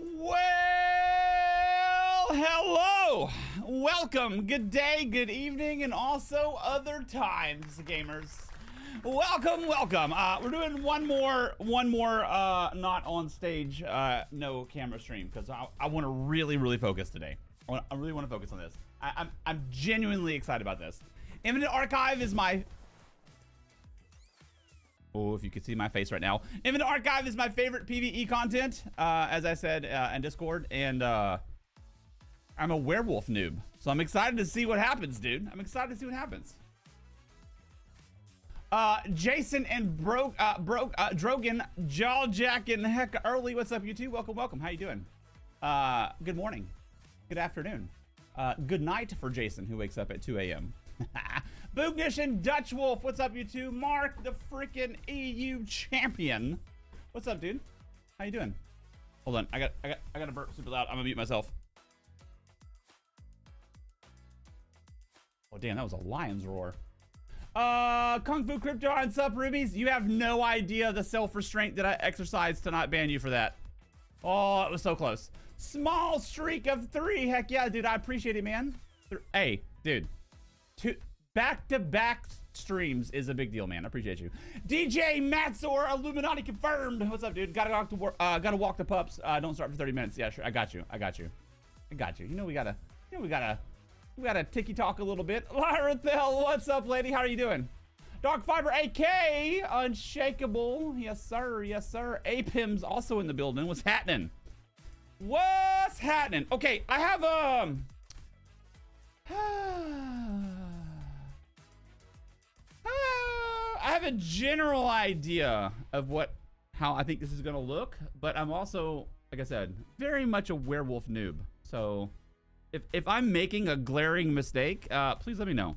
Well, hello, welcome, good day, good evening, and also other times, gamers. Welcome. We're doing one more not on stage, no camera stream, because I want to really focus today. I really want to focus on this. I'm genuinely excited about this. Infinite Archive is my... Oh, if you could see my face right now. Infinite Archive is my favorite PvE content, as I said in Discord, and I'm a werewolf noob, so I'm excited to see what happens, dude. I'm excited to see what happens. Jason and Drogan, Jawjackin' heck early. What's up, YouTube? Welcome. How you doing? Good morning. Good afternoon. Good night for Jason, who wakes up at 2 a.m. Boognish and Dutch Wolf, what's up, you two? Mark, the freaking EU champion. What's up, dude? How you doing? Hold on, I got to burp super loud. I'm gonna mute myself. Oh damn, that was a lion's roar. Kung Fu Crypto and Sup Rubies, you have no idea the self-restraint that I exercised to not ban you for that. Oh, it was so close. Small streak of 3. Heck yeah, dude, I appreciate it, man. Hey, dude. Back-to-back streams is a big deal, man. I appreciate you. DJ Matsor, Illuminati confirmed. What's up, dude? Gotta walk the pups. Don't start for 30 minutes. Yeah, sure. I got you. You know we gotta ticky talk a little bit. Lyrathel, what's up, lady? How are you doing? Dark Fiber AK, Unshakable. Yes, sir. Apim's also in the building. What's happening? Okay, I have I have a general idea of how I think this is gonna look, but I'm also, like I said, very much a werewolf noob. So if I'm making a glaring mistake, please let me know.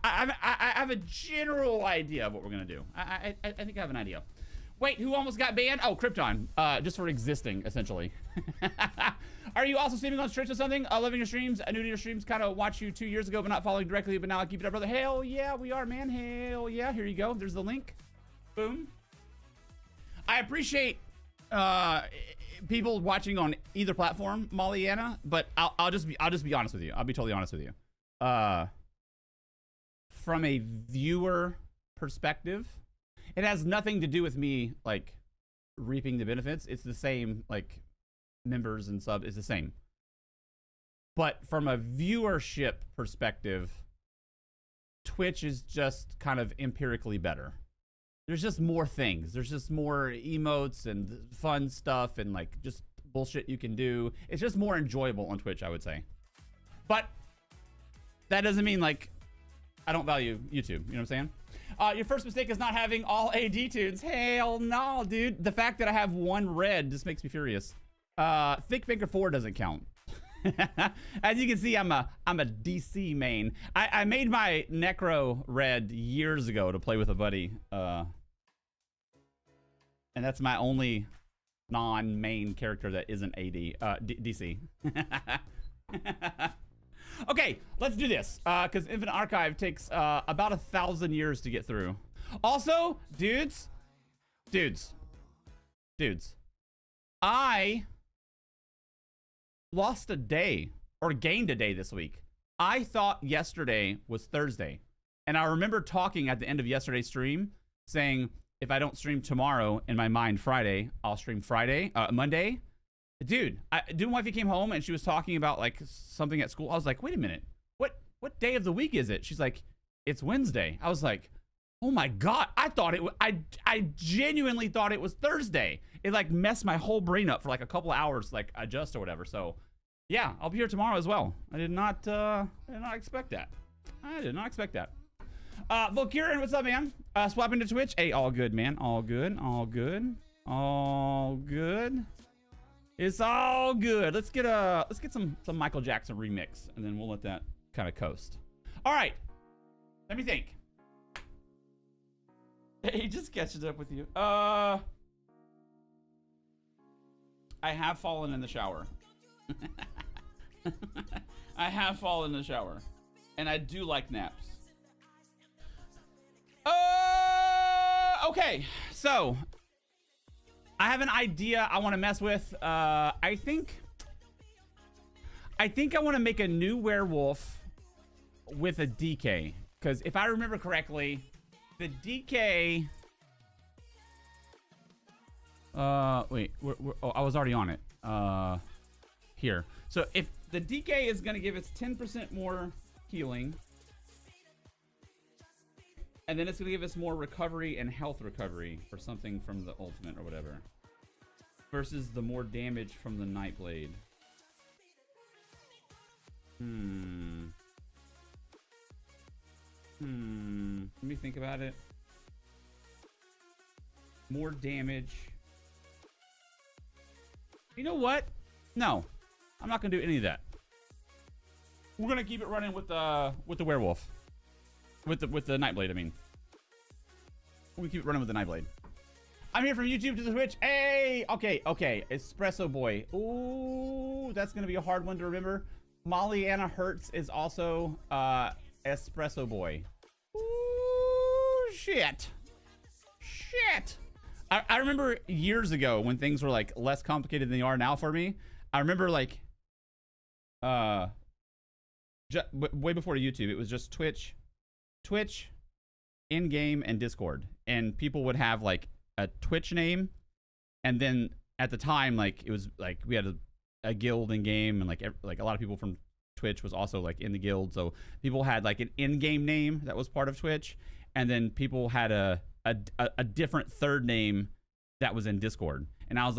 I have a general idea of what we're gonna do. I think I have an idea. Wait, who almost got banned? Oh, Krypton, just for existing, essentially. Are you also streaming on Twitch or something? Loving your streams. I knew your streams, kind of watched you 2 years ago, but not following directly, but now I keep it up, brother. Hell yeah, we are, man. Hell yeah, here you go. There's the link. Boom. I appreciate people watching on either platform, Mollyana, but I'll just be honest with you. I'll be totally honest with you. From a viewer perspective, it has nothing to do with me, like, reaping the benefits. It's the same, like, members and sub is the same. But from a viewership perspective, Twitch is just kind of empirically better. There's just more things. There's just more emotes and fun stuff and, like, just bullshit you can do. It's just more enjoyable on Twitch, I would say. But that doesn't mean, like, I don't value YouTube. You know what I'm saying? Your first mistake is not having all AD tunes. Hell no, dude. The fact that I have one red just makes me furious. Thick Finger 4 doesn't count. As you can see, I'm a DC main. I made my Necro red years ago to play with a buddy. And that's my only non-main character that isn't AD. DC. Okay, let's do this, because Infinite Archive takes about 1,000 years to get through. Also, dudes, I lost a day, or gained a day this week. I thought yesterday was Thursday, and I remember talking at the end of yesterday's stream, saying, if I don't stream tomorrow, in my mind Friday, I'll stream Monday. Dude, wifey came home and she was talking about, like, something at school. I was like, wait a minute, what day of the week is it? She's like, it's Wednesday. I was like, oh my god, I genuinely thought it was Thursday. It, like, messed my whole brain up for, like, a couple of hours, like, adjust or whatever. So yeah, I'll be here tomorrow as well. I did not expect that. Volkirin, what's up, man? Swapping to Twitch. Hey, all good, man. All good. It's all good. Let's get some Michael Jackson remix, and then we'll let that kind of coast. All right, let me think. He just catches up with you. I have fallen in the shower. And I do like naps. Okay, so I have an idea I want to mess with. I think I want to make a new werewolf with a DK. Because if I remember correctly, the DK... wait. Oh, I was already on it. Here. So if the DK is going to give us 10% more healing... And then it's going to give us more recovery and health recovery for something from the ultimate or whatever. Versus the more damage from the Nightblade. Let me think about it. More damage. You know what? No. I'm not going to do any of that. We're going to keep it running with the werewolf. With the Nightblade, I mean. We keep it running with the Nightblade. I'm here from YouTube to the Twitch. Hey! Okay. Espresso Boy. Ooh, that's going to be a hard one to remember. Molly-Anna Hertz is also Espresso Boy. Ooh, shit. I remember years ago when things were like less complicated than they are now for me. I remember like way before YouTube, it was just Twitch, in-game, and Discord. And people would have like a Twitch name, and then at the time, like it was like we had a guild in game, and like a lot of people from Twitch was also like in the guild. So people had like an in-game name that was part of Twitch, and then people had a different third name that was in Discord. And I was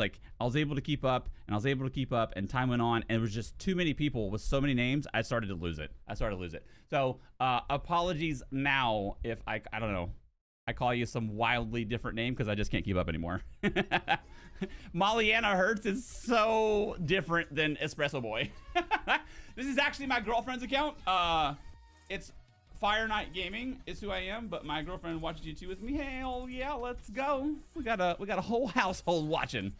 able to keep up, and time went on, and it was just too many people with so many names. I started to lose it. So apologies now if I don't know, I call you some wildly different name because I just can't keep up anymore. Molly-Anna Hertz is so different than Espresso Boy. This is actually my girlfriend's account. It's Fire Knight Gaming is who I am, but my girlfriend watches YouTube with me. Hell yeah, let's go. We got a whole household watching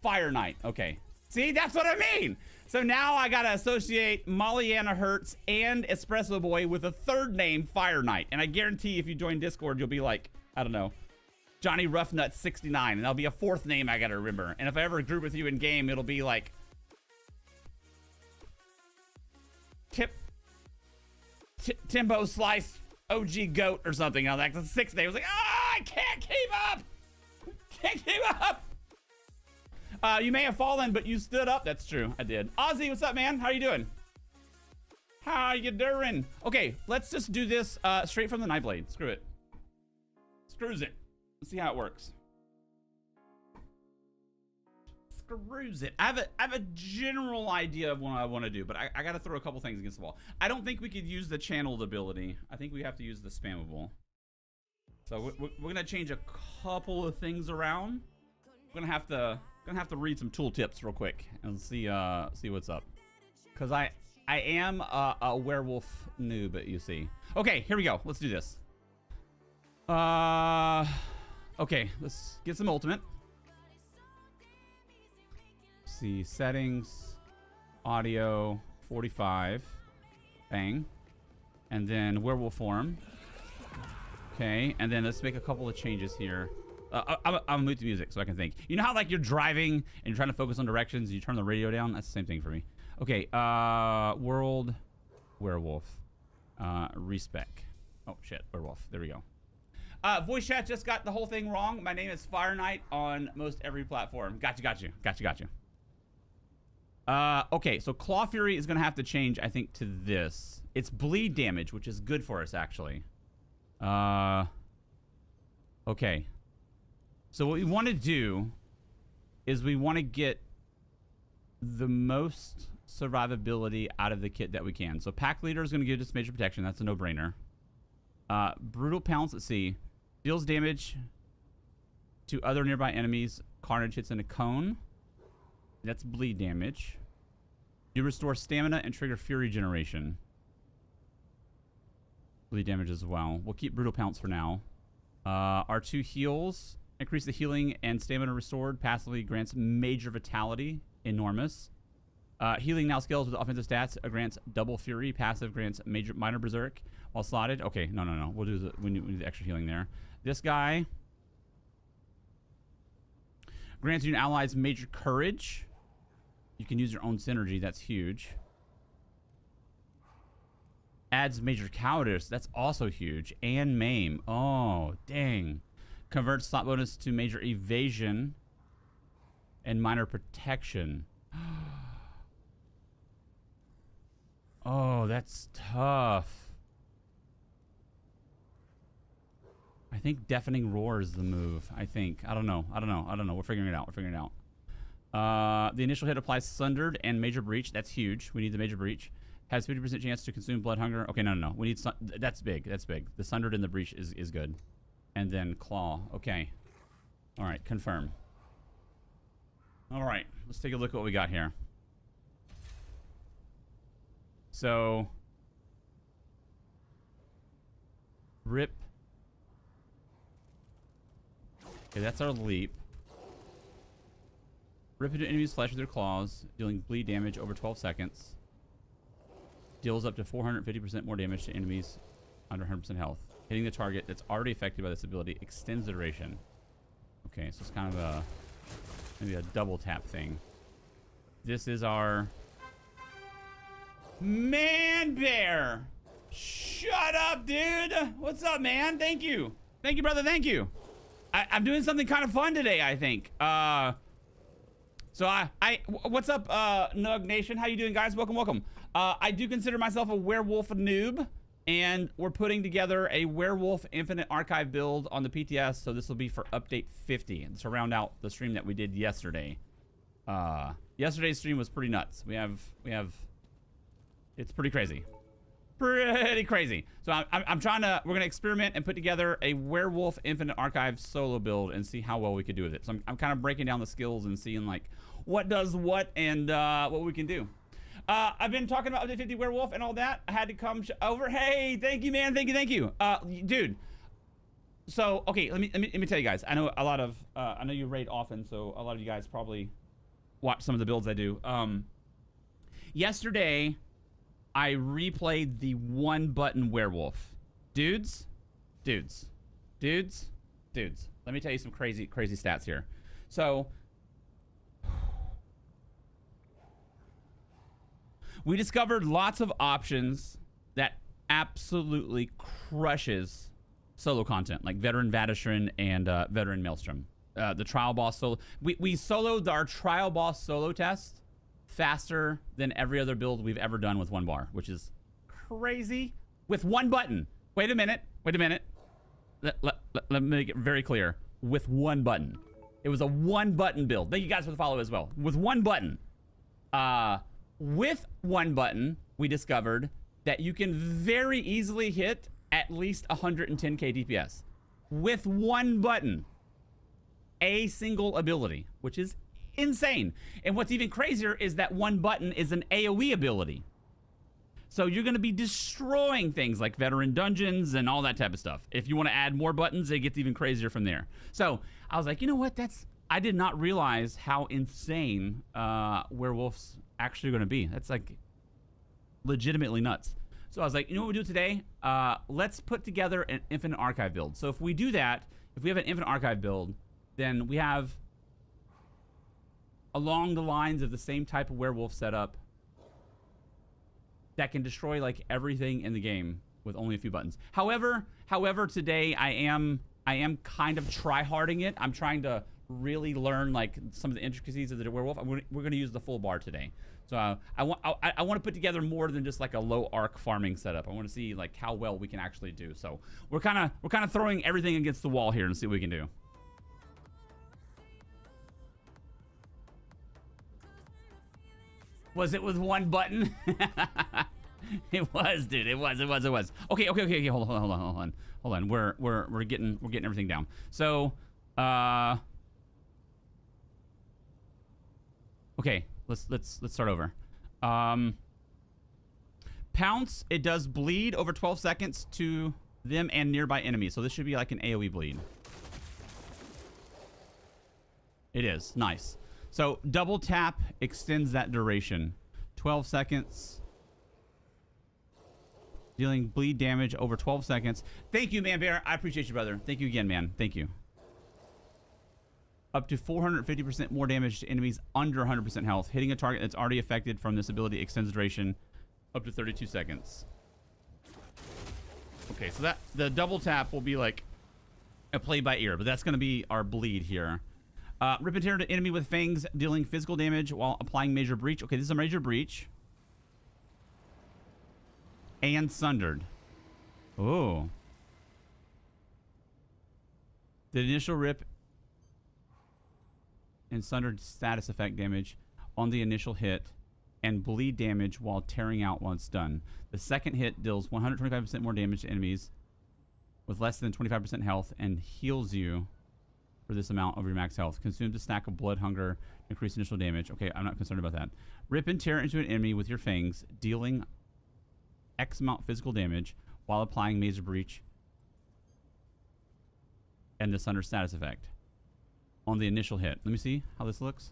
Fire Knight. Okay, see, that's what I mean. So now I gotta associate Molly-Anna Hertz and Espresso Boy with a third name, Fire Knight. And I guarantee if you join Discord, you'll be like, I don't know, Johnny Roughnut 69, and that'll be a fourth name I gotta remember. And if I ever group with you in game, it'll be like Timbo Slice OG Goat or something. I was like, the sixth day. I was like, I can't keep up. You may have fallen, but you stood up. That's true. I did. Ozzy, what's up, man? How you doing? How you doing? Okay, let's just do this straight from the Nightblade. Screw it. Screws it. Let's see how it works. Screws it. I have a general idea of what I want to do, but I got to throw a couple things against the wall. I don't think we could use the channeled ability. I think we have to use the spammable. So we're gonna change a couple of things around. We're gonna have to read some tooltips real quick and see what's up. Cause I am a werewolf noob, you see. Okay, here we go. Let's do this. Okay, let's get some ultimate. See, settings, audio, 45, bang, and then werewolf form. Okay, and then let's make a couple of changes here. I'm gonna mute the music so I can think. You know how like you're driving and you're trying to focus on directions and you turn the radio down? That's the same thing for me. Okay, world werewolf, respec. Oh shit, werewolf. There we go. Voice chat just got the whole thing wrong. My name is Fire Knight on most every platform. Got you. Okay, so Claw Fury is gonna have to change, I think, to this. It's bleed damage, which is good for us, actually. Okay. So what we want to do is we want to get the most survivability out of the kit that we can. So Pack Leader is going to give us major protection. That's a no-brainer. Brutal Pounce, let's see. Deals damage to other nearby enemies. Carnage hits in a cone. That's bleed damage. You restore stamina and trigger fury generation. Bleed damage as well. We'll keep Brutal Pounce for now. R2 heals. Increase the healing and stamina restored. Passively grants major vitality. Enormous. Healing now scales with offensive stats. Grants double fury. Passive grants minor berserk while slotted. Okay, no. We need the extra healing there. This guy. Grants your allies major courage. You can use your own synergy. That's huge. Adds major cowardice. That's also huge. And maim. Oh, dang. Converts slot bonus to major evasion and minor protection. Oh, that's tough. I think deafening roar is the move. I think. I don't know. We're figuring it out. The initial hit applies sundered and major breach. That's huge. We need the major breach. Has 50% chance to consume blood hunger. Okay, no. We need that's big. The sundered and the breach is good. And then claw. Okay. All right, confirm. All right, let's take a look at what we got here. So, rip. Okay, that's our leap. Rip into enemies' flesh with their claws, dealing bleed damage over 12 seconds. Deals up to 450% more damage to enemies under 100% health. Hitting the target that's already affected by this ability extends the duration. Okay, so it's kind of maybe a double tap thing. This is our man bear. Shut up, dude. What's up, man? Thank you. Thank you, brother. Thank you. I'm doing something kind of fun today, I think. So what's up, Nug Nation? How you doing, guys? Welcome. I do consider myself a werewolf noob, and we're putting together a Werewolf Infinite Archive build on the PTS, so this will be for update 50, and to round out the stream that we did yesterday. Yesterday's stream was pretty nuts. We have, it's pretty crazy. So I'm trying to, we're gonna experiment and put together a Werewolf Infinite Archive solo build and see how well we could do with it. So I'm kind of breaking down the skills and seeing like what does what and what we can do. I've been talking about update 50 Werewolf and all that. I had to come over. Hey, thank you, man. Thank you. Dude. So okay, let me tell you guys. I know a lot of I know you raid often, so a lot of you guys probably watch some of the builds I do. Yesterday I replayed the one button werewolf. Dudes. Let me tell you some crazy stats here. So we discovered lots of options that absolutely crushes solo content, like Veteran Vadishran and Veteran Maelstrom. The trial boss solo. We soloed our trial boss solo test faster than every other build we've ever done with one bar, which is crazy. With one button. Wait a minute. Let me make it very clear. With one button. It was a one button build. Thank you guys for the follow as well. With one button. With one button, we discovered that you can very easily hit at least 110k DPS. With one button. A single ability, which is insane. And what's even crazier is that one button is an AoE ability. So you're going to be destroying things like veteran dungeons and all that type of stuff. If you want to add more buttons, it gets even crazier from there. So I was like, you know what? I did not realize how insane werewolves actually going to be. That's like legitimately nuts. So I was like, you know what we do today? Let's put together an Infinite Archive build. So if we do that, if we have an Infinite Archive build, then we have along the lines of the same type of werewolf setup that can destroy like everything in the game with only a few buttons. However, today I am kind of try-harding it. I'm trying to really learn like some of the intricacies of the werewolf. We're going to use the full bar today. So I want to put together more than just like a low arc farming setup. I want to see like how well we can actually do. So we're kind of throwing everything against the wall here and see what we can do. Was it with one button? It was, dude. It was. Okay. Hold on. We're getting everything down. So, okay. Let's start over. Pounce. It does bleed over 12 seconds to them and nearby enemies. So this should be like an AoE bleed. It is nice. So double tap extends that duration. 12 seconds. Dealing bleed damage over 12 seconds. Thank you, Man Bear. I appreciate you, brother. Thank you again, man. Thank you. up to 450% more damage to enemies under 100% health. Hitting a target that's already affected from this ability extends duration up to 32 seconds. Okay, so that the double tap will be like a play by ear, but that's going to be our bleed here. Rip and tear to enemy with fangs, dealing physical damage while applying major breach. Okay, this is a major breach. And sundered. Oh. The initial rip and sundered status effect damage on the initial hit and bleed damage while tearing out once done. The second hit deals 125% more damage to enemies with less than 25% health and heals you for this amount over your max health. Consumes a stack of blood hunger, increase initial damage. Okay, I'm not concerned about that. Rip and tear into an enemy with your fangs, dealing X amount physical damage while applying major breach and the sunder status effect on the initial hit. Let me see how this looks.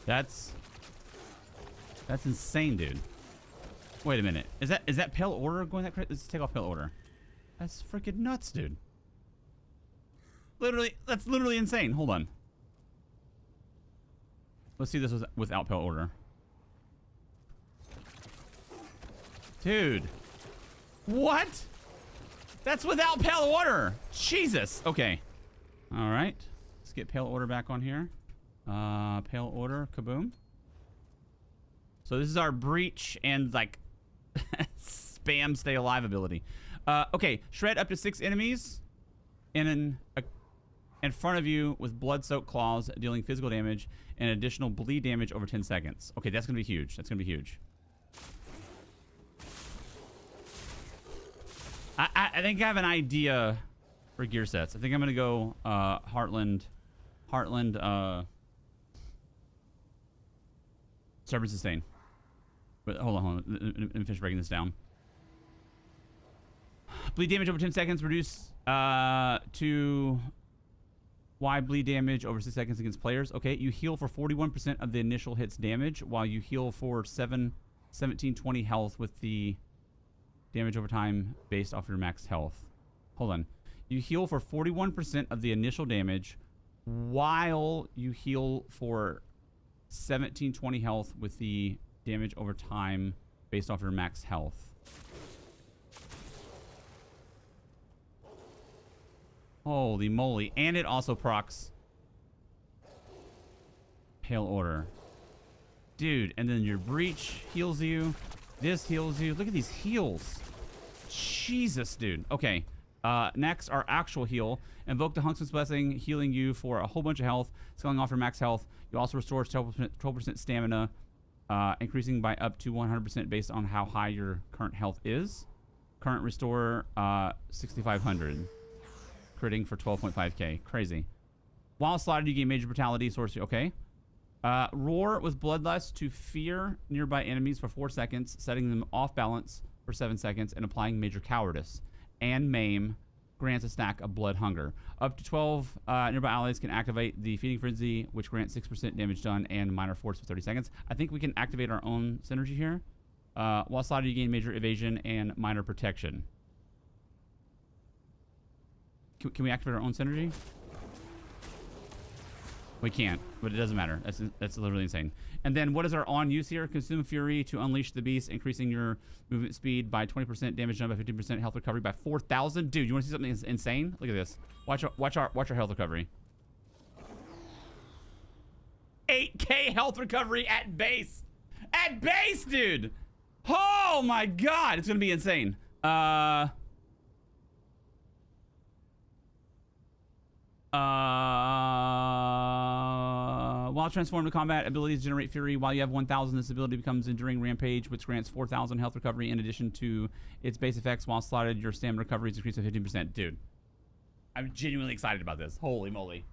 That's insane, dude. Wait a minute. Is that Pale Order going that crazy? Let's take off Pale Order. That's freaking nuts, dude. Literally, that's literally insane. Hold on. Let's see this without Pale Order. Dude. What? That's without Pale Order. Jesus. Okay. All right. Let's get Pale Order back on here. Pale Order. Kaboom. So this is our breach and like spam stay alive ability. Okay. Shred up to 6 enemies in front of you with blood-soaked claws, dealing physical damage and additional bleed damage over 10 seconds. Okay, that's gonna be huge. That's gonna be huge. I think I have an idea for gear sets. I think I'm gonna go Heartland, Stubborn Sustain. But hold on. Let me finish breaking this down. Bleed damage over 10 seconds, reduce to Y bleed damage over 6 seconds against players. Okay, you heal for 41% of the initial hit's damage, while you heal for 1720 health with the damage over time based off your max health. Hold on. You heal for 41% of the initial damage, while you heal for 1720 health with the damage over time based off your max health. Holy moly. And it also procs Pale Order. Dude, and then your breach heals you. This heals you. Look at these heals. Jesus, dude. Okay. Next, our actual heal. Invoke the Huntsman's Blessing, healing you for a whole bunch of health, scaling off your max health. You also restore 12% stamina, increasing by up to 100% based on how high your current health is. Current restore 6,500. Critting for 12.5k. Crazy. While slotted, you gain major brutality, sorcery. Okay. Roar with bloodlust to fear nearby enemies for 4 seconds, setting them off balance for 7 seconds, and applying major cowardice. And maim grants a stack of blood hunger. Up to 12 nearby allies can activate the feeding frenzy, which grants 6% damage done and minor force for 30 seconds. I think we can activate our own synergy here. While slotted, you gain major evasion and minor protection. Can we activate our own synergy? We can't, but it doesn't matter. That's literally insane. And then what is our on use here? Consume Fury to unleash the beast, increasing your movement speed by 20%, damage done by 15%, health recovery by 4,000. Dude, you want to see something insane? Look at this. Watch our health recovery. 8k health recovery at base. At base, dude. Oh my god, it's gonna be insane. While transformed to combat, abilities generate fury. While you have 1,000, this ability becomes Enduring Rampage, which grants 4,000 health recovery in addition to its base effects. While slotted, your stamina recovery is increased by 15%. Dude, I'm genuinely excited about this. Holy moly.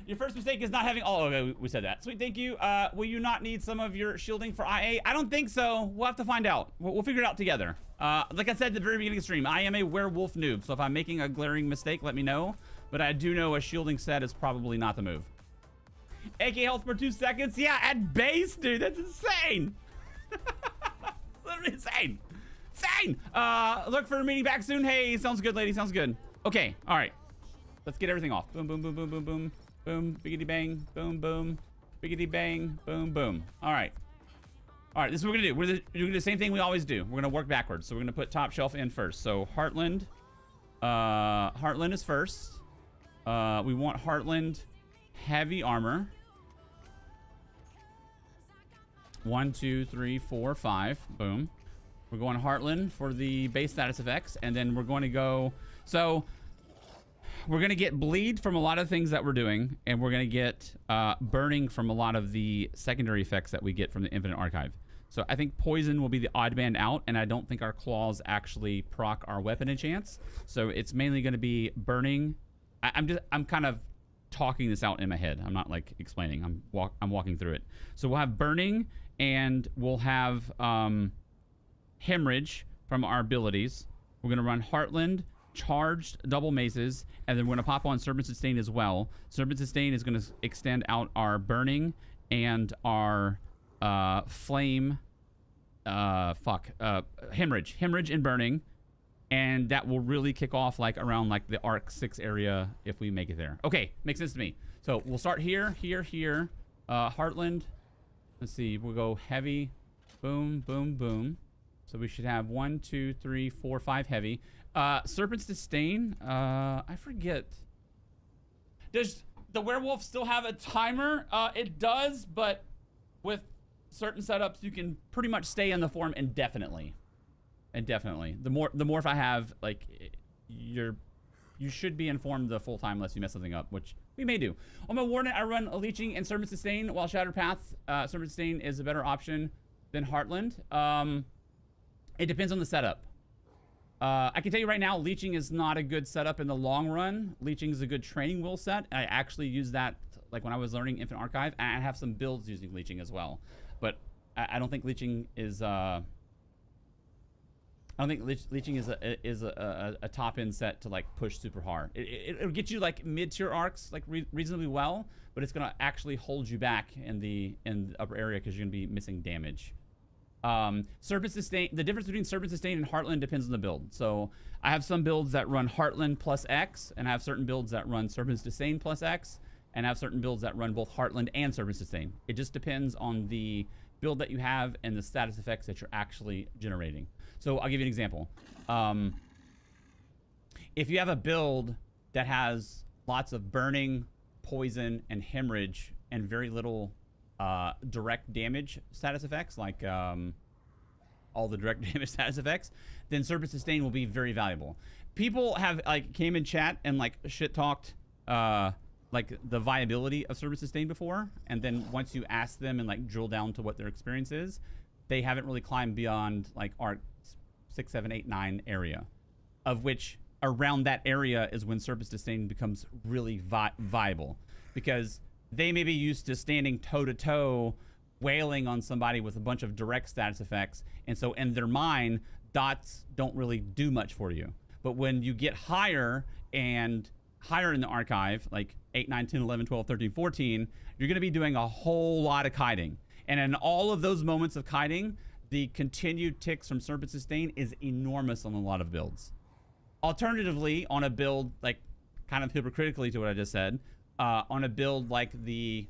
Your first mistake is not having... Oh, okay, we said that. Sweet, thank you. Will you not need some of your shielding for IA? I don't think so. We'll have to find out. We'll figure it out together. Like I said at the very beginning of the stream, I am a werewolf noob, so if I'm making a glaring mistake, let me know. But I do know a shielding set is probably not the move. AK health for 2 seconds? Yeah, at base, dude. That's insane. Literally Insane. Insane. Look for a meeting back soon. Hey, sounds good, lady. Sounds good. Okay. All right. Let's get everything off. Boom, boom, boom, boom, boom, boom. Boom, biggity bang. Boom, boom. Biggity bang. Boom, boom. All right. All right, this is what we're gonna do. We're doing the same thing we always do. We're gonna work backwards. So we're gonna put top shelf in first. So Heartland. Heartland is first. We want Heartland heavy armor. 1, 2, 3, 4, 5. Boom. We're going Heartland for the base status effects, and then we're going to go. So we're going to get bleed from a lot of things that we're doing, and we're going to get burning from a lot of the secondary effects that we get from the Infinite Archive. So I think poison will be the odd man out, and I don't think our claws actually proc our weapon enchants. So it's mainly going to be burning. I'm kind of talking this out in my head. I'm not like explaining. I'm walking through it. So we'll have burning, and we'll have hemorrhage from our abilities. We're going to run Heartland, charged double maces, and then we're going to pop on Serpent Sustain as well. Serpent Sustain is going to extend out our burning and our flame, hemorrhage and burning, and that will really kick off like around like the Arc 6 area if we make it there. Okay, makes sense to me. So we'll start here, Heartland. Let's see, we'll go heavy, boom, boom, boom. So we should have 1, 2, 3, 4, 5 heavy. Serpent's Disdain, I forget. Does the werewolf still have a timer? It does, but with certain setups, you can pretty much stay in the form indefinitely. Indefinitely. The more if I have, like, you should be informed the full time unless you mess something up, which we may do. On my Warden, I run a Leeching and Serpent Sustain, while Shattered Path, Serpent Sustain is a better option than Heartland. It depends on the setup. I can tell you right now, Leeching is not a good setup in the long run. Leeching is a good training wheel set. I actually use that like when I was learning Infinite Archive, and I have some builds using Leeching as well. But I don't think Leeching is Leeching is a top end set to like push super hard. It'll get you like mid-tier arcs like reasonably well, but it's gonna actually hold you back in the upper area because you're gonna be missing damage. Serpent Sustain, the difference between Serpent Sustain and Heartland depends on the build. So I have some builds that run Heartland plus X, and I have certain builds that run Serpent Sustain plus X, and I have certain builds that run both Heartland and Serpent Sustain. It just depends on the build that you have and the status effects that you're actually generating. So I'll give you an example. If you have a build that has lots of burning, poison, and hemorrhage, and very little direct damage status effects, like all the direct damage status effects, then Serpent Sustain will be very valuable. People have like came in chat and like shit talked like the viability of Serpent Sustain before, and then once you ask them and like drill down to what their experience is, they haven't really climbed beyond like Arc 6, 7, 8, 9 area, of which around that area is when Serpent Sustain becomes really viable, because they may be used to standing toe-to-toe, wailing on somebody with a bunch of direct status effects, and so in their mind, dots don't really do much for you. But when you get higher and higher in the archive, like 8, 9, 10, 11, 12, 13, 14, you're going to be doing a whole lot of kiting. And in all of those moments of kiting, the continued ticks from Serpent Sustain is enormous on a lot of builds. Alternatively, on a build, like kind of hypocritically to what I just said, on a build like the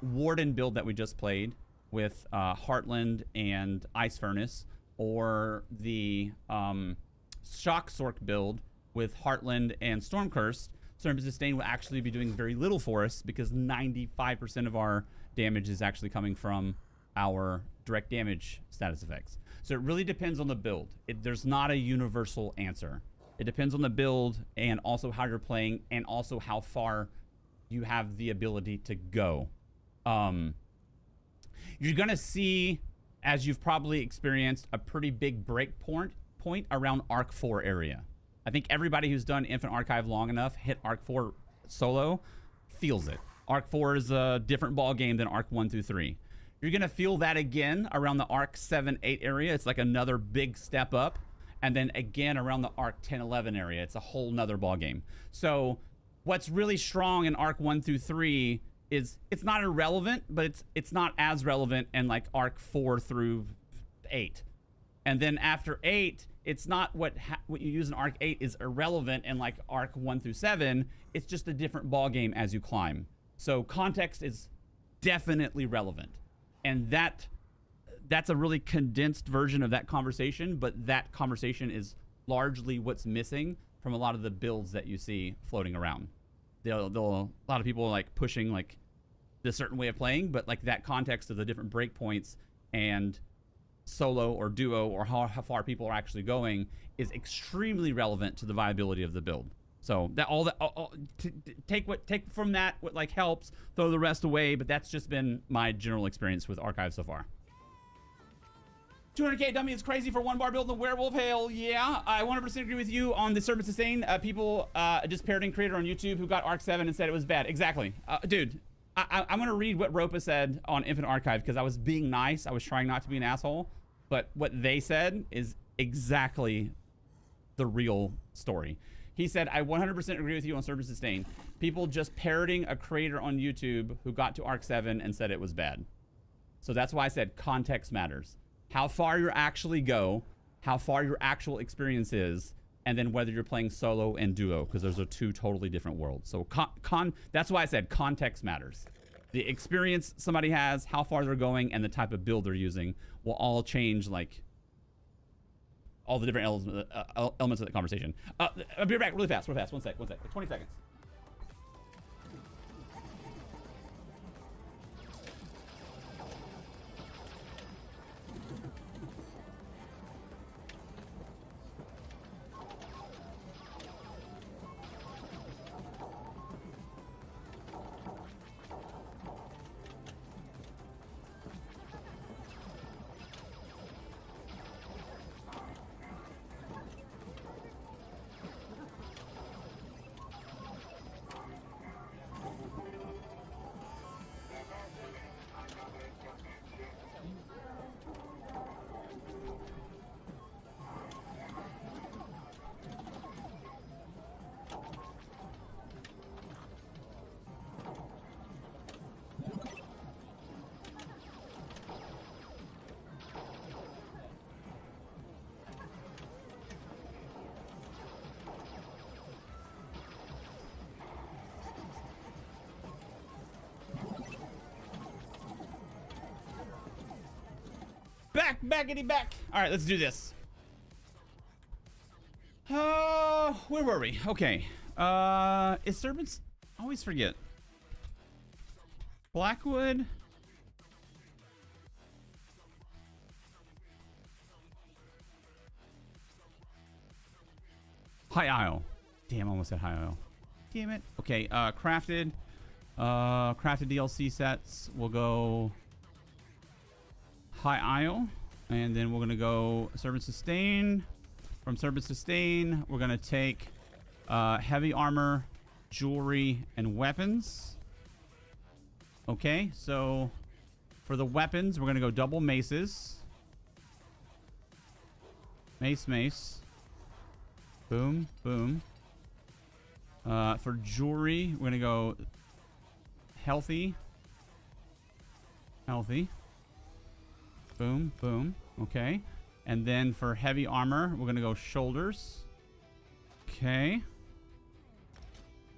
Warden build that we just played with Heartland and Ice Furnace, or the Shock Sork build with Heartland and Stormcurse, Serpent Sustain will actually be doing very little for us, because 95% of our damage is actually coming from our direct damage status effects. So it really depends on the build. There's not a universal answer. It depends on the build, and also how you're playing, and also how far you have the ability to go. You're gonna see, as you've probably experienced, a pretty big break point around Arc 4 area. I think everybody who's done Infinite Archive long enough, hit Arc 4 solo, feels it. Arc 4 is a different ball game than Arc 1 through 3. You're gonna feel that again around the Arc 7, 8 area. It's like another big step up. And then again around the Arc 10, 11 area, it's a whole nother ball game. So what's really strong in Arc 1 through 3 is, it's not irrelevant, but it's not as relevant in like Arc 4 through 8. And then after 8, it's not what you use in Arc 8 is irrelevant in like Arc 1 through 7. It's just a different ball game as you climb. So context is definitely relevant. And that's a really condensed version of that conversation, but that conversation is largely what's missing from a lot of the builds that you see floating around. A lot of people are like pushing like this certain way of playing, but like that context of the different breakpoints and solo or duo or how far people are actually going is extremely relevant to the viability of the build. So that take from that what like helps, throw the rest away, but that's just been my general experience with Archive so far. 200k dummy is crazy for 1 bar build in the Werewolf. Hell yeah. I 100% agree with you on the Serpent Sustain. People just parroting creator on YouTube who got Arc 7 and said it was bad. Exactly. Dude, I'm going to read what Ropa said on Infinite Archive because I was being nice. I was trying not to be an asshole. But what they said is exactly the real story. He said, I 100% agree with you on Serpent Sustain. People just parroting a creator on YouTube who got to Arc 7 and said it was bad. So that's why I said context matters. How far you actually go, how far your actual experience is, and then whether you're playing solo and duo, because those are 2 totally different worlds. So that's why I said context matters. The experience somebody has, how far they're going, and the type of build they're using will all change like all the different elements of the conversation. I'll be right back really fast, real fast. One sec, like 20 seconds. Back. All right, let's do this. Where were we? Okay. Is Serpents? Always forget. Blackwood. High Isle. Damn, I almost said High Isle. Damn it. Okay, crafted DLC sets. We'll go High Isle, and then we're gonna go Serpent Sustain. From Serpent Sustain, we're gonna take heavy armor, jewelry, and weapons. Okay, so for the weapons, we're gonna go double maces. Mace. Boom. For jewelry, we're gonna go healthy. Boom. Okay. And then for heavy armor, we're going to go shoulders. Okay.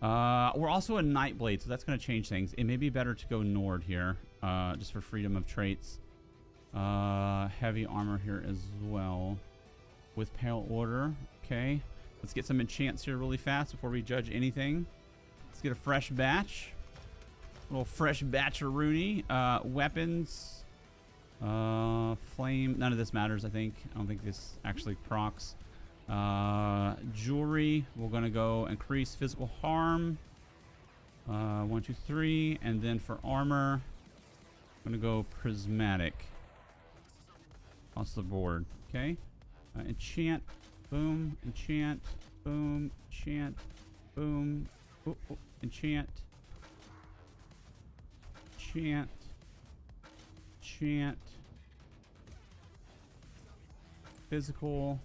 We're also a Nightblade, so that's going to change things. It may be better to go Nord here, just for freedom of traits. Heavy armor here as well with Pale Order. Okay. Let's get some enchants here really fast before we judge anything. Let's get a fresh batch. A little fresh batch-a-rooney. Weapons. Flame, none of this matters, I think. I don't think this actually procs. Jewelry, we're gonna go increase physical harm. 1, 2, 3, and then for armor, I'm gonna go prismatic. Across the board, okay? Enchant, boom, enchant, boom, enchant, boom, enchant, physical,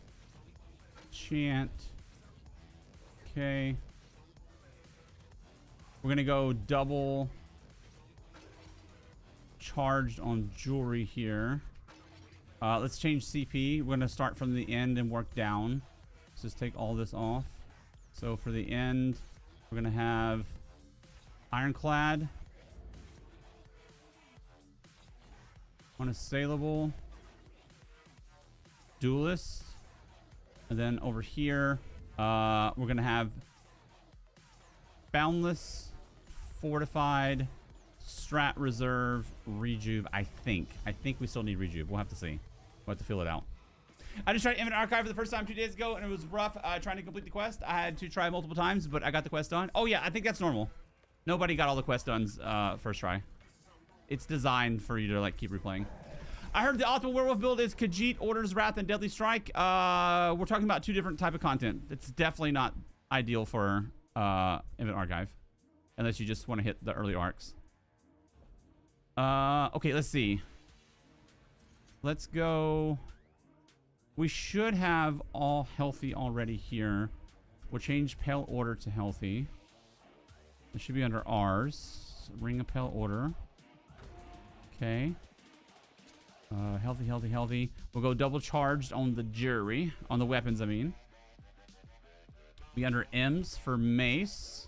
enchant. Okay. We're gonna go double charged on jewelry here. Let's change CP. We're gonna start from the end and work down. Let's just take all this off. So for the end, we're gonna have Ironclad, Unassailable, Duelist, and then over here, we're gonna have Boundless, Fortified, Strat Reserve, Rejuve. I think we still need Rejuve. We'll have to see. We'll have to feel it out. I just tried Infinite Archive for the first time 2 days ago, and it was rough trying to complete the quest. I had to try multiple times, but I got the quest done. Oh, yeah, I think that's normal. Nobody got all the quest done first try. It's designed for you to, like, keep replaying. I heard the optimal werewolf build is Khajiit, Order's Wrath, and Deadly Strike. We're talking about 2 different type of content. It's definitely not ideal for Infinite Archive, unless you just want to hit the early arcs. Okay, let's see. Let's go. We should have all healthy already here. We'll change Pale Order to healthy. It should be under ours. Ring of Pale Order. Okay. Healthy, healthy, healthy. We'll go double charged on the jury. On the weapons, I mean. Be under M's for mace.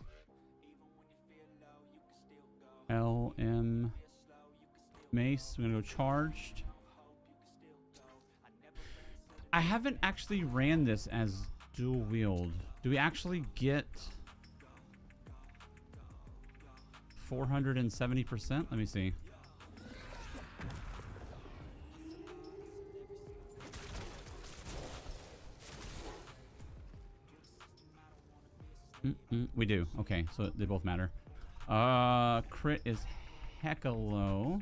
LM mace. We're gonna go charged. I haven't actually ran this as dual wield. Do we actually get 470%? Let me see. We do. Okay, so they both matter. Crit is hecka low.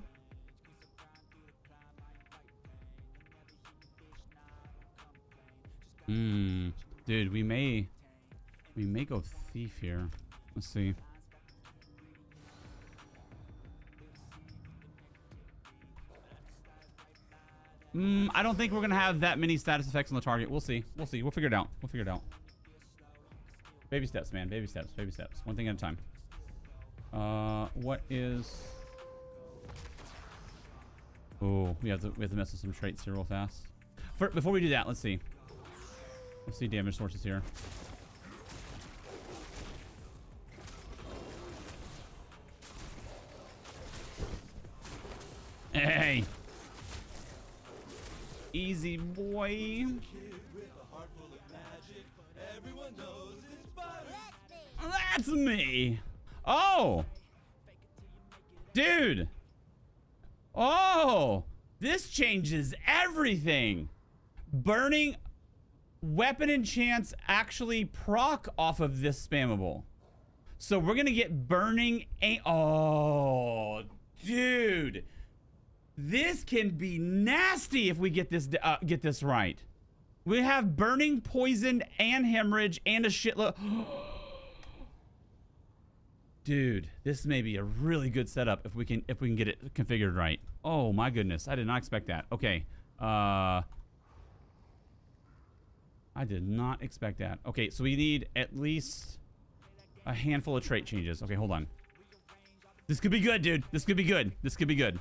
Dude, we may go thief here. Let's see. I don't think we're gonna have that many status effects on the target. We'll see. We'll see. We'll figure it out. We'll figure it out. Baby steps, man. Baby steps. Baby steps. One thing at a time. What is? Oh, we have to mess with some traits here real fast. Before we do that, let's see. Let's see damage sources here. Hey! Easy, boy. That's me. Oh! Dude! Oh! This changes everything! Burning... Weapon enchants actually proc off of this spammable. So we're gonna get burning... Oh, dude. This can be nasty if we get this right. We have burning, poison, and hemorrhage, and a shitload... Dude, this may be a really good setup if we can get it configured right. Oh my goodness, I did not expect that. Okay, I did not expect that. Okay, so we need at least a handful of trait changes. Okay, hold on. This could be good, dude. This could be good. This could be good.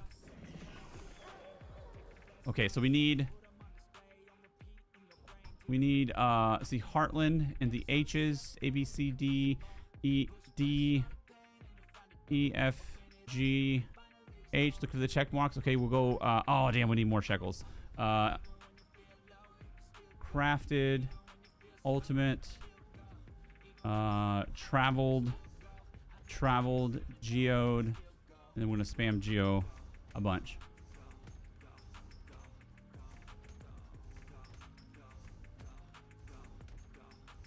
Okay, so we need see Heartland and the H's, A, B, C, D, E, D, E, F, G, H. Look for the check marks. Okay, we'll go, oh damn, we need more shekels. Crafted, ultimate, traveled, geode, and then we're gonna spam geo a bunch.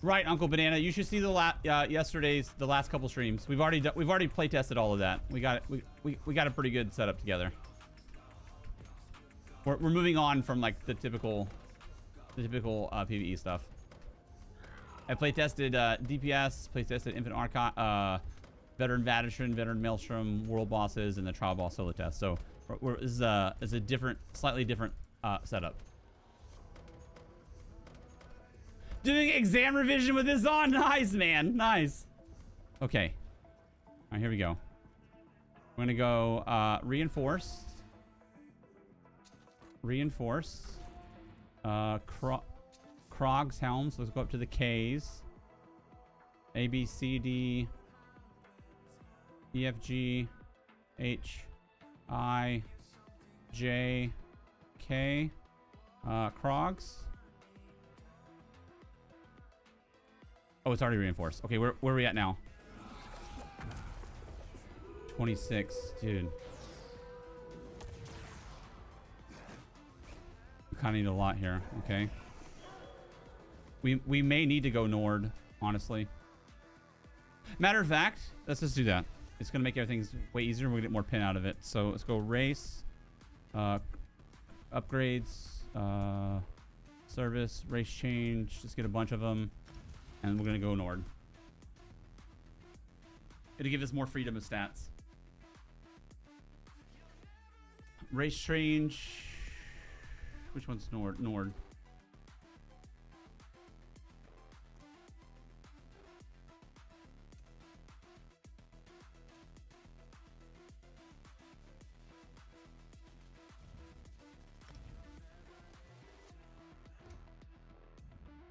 Right, Uncle Banana. You should see the last couple streams. We've already play tested all of that. We got a pretty good setup together. We're moving on from like the typical PvE stuff. I play tested DPS, play tested Infinite Archive, Veteran Vadistron, Veteran Maelstrom, World Bosses, and the Trial Boss solo test. So this is a slightly different setup. Doing exam revision with this on. Nice, man. Nice. Okay. All right, here we go. We're gonna go reinforced. Reinforce. Krog's helms. Let's go up to the K's. A, B, C, D, E, F, G, H, I, J, K. Krogs. Oh, it's already reinforced. Okay, where are we at now? 26, dude. We kind of need a lot here. Okay. We may need to go Nord, honestly. Matter of fact, let's just do that. It's gonna make everything way easier. We're gonna get more pin out of it. So let's go race, upgrades, service, race change. Just get a bunch of them, and we're gonna go Nord. It'll give us more freedom of stats. Race change. Which one's Nord? Nord.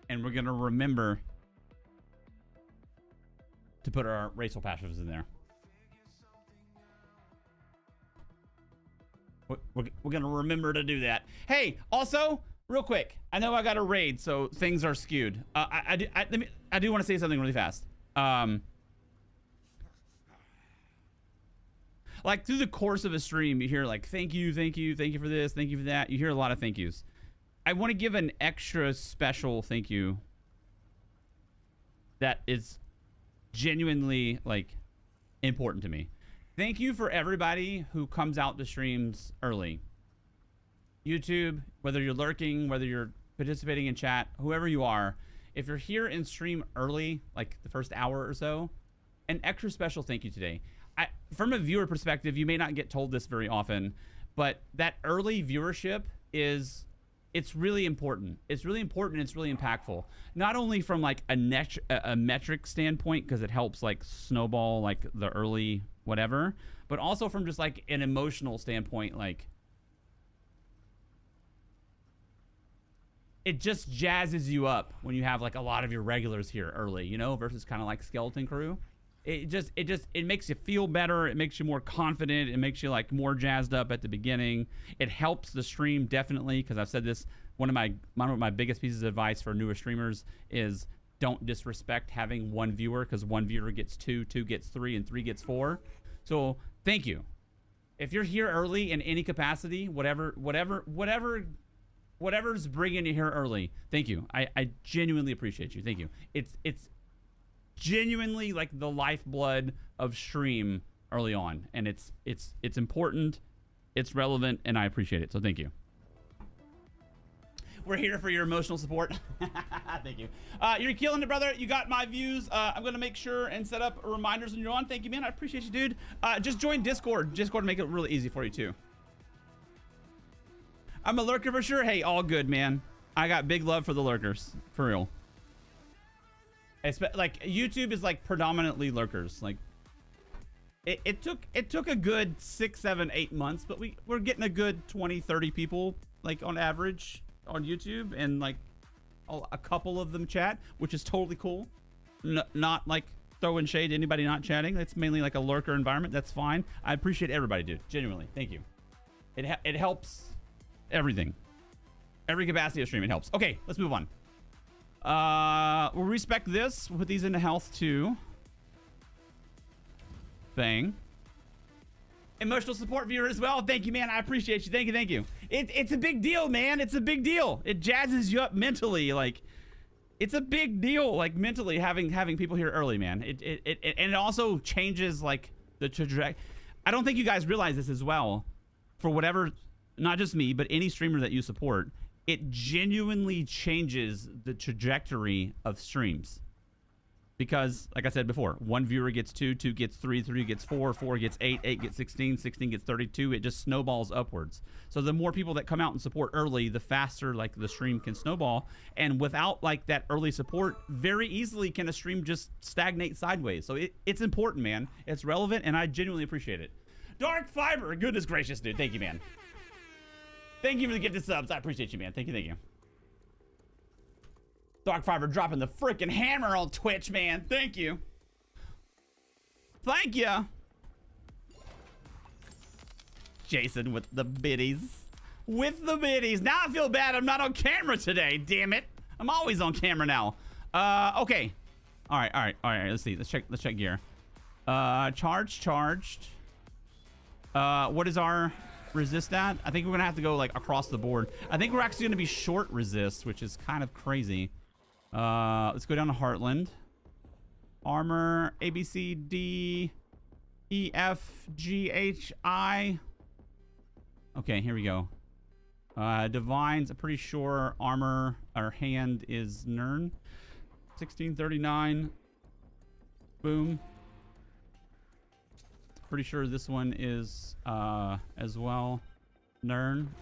And we're going to remember to put our racial passives in there. We're going to remember to do that. Hey, also, real quick, I know I got a raid, so things are skewed. I do want to say something really fast. Like, through the course of a stream, you hear, like, thank you for this, thank you for that. You hear a lot of thank yous. I want to give an extra special thank you that is genuinely, like, important to me. Thank you for everybody who comes out to streams early. YouTube, whether you're lurking, whether you're participating in chat, whoever you are, if you're here in stream early, like the first hour or so, an extra special thank you today. From a viewer perspective, you may not get told this very often, but that early viewership is... it's really important. It's really important. It's really impactful. Not only from like a metric standpoint, because it helps like snowball like the early whatever, but also from just like an emotional standpoint. Like it just jazzes you up when you have like a lot of your regulars here early, you know, versus kind of like Skeleton Crew. It makes you feel better. It makes you more confident. It makes you like more jazzed up at the beginning. It helps the stream definitely, because I've said this. One of my biggest pieces of advice for newer streamers is don't disrespect having one viewer, because one viewer gets two gets three, and three gets four. So thank you. If you're here early in any capacity, whatever's bringing you here early, thank you. I genuinely appreciate you. Thank you. It's genuinely like the lifeblood of stream early on, and it's important, it's relevant, and I appreciate it. So thank you. We're here for your emotional support. Thank you. You're killing it, brother. You got my views. I'm gonna make sure and set up reminders when you're on. Thank you, man. I appreciate you, dude. Just join Discord. Discord make it really easy for you too. I'm a lurker for sure. Hey, all good, man. I got big love for the lurkers, for real. Like YouTube is like predominantly lurkers. Like it took a good 6, 7, 8 months, but we're getting a good 20, 30 people like on average on YouTube, and like a couple of them chat, which is totally cool. Not like throwing shade to anybody not chatting. It's mainly like a lurker environment. That's fine. I appreciate everybody, dude. Genuinely, thank you. It helps everything. Every capacity of stream, it helps. Okay, let's move on. We'll respect this. We'll put these into health too. Bang. Emotional support viewer as well. Thank you, man. I appreciate you. Thank you. It's a big deal, man. It's a big deal. It jazzes you up mentally. Like, it's a big deal, like mentally having people here early, man. And it also changes like the trajectory. I don't think you guys realize this as well. For whatever, not just me, but any streamer that you support, it genuinely changes the trajectory of streams. Because, like I said before, one viewer gets 2, 2 gets 3, 3 gets 4, 4 gets 8, 8 gets 16, 16 gets 32. It just snowballs upwards. So the more people that come out and support early, the faster like the stream can snowball. And without like that early support, very easily can a stream just stagnate sideways. So it's important, man. It's relevant, and I genuinely appreciate it. Dark Fiber, goodness gracious, dude. Thank you, man. Thank you for the gifted subs. I appreciate you, man. Thank you, thank you. Dark Fiber dropping the freaking hammer on Twitch, man. Thank you. Thank you. Jason with the biddies. With the biddies. Now I feel bad I'm not on camera today, damn it. I'm always on camera now. Okay. All right. Let's see. Let's check gear. Charged. What is our resist at? I think we're gonna have to go like across the board. I think we're actually gonna be short resist, which is kind of crazy. Let's go down to Heartland. Armor, A, B, C, D, E, F, G, H, I. Okay, here we go. Divines, I'm pretty sure armor, our hand is Nern. 1639. Boom. Pretty sure this one is as well. Nern.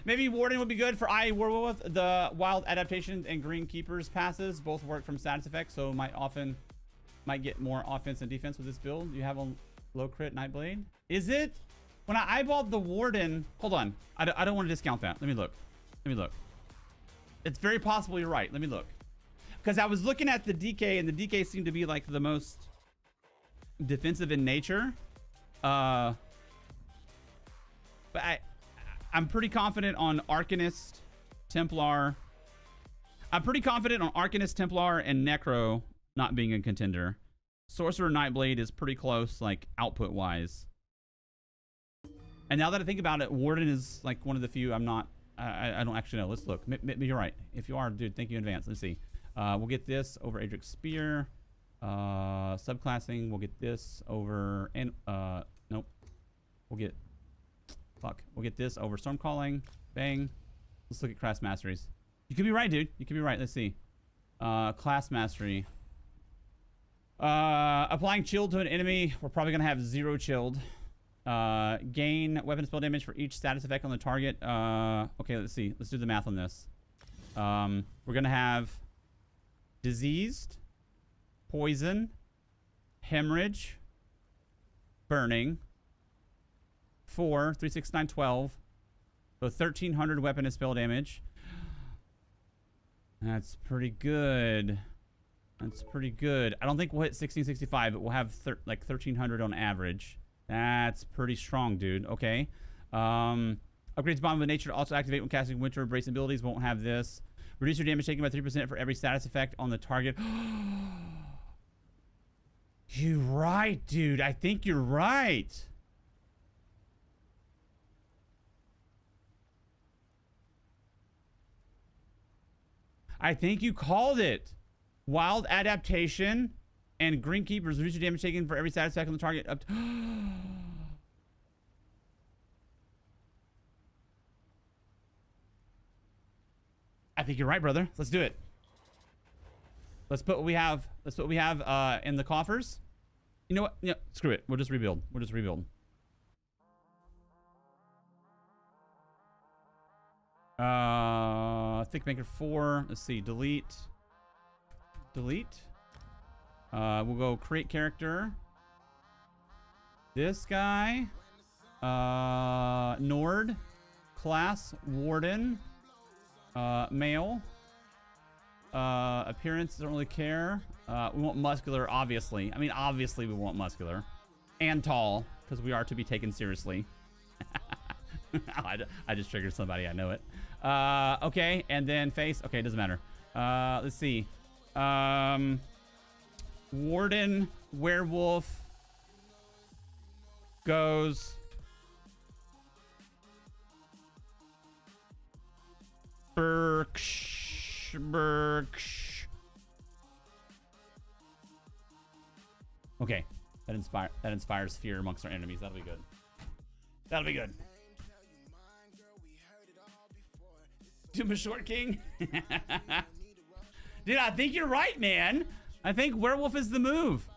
Maybe Warden would be good for Werewolf. The Wild Adaptation and Green Keepers passes both work from status effects, so might get more offense and defense with this build. You have a low crit Nightblade. Is it? When I eyeballed the Warden, hold on. I don't want to discount that. Let me look. It's very possible you're right. Let me look. Because I was looking at the DK, and the DK seemed to be like the most defensive in nature. But I'm pretty confident on Arcanist, Templar. I'm pretty confident on Arcanist, Templar, and Necro not being a contender. Sorcerer Nightblade is pretty close, like output-wise. And now that I think about it, Warden is like one of the few I'm not. I don't actually know. Let's look. Maybe you're right. If you are, dude, thank you in advance. Let's see. We'll get this over Adric's Spear. Subclassing. We'll get this over and nope. We'll get this over Stormcalling. Bang. Let's look at class masteries. You could be right, dude. You could be right. Let's see. Class mastery. Applying chill to an enemy. We're probably gonna have 0 chilled. Gain weapon spell damage for each status effect on the target. Okay, let's see. Let's do the math on this. We're gonna have diseased, poison, hemorrhage, burning. 4, 3, 6, 9, 12. So 1,300 weapon and spell damage. That's pretty good. That's pretty good. I don't think we'll hit 1665, but we'll have like 1,300 on average. That's pretty strong, dude. Okay. Upgrades Bond of Nature to also activate when casting Winter Embrace abilities. Won't have this. Reduce your damage taken by 3% for every status effect on the target. You're right, dude. I think you're right. I think you called it. Wild Adaptation and Green Keepers reduce your damage taken for every status effect on the target up to... I think you're right, brother. Let's do it. Let's put what we have. Let's put what we have in the coffers. You know what? Yeah, screw it. We'll just rebuild. We'll just rebuild. Thickmaker 4. Let's see. Delete. We'll go create character. This guy. Nord. Class. Warden. Male. Appearance, don't really care. We want muscular, obviously. I mean, obviously we want muscular. And tall, because we are to be taken seriously. I just triggered somebody, I know it. Okay, and then face. Okay, doesn't matter. Let's see. Warden, Werewolf goes... Okay, that inspires fear amongst our enemies. That'll be good. That'll be good. Doom a Short King. Dude, I think you're right, man. I think Werewolf is the move.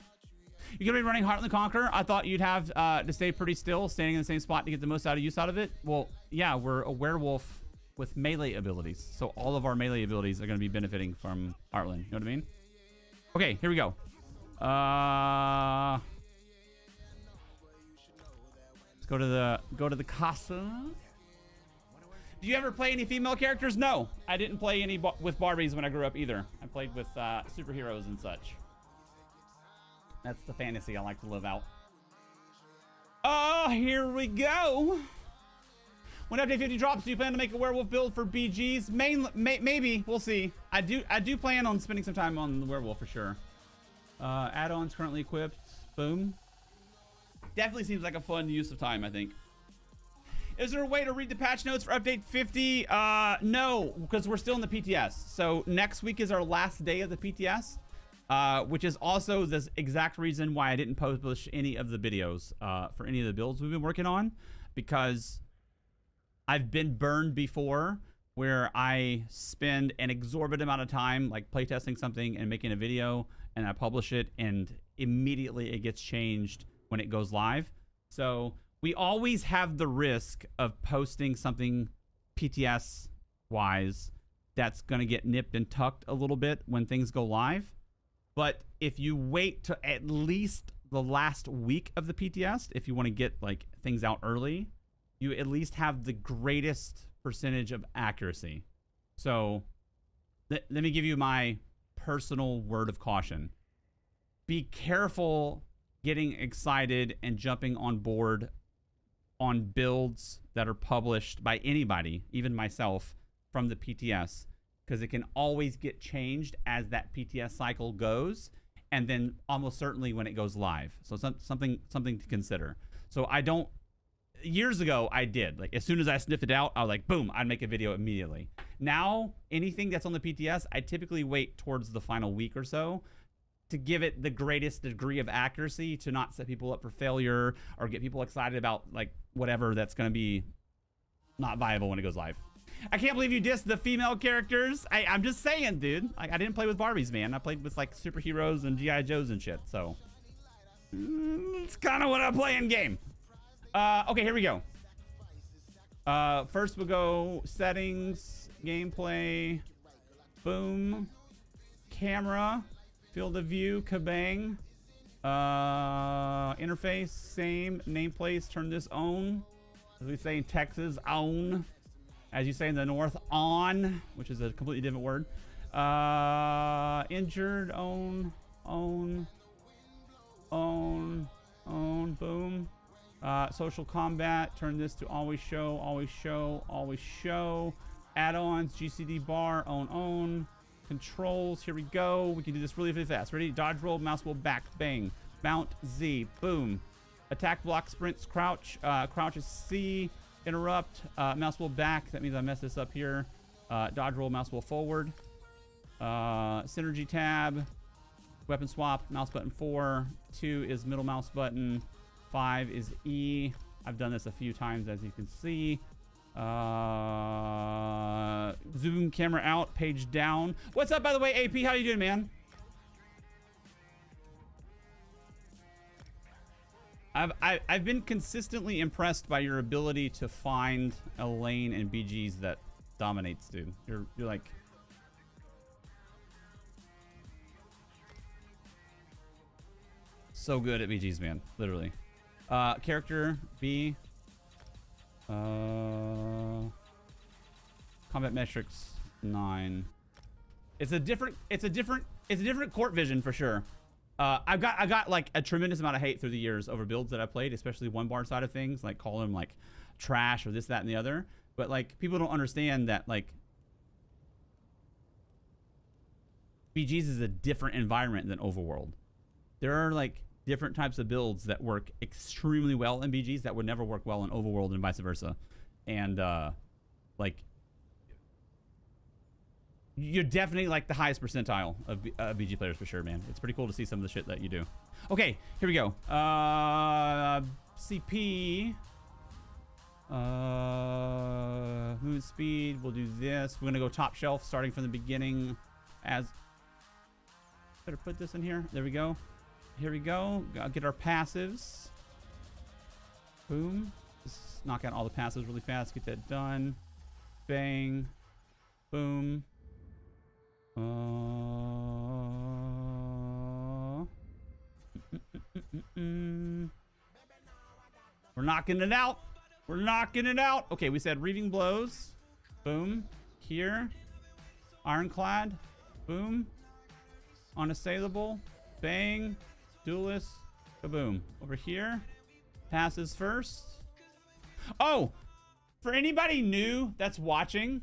You're gonna be running Heart and the Conqueror. I thought you'd have to stay pretty still, standing in the same spot to get the most use out of it. Well, yeah, we're a werewolf with melee abilities, so all of our melee abilities are going to be benefiting from Heartland. You know what I mean? Okay, here we go. Let's go to the casa. Do you ever play any female characters? No, I didn't play any with Barbies when I grew up either. I played with superheroes and such. That's the fantasy I like to live out. Oh, here we go. When Update 50 drops, do you plan to make a werewolf build for BGs? Maybe. We'll see. I do plan on spending some time on the werewolf for sure. Add-ons currently equipped. Boom. Definitely seems like a fun use of time, I think. Is there a way to read the patch notes for Update 50? No, because we're still in the PTS. So next week is our last day of the PTS, which is also the exact reason why I didn't publish any of the videos for any of the builds we've been working on, because I've been burned before where I spend an exorbitant amount of time like playtesting something and making a video, and I publish it and immediately it gets changed when it goes live. So we always have the risk of posting something PTS wise that's going to get nipped and tucked a little bit when things go live. But if you wait to at least the last week of the PTS, if you want to get like things out early, you at least have the greatest percentage of accuracy. So let me give you my personal word of caution. Be careful getting excited and jumping on board on builds that are published by anybody, even myself, from the PTS, because it can always get changed as that PTS cycle goes, and then almost certainly when it goes live. So something to consider. So I don't. Years ago, I did. Like, as soon as I sniffed it out, I was like, boom, I'd make a video immediately. Now, anything that's on the PTS, I typically wait towards the final week or so to give it the greatest degree of accuracy, to not set people up for failure or get people excited about, like, whatever that's going to be not viable when it goes live. I can't believe you dissed the female characters. I'm just saying, dude. Like, I didn't play with Barbies, man. I played with, like, superheroes and G.I. Joes and shit, so it's kind of what I play in game. Okay, here we go. First we'll go settings, gameplay, boom, camera, field of view, kabang, interface, same, nameplates, turn this on. As we say in Texas, on. As you say in the North, on, which is a completely different word. Injured, own, boom. Social combat, turn this to always show, always show, always show. Add-ons, GCD bar, own. Controls, here we go. We can do this really, really fast. Ready? Dodge roll, mouse wheel back, bang. Mount Z, boom. Attack, block, sprints, crouch. Crouch is C. Interrupt, mouse wheel back. That means I messed this up here. Dodge roll, mouse wheel forward. Synergy tab. Weapon swap, mouse button 4. 2 is middle mouse button. 5 is E. I've done this a few times, as you can see. Zoom camera out, page down. What's up, by the way, AP? How you doing, man? I've been consistently impressed by your ability to find a lane in BGs that dominates, dude. You're like... so good at BGs, man. Literally. Character B. Combat metrics 9. It's a different court vision for sure. I got like a tremendous amount of hate through the years over builds that I played, especially one bar side of things, like calling them like trash or this, that, and the other. But like, people don't understand that like BGs is a different environment than Overworld. There are like different types of builds that work extremely well in BGs that would never work well in Overworld and vice versa. And like, you're definitely like the highest percentile of BG players for sure, man. It's pretty cool to see some of the shit that you do. Okay, here we go. CP. Move speed. We'll do this. We're gonna go top shelf, starting from the beginning. As better put this in here. There we go. Here we go. Gotta get our passives. Boom. Just knock out all the passives really fast. Get that done. Bang. Boom. We're knocking it out. We're knocking it out. Okay, we said reaving blows. Boom. Here. Ironclad. Boom. Unassailable. Bang. Duelist. Kaboom. Over here. Passes first. Oh! For anybody new that's watching,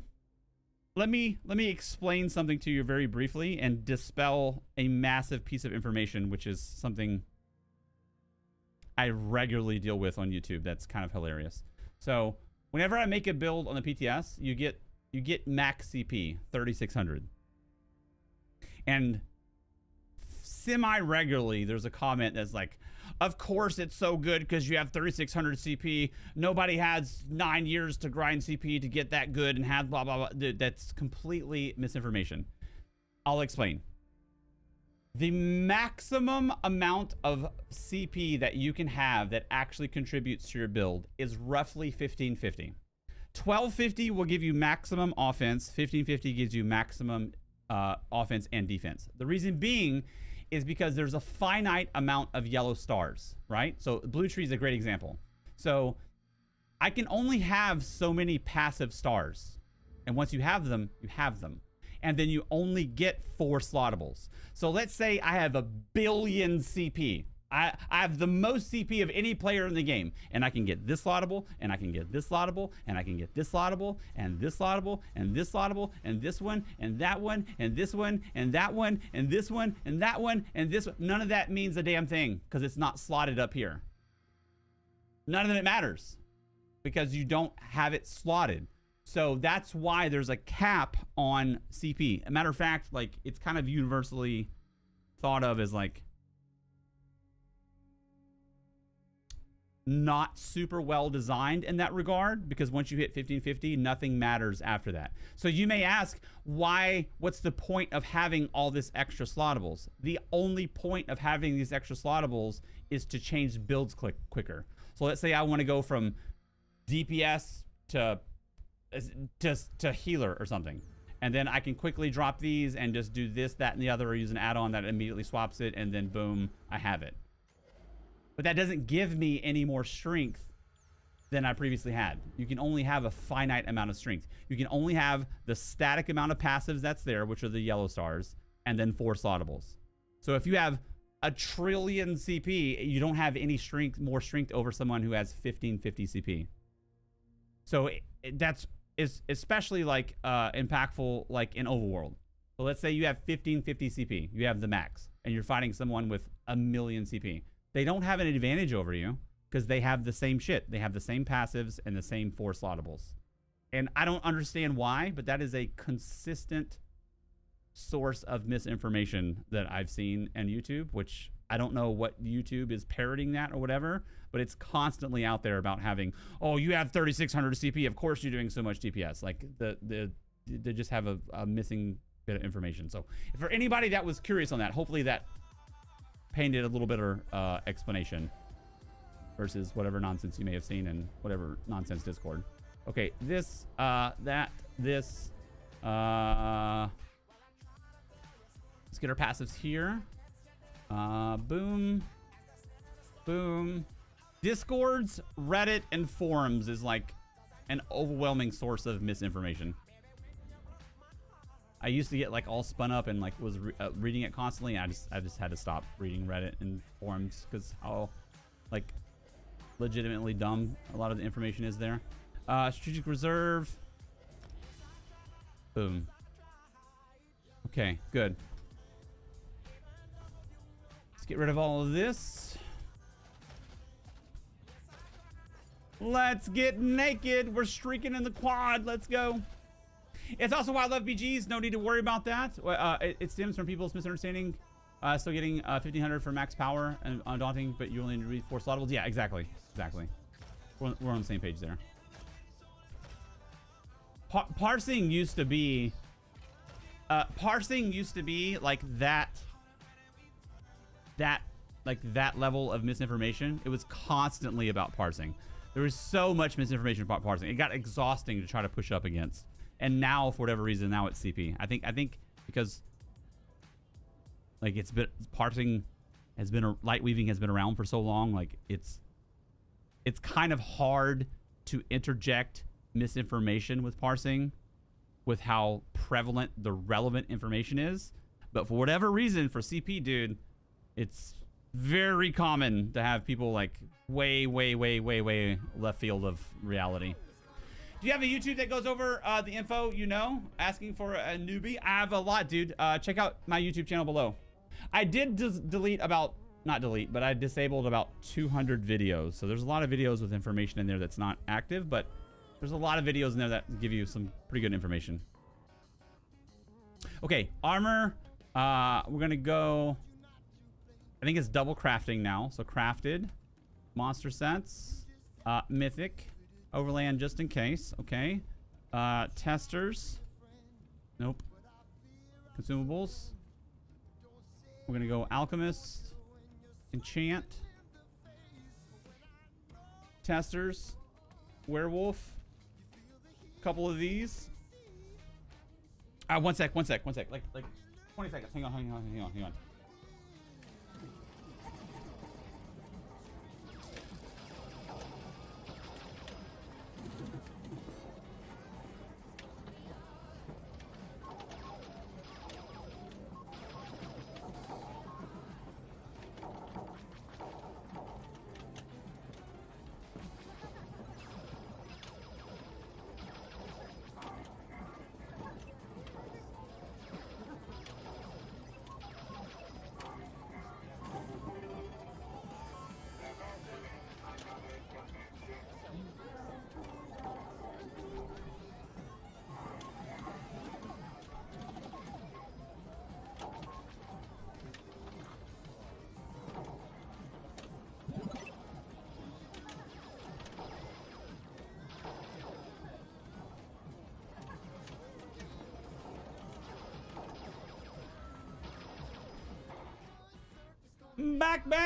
let me explain something to you very briefly and dispel a massive piece of information, which is something I regularly deal with on YouTube. That's kind of hilarious. So whenever I make a build on the PTS, you get max CP 3600, and semi-regularly there's a comment that's like, of course it's so good because you have 3600 CP. Nobody has 9 years to grind CP to get that good and have blah, blah, blah. Dude, that's completely misinformation. I'll explain. The maximum amount of CP that you can have that actually contributes to your build is roughly 1550. 1250 will give you maximum offense. 1550 gives you maximum offense and defense. The reason being is because there's a finite amount of yellow stars, right? So blue tree is a great example. So I can only have so many passive stars. And once you have them, you have them. And then you only get 4 slottables. So let's say I have 1 billion CP. I have the most CP of any player in the game, and I can get this slottable, and I can get this slottable, and I can get this slottable, and this slottable, and this slottable, and this one, and that one, and this one, and that one, and this one, and that one, and this one. None of that means a damn thing because it's not slotted up here. None of it matters because you don't have it slotted. So that's why there's a cap on CP. A matter of fact, like, it's kind of universally thought of as like not super well designed in that regard, because once you hit 1550, nothing matters after that. So you may ask, what's the point of having all this extra slottables? The only point of having these extra slottables is to change builds quicker. So let's say I want to go from DPS to healer or something, and then I can quickly drop these and just do this, that, and the other, or use an add-on that immediately swaps it, and then boom, I have it. But that doesn't give me any more strength than I previously had. You can only have a finite amount of strength. You can only have the static amount of passives that's there, which are the yellow stars, and then 4 slottables. So if you have 1 trillion CP, you don't have any strength, more strength over someone who has 1550 CP. So that's especially like impactful like in overworld. So let's say you have 1550 CP, you have the max, and you're fighting someone with 1 million CP. They don't have an advantage over you because they have the same shit. They have the same passives and the same 4 slottables. And I don't understand why, but that is a consistent source of misinformation that I've seen on YouTube, which I don't know what YouTube is parroting that or whatever, but it's constantly out there about having, oh, you have 3600 CP, of course you're doing so much DPS. Like they just have a missing bit of information. So for anybody that was curious on that, hopefully that painted a little better explanation versus whatever nonsense you may have seen in whatever nonsense Discord. Okay, this, that, this. Let's get our passives here. Boom. Boom. Discords, Reddit, and forums is like an overwhelming source of misinformation. I used to get like all spun up and like was reading it constantly. I just had to stop reading Reddit and forums because how like legitimately dumb a lot of the information is there. Strategic reserve. Boom. Okay, good. Let's get rid of all of this. Let's get naked. We're streaking in the quad. Let's go. It's also why I love BGs. No need to worry about that. It stems from people's misunderstanding. Still getting 1500 for max power and undaunting, but you only need to read 4 slottables. Yeah, exactly. Exactly. We're on the same page there. Parsing used to be... parsing used to be like that level of misinformation. It was constantly about parsing. There was so much misinformation about parsing. It got exhausting to try to push up against. And now, for whatever reason, now it's CP. I think because like it's been parsing has been light weaving has been around for so long. Like it's kind of hard to interject misinformation with parsing with how prevalent the relevant information is. But for whatever reason, for CP, dude, it's very common to have people like way left field of reality. Do you have a YouTube that goes over the info, you know, asking for a newbie? I have a lot, dude. Check out my YouTube channel below. I did delete about, not delete, but I disabled about 200 videos. So there's a lot of videos with information in there that's not active, but there's a lot of videos in there that give you some pretty good information. Okay, armor. We're gonna go, I think it's double crafting now. So crafted, monster sets, mythic, overland just in case. Okay, testers, nope, consumables. We're gonna go alchemist, enchant, testers, werewolf, couple of these. One sec, like 20 seconds. Hang on.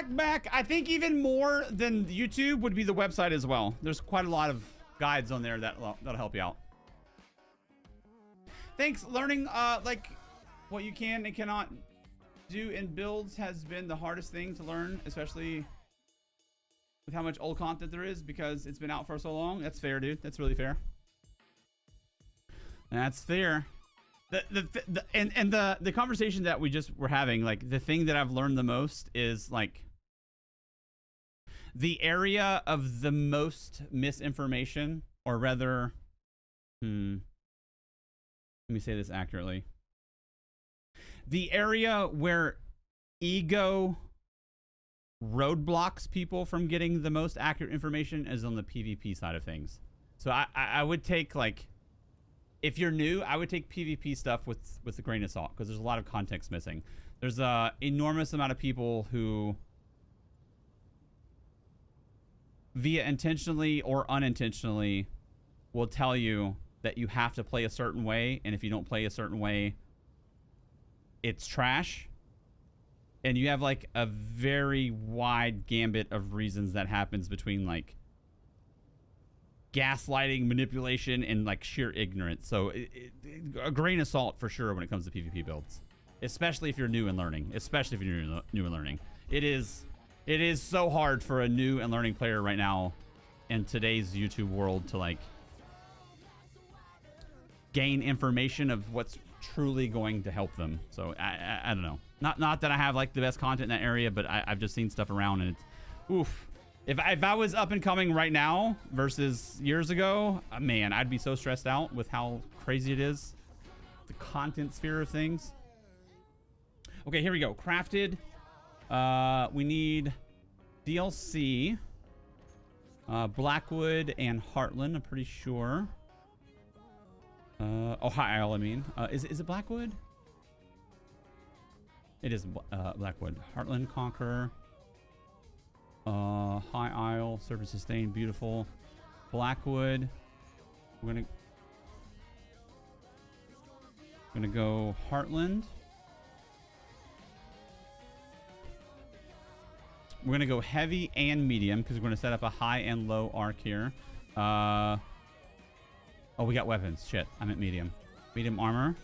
Back. I think even more than YouTube would be the website as well. There's quite a lot of guides on there that'll help you out. Thanks. Learning like what you can and cannot do in builds has been the hardest thing to learn, especially with how much old content there is because it's been out for so long. That's fair, dude. That's really fair. That's fair. The conversation that we just were having, like the thing that I've learned the most is like the area of the most misinformation, or rather, let me say this accurately. The area where ego roadblocks people from getting the most accurate information is on the PvP side of things. So I would take, like, if you're new, I would take PvP stuff with a grain of salt because there's a lot of context missing. There's a enormous amount of people who, via intentionally or unintentionally, will tell you that you have to play a certain way, and if you don't play a certain way, it's trash. And you have like a very wide gambit of reasons that happens between like gaslighting, manipulation, and like sheer ignorance. So a grain of salt for sure when it comes to PvP builds, especially if you're new and learning. It is so hard for a new and learning player right now in today's YouTube world to like gain information of what's truly going to help them. So I don't know. Not that I have like the best content in that area, but I've just seen stuff around and it's oof. If I was up and coming right now versus years ago, man, I'd be so stressed out with how crazy it is. The content sphere of things. Okay, here we go. Crafted. We need DLC. Blackwood and Heartland, I'm pretty sure. Oh, High Isle, I mean. Is it Blackwood? It is Blackwood. Heartland, Conqueror. High Isle, Serpent Sustain, beautiful. Blackwood. We're gonna go Heartland. We're gonna go heavy and medium because we're gonna set up a high and low arc here. Oh, we got weapons. Shit, I meant medium. Medium armor.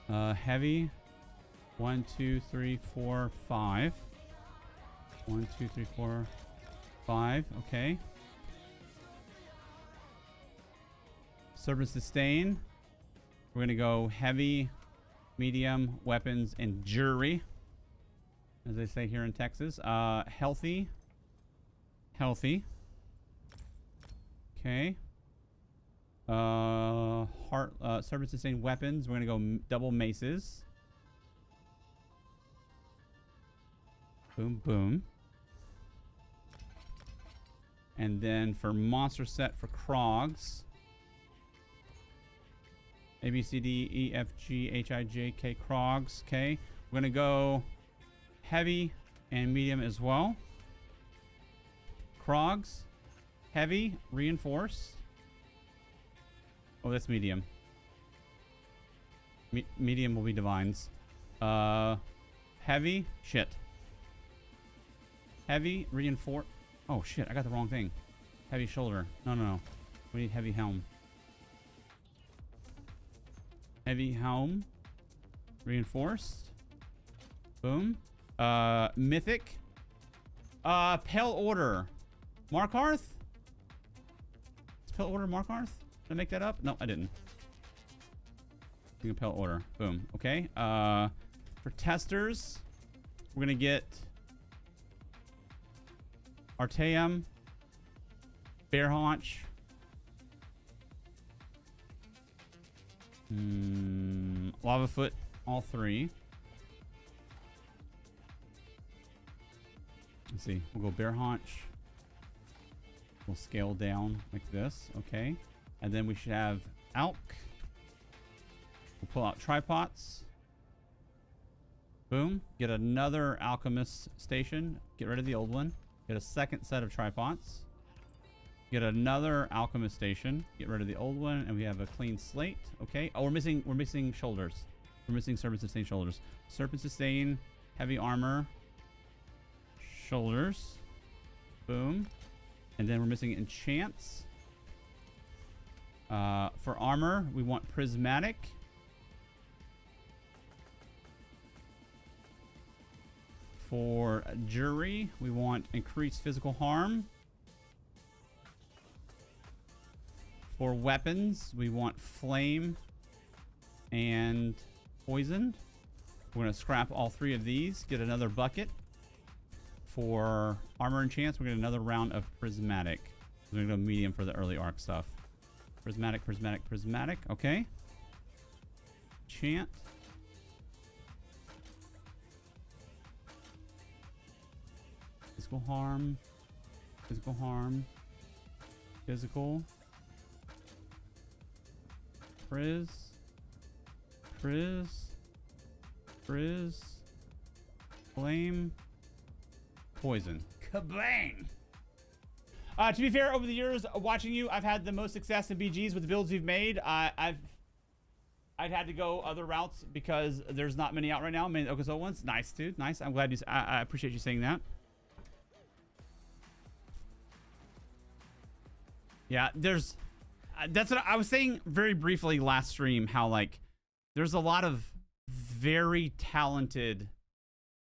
Heavy. 1, 2, 3, 4, 5. 1, 2, 3, 4, 5. Okay. Serpent Sustain. We're gonna go heavy, medium, weapons, and jury, as they say here in Texas. Healthy. Healthy. Okay. Serpent sustained weapons. We're gonna go double maces. Boom, boom. And then for monster set for Krogs, A, B, C, D, E, F, G, H, I, J, K, Krogs. Okay. We're gonna go heavy and medium as well. Krogs, heavy, reinforced. Oh, that's medium. Medium will be divines. Heavy, shit. Heavy, reinforced. Oh shit, I got the wrong thing. Heavy shoulder. No, no, no. We need heavy helm. Heavy helm. Reinforced. Boom. Mythic. Pale Order. Markarth? Is Pale Order Markarth? Did I make that up? No, I didn't. I think Pale Order. Boom. Okay. For testers, we're gonna get Artaeum, Bear Haunch, Lava Foot, all three. Let's see. We'll go Bear Haunch. We'll scale down like this. Okay. And then we should have Alk. We'll pull out Tripods. Boom. Get another Alchemist station. Get rid of the old one. Get a second set of Tripods. Get another Alchemist station. Get rid of the old one, and we have a clean slate. Okay. Oh, we're missing shoulders. We're missing Serpent Sustain shoulders. Serpent Sustain, heavy armor, shoulders. Boom. And then we're missing enchants. For armor, we want prismatic. For jury, we want increased physical harm. For weapons, we want flame and poisoned. We're going to scrap all three of these, get another bucket. For armor and chance, we're going to get another round of prismatic. We're going to go medium for the early arc stuff. Prismatic, prismatic, prismatic. Okay. Chant. Physical harm. Physical harm. Physical. Priz. Priz. Priz. Flame. Poison. Kabang! To be fair, over the years watching you, I've had the most success in BGs with the builds you've made. I'd had to go other routes because there's not many out right now. Many Okazo ones. Nice, dude. Nice. I'm glad you. I appreciate you saying that. Yeah, there's. That's what I was saying very briefly last stream. How like there's a lot of very talented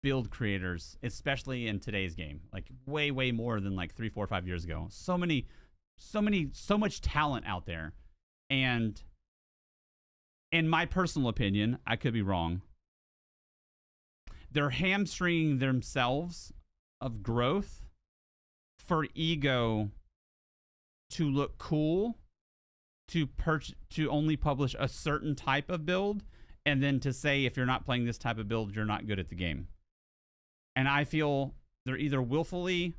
build creators, especially in today's game, like way more than like 3, 4, 5 years ago. So much talent out there. And in my personal opinion, I could be wrong, they're hamstringing themselves of growth for ego to look cool, to only publish a certain type of build, and then to say if you're not playing this type of build, you're not good at the game. And I feel they're either willfully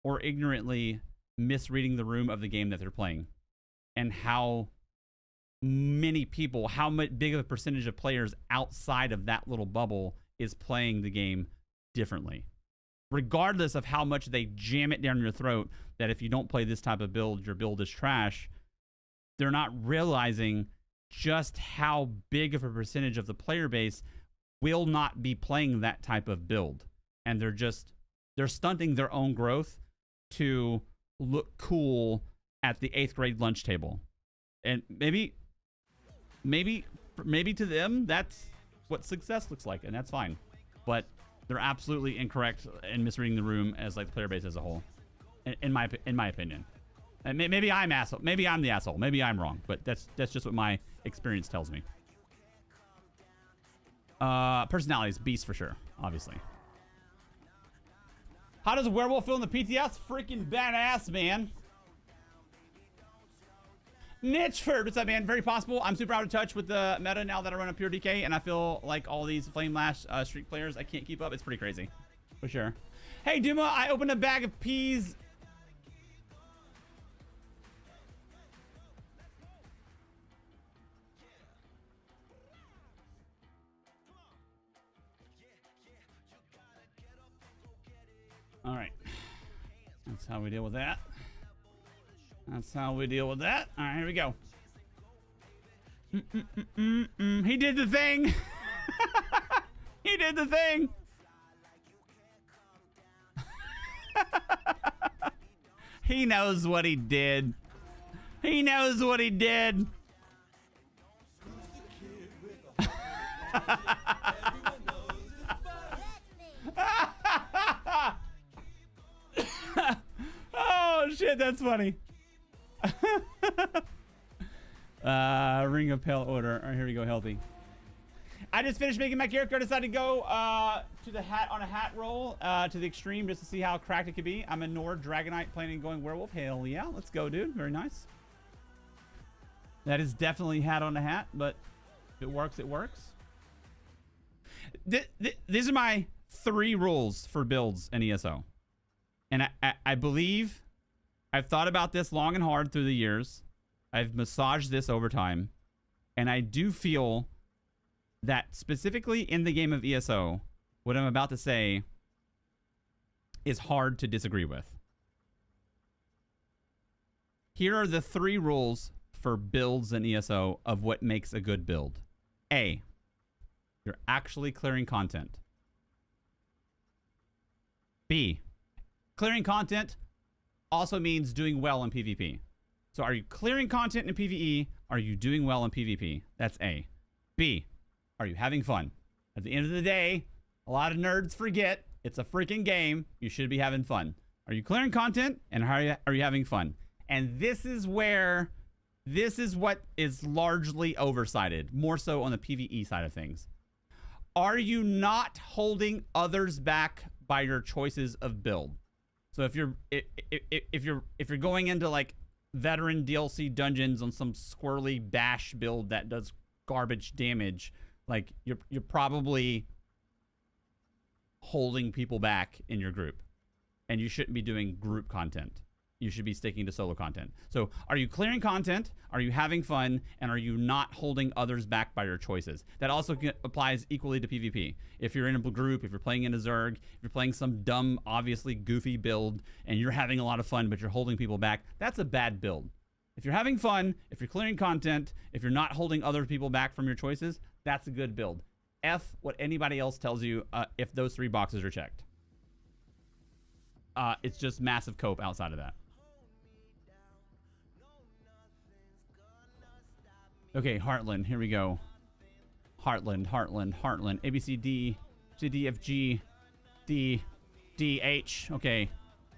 or ignorantly misreading the room of the game that they're playing. And how many people, how big of a percentage of players outside of that little bubble is playing the game differently. Regardless of how much they jam it down your throat that if you don't play this type of build, your build is trash, they're not realizing just how big of a percentage of the player base will not be playing that type of build. And they're stunting their own growth to look cool at the 8th grade lunch table. And maybe to them, that's what success looks like, and that's fine. But they're absolutely incorrect in misreading the room as like the player base as a whole, in my opinion. And maybe I'm asshole. Maybe I'm the asshole. Maybe I'm wrong. But that's just what my experience tells me. Personalities, beast for sure, obviously. How does Werewolf feel in the PTS? Freaking badass, man. Nichford, what's up, man? Very possible. I'm super out of touch with the meta now that I run a pure DK, and I feel like all these Flame Lash streak players, I can't keep up. It's pretty crazy, for sure. Hey, Duma, I opened a bag of peas. All right. That's how we deal with that. That's how we deal with that. All right, here we go. He did the thing. He did the thing. He knows what he did. He knows what he did. Oh shit, that's funny. Ring of Pale Order. All right, here we go, healthy. I just finished making my character. I decided to go to the hat on a hat roll to the extreme just to see how cracked it could be. I'm a Nord Dragonite planning on going Werewolf. Hell yeah, let's go, dude. Very nice. That is definitely hat on a hat, but if it works, it works. These are my 3 rules for builds in ESO. And I believe I've thought about this long and hard through the years. I've massaged this over time. And I do feel that specifically in the game of ESO, what I'm about to say is hard to disagree with. Here are the 3 rules for builds in ESO of what makes a good build. A, you're actually clearing content. B, clearing content also means doing well in PvP. So are you clearing content in PvE? Are you doing well in PvP? That's A. B, are you having fun? At the end of the day, a lot of nerds forget it's a freaking game. You should be having fun. Are you clearing content and are you having fun? And this is what is largely oversighted, more so on the PvE side of things. Are you not holding others back by your choices of build? So if you're going into like veteran DLC dungeons on some squirrely bash build that does garbage damage, like you're probably holding people back in your group, and you shouldn't be doing group content. You should be sticking to solo content. So are you clearing content? Are you having fun? And are you not holding others back by your choices? That also applies equally to PvP. If you're in a group, if you're playing in a Zerg, if you're playing some dumb, obviously goofy build, and you're having a lot of fun, but you're holding people back, that's a bad build. If you're having fun, if you're clearing content, if you're not holding other people back from your choices, that's a good build. F what anybody else tells you if those 3 boxes are checked. It's just massive cope outside of that. Okay, Heartland, here we go. Heartland, Heartland, Heartland. A, B, C, D, C, D, F, G, D, D, H. Okay.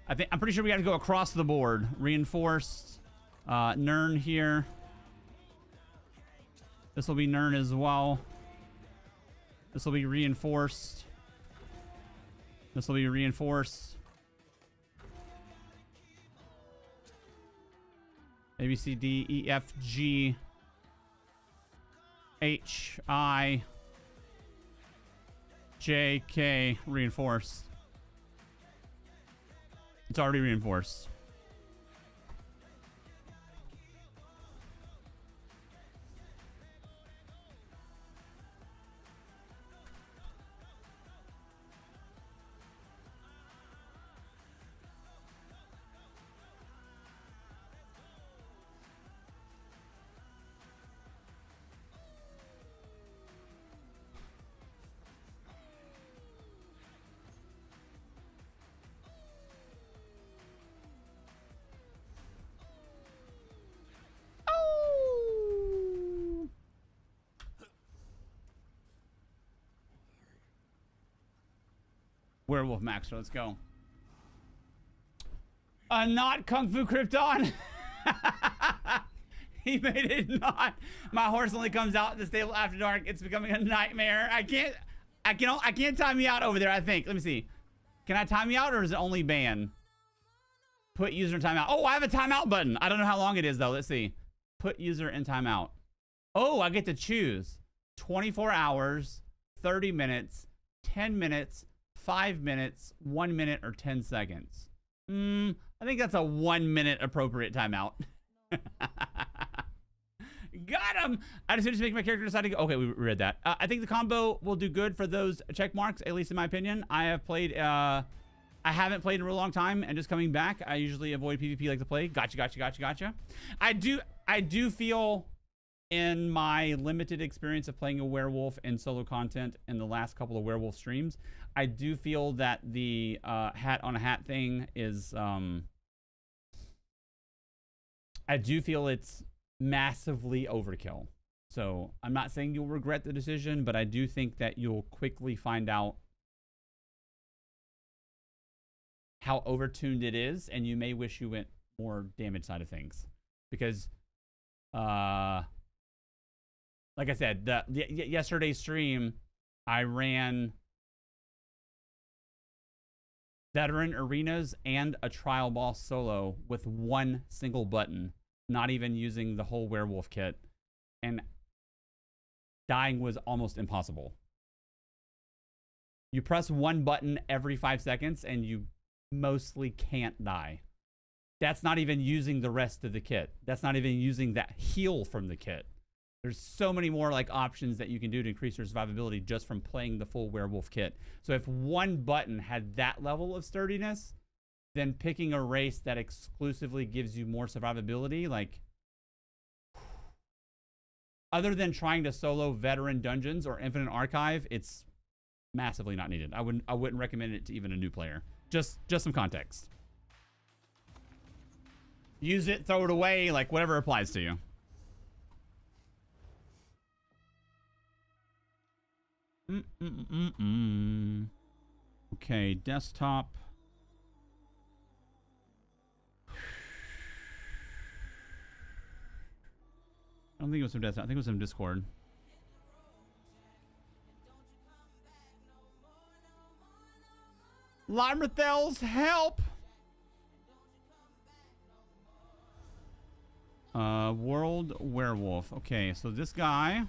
I'm pretty sure we got to go across the board. Reinforced. Nern here. This will be Nern as well. This will be reinforced. This will be reinforced. A, B, C, D, E, F, G. H, I, J, K, reinforced. It's already reinforced. Werewolf Max, let's go. Not Kung Fu Krypton. He made it not. My horse only comes out in the stable after dark. It's becoming a nightmare. I can't time me out over there, I think. Let me see. Can I time me out or is it only ban? Put user in timeout. Oh, I have a timeout button. I don't know how long it is though. Let's see. Put user in timeout. Oh, I get to choose 24 hours, 30 minutes, 10 minutes, 5 minutes, 1 minute, or 10 seconds. I think that's a 1 minute appropriate timeout. Got him! I just finished making my character decide to go. Okay, we read that. I think the combo will do good for those check marks, at least in my opinion. I have played, I haven't played in a real long time, and just coming back, I usually avoid PvP like to play. Gotcha. I do feel, in my limited experience of playing a werewolf and solo content in the last couple of werewolf streams, I do feel that the hat on a hat thing is, I do feel it's massively overkill. So I'm not saying you'll regret the decision, but I do think that you'll quickly find out how overtuned it is, and you may wish you went more damage side of things. Because, like I said, yesterday's stream, I ran veteran arenas and a trial boss solo with one single button, not even using the whole werewolf kit, and dying was almost impossible. You press one button every 5 seconds and you mostly can't die. That's not even using the rest of the kit. That's not even using that heal from the kit. There's so many more like options that you can do to increase your survivability just from playing the full werewolf kit. So if one button had that level of sturdiness, then picking a race that exclusively gives you more survivability, like, other than trying to solo veteran dungeons or infinite archive, it's massively not needed. I wouldn't recommend it to even a new player. Just some context. Use it, throw it away, like whatever applies to you. Okay, desktop. I don't think it was from desktop. I think it was from Discord. Limerthels, help! World Werewolf. Okay, so this guy.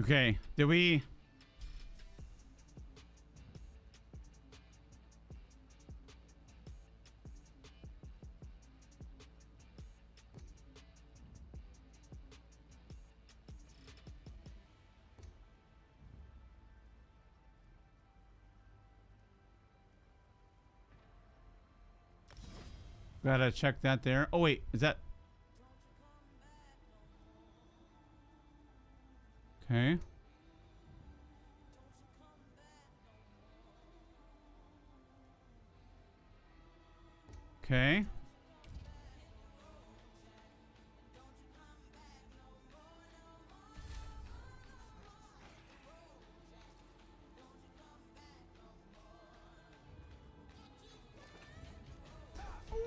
Okay, did we... Gotta check that there. Oh wait, is that... Okay. Okay.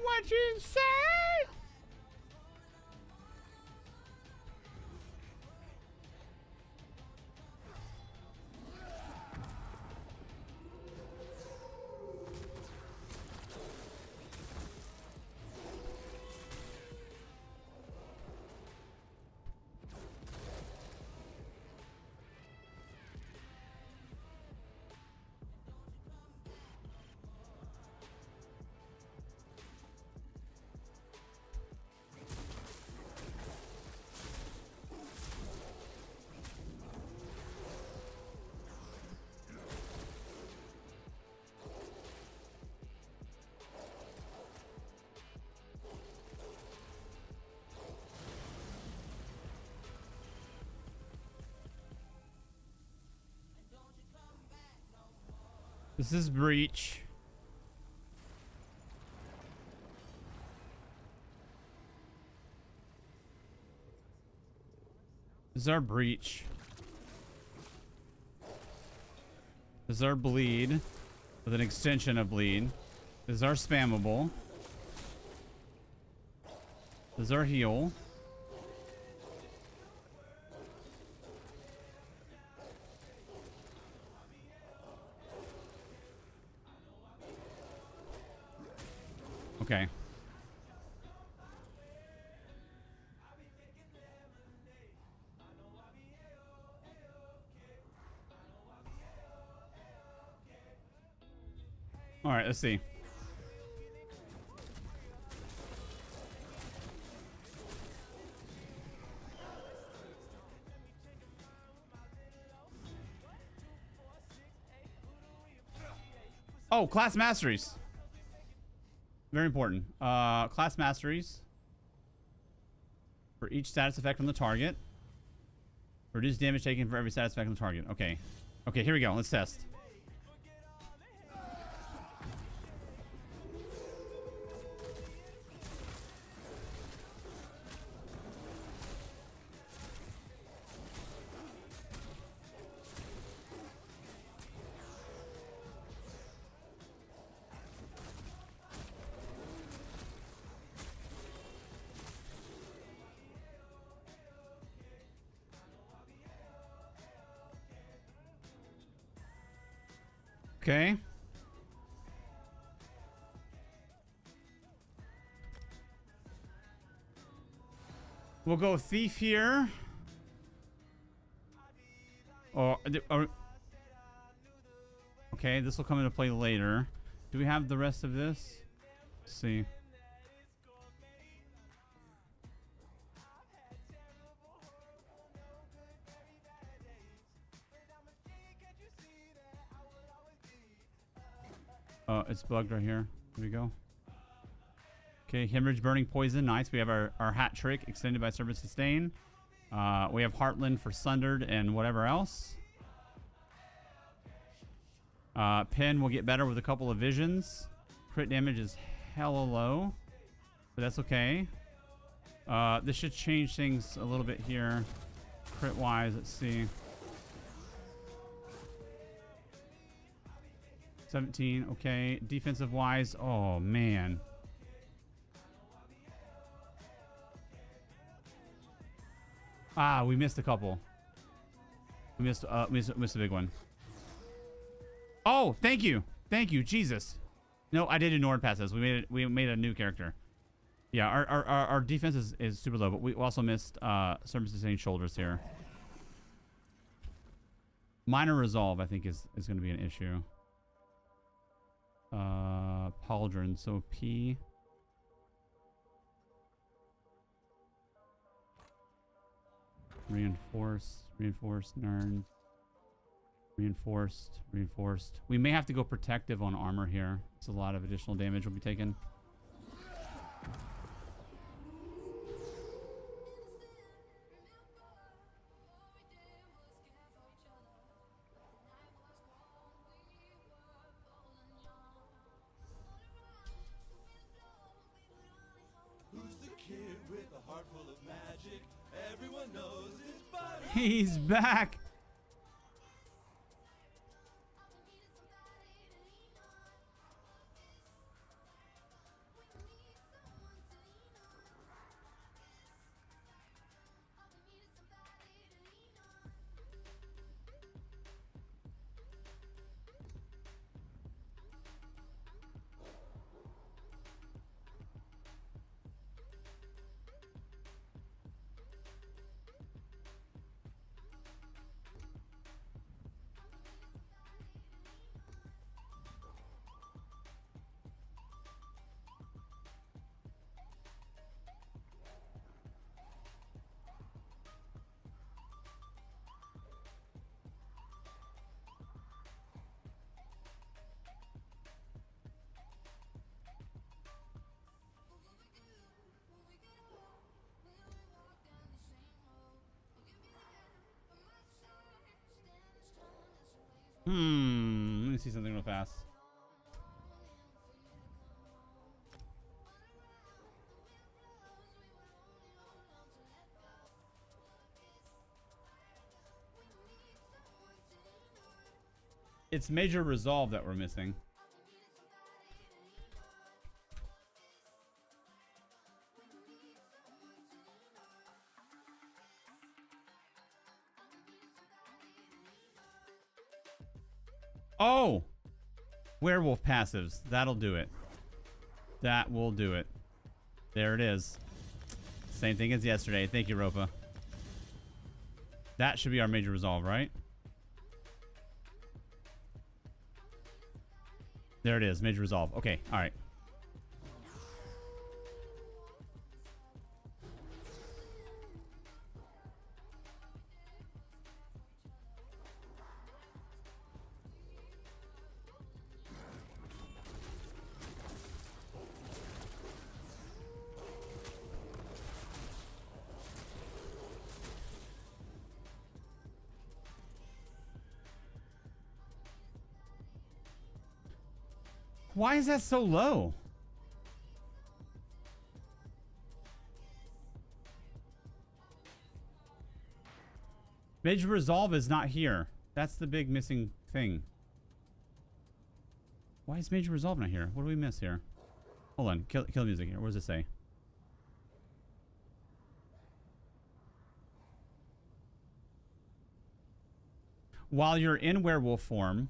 What you say? This is breach. This is our breach. This is our bleed with an extension of bleed. This is our spammable. This is our heal. Okay. All right, let's see. Oh, class masteries. Very important. Class masteries. For each status effect on the target. Reduce damage taken for every status effect on the target. Okay. Okay, here we go. Let's test. Okay. We'll go thief here. Okay, this will come into play later. Do we have the rest of this? Let's see. It's bugged right here. Here we go. Okay, hemorrhage, burning, poison. Nice. We have our hat trick extended by service sustain. We have Heartland for sundered and whatever else. Pen will get better with a couple of visions. Crit damage is hella low, but that's okay. This should change things a little bit here. Crit wise, let's see. 17, okay. Defensive wise, oh man. Ah, we missed a couple. We missed a big one. Oh, thank you. Thank you, Jesus. No, I did ignore passes. We made a new character. Yeah, our defense is super low, but we also missed service sustained shoulders here. Minor resolve, I think, is going to be an issue. Pauldron, so P. Reinforced, Nern. Reinforced. We may have to go protective on armor here. It's a lot of additional damage will be taken. He's back. Let me see something real fast. pass. It's major resolve that we're missing. Oh! Werewolf passives. That'll do it. That will do it. There it is. Same thing as yesterday. Thank you, Ropa. That should be our major resolve, right? There it is. Major resolve. Okay. All right. Why is that so low? Major resolve is not here. That's the big missing thing. Why is major resolve not here? What do we miss here? Hold on. Kill music here. What does it say? While you're in werewolf form,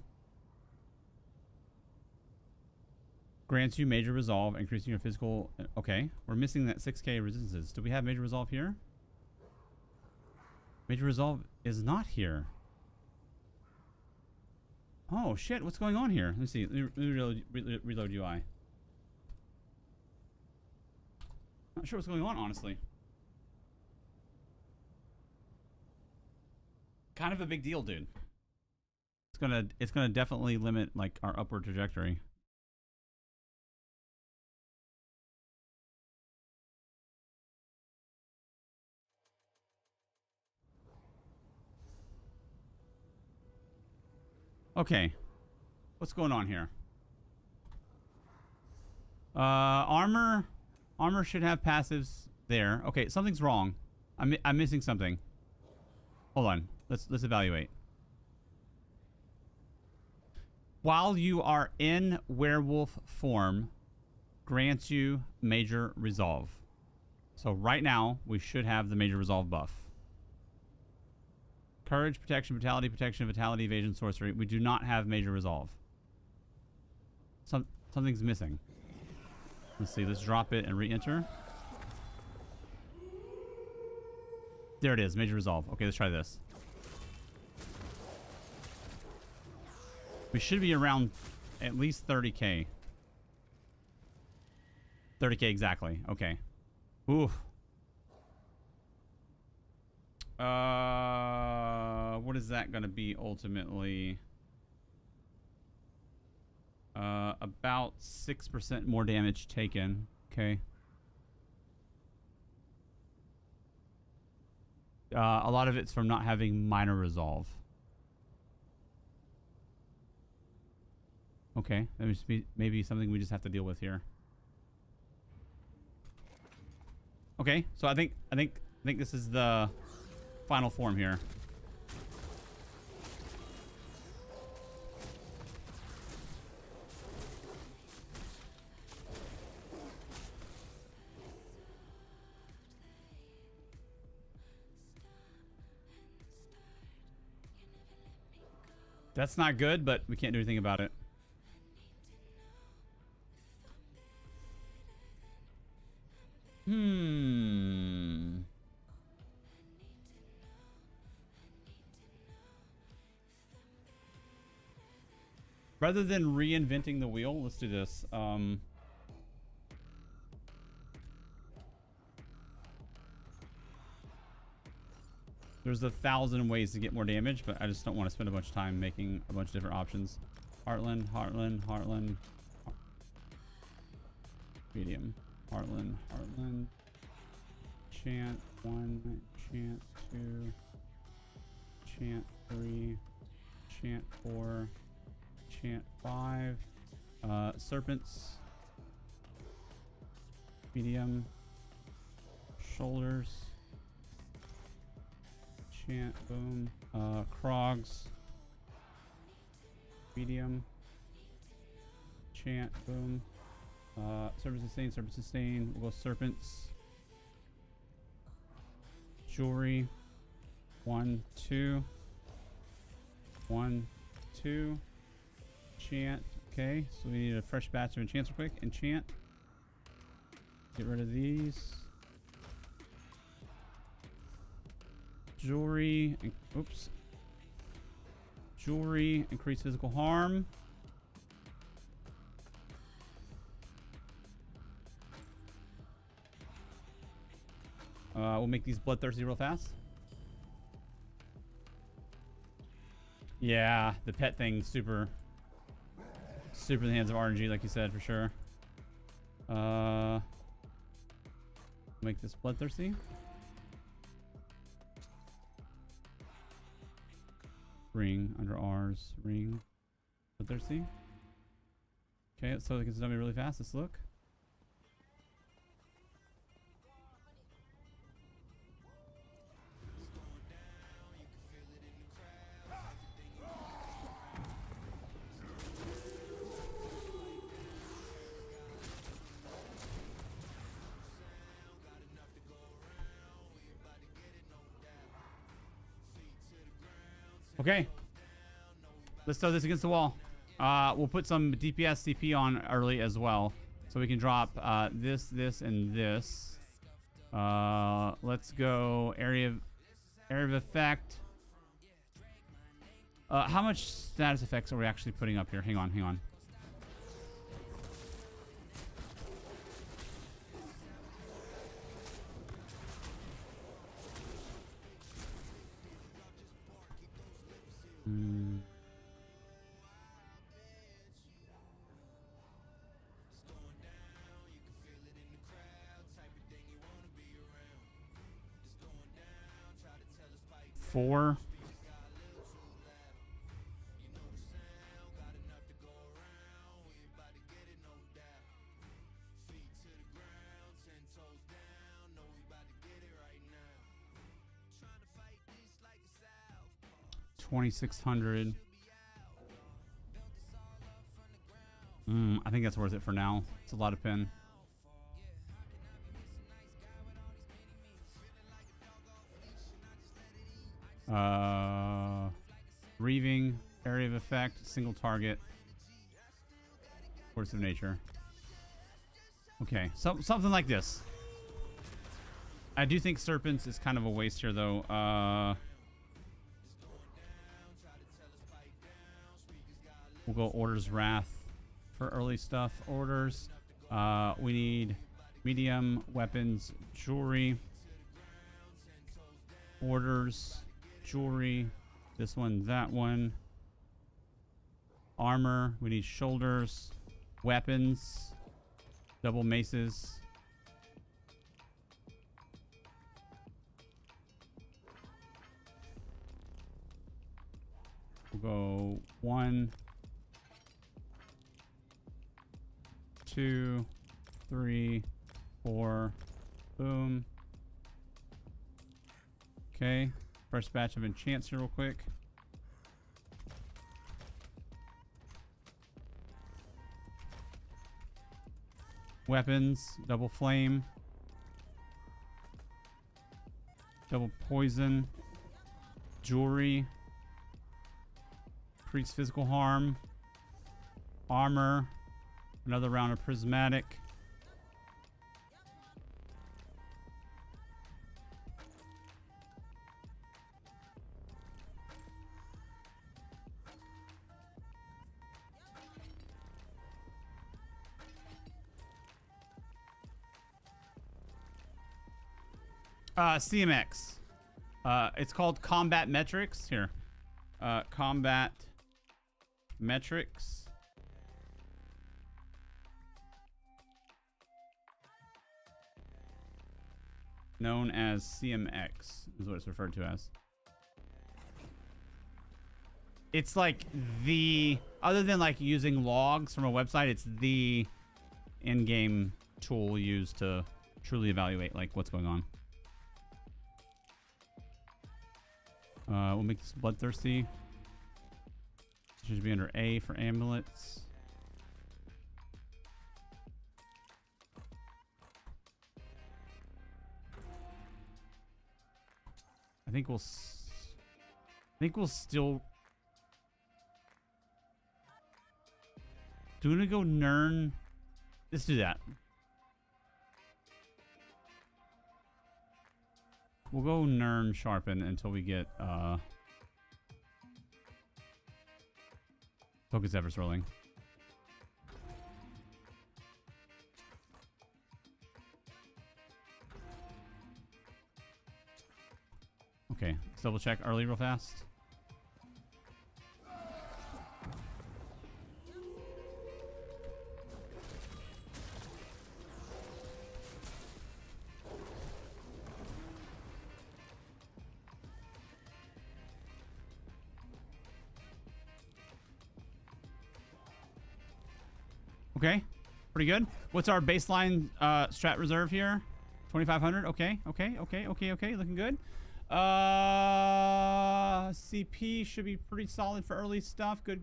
grants you major resolve, increasing your physical... Okay. We're missing that 6k resistances. Do we have major resolve here? Major resolve is not here. Oh, shit. What's going on here? Let me see. Let me reload UI. Not sure what's going on, honestly. Kind of a big deal, dude. It's gonna definitely limit, like, our upward trajectory. Okay. What's going on here? Armor should have passives there. Okay, something's wrong. I'm missing something. Hold on. Let's evaluate. While you are in werewolf form, grants you major resolve. So right now, we should have the major resolve buff. Courage, protection, vitality, evasion, sorcery. We do not have major resolve. Something's missing. Let's see. Let's drop it and re-enter. There it is. Major resolve. Okay, let's try this. We should be around at least 30k. 30k exactly. Okay. Oof. What is that going to be ultimately? About 6% more damage taken. Okay. A lot of it's from not having minor resolve. Okay, that must be maybe something we just have to deal with here. Okay, so I think this is the final form here. That's not good, but we can't do anything about it. Rather than reinventing the wheel, let's do this. There's 1,000 ways to get more damage, but I just don't want to spend a bunch of time making a bunch of different options. Heartland, Heartland, Heartland. Medium. Heartland, Heartland. Chant 1, Chant 2, Chant 3, Chant 4, Chant 5. Serpents. Medium. Shoulders. Chant, boom. Krogs. Medium. Chant, boom. Serpent sustain, serpent sustain. We'll go serpents. Jewelry. 1, 2. 1, 2. Enchant. Okay, so we need a fresh batch of enchants real quick. Enchant. Get rid of these. Jewelry. Oops. Jewelry. Increase physical harm. We'll make these bloodthirsty real fast. Yeah, the pet thing super in the hands of RNG, like you said, for sure. Make this bloodthirsty. Ring under R's. Ring. Bloodthirsty. Okay, so it gets done really fast. Let's look. Okay, let's throw this against the wall. We'll put some DPS CP on early as well, so we can drop this, and this. Let's go area of effect. How much status effects are we actually putting up here? Hang on. Four. $2,600. I think that's worth it for now. It's a lot of pin. Reaving, area of effect, single target, force of nature. Okay, so something like this. I do think serpents is kind of a waste here, though. We'll go orders wrath for early stuff. Orders. We need medium weapons, jewelry. Orders, jewelry. This one, that one. Armor. We need shoulders. Weapons. Double maces. We'll go 1, 2, 3, 4. Boom. Okay. First batch of enchants here real quick. Weapons. Double flame. Double poison. Jewelry. Increase physical harm. Armor. Another round of prismatic. CMX. It's called combat metrics here. Combat metrics. Known as CMX is what it's referred to as. It's like the, other than like using logs from a website, it's the in-game tool used to truly evaluate like what's going on. We'll make this bloodthirsty. Should be under A for amulets. I think we'll still. Do we want to go Nern? Let's do that. We'll go Nern Sharpen until we get Focus Efforts rolling. Okay, let's double check early real fast. Okay, pretty good. What's our baseline strat reserve here? 2,500. Okay, looking good. CP should be pretty solid for early stuff. Good.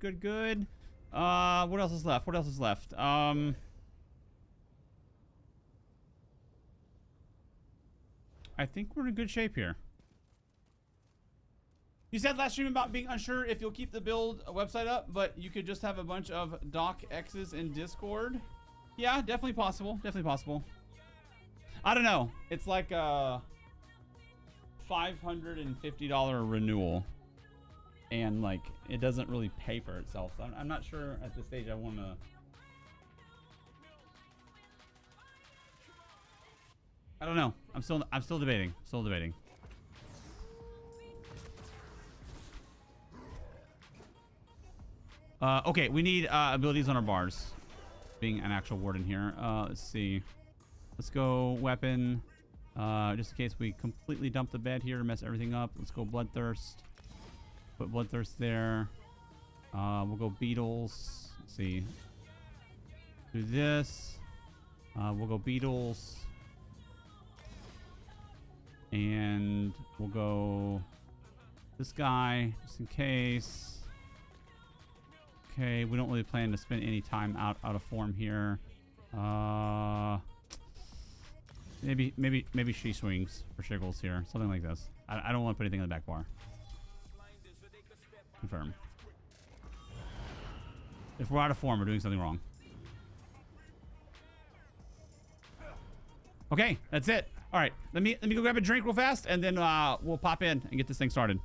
What else is left? I think we're in good shape here. You said last stream about being unsure if you'll keep the build website up, but you could just have a bunch of doc X's in Discord. Yeah, definitely possible. I don't know. It's like a $550 renewal, and like it doesn't really pay for itself. So I'm not sure at this stage I want to. I don't know. I'm still debating. Okay, we need abilities on our bars. Being an actual warden here. Let's see. Let's go weapon. Just in case we completely dump the bed here to mess everything up. Let's go Bloodthirst. Put Bloodthirst there. We'll go Beetles. Let's see. Do this. We'll go Beetles. And we'll go this guy, just in case. Okay, we don't really plan to spend any time out of form here. Maybe she swings for shiggles here, something like this. I don't want to put anything in the back bar. Confirm. If we're out of form, we're doing something wrong. Okay, that's it. All right, let me go grab a drink real fast, and then we'll pop in and get this thing started.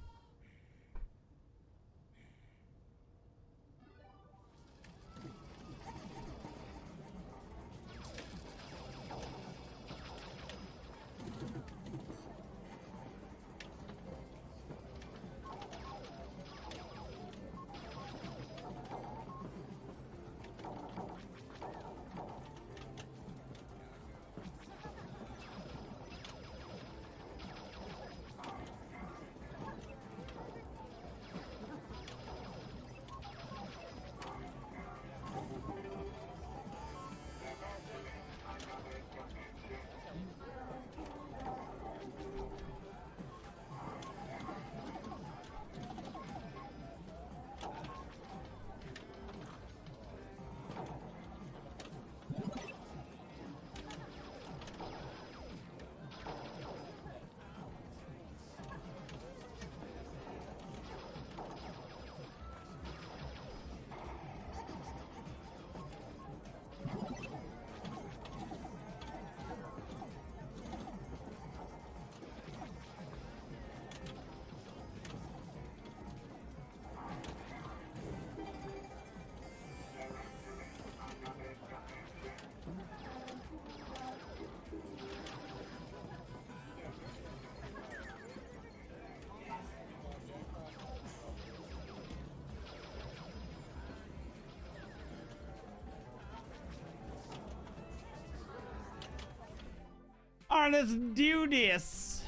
All right, let's do this.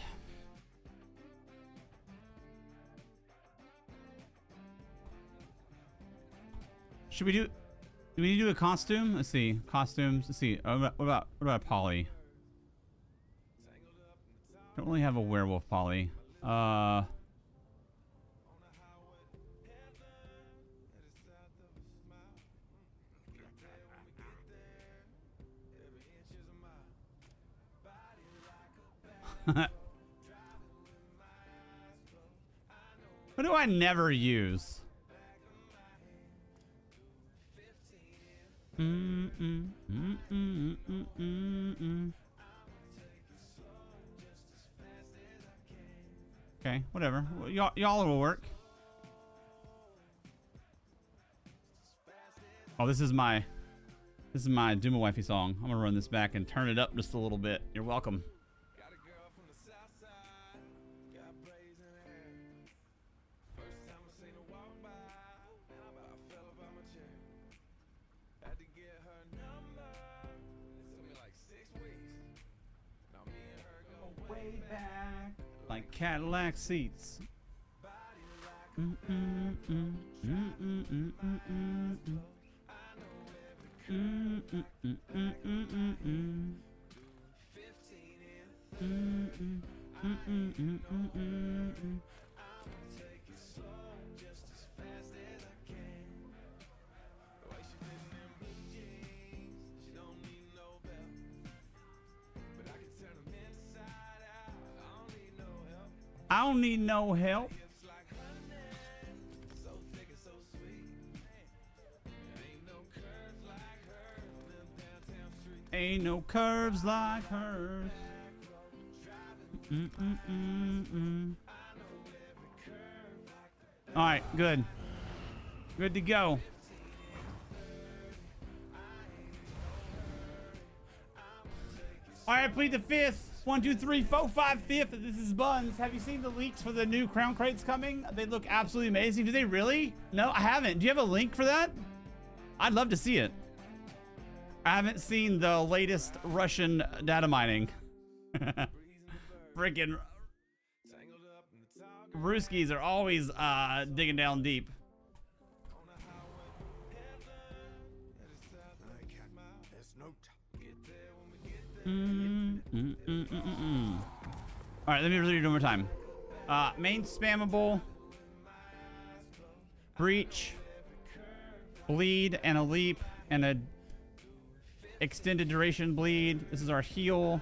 Should we do? Do we need to do a costume? Let's see. Costumes. Let's see. What about a poly? Don't really have a werewolf poly. What do I never use? Okay, whatever. Y'all will work. Oh, this is my Duma Wifey song. I'm gonna run this back and turn it up just a little bit. You're welcome. Way back, like Cadillac seats. I don't need no help. Ain't no curves like hers. All right, good. Good to go. All right, plead the fifth. 1, 2, 3, 4, 5, 5th. This is Buns. Have you seen the leaks for the new crown crates coming? They look absolutely amazing. Do they really? No, I haven't. Do you have a link for that? I'd love to see it. I haven't seen the latest Russian data mining. Freaking Ruskies are always digging down deep. All right, let me read it one more time. Main spammable, breach, bleed, and a leap, and a extended duration bleed. This is our heal.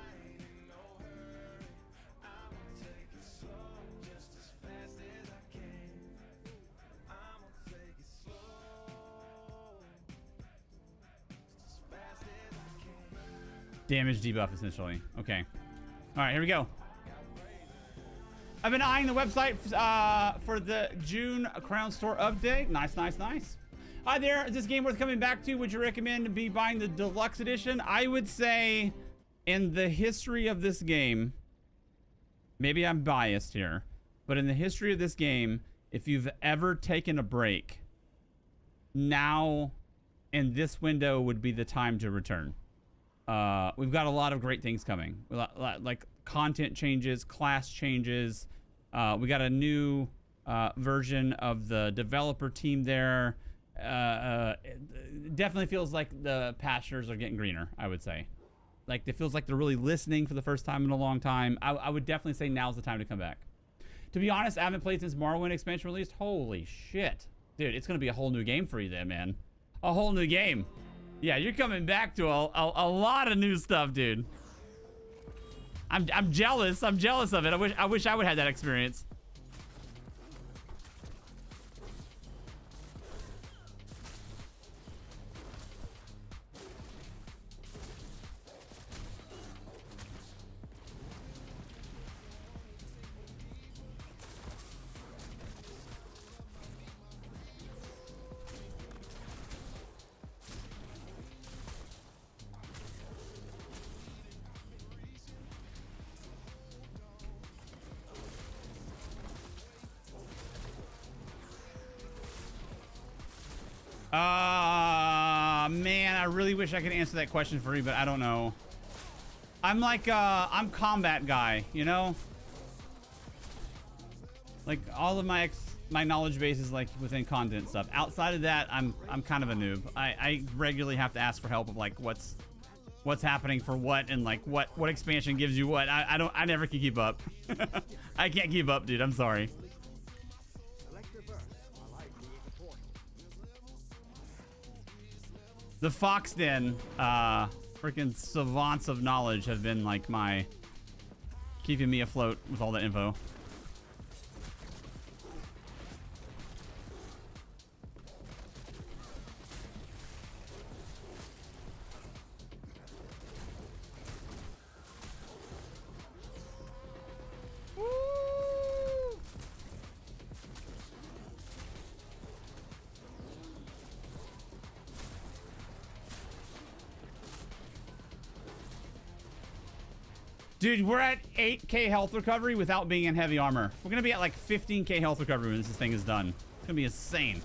Damage debuff, essentially. Okay. All right, here we go. I've been eyeing the website for the June Crown Store update. Nice, nice, nice. Hi there. Is this game worth coming back to? Would you recommend be buying the deluxe edition? I would say in the history of this game, maybe I'm biased here, but in the history of this game, if you've ever taken a break, now in this window would be the time to return. We've got a lot of great things coming, like content changes, class changes. We got a new version of the developer team there. It definitely feels like the pastures are getting greener, I would say. Like, it feels like they're really listening for the first time in a long time. I would definitely say now's the time to come back. To be honest, I haven't played since Morrowind expansion released. Holy shit. Dude, it's going to be a whole new game for you then, man. A whole new game. Yeah, you're coming back to a lot of new stuff, dude. I'm jealous. I'm jealous of it. I wish I would have that experience. Man, I really wish I could answer that question for you, but I don't know. I'm like, I'm combat guy, you know? Like, all of my my knowledge base is like within content stuff. Outside of that, I'm kind of a noob. I regularly have to ask for help of like what's happening for what and like what expansion gives you what. I never can keep up. I can't keep up, dude. I'm sorry. The Fox Den, freaking savants of knowledge have been like my keeping me afloat with all the info. Dude, we're at 8k health recovery without being in heavy armor. We're gonna be at like 15k health recovery when this thing is done. It's gonna be insane.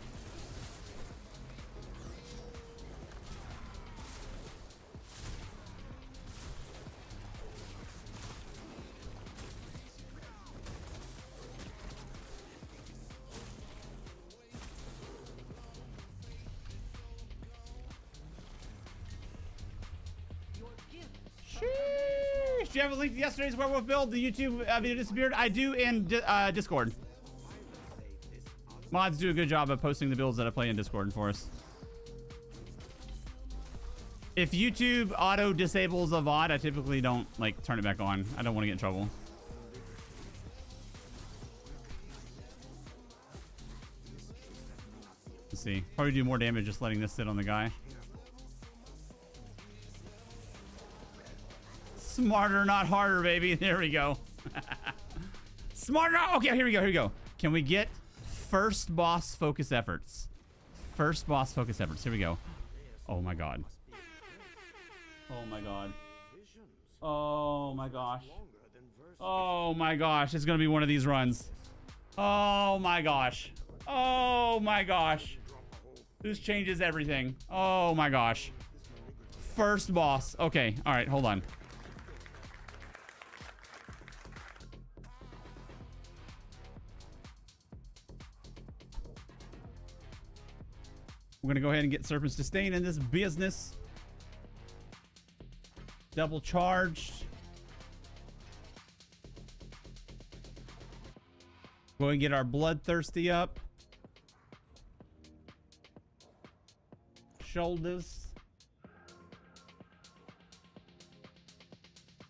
Do you have a link to yesterday's Werewolf build? The YouTube video disappeared? I do in Discord. Mods do a good job of posting the builds that I play in Discord for us. If YouTube auto disables a VOD, I typically don't like turn it back on. I don't want to get in trouble. Let's see. Probably do more damage just letting this sit on the guy. Smarter, not harder, baby. There we go. Smarter. Okay, here we go. Here we go. Can we get first boss focus efforts? First boss focus efforts. Here we go. Oh my god. Oh my god. Oh my gosh. Oh my gosh. It's gonna be one of these runs. Oh my gosh. Oh my gosh. This changes everything. Oh my gosh. First boss. Okay. All right. Hold on. We're going to go ahead and get Serpent's Disdain in this business. Double charged. Go and get our Bloodthirsty up. Shoulders.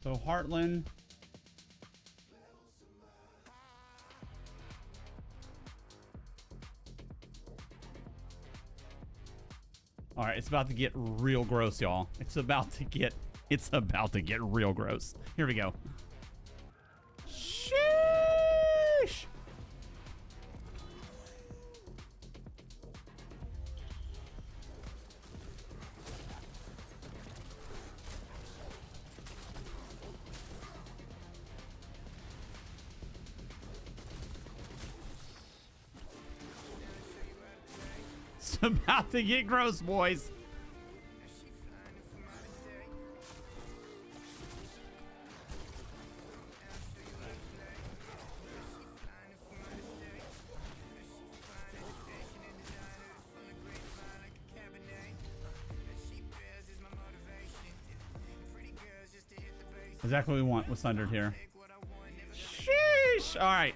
So Heartland. All right, it's about to get real gross, y'all. It's about to get real gross. Here we go. Sheesh. It's about to get gross, boys. Exactly what we want with Sundered here. Sheesh. All right.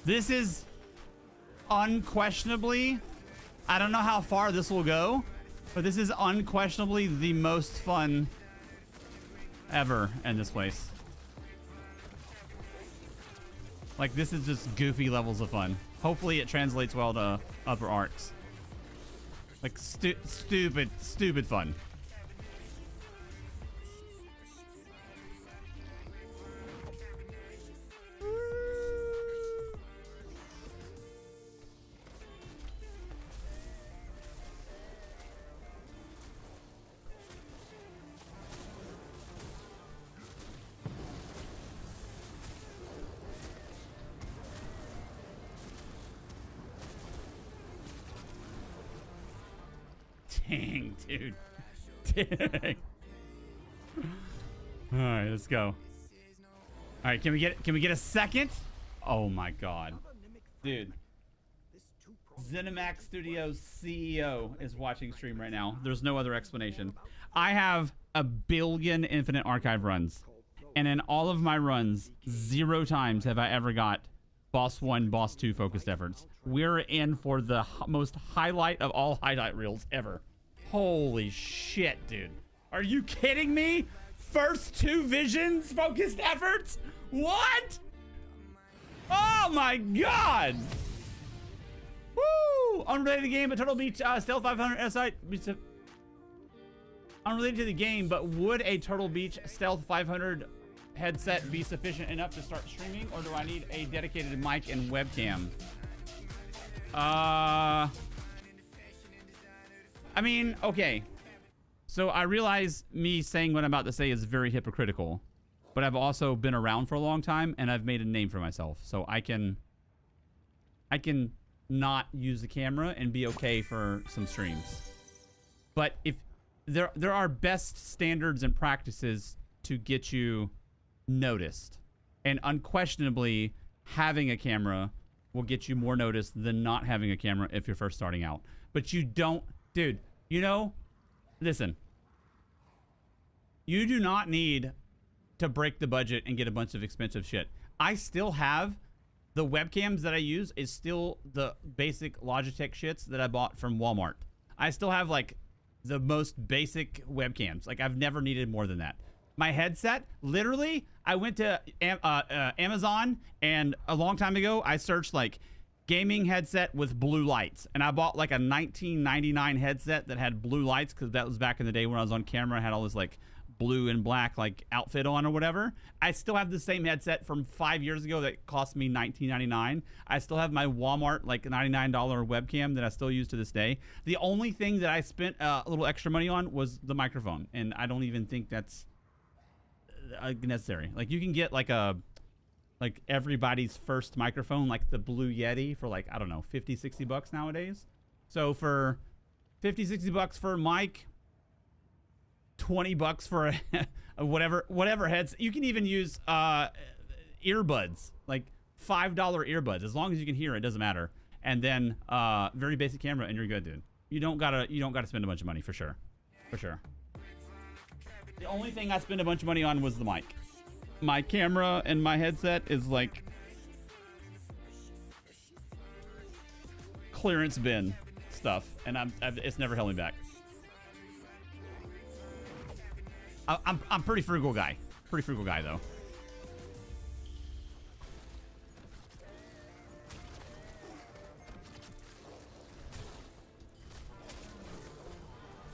This is unquestionably, I don't know how far this will go, but this is unquestionably the most fun ever in this place. Like, this is just goofy levels of fun. Hopefully it translates well to upper arcs. Like, stupid fun. Dang, dude. Dang. All right, let's go. All right, can we get a second? Oh my god. Dude. ZeniMax Studios CEO is watching stream right now. There's no other explanation. I have a billion Infinite Archive runs. And in all of my runs, 0 times have I ever got Boss 1, Boss 2 focused efforts. We're in for the most highlight of all highlight reels ever. Holy shit, dude. Are you kidding me? First 2 visions focused efforts? What? Oh my god! Woo! Unrelated to the game, but Turtle Beach Stealth 500 SI. Unrelated to the game, but would a Turtle Beach Stealth 500 headset be sufficient enough to start streaming, or do I need a dedicated mic and webcam? I mean, okay. So I realize me saying what I'm about to say is very hypocritical, but I've also been around for a long time and I've made a name for myself. So I can not use the camera and be okay for some streams. But if there are best standards and practices to get you noticed, and unquestionably having a camera will get you more noticed than not having a camera if you're first starting out. But you don't, dude, you know, listen, you do not need to break the budget and get a bunch of expensive shit. I still have the webcams that I use is still the basic Logitech shits that I bought from Walmart. I still have like the most basic webcams. Like I've never needed more than that. My headset, literally, I went to Amazon, and a long time ago, I searched like gaming headset with blue lights, and I bought like a $19.99 headset that had blue lights because that was back in the day when I was on camera. I had all this like blue and black like outfit on or whatever. I still have the same headset from 5 years ago that cost me $19.99. I still have my Walmart like $99 webcam that I still use to this day. The only thing that I spent a little extra money on was the microphone, and I don't even think that's necessary. Like you can get like everybody's first microphone, like the Blue Yeti, for like, I don't know, 50, 60 bucks nowadays. So for 50, 60 bucks for a mic, 20 bucks for a whatever heads. You can even use earbuds, like $5 earbuds. As long as you can hear it, doesn't matter. And then very basic camera, and you're good, dude. You don't gotta spend a bunch of money, for sure. For sure. The only thing I spent a bunch of money on was the mic. My camera and my headset is like clearance bin stuff, and it's never held me back. I'm pretty frugal guy. Pretty frugal guy though.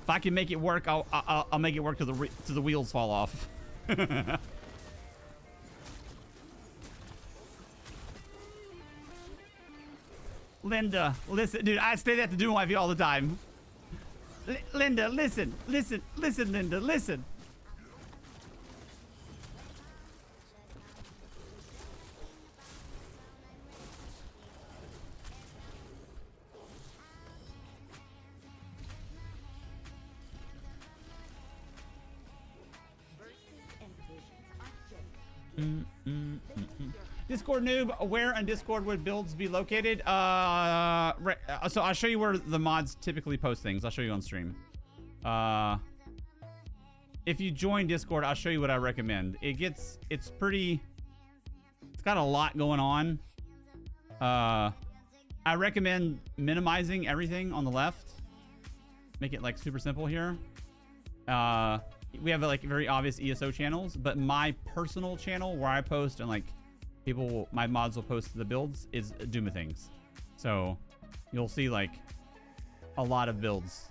If I can make it work, I'll make it work till the wheels fall off. Linda, listen, dude. I say that to Doom Wifey all the time. Linda, listen, Linda, listen. Discord noob, where on Discord would builds be located? So I'll show you where the mods typically post things. I'll show you on stream. If you join Discord, I'll show you what I recommend. It's got a lot going on. I recommend minimizing everything on the left. Make it like super simple here. We have like very obvious ESO channels, but my personal channel where I post and like my mods will post the builds is Doom Things. So you'll see like a lot of builds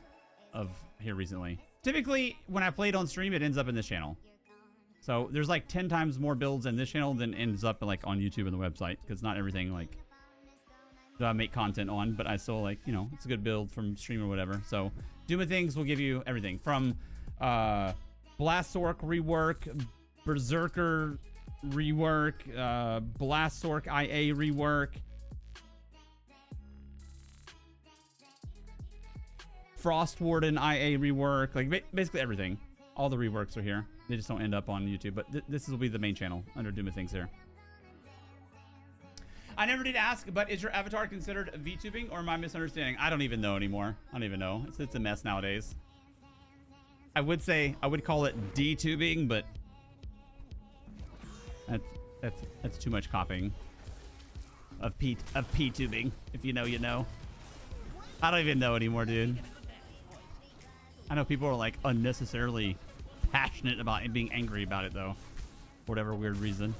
of here recently. Typically when I play it on stream, it ends up in this channel. So there's like 10 times more builds in this channel than ends up like on YouTube and the website, because not everything like that I make content on, but I still like, you know, it's a good build from stream or whatever. So Doom Things will give you everything from Blastork rework, Berserker rework, Blastork IA rework, Frost Warden IA rework, like basically everything. All the reworks are here. They just don't end up on YouTube, but this will be the main channel under Doom of Things here. I never did ask, but is your avatar considered VTubing, or am I misunderstanding? I don't even know anymore. I don't even know. It's a mess nowadays. I would call it D-tubing, but that's too much copying of P-tubing. If you know, you know. I don't even know anymore, dude. I know people are like unnecessarily passionate about it, being angry about it though, for whatever weird reason.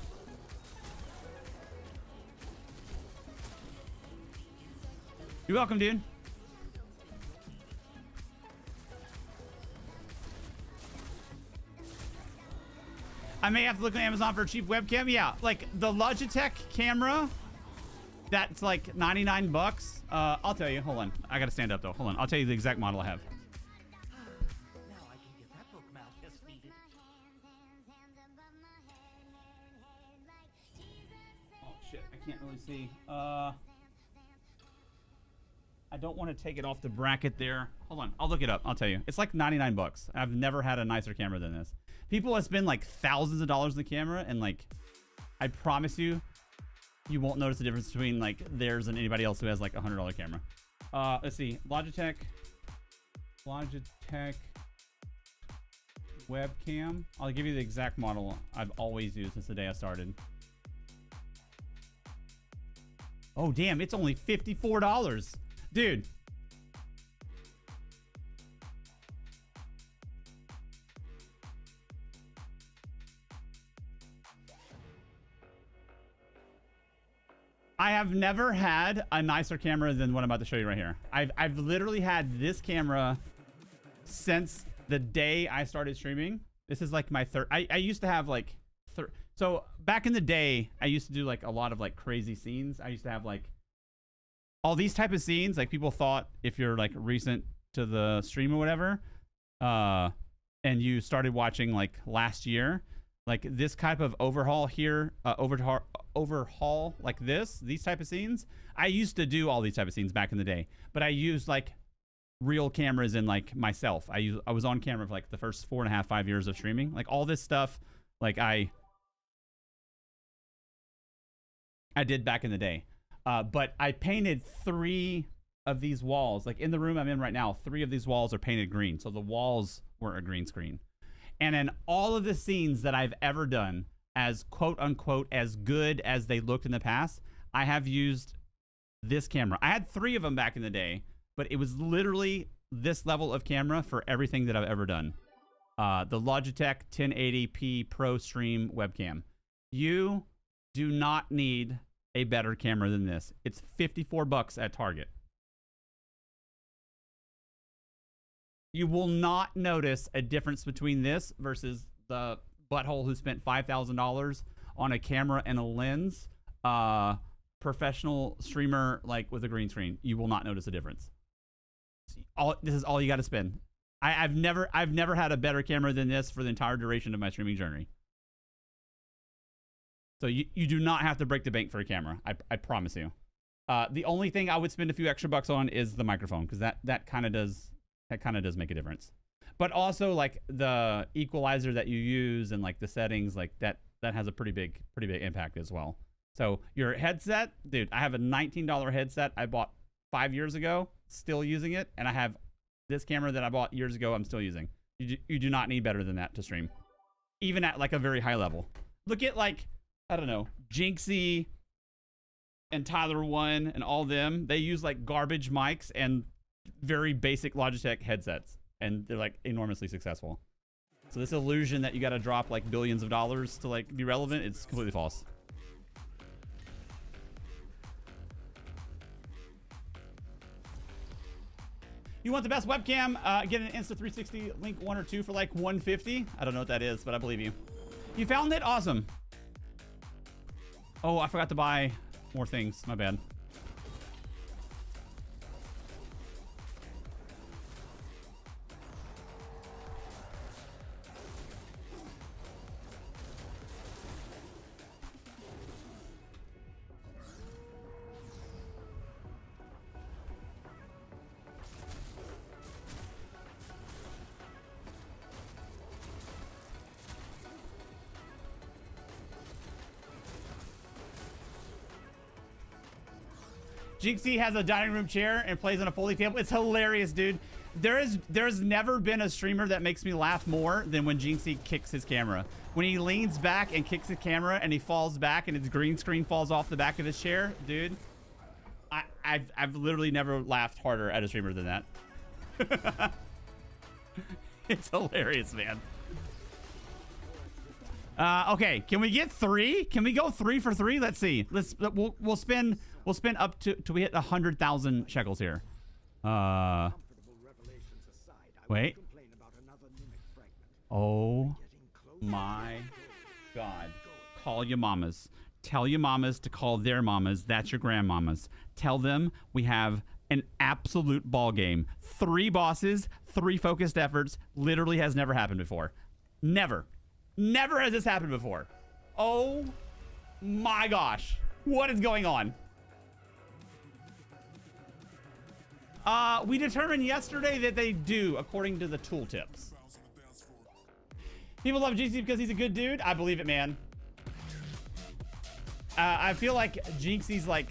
You're welcome, dude. I may have to look on Amazon for a cheap webcam. Yeah, like the Logitech camera, that's like 99 bucks. I'll tell you. Hold on. I gotta stand up though. Hold on. I'll tell you the exact model I have. Now I can get that Pokemon just needed. Oh shit, I can't really see. I don't want to take it off the bracket there. Hold on, I'll look it up. I'll tell you. It's like 99 bucks. I've never had a nicer camera than this. People have spent like thousands of dollars on the camera, and like, I promise you, you won't notice the difference between like theirs and anybody else who has like a $100 camera. Let's see, Logitech webcam. I'll give you the exact model I've always used since the day I started. Oh damn, it's only $54. Dude. I have never had a nicer camera than what I'm about to show you right here. I've literally had this camera since the day I started streaming. This is like my third. I used to have like so back in the day, I used to do like a lot of like crazy scenes. I used to have like all these type of scenes. Like people thought if you're like recent to the stream or whatever, and you started watching like last year, like this type of overhaul here, overhaul like these type of scenes. I used to do all these type of scenes back in the day, but I used like real cameras and like myself. I was on camera for like the first 4.5, 5 years of streaming. Like all this stuff, like I did back in the day. But I painted 3 of these walls. Like in the room I'm in right now, 3 of these walls are painted green. So the walls were a green screen. And in all of the scenes that I've ever done, as quote unquote as good as they looked in the past, I have used this camera. I had 3 of them back in the day, but it was literally this level of camera for everything that I've ever done. The Logitech 1080p Pro Stream webcam. You do not need a better camera than this. It's $54 at Target. You will not notice a difference between this versus the butthole who spent $5,000 on a camera and a lens. Professional streamer like with a green screen. You will not notice a difference. This is all you got to spend. I've never had a better camera than this for the entire duration of my streaming journey. So you do not have to break the bank for a camera. I promise you. The only thing I would spend a few extra bucks on is the microphone, because that kind of does make a difference. But also like the equalizer that you use and like the settings, like that has a pretty big impact as well. So your headset, dude, I have a $19 headset I bought 5 years ago, still using it, and I have this camera that I bought years ago I'm still using. You do not need better than that to stream, even at like a very high level. Look at like, I don't know, Jinxie and Tyler One and all them. They use like garbage mics and very basic Logitech headsets, and they're like enormously successful. So this illusion that you got to drop like billions of dollars to like be relevant, it's completely false. You want the best webcam? Get an Insta360 Link 1 or 2 for like $150. I don't know what that is, but I believe you. You found it? Awesome. Oh, I forgot to buy more things. My bad. Jinxie has a dining room chair and plays on a folding table. It's hilarious, dude. There's never been a streamer that makes me laugh more than when Jinxie kicks his camera. When he leans back and kicks his camera and he falls back and his green screen falls off the back of his chair, dude. I've literally never laughed harder at a streamer than that. It's hilarious, man. Okay, can we get 3? Can we go 3 for 3? Let's see. We'll spin up to till we hit 100,000 shekels here. Wait. Oh my God. Call your mamas. Tell your mamas to call their mamas. That's your grandmamas. Tell them we have an absolute ball game. 3 bosses, 3 focused efforts. Literally has never happened before. Never. Never has this happened before. Oh my gosh. What is going on? We determined yesterday that they do, according to the tooltips. People love GC because he's a good dude. I believe it, man. I feel like Jinxie's like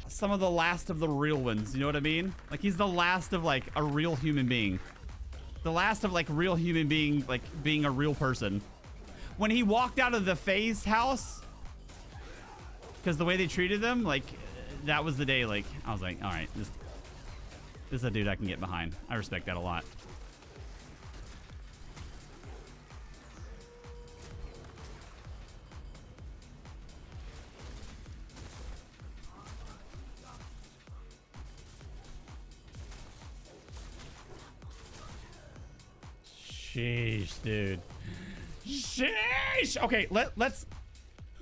some of the last of the real ones. You know what I mean? Like he's the last of like a real human being. The last of like real human being, like being a real person. When he walked out of the FaZe house, because the way they treated them, like that was the day. Like I was like, all right, this is a dude I can get behind. I respect that a lot. Sheesh, dude. Sheesh. Okay, let's.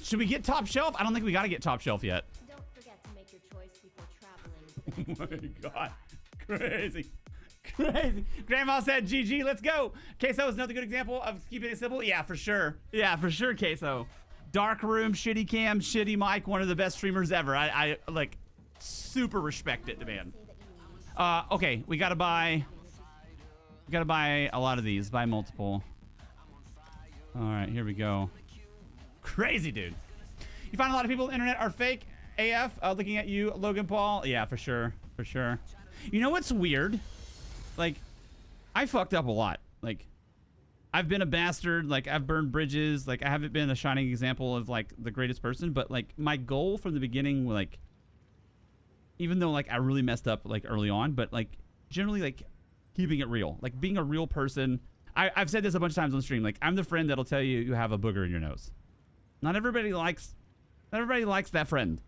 Should we get top shelf? I don't think we gotta get top shelf yet. Don't forget to make your choice before traveling. Oh my God, crazy, crazy. Grandma said, "GG, let's go." Queso is another good example of keeping it simple. Yeah, for sure. Yeah, for sure. Queso. Dark room, shitty cam, shitty mic. One of the best streamers ever. I like super respect it, man. Okay, we gotta buy. We gotta buy a lot of these. Buy multiple. All right, here we go. Crazy, dude. You find a lot of people on the internet are fake AF. Looking at you, Logan Paul. Yeah, for sure. For sure. You know what's weird? Like, I fucked up a lot. Like, I've been a bastard. Like, I've burned bridges. Like, I haven't been a shining example of, like, the greatest person. But, like, my goal from the beginning, like, even though, like, I really messed up, like, early on. But, like, generally, like, keeping it real. Like, being a real person. I've said this a bunch of times on stream. Like, I'm the friend that'll tell you you have a booger in your nose. Not everybody likes that friend.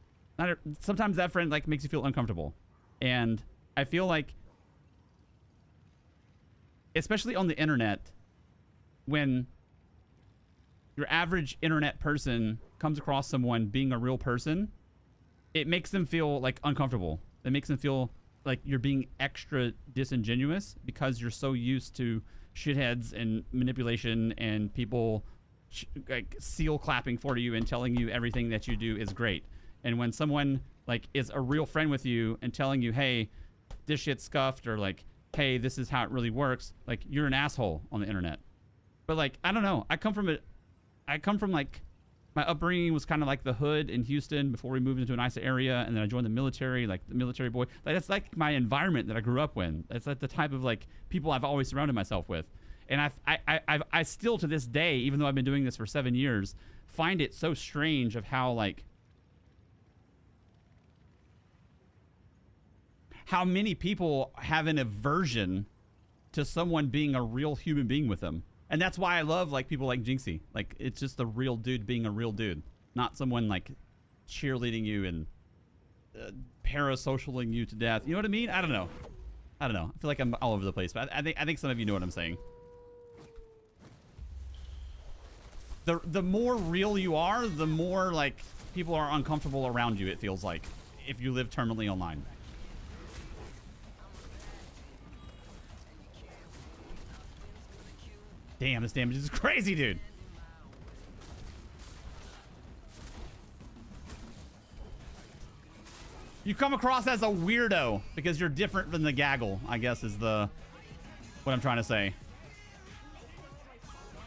Sometimes that friend, like, makes you feel uncomfortable. And I feel like, especially on the internet, when your average internet person comes across someone being a real person, it makes them feel, like, uncomfortable. It makes them feel like you're being extra disingenuous because you're so used to shitheads and manipulation and people like seal clapping for you and telling you everything that you do is great. And when someone like is a real friend with you and telling you, hey, this shit's scuffed, or like, hey, this is how it really works, like, you're an asshole on the internet. But like, I don't know, I come from like, my upbringing was kind of like the hood in Houston before we moved into a nicer area, and then I joined the military, like the military boy. Like, that's like my environment that I grew up in. That's like the type of like people I've always surrounded myself with. And I still to this day, even though I've been doing this for 7 years, find it so strange of how like how many people have an aversion to someone being a real human being with them. And that's why I love like people like Jinxie. Like, it's just a real dude being a real dude, not someone like cheerleading you and parasocialing you to death. You know what I mean? I don't know. I feel like I'm all over the place, but I think some of you know what I'm saying. The more real you are, the more like people are uncomfortable around you. It feels like if you live terminally online. Damn, this damage is crazy, dude. You come across as a weirdo because you're different than the gaggle, I guess is what I'm trying to say.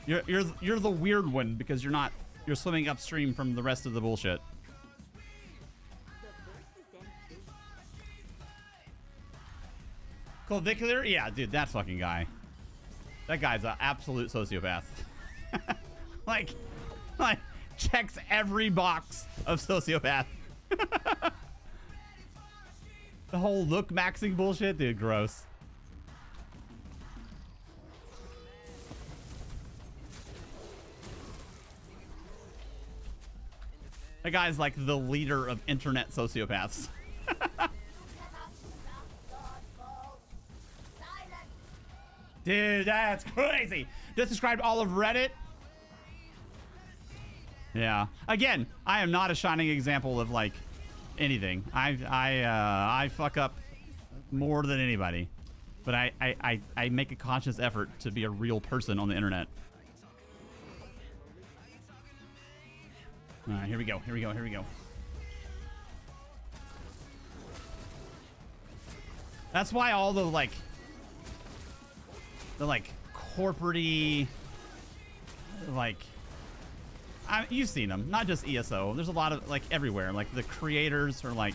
You're the weird one because you're swimming upstream from the rest of the bullshit. Clavicular? Yeah, dude, that fucking guy. That guy's an absolute sociopath. like, checks every box of sociopath. The whole look maxing bullshit, dude, gross. That guy's like the leader of internet sociopaths. Dude, that's crazy. Just described all of Reddit. Yeah. Again, I am not a shining example of like anything. I fuck up more than anybody, but I make a conscious effort to be a real person on the internet. All right, here we go. Here we go. Here we go. That's why all the like corporate-y, like, you've seen them, not just ESO. There's a lot of, like, everywhere. Like, the creators are, like,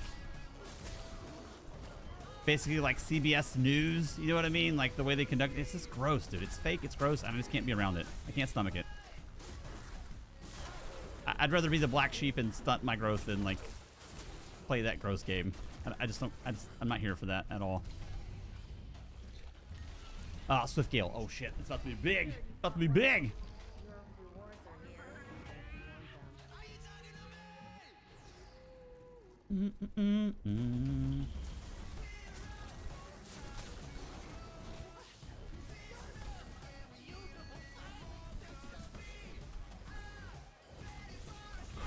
basically, like, CBS News. You know what I mean? Like, the way they conduct... It's just gross, dude. It's fake. It's gross. I just can't be around it. I can't stomach it. I'd rather be the black sheep and stunt my growth than, like, play that gross game. I just don't... I'm not here for that at all. Ah, Swift Gale. Oh, shit. It's about to be big. About to be big. Your rewards are here.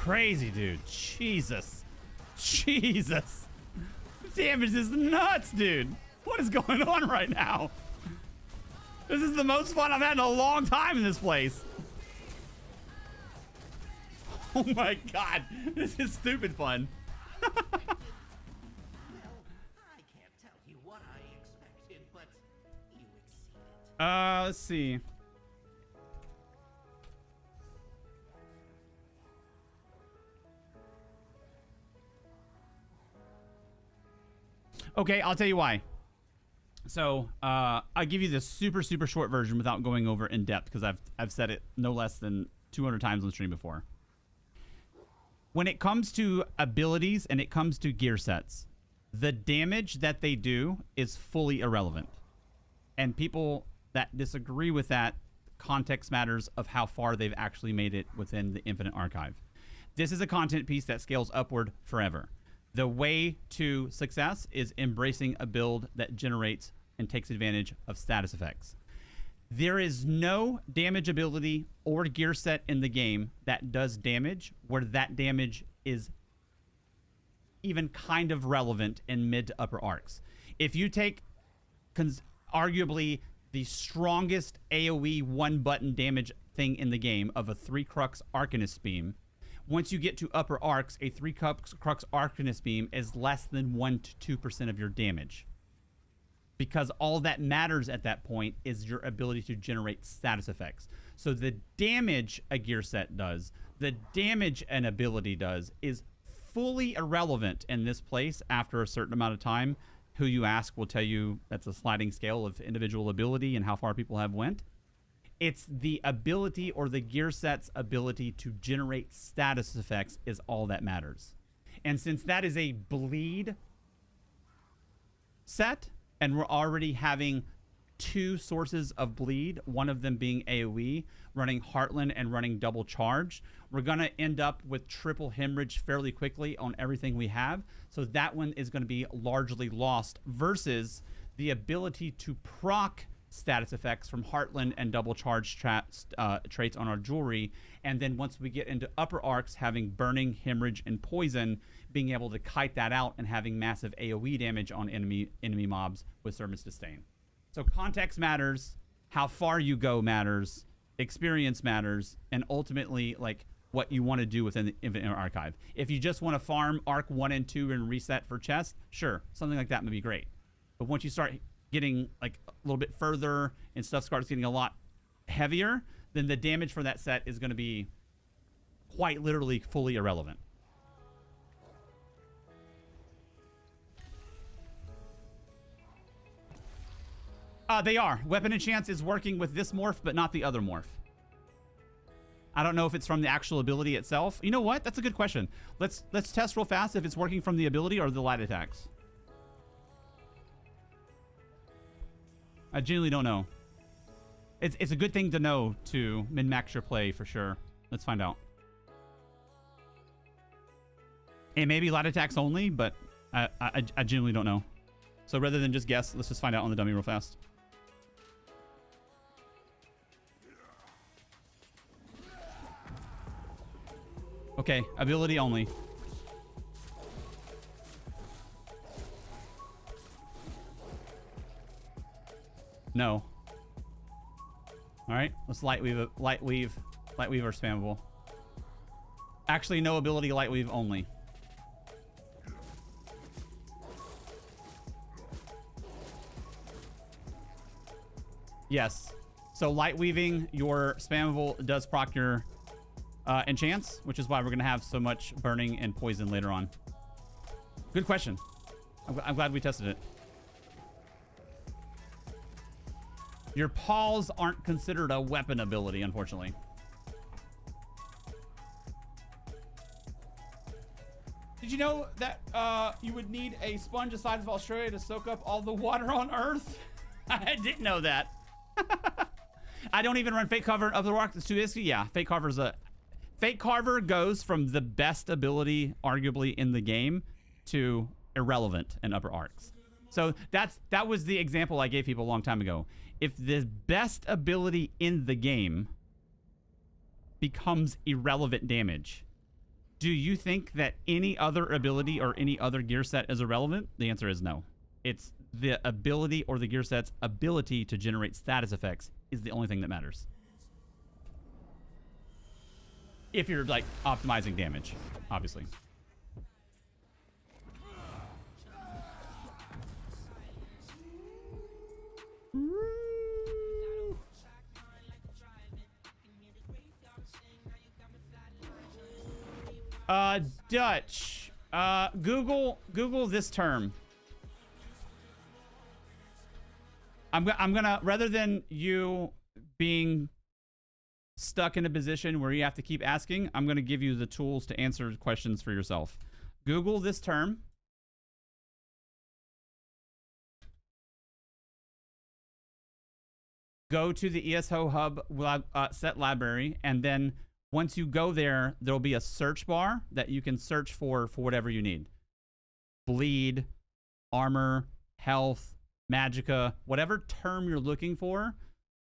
Crazy, dude. Jesus. Jesus. Damage is nuts, dude. What is going on right now? This is the most fun I've had in a long time in this place. Oh my god. This is stupid fun. Well, I can't tell you what I expected, but you exceeded. Let's see. Okay, I'll tell you why. So, I'll give you the super short version without going over in depth because I've said it no less than 200 times on the stream before. When it comes to abilities and it comes to gear sets, the damage that they do is fully irrelevant. And people that disagree with that, context matters of how far they've actually made it within the Infinite Archive. This is a content piece that scales upward forever. The way to success is embracing a build that generates and takes advantage of status effects. There is no damage ability or gear set in the game that does damage where that damage is even kind of relevant in mid to upper arcs. If you take arguably the strongest AoE one button damage thing in the game of a 3 Crux Arcanist Beam, once you get to upper arcs, a 3 Crux Arcanist Beam is less than 1 to 2% of your damage. Because all that matters at that point is your ability to generate status effects. So the damage a gear set does, the damage an ability does, is fully irrelevant in this place after a certain amount of time. Who you ask will tell you that's a sliding scale of individual ability and how far people have went. It's the ability or the gear set's ability to generate status effects is all that matters. And since that is a bleed set, and we're already having 2 sources of bleed, one of them being AoE, running Heartland and running double charge, we're going to end up with triple hemorrhage fairly quickly on everything we have. So that one is going to be largely lost versus the ability to proc status effects from Heartland and double charge traits on our jewelry. And then once we get into upper arcs, having burning, hemorrhage, and poison, being able to kite that out and having massive AoE damage on enemy mobs with Servant's Disdain. So context matters, how far you go matters, experience matters, and ultimately like what you want to do within the Infinite Archive. If you just want to farm Arc 1 and 2 and reset for chest, sure, something like that would be great. But once you start getting like a little bit further and stuff starts getting a lot heavier, then the damage for that set is going to be quite literally fully irrelevant. They are. Weapon enchants is working with this morph, but not the other morph. I don't know if it's from the actual ability itself. You know what? That's a good question. Let's test real fast if it's working from the ability or the light attacks. I genuinely don't know. It's a good thing to know to min-max your play for sure. Let's find out. It may be light attacks only, but I genuinely don't know. So rather than just guess, let's just find out on the dummy real fast. Okay, ability only. No. All right, let's light weave or spammable. Actually, no ability, light weave only. Yes. So light weaving your spammable does proc your enchants, which is why we're gonna have so much burning and poison later on. Good question. I'm glad we tested it. Your paws aren't considered a weapon ability, unfortunately. Did you know that you would need a sponge the size of Australia to soak up all the water on Earth? I didn't know that. I don't even run Fate Carver of the Rock. It's too risky. Yeah, Fate Carver's a... Fate Carver goes from the best ability, arguably, in the game to irrelevant in upper arcs. So that was the example I gave people a long time ago. If the best ability in the game becomes irrelevant damage, do you think that any other ability or any other gear set is irrelevant? The answer is no. It's the ability or the gear set's ability to generate status effects is the only thing that matters. If you're like optimizing damage, obviously. Dutch. Google this term. I'm gonna, rather than you being stuck in a position where you have to keep asking, I'm gonna give you the tools to answer questions for yourself. Google this term. Go to the ESO Hub set library, and then once you go there, there'll be a search bar that you can search for whatever you need. Bleed, armor, health, magicka, whatever term you're looking for,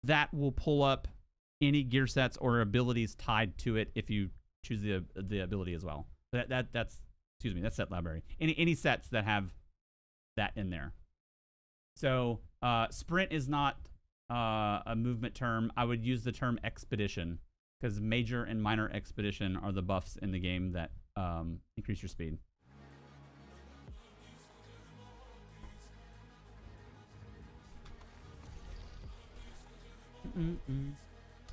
that will pull up any gear sets or abilities tied to it if you choose the ability as well. That's excuse me, that's set library. Any sets that have that in there. So sprint is not a movement term. I would use the term expedition, because major and minor expedition are the buffs in the game that increase your speed.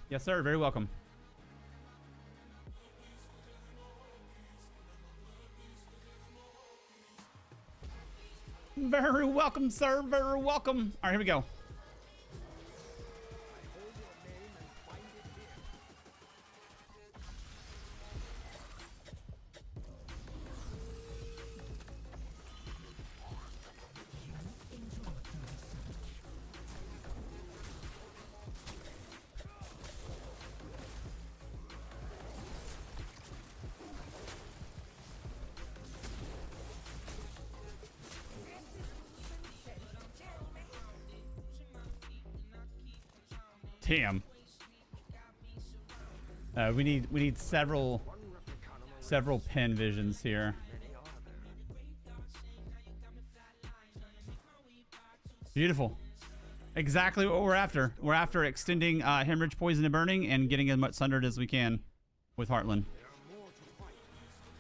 Yes, sir. Very welcome. Very welcome, sir. Very welcome. All right, here we go. Damn. We need several pen visions here. Beautiful. Exactly what we're after. We're after extending hemorrhage, poison, and burning, and getting as much sundered as we can with Heartland.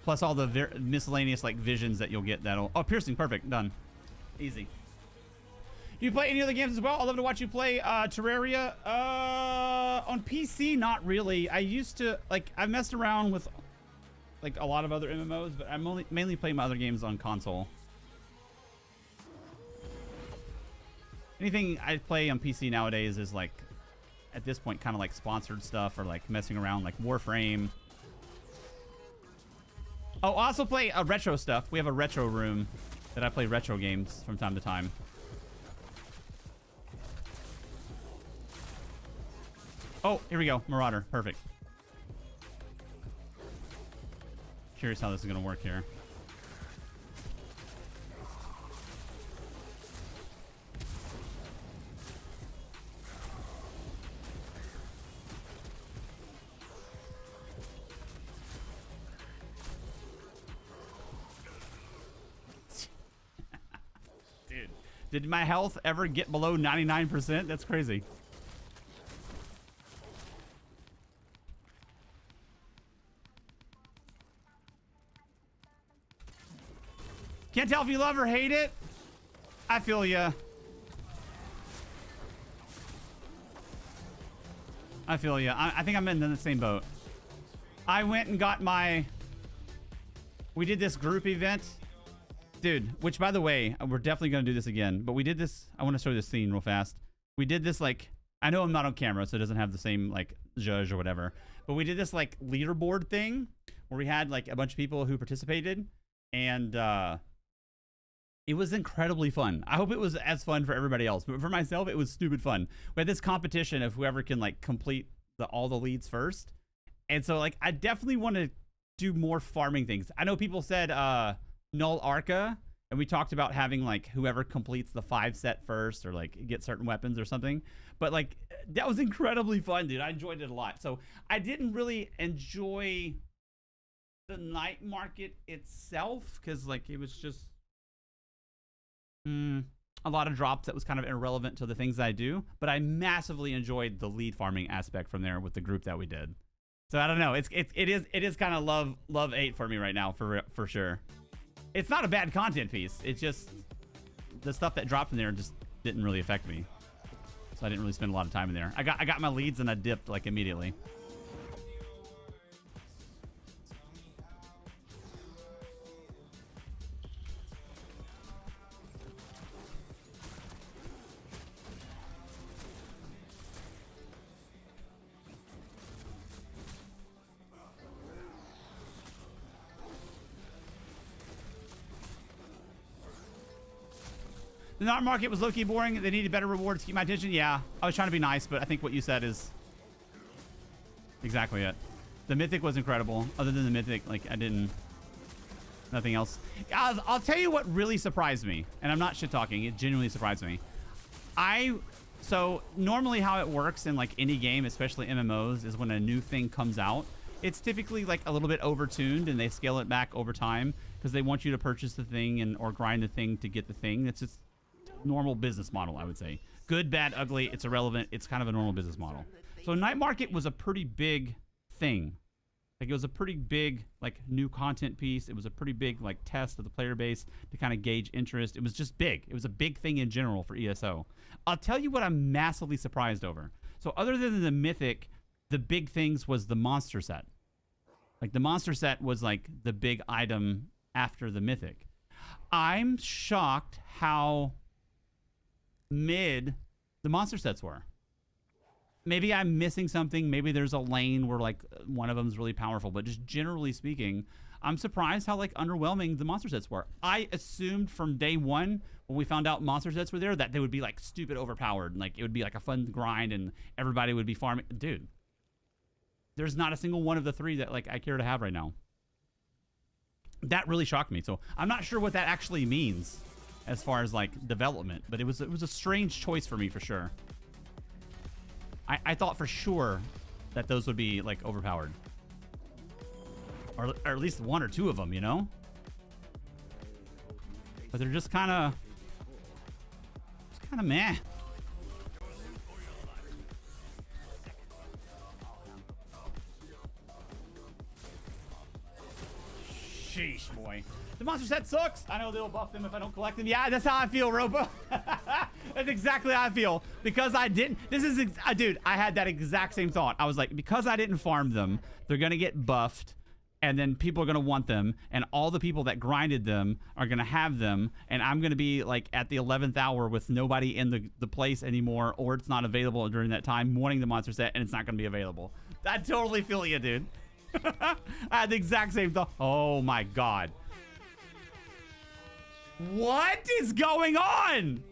Plus all the miscellaneous like visions that you'll get. That'll piercing. Perfect. Done. Easy. Do you play any other games as well? I'd love to watch you play Terraria. On PC, not really. I used to, like, I've messed around with, like, a lot of other MMOs, but I'm mainly playing my other games on console. Anything I play on PC nowadays is like, at this point, kind of like sponsored stuff or like messing around, like Warframe. Oh, I also play retro stuff. We have a retro room that I play retro games from time to time. Oh, here we go. Marauder. Perfect. Curious how this is going to work here. Dude, did my health ever get below 99%? That's crazy. Can't tell if you love or hate it. I feel ya. I feel ya. I think I'm in the same boat. I went and got my... We did this group event. Dude, which by the way, we're definitely going to do this again. But we did this... I want to show you this scene real fast. We did this like... I know I'm not on camera, so it doesn't have the same like judge or whatever. But we did this like leaderboard thing where we had like a bunch of people who participated. And... it was incredibly fun. I hope it was as fun for everybody else. But for myself, it was stupid fun. We had this competition of whoever can like complete all the leads first. And so like I definitely want to do more farming things. I know people said Null Arca. And we talked about having like whoever completes the 5 set first or like get certain weapons or something. But like that was incredibly fun, dude. I enjoyed it a lot. So I didn't really enjoy the night market itself because like it was just... a lot of drops that was kind of irrelevant to the things I do, but I massively enjoyed the lead farming aspect from there with the group that we did. So I don't know, it is kind of love 8 for me right now for sure. It's not a bad content piece. It's just the stuff that dropped in there just didn't really affect me. So I didn't really spend a lot of time in there. I got my leads and I dipped like immediately. The night market was low-key boring. They needed better rewards to keep my attention. Yeah, I was trying to be nice, but I think what you said is exactly it. The mythic was incredible. Other than the mythic, like I didn't... Nothing else. I'll tell you what really surprised me, and I'm not shit-talking. It genuinely surprised me. So normally how it works in like any game, especially MMOs, is when a new thing comes out, it's typically like a little bit overtuned and they scale it back over time because they want you to purchase the thing or grind the thing to get the thing. It's just normal business model, I would say. Good, bad, ugly, it's irrelevant. It's kind of a normal business model. So night market was a pretty big thing. Like it was a pretty big like new content piece. It was a pretty big like test of the player base to kind of gauge interest. It was just big. It was a big thing in general for ESO. I'll tell you what I'm massively surprised over. So other than the mythic, the big things was the monster set. Like the monster set was like the big item after the mythic. I'm shocked how mid the monster sets were. Maybe I'm missing something. Maybe there's a lane where like one of them is really powerful, but just generally speaking, I'm surprised how like underwhelming the monster sets were. I assumed from day one when we found out monster sets were there that they would be like stupid overpowered and like it would be like a fun grind and everybody would be farming. Dude, there's not a single one of the 3 that like I care to have right now. That really shocked me. So I'm not sure what that actually means as far as like development, but it was a strange choice for me for sure. I thought for sure that those would be like overpowered, or at least 1 or 2 of them, you know. But they're just kind of meh. Sheesh, boy. The monster set sucks. I know they'll buff them if I don't collect them. Yeah, that's how I feel, Robo. That's exactly how I feel. Because I didn't. Dude, I had that exact same thought. I was like, because I didn't farm them, they're going to get buffed. and then people are going to want them, and all the people that grinded them are going to have them, and I'm going to be like at the 11th hour with nobody in the place anymore, or it's not available during that time, wanting the monster set, and it's not going to be available. I totally feel you, dude. I had the exact same thought. Oh my God. What is going on?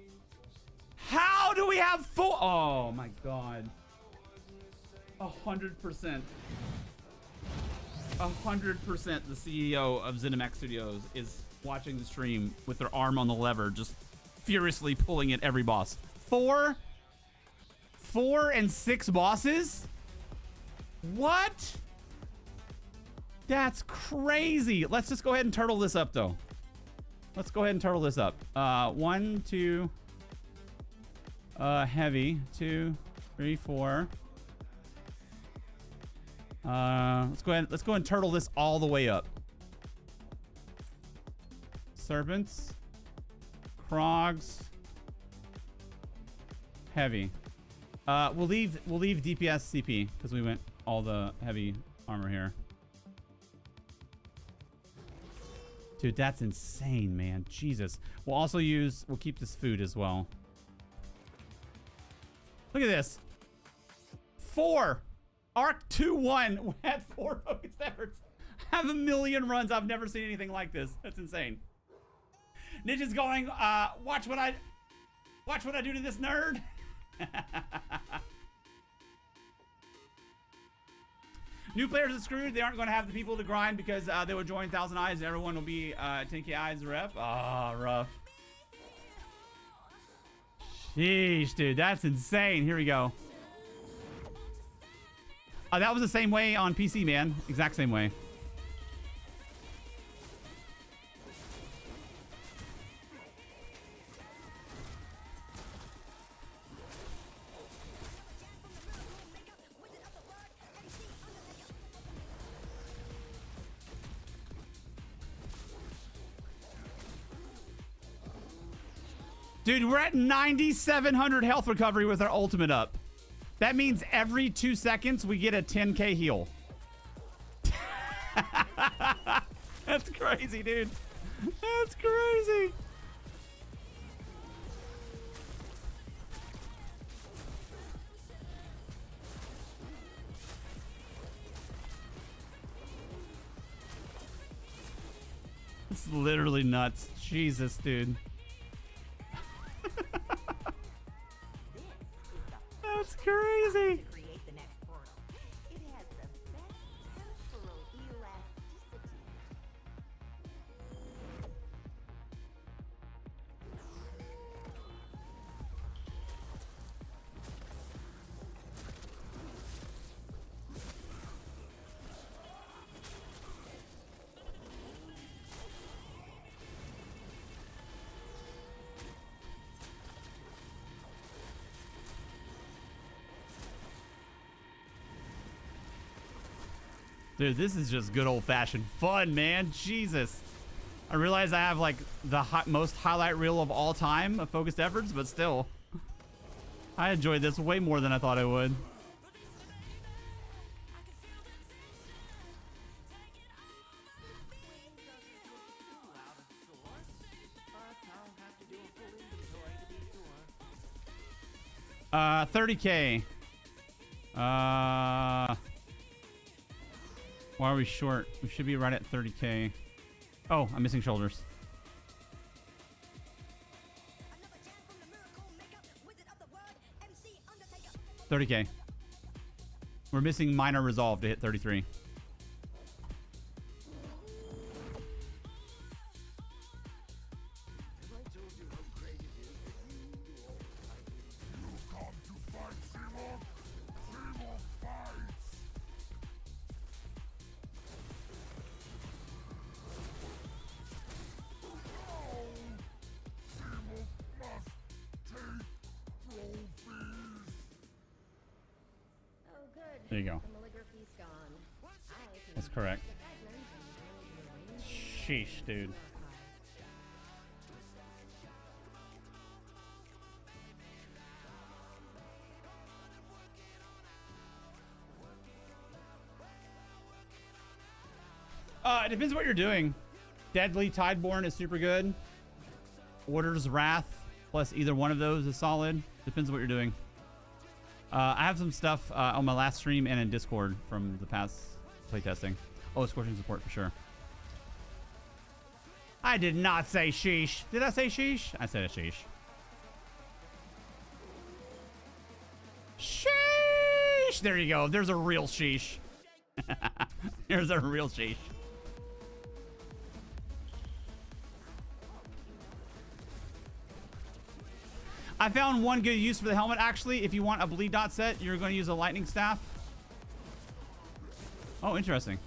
How do we have full? Oh my God. 100%. 100% the CEO of ZeniMax Studios is watching the stream with their arm on the lever, just furiously pulling at every boss. 4 and 6 bosses? What? That's crazy. Let's just go ahead and turtle this up, though. Let's go ahead and turtle this up. 1, 2, heavy, 2, 3, 4. Let's go ahead and turtle this all the way up. Serpents, Krogs, heavy. We'll leave DPS CP because we went all the heavy armor here. Dude, that's insane, man. Jesus. We'll keep this food as well. Look at this. 4. Arc 2-1 had 4 focused efforts. Have 1 million runs. I've never seen anything like this. That's insane. Ninja's going, watch what I do to this nerd. New players are screwed. They aren't going to have the people to grind because they will join 1,000 Eyes and everyone will be 10k Eyes rep. Ah, rough. Sheesh, dude. That's insane. Here we go. That was the same way on PC, man. Exact same way. Dude, we're at 9,700 health recovery with our ultimate up. That means every 2 seconds we get a 10k heal. That's crazy, dude. That's crazy. It's literally nuts. Jesus, dude. That's crazy. Create the next portal. It has the best temporal elasticity. Dude, this is just good old-fashioned fun, man. Jesus. I realize I have, like, the most highlight reel of all time of focused efforts, but still. I enjoyed this way more than I thought I would. Uh, 30k. Why are we short? We should be right at 30k. Oh, I'm missing shoulders. 30k. We're missing minor resolve to hit 33. There you go. That's correct. Sheesh, dude. It depends what you're doing. Deadly Tideborn is super good. Order's Wrath plus either one of those is solid. Depends what you're doing. I have some stuff on my last stream and in Discord from the past playtesting. Oh, Scorching support for sure. I did not say sheesh. Did I say sheesh? I said a sheesh. Sheesh! There you go. There's a real sheesh. There's a real sheesh. I found one good use for the helmet. Actually, if you want a bleed dot set, you're going to use a lightning staff. Oh, interesting.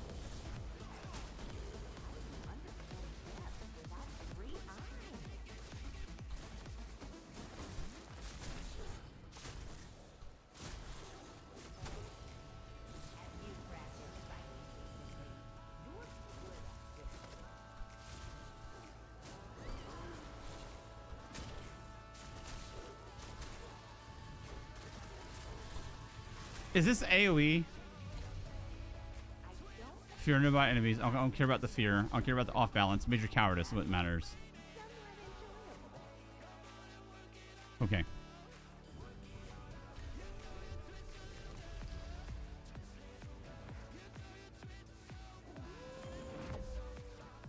Is this AoE? Fear nearby enemies. I don't care about the fear. I don't care about the off balance. Major cowardice is what matters. Okay.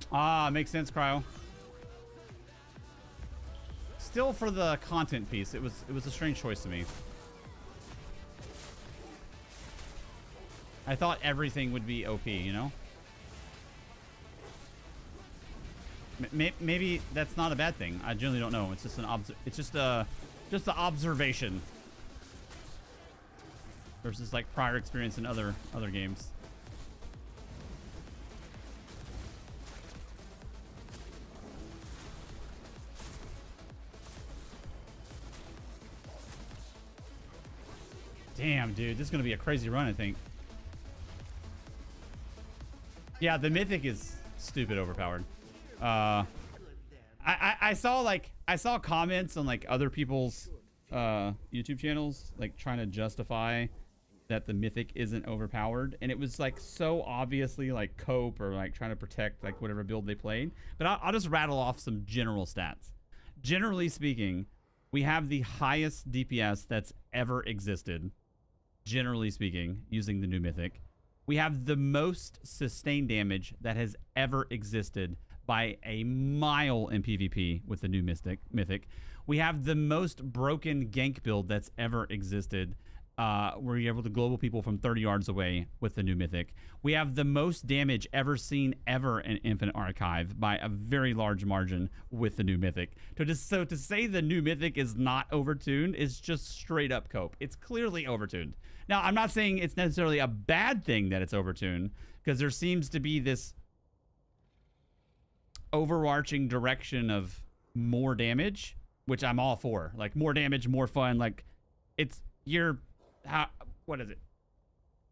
Ah, makes sense, Cryo. Still, for the content piece, it was a strange choice to me. I thought everything would be OP, you know? Maybe that's not a bad thing. I generally don't know. It's just an just an observation versus like prior experience in other games. Damn, dude, this is gonna be a crazy run, I think. Yeah, the mythic is stupid overpowered. I saw comments on like other people's YouTube channels like trying to justify that the mythic isn't overpowered, and it was like so obviously like cope or like trying to protect like whatever build they played. But I'll just rattle off some general stats. Generally speaking, we have the highest DPS that's ever existed. Generally speaking, using the new mythic. We have the most sustained damage that has ever existed by a mile in PvP with the new mythic. We have the most broken gank build that's ever existed, where you're able to global people from 30 yards away with the new mythic. We have the most damage ever seen ever in Infinite Archive by a very large margin with the new mythic. So to say the new mythic is not overtuned is just straight up cope. It's clearly overtuned. Now, I'm not saying it's necessarily a bad thing that it's overtuned, because there seems to be this overarching direction of more damage, which I'm all for. Like, more damage, more fun. Like, it's what is it?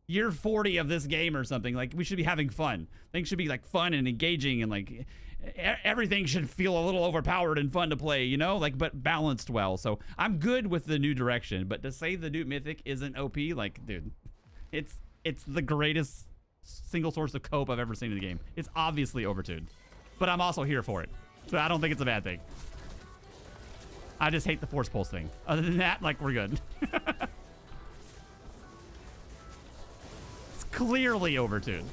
Year 40 of this game or something. Like, we should be having fun. Things should be, like, fun and engaging, and, like, everything should feel a little overpowered and fun to play, you know? Like, but balanced well. So I'm good with the new direction, but to say the new mythic isn't OP, like, dude, it's the greatest single source of cope I've ever seen in the game. It's obviously overtuned, but I'm also here for it. So I don't think it's a bad thing. I just hate the force pulse thing. Other than that, like, we're good. It's clearly overtuned.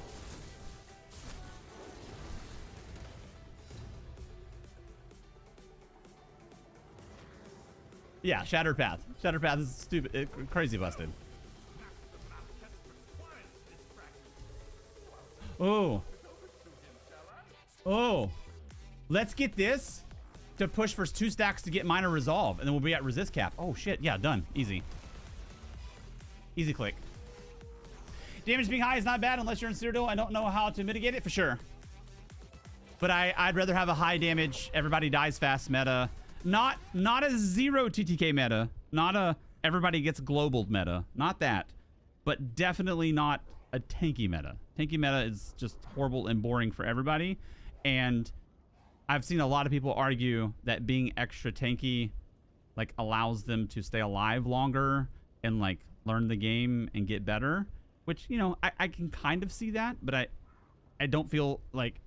Yeah, Shattered Path. Shattered Path is stupid, crazy busted. Oh. Oh. Let's get this to push for 2 stacks to get minor resolve, and then we'll be at resist cap. Oh, shit. Yeah, done. Easy. Easy click. Damage being high is not bad unless you're in Citadel. I don't know how to mitigate it for sure. But I'd rather have a high damage, everybody dies fast meta. Not a 0 TTK meta. Not a everybody gets globaled meta. Not that. But definitely not a tanky meta. Tanky meta is just horrible and boring for everybody. And I've seen a lot of people argue that being extra tanky like allows them to stay alive longer and like learn the game and get better. Which, you know, I can kind of see that. But I don't feel like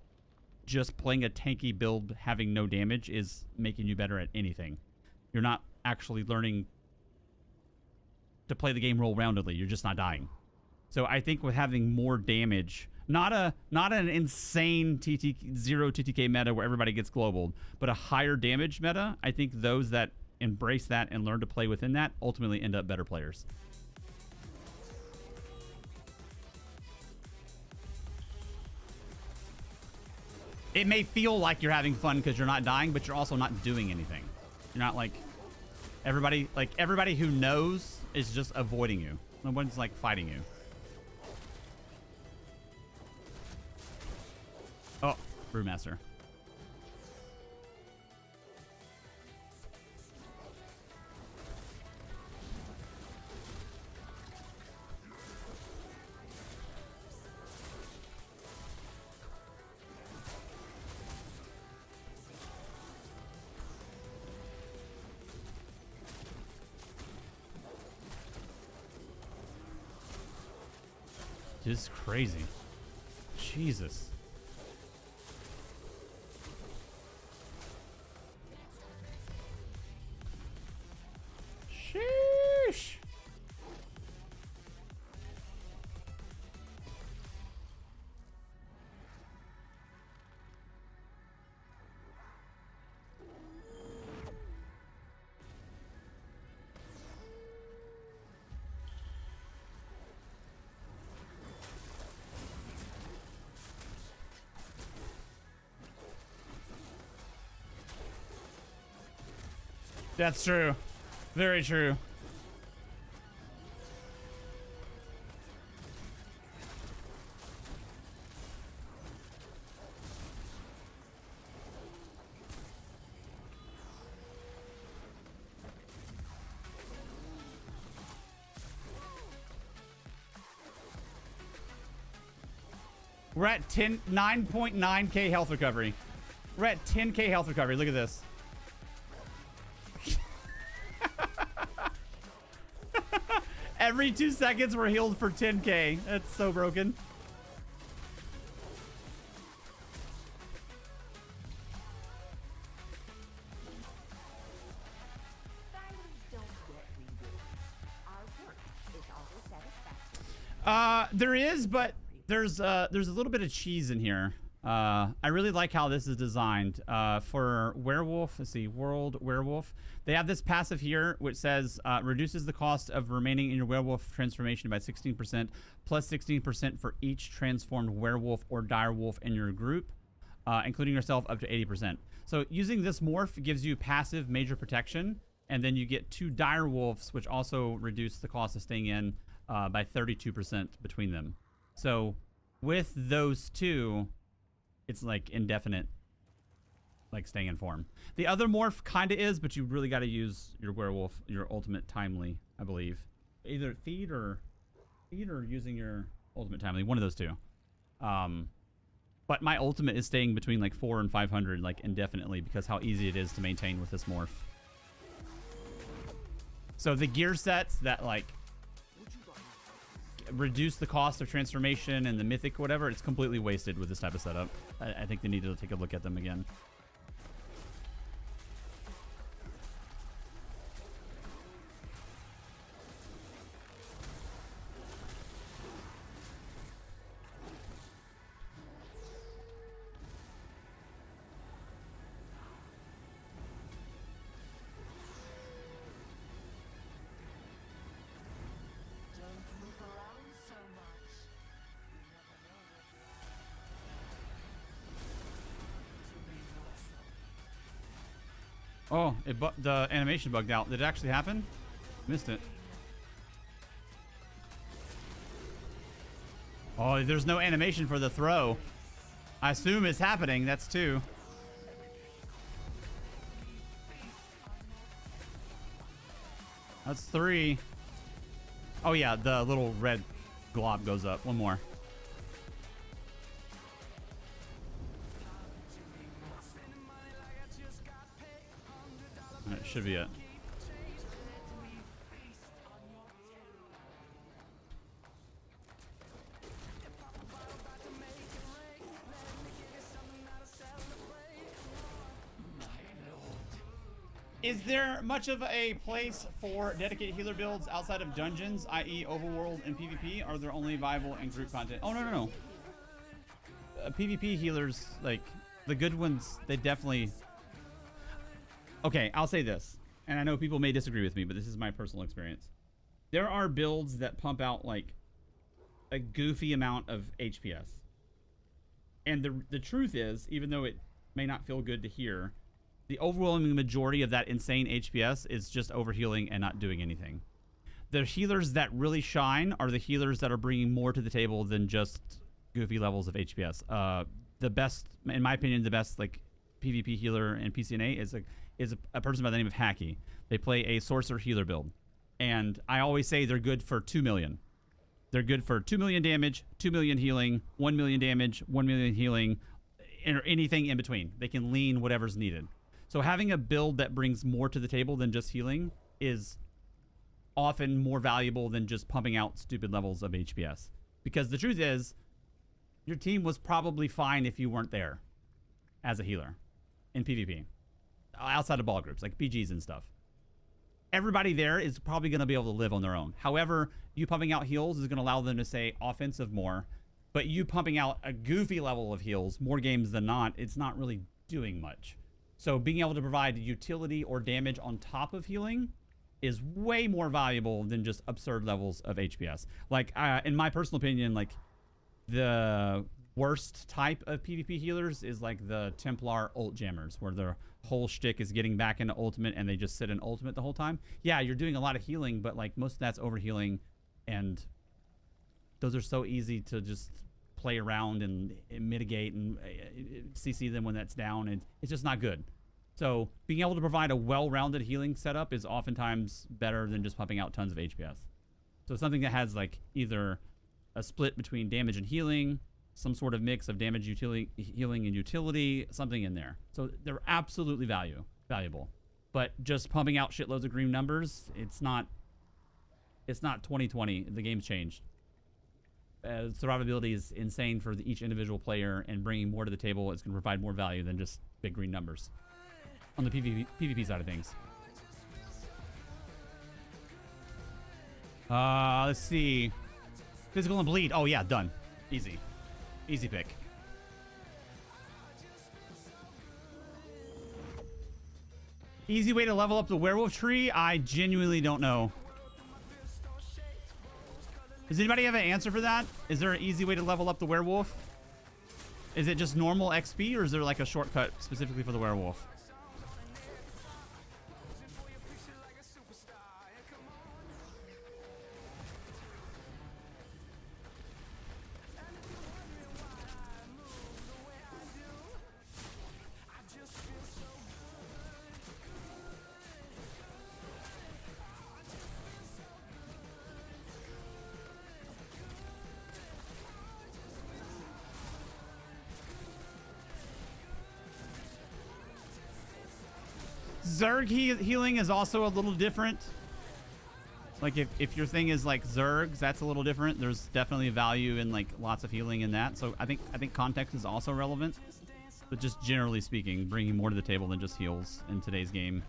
just playing a tanky build having no damage is making you better at anything. You're not actually learning to play the game roll-roundedly. You're just not dying. So I think with having more damage, not an insane zero TTK meta where everybody gets global, but a higher damage meta, I think those that embrace that and learn to play within that ultimately end up better players. It may feel like you're having fun because you're not dying, but you're also not doing anything. You're not like everybody who knows is just avoiding you. No one's like fighting you. Oh, Brewmaster. This is crazy. Jesus. Sheesh. That's true. Very true. We're at 9.9k health recovery. We're at 10k health recovery. Look at this. Every 2 seconds we're healed for 10k. That's so broken. Finders don't get rewarded. Our work is always satisfactory. There is, but there's a little bit of cheese in here. I really like how this is designed. For Werewolf, let's see, World Werewolf. They have this passive here, which says reduces the cost of remaining in your werewolf transformation by 16%, plus 16% for each transformed werewolf or direwolf in your group, including yourself up to 80%. So using this morph gives you passive major protection, and then you get 2 direwolves, which also reduce the cost of staying in by 32% between them. So with those two, it's like indefinite, like staying in form. The other morph kind of is, but you really got to use your werewolf, your ultimate timely, I believe. Either feed or using your ultimate timely, one of those two. But my ultimate is staying between like 400 and 500 like indefinitely because how easy it is to maintain with this morph. So the gear sets that like reduce the cost of transformation and the mythic whatever, it's completely wasted with this type of setup. I think they need to take a look at them again. Oh, the animation bugged out. Did it actually happen? Missed it. Oh, there's no animation for the throw. I assume it's happening. That's 2. That's 3. Oh yeah, the little red glob goes up. One more. That should be it. Is there much of a place for dedicated healer builds outside of dungeons, i.e. overworld and PvP? Are there only viable in group content? Oh, no. PvP healers, like, the good ones, they definitely... Okay, I'll say this. And I know people may disagree with me, but this is my personal experience. There are builds that pump out, like, a goofy amount of HPS. And the truth is, even though it may not feel good to hear, the overwhelming majority of that insane HPS is just overhealing and not doing anything. The healers that really shine are the healers that are bringing more to the table than just goofy levels of HPS. The best, in my opinion, the best like PvP healer in PCNA is a person by the name of Hacky. They play a sorcerer healer build, and I always say they're good for 2 million. They're good for 2 million damage, 2 million healing, 1 million damage, 1 million healing, or anything in between. They can lean whatever's needed. So having a build that brings more to the table than just healing is often more valuable than just pumping out stupid levels of HPS. Because the truth is, your team was probably fine if you weren't there as a healer in PvP. Outside of ball groups, like BGs and stuff. Everybody there is probably going to be able to live on their own. However, you pumping out heals is going to allow them to say offensive more. But you pumping out a goofy level of heals, more games than not, it's not really doing much. So being able to provide utility or damage on top of healing is way more valuable than just absurd levels of HPS. Like, in my personal opinion, like, the worst type of PvP healers is like the Templar ult jammers, where their whole shtick is getting back into ultimate and they just sit in ultimate the whole time. Yeah, you're doing a lot of healing, but like most of that's overhealing, and those are so easy to just play around and mitigate and CC them when that's down, and it's just not good. So being able to provide a well-rounded healing setup is oftentimes better than just pumping out tons of HPS. So something that has like either a split between damage and healing, some sort of mix of damage, utility, healing, and utility, something in there. So they're absolutely valuable. But just pumping out shitloads of green numbers, it's not 2020. The game's changed. Survivability is insane for each individual player, and bringing more to the table is going to provide more value than just big green numbers on the PvP side of things. Let's see. Physical and bleed. Oh, yeah, done. Easy. Easy pick. Easy way to level up the werewolf tree? I genuinely don't know. Does anybody have an answer for that? Is there an easy way to level up the werewolf? Is it just normal XP, or is there like a shortcut specifically for the werewolf? Zerg healing is also a little different. Like if your thing is like Zergs, that's a little different. There's definitely value in like lots of healing in that. So I think context is also relevant. But just generally speaking, bringing more to the table than just heals in today's game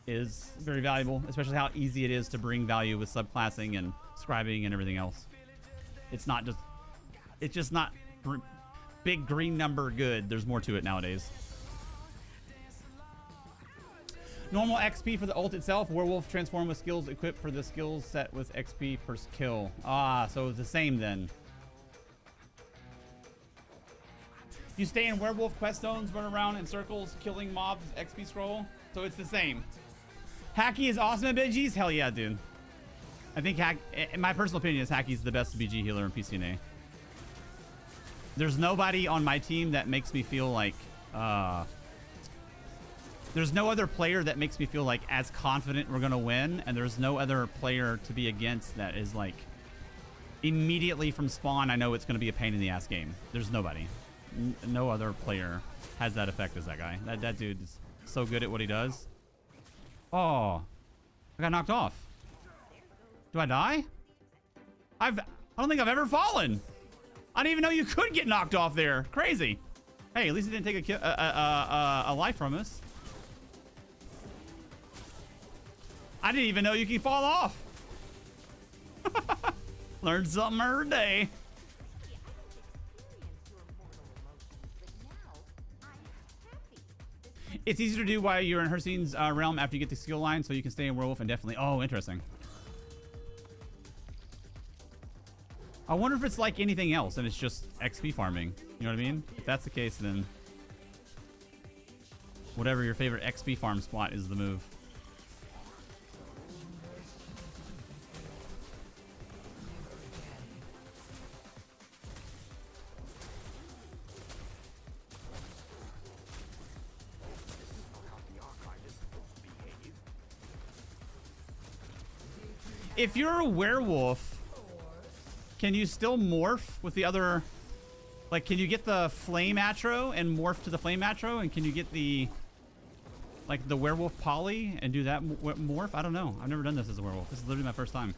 is very valuable, especially how easy it is to bring value with subclassing and scribing and everything else. It's just not big green number good. There's more to it nowadays. Normal XP for the ult itself. Werewolf transform with skills equipped for the skills set with XP per kill. Ah, so it's the same then. You stay in werewolf quest zones, run around in circles, killing mobs, XP scroll. So it's the same. Hacky is awesome at BGs? Hell yeah, dude. I think in my personal opinion, is Hacky's the best BG healer in PCNA. There's nobody on my team that makes me feel like there's no other player that makes me feel like as confident we're gonna win, and there's no other player to be against that is like immediately from spawn I know it's gonna be a pain in the ass game. There's nobody. No other player has that effect as that guy. That dude is so good at what he does. Oh, I got knocked off. Do I die? I don't think I've ever fallen. I didn't even know you could get knocked off there. Crazy. Hey, at least he didn't take a life from us. I didn't even know you can fall off. Learned something every day. See, I don't experience your mortal emotions, but now I'm happy. It's easier to do while you're in Hercine's realm after you get the skill line, so you can stay in Werewolf and definitely. Oh, interesting. I wonder if it's like anything else and it's just XP farming. You know what I mean? If that's the case, then whatever your favorite XP farm spot is the move. If you're a werewolf, can you still morph with the other? Like, can you get the flame atro and morph to the flame atro? And can you get the, like, the werewolf poly and do that morph? I don't know. I've never done this as a werewolf. This is literally my first time.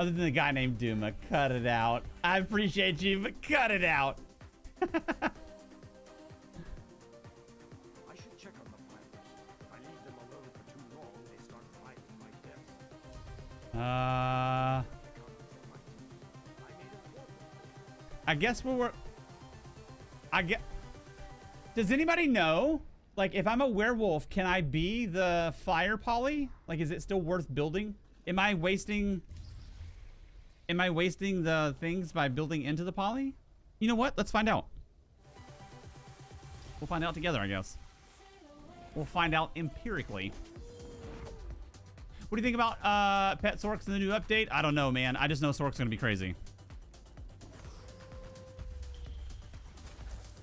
Other than the guy named Duma, cut it out. I appreciate you, but cut it out. I should check on the pilots. If I leave them alone for too long, they start fighting my death. I guess we're. I get. Does anybody know? Like, if I'm a werewolf, can I be the fire poly? Like, is it still worth building? Am I wasting the things by building into the poly? You know what? Let's find out. We'll find out together, I guess. We'll find out empirically. What do you think about Pet Sorks in the new update? I don't know, man. I just know Sork's gonna be crazy.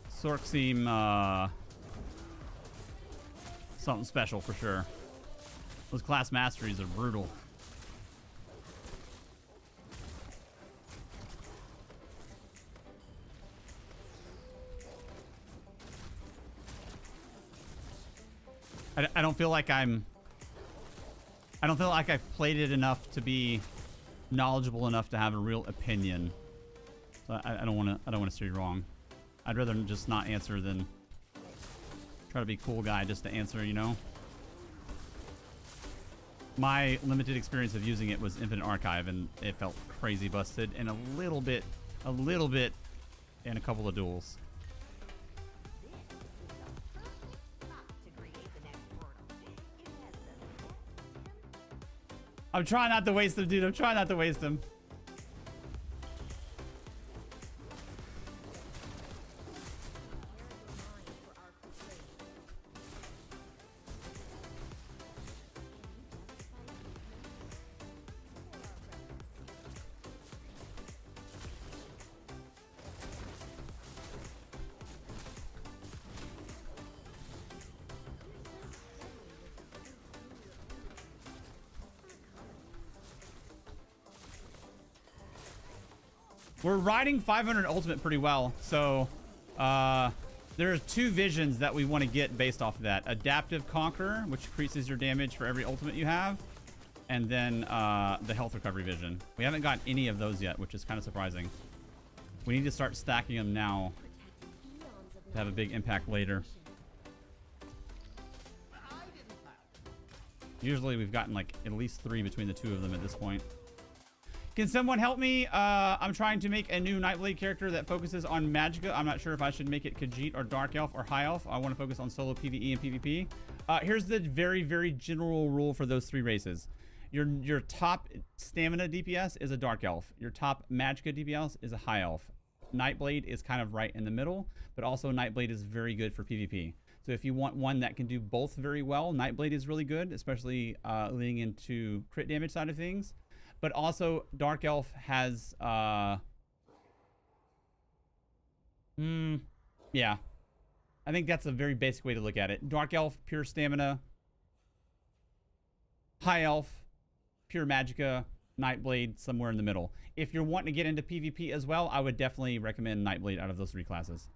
Sork seem something special for sure. Those class masteries are brutal. I don't feel like I don't feel like I've played it enough to be knowledgeable enough to have a real opinion. So I don't want to steer you wrong. I'd rather just not answer than try to be a cool guy just to answer, you know? My limited experience of using it was Infinite Archive, and it felt crazy busted, and a little bit in a couple of duels. I'm trying not to waste them, dude. I'm trying not to waste them. We're riding 500 ultimate pretty well, so there are two visions that we want to get based off of that. Adaptive Conqueror, which increases your damage for every ultimate you have, and then the health recovery vision. We haven't got any of those yet, which is kind of surprising. We need to start stacking them now to have a big impact later. Usually we've gotten like at least 3 between the two of them at this point. Can someone help me? I'm trying to make a new Nightblade character that focuses on Magicka. I'm not sure if I should make it Khajiit or Dark Elf or High Elf. I want to focus on solo PvE and PvP. Here's the very, very general rule for those 3 races. Your top stamina DPS is a Dark Elf. Your top Magicka DPS is a High Elf. Nightblade is kind of right in the middle, but also Nightblade is very good for PvP. So if you want one that can do both very well, Nightblade is really good, especially leading into crit damage side of things. But also, Dark Elf has, yeah. I think that's a very basic way to look at it. Dark Elf, pure stamina. High Elf, pure Magicka. Nightblade, somewhere in the middle. If you're wanting to get into PvP as well, I would definitely recommend Nightblade out of those 3 classes.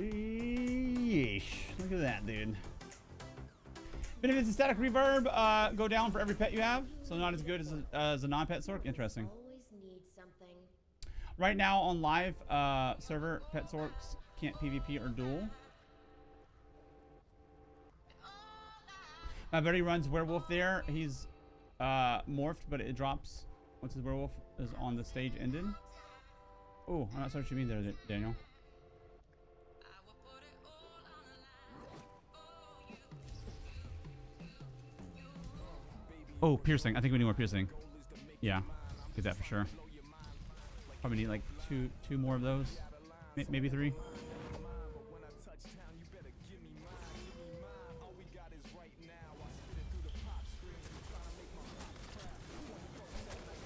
Sheesh. Look at that, dude. Benefits of static reverb go down for every pet you have, so not as good as a non-pet sork. Interesting. Always need something. Right now on live server, pet sorks can't PvP or duel. My buddy runs werewolf there. He's morphed, but it drops once his werewolf is on the stage ended. Oh, I'm not sure what you mean there, Daniel. Oh, piercing. I think we need more piercing. Yeah, get that for sure. Probably need like two more of those. Maybe 3.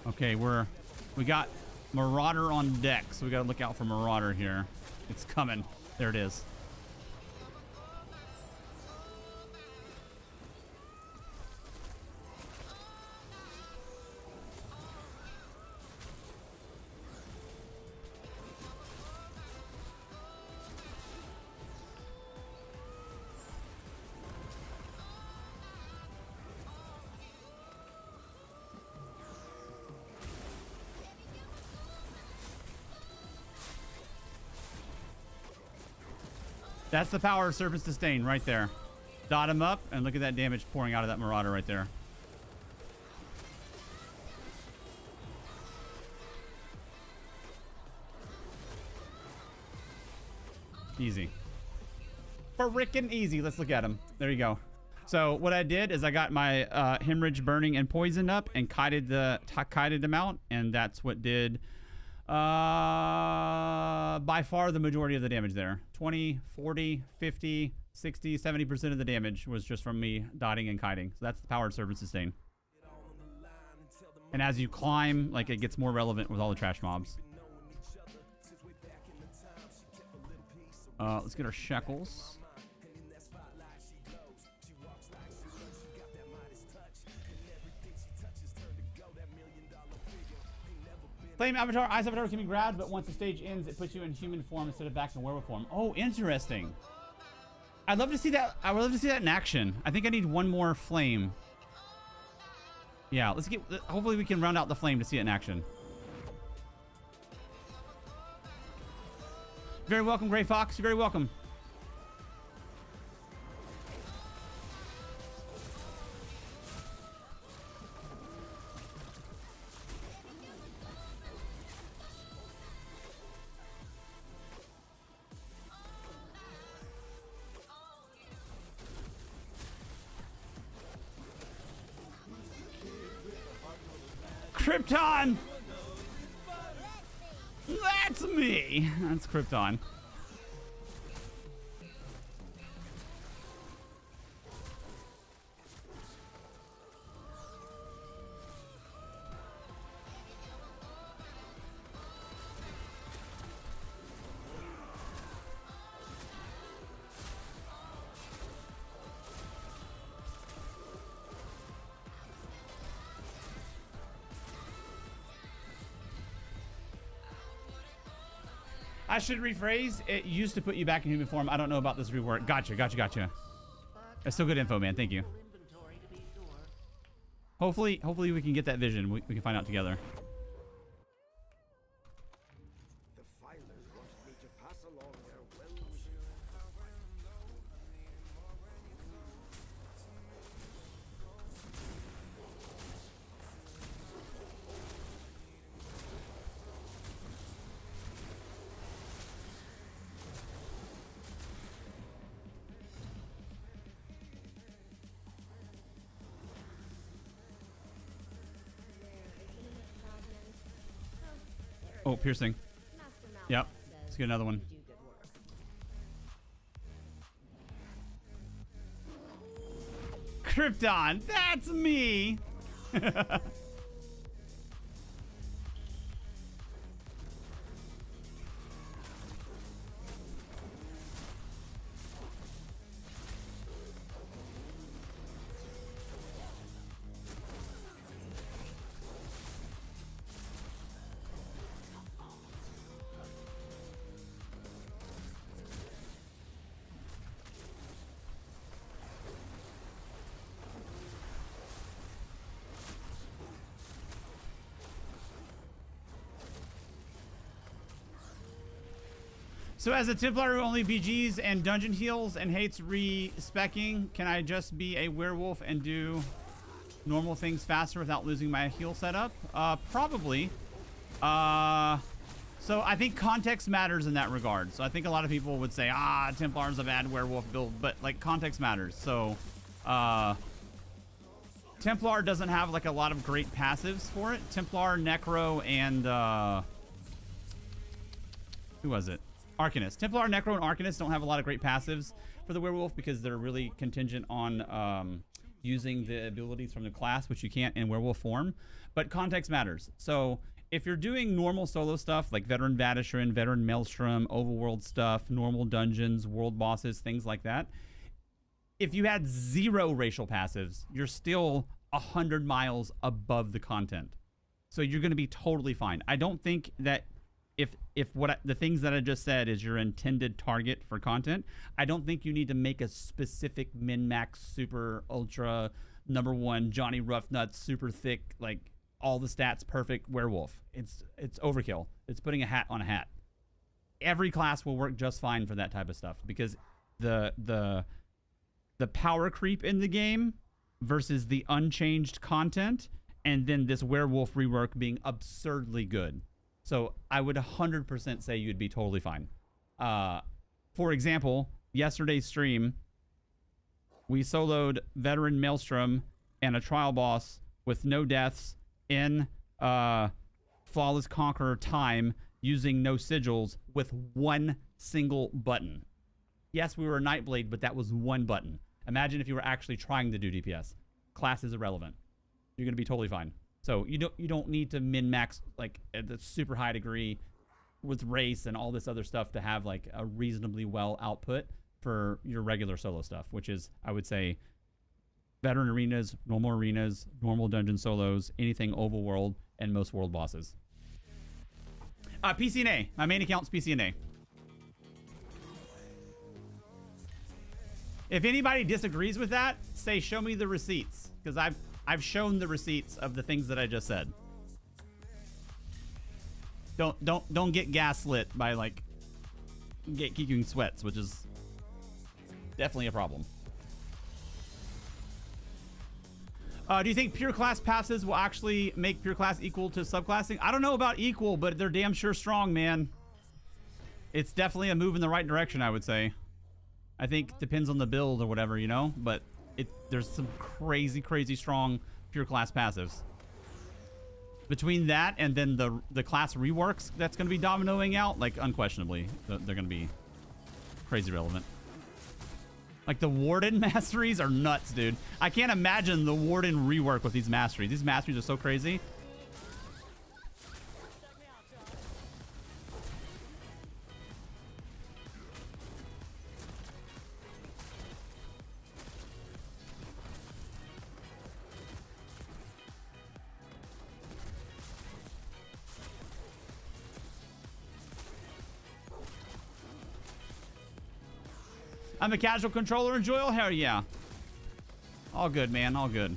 Okay, we got Marauder on deck, so we gotta look out for Marauder here. It's coming. There it is. That's the power of Serpent's Disdain right there. Dot him up, and look at that damage pouring out of that Marauder right there. Easy. Frickin' easy. Let's look at him. There you go. So what I did is I got my hemorrhage, burning, and poison up and kited them out, and that's what did by far the majority of the damage there. 20, 40, 50, 60, 70% of the damage was just from me dotting and kiting. So that's the power of Serpent's Disdain. And as you climb, like, it gets more relevant with all the trash mobs. Let's get our shekels. Flame Avatar, Ice Avatar can be grabbed, but once the stage ends, it puts you in human form instead of back in werewolf form. Oh, interesting. I'd love to see that. I would love to see that in action. I think I need one more flame. Yeah, let's get. Hopefully, we can round out the flame to see it in action. Very welcome, Gray Fox. You're very welcome. Krypton! That's me! That's Krypton. I should rephrase. It used to put you back in human form. I don't know about this rework. Gotcha. That's still good info, man. Thank you. Hopefully we can get that vision. We can find out together. The filers want me to pass along their well-wishes. Oh, piercing. Yep. Let's get another one. Krypton, that's me. So as a Templar who only BGs and dungeon heals and hates re-speccing, can I just be a werewolf and do normal things faster without losing my heal setup? Probably. So I think context matters in that regard. So I think a lot of people would say, Templar's a bad werewolf build, but like context matters. So Templar doesn't have like a lot of great passives for it. Templar, Necro, and who was it? Arcanist. Templar, Necro, and Arcanist don't have a lot of great passives for the werewolf because they're really contingent on using the abilities from the class, which you can't in werewolf form. But context matters. So if you're doing normal solo stuff like Veteran Vadishran, Veteran Maelstrom, overworld stuff, normal dungeons, world bosses, things like that, if you had 0 racial passives, you're still 100 miles above the content. So you're going to be totally fine. I don't think that if the things that I just said is your intended target for content, I don't think you need to make a specific min-max super ultra #1 Johnny Roughnuts super thick, like all the stats perfect werewolf. It's overkill. It's putting a hat on a hat. Every class will work just fine for that type of stuff because the power creep in the game versus the unchanged content, and then this werewolf rework being absurdly good. So I would 100% say you'd be totally fine. For example, yesterday's stream, we soloed Veteran Maelstrom and a trial boss with no deaths in Flawless Conqueror time using no sigils with 1 single button. Yes, we were a Nightblade, but that was 1 button. Imagine if you were actually trying to do DPS. Class is irrelevant. You're going to be totally fine. So you don't need to min-max like at a super high degree with race and all this other stuff to have like a reasonably well output for your regular solo stuff, which is, I would say, veteran arenas, normal dungeon solos, anything overworld, and most world bosses. PCNA. My main account's PCNA. If anybody disagrees with that, say show me the receipts, because I've shown the receipts of the things that I just said. Don't get gaslit by like gatekeeping sweats, which is definitely a problem. Do you think pure class passes will actually make pure class equal to subclassing? I don't know about equal, but they're damn sure strong, man. It's definitely a move in the right direction, I would say. I think depends on the build or whatever, you know, but there's some crazy strong pure class passives. Between that and then the class reworks that's going to be dominoing out, like unquestionably, they're going to be crazy relevant. Like the Warden masteries are nuts, dude. I can't imagine the Warden rework with these masteries. These masteries are so crazy. I'm a casual controller, Joel. Hell yeah. All good, man. All good.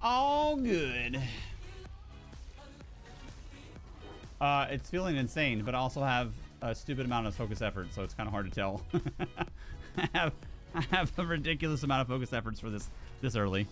All good. It's feeling insane, but I also have a stupid amount of focus effort, so it's kind of hard to tell. I have a ridiculous amount of focus efforts for this early.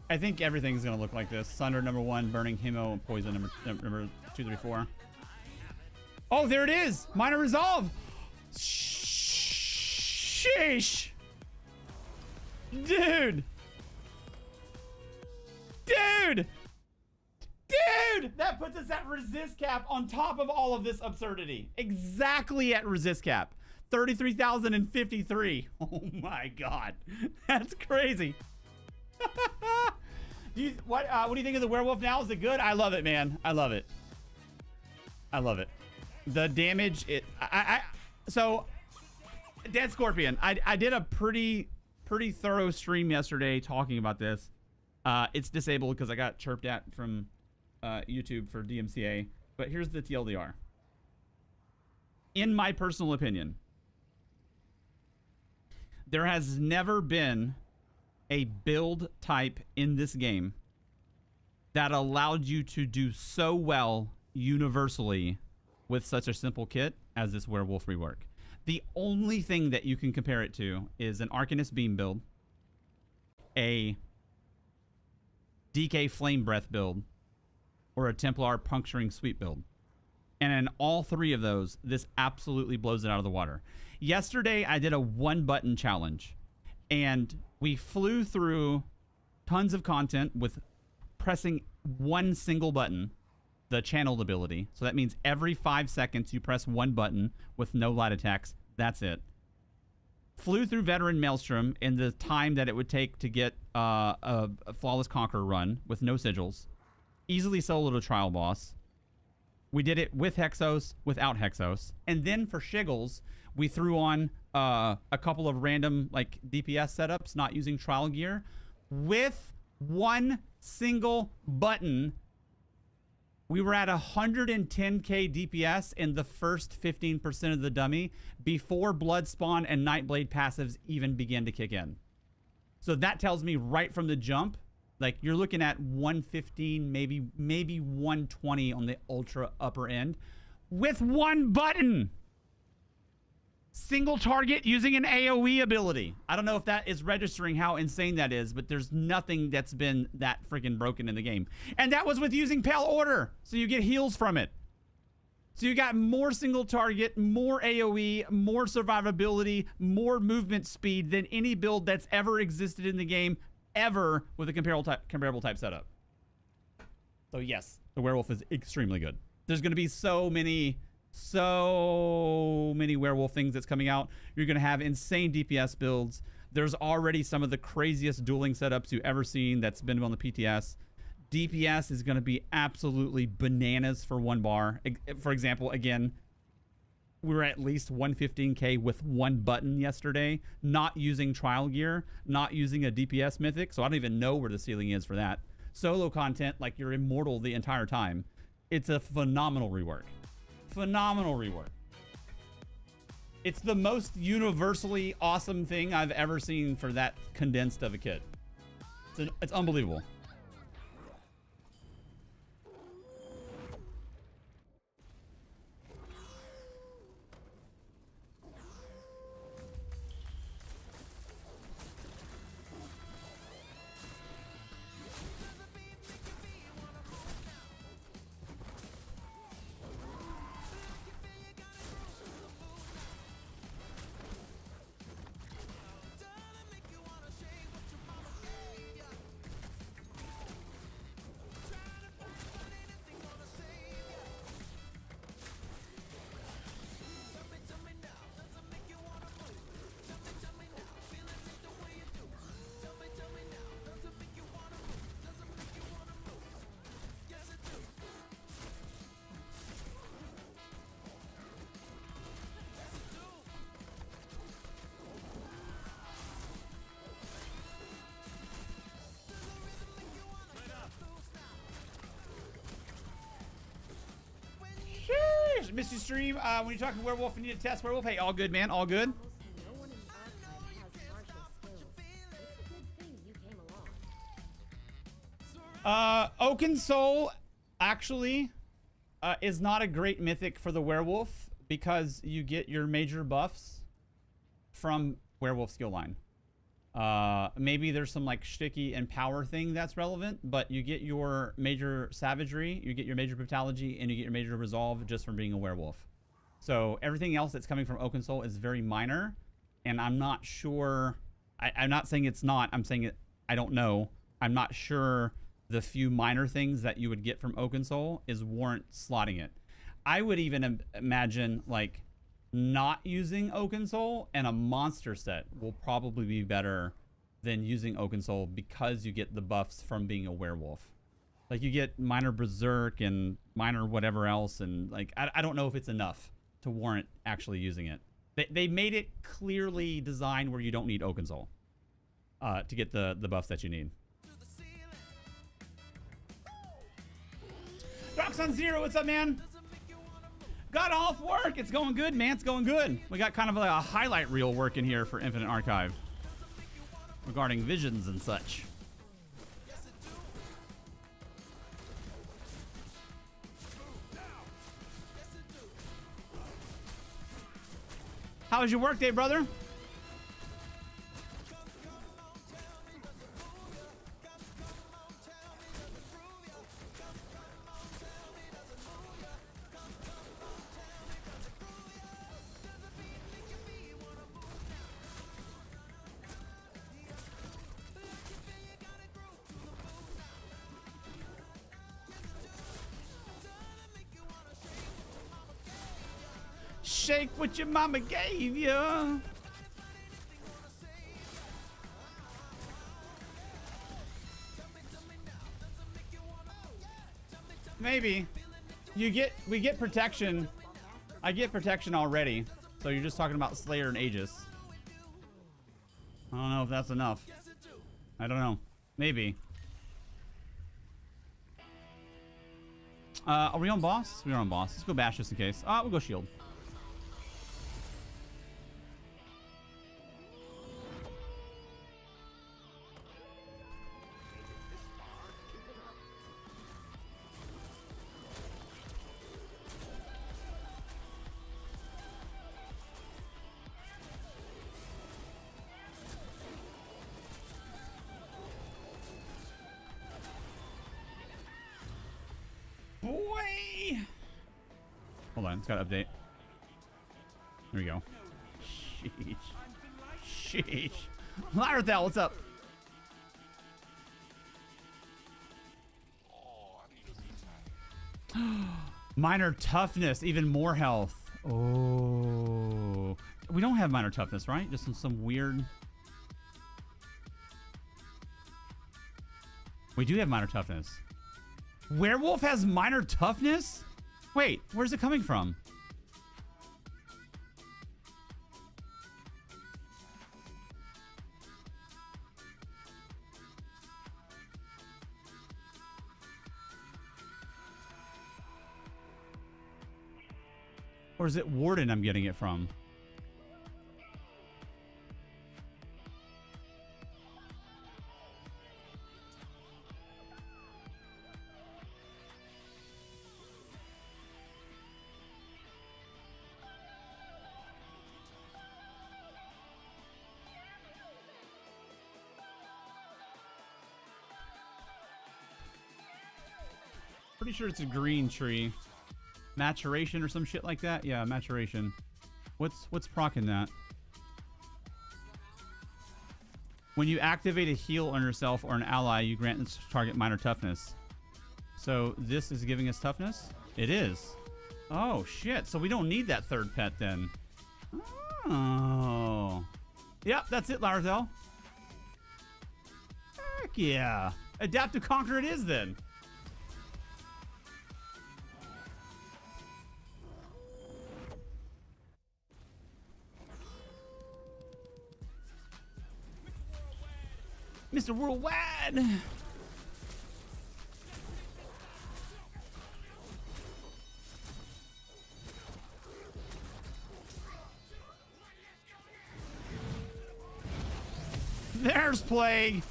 I think everything's gonna look like this. Sunder #1, Burning Hemo, Poison number 2, 3, 4. Oh, there it is! Minor Resolve! Shh. Sheesh. Dude. Dude. Dude, that puts us at resist cap on top of all of this absurdity. Exactly at resist cap. 33,053. Oh my God. That's crazy. What do you think of the werewolf now? Is it good? I love it, man. I love it. I love it. The damage, so Dead Scorpion, I did a pretty thorough stream yesterday talking about this. It's disabled because I got chirped at from YouTube for DMCA, but here's the TLDR. In my personal opinion, there has never been a build type in this game that allowed you to do so well universally with such a simple kit as this werewolf rework. The only thing that you can compare it to is an Arcanist Beam build, a DK Flame Breath build, or a Templar Puncturing Sweep build. And in all three of those, this absolutely blows it out of the water. Yesterday, I did a one-button challenge, and we flew through tons of content with pressing one single button, the channeled ability. So that means every 5 seconds you press one button with no light attacks. That's it. Flew through Veteran Maelstrom in the time that it would take to get a Flawless Conqueror run with no sigils. Easily soloed a trial boss. We did it with Hexos, without Hexos. And then for Shiggles, we threw on a couple of random like DPS setups, not using trial gear. With one single button, we were at 110k DPS in the first 15% of the dummy before Bloodspawn and Nightblade passives even began to kick in. So that tells me right from the jump, like you're looking at 115, maybe 120 on the ultra upper end with one button. Single target using an AoE ability. I don't know if that is registering how insane that is, but there's nothing that's been that freaking broken in the game. And that was with using Pale Order, so you get heals from it. So you got more single target, more AoE, more survivability, more movement speed than any build that's ever existed in the game ever with a comparable type setup. So yes, the werewolf is extremely good. There's going to be so many werewolf things that's coming out. You're going to have insane DPS builds. There's already some of the craziest dueling setups you've ever seen that's been on the PTS. DPS is going to be absolutely bananas for one bar. For example, again, we were at least 115k with one button yesterday, not using trial gear, not using a DPS mythic, so I don't even know where the ceiling is for that. Solo content, like you're immortal the entire time. It's a phenomenal rework. Phenomenal rework. It's the most universally awesome thing I've ever seen for that condensed of a kit. It's unbelievable. Missed your stream. When you're talking werewolf and you need to test werewolf, hey, all good, man, all good. No one in the archive has martial skills. It's a good thing you came along. Oaken Soul actually is not a great mythic for the werewolf because you get your major buffs from werewolf skill line. Maybe there's some like shticky and power thing that's relevant, but you get your major savagery, you get your major brutality, and you get your major resolve just from being a werewolf. So everything else that's coming from Oaken Soul is very minor, and I'm not sure. I'm not saying it's not. I'm saying it. I don't know. I'm not sure the few minor things that you would get from Oaken Soul is warrant slotting it. I would even imagine like not using Oaken Soul and a monster set will probably be better than using Oaken Soul because you get the buffs from being a werewolf. Like you get minor berserk and minor whatever else, and like I don't know if it's enough to warrant actually using it. They made it clearly designed where you don't need Oaken Soul to get the buffs that you need. Rocks on Zero, what's up, man? Got off work. It's going good, man. It's going good. We got kind of like a highlight reel working here for Infinite Archive regarding visions and such. How was your work day, brother? Shake what your mama gave you. Maybe. We get protection. I get protection already. So you're just talking about Slayer and Aegis. I don't know if that's enough. I don't know. Maybe. Are we on boss? We are on boss. Let's go bash just in case. We'll go shield. Boy! Hold on, it's got to update. There we go. Sheesh. Sheesh. Lyrathel, what's up? Minor toughness, even more health. Oh. We don't have minor toughness, right? Just some weird... We do have minor toughness. Werewolf has minor toughness? Wait, where's it coming from? Or is it Warden I'm getting it from? Pretty sure it's a green tree. Maturation or some shit like that? Yeah, maturation. What's proccing that? When you activate a heal on yourself or an ally, you grant this target minor toughness. So this is giving us toughness? It is. Oh, shit. So we don't need that third pet then. Oh. Yep, that's it, Larzel. Heck yeah. Adaptive Conquer it is then. Mr. Worldwide. There's Plague.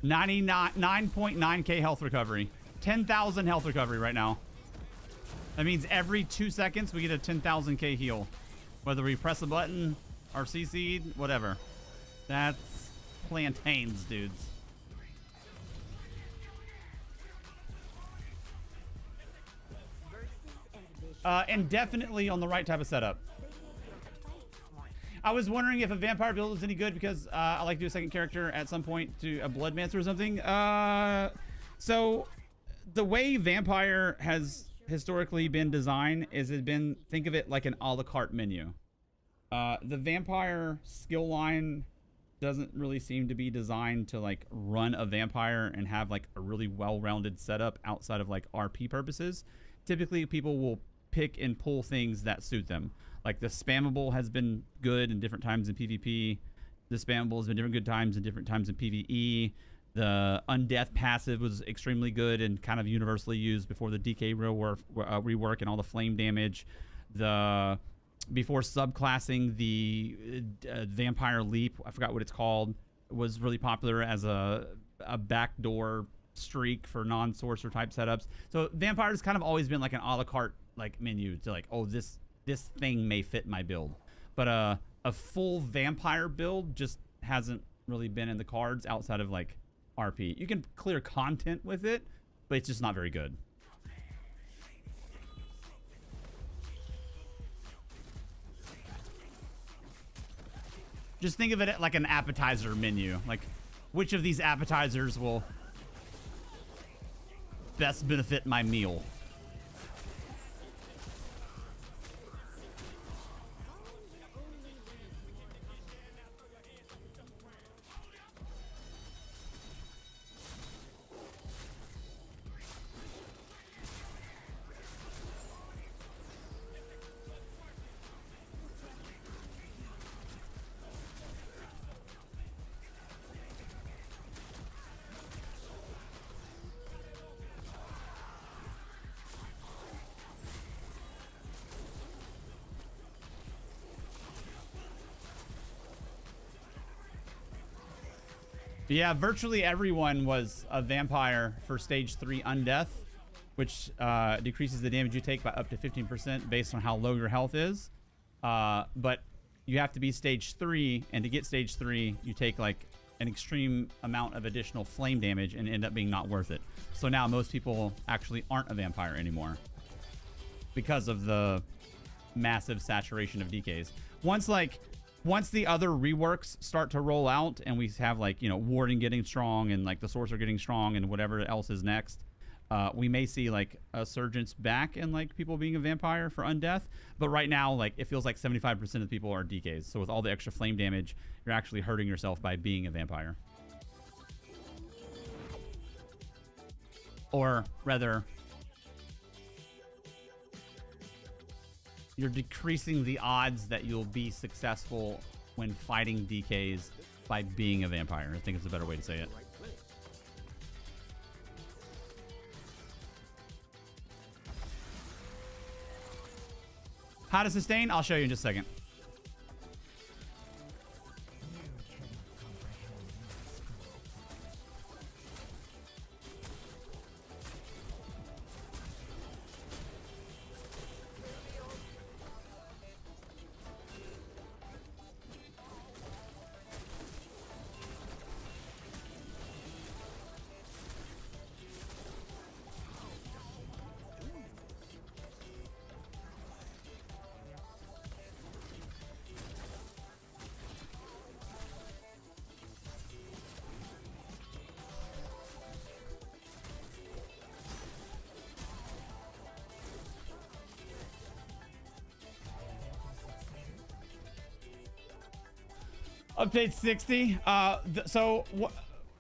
9.9k health recovery. 10,000 health recovery right now. That means every 2 seconds we get a 10,000k heal. Whether we press a button or CC'd, whatever. That's plantains, dudes. And definitely on the right type of setup. I was wondering if a vampire build was any good because I like to do a second character at some point to a Bloodmancer or something. So the way vampire has historically been designed is think of it like an a la carte menu. The vampire skill line doesn't really seem to be designed to like run a vampire and have like a really well-rounded setup outside of like RP purposes. Typically people will pick and pull things that suit them. Like the spammable has been good in different times in PvP. The spammable has been different good times in different times in PvE. The undeath passive was extremely good and kind of universally used before the DK rework and all the flame damage. Before subclassing, the vampire leap, I forgot what it's called, was really popular as a backdoor streak for non-sorcerer type setups. So vampire's kind of always been like an a la carte like menu to like, oh, this thing may fit my build. But a full vampire build just hasn't really been in the cards outside of like RP. You can clear content with it, but it's just not very good. Just think of it like an appetizer menu. Like, which of these appetizers will best benefit my meal? Yeah, virtually everyone was a vampire for stage 3 undeath, which decreases the damage you take by up to 15% based on how low your health is. But you have to be stage 3, and to get stage 3, you take like an extreme amount of additional flame damage and end up being not worth it. So now most people actually aren't a vampire anymore because of the massive saturation of DKs. Once the other reworks start to roll out and we have like, you know, Warden getting strong and like the Sorcerer getting strong and whatever else is next, we may see like a surgence back in like people being a vampire for undeath. But right now, like it feels like 75% of the people are DKs. So with all the extra flame damage, you're actually hurting yourself by being a vampire. Or rather, you're decreasing the odds that you'll be successful when fighting DKs by being a vampire. I think it's a better way to say it. How to sustain? I'll show you in just a second. Update 60.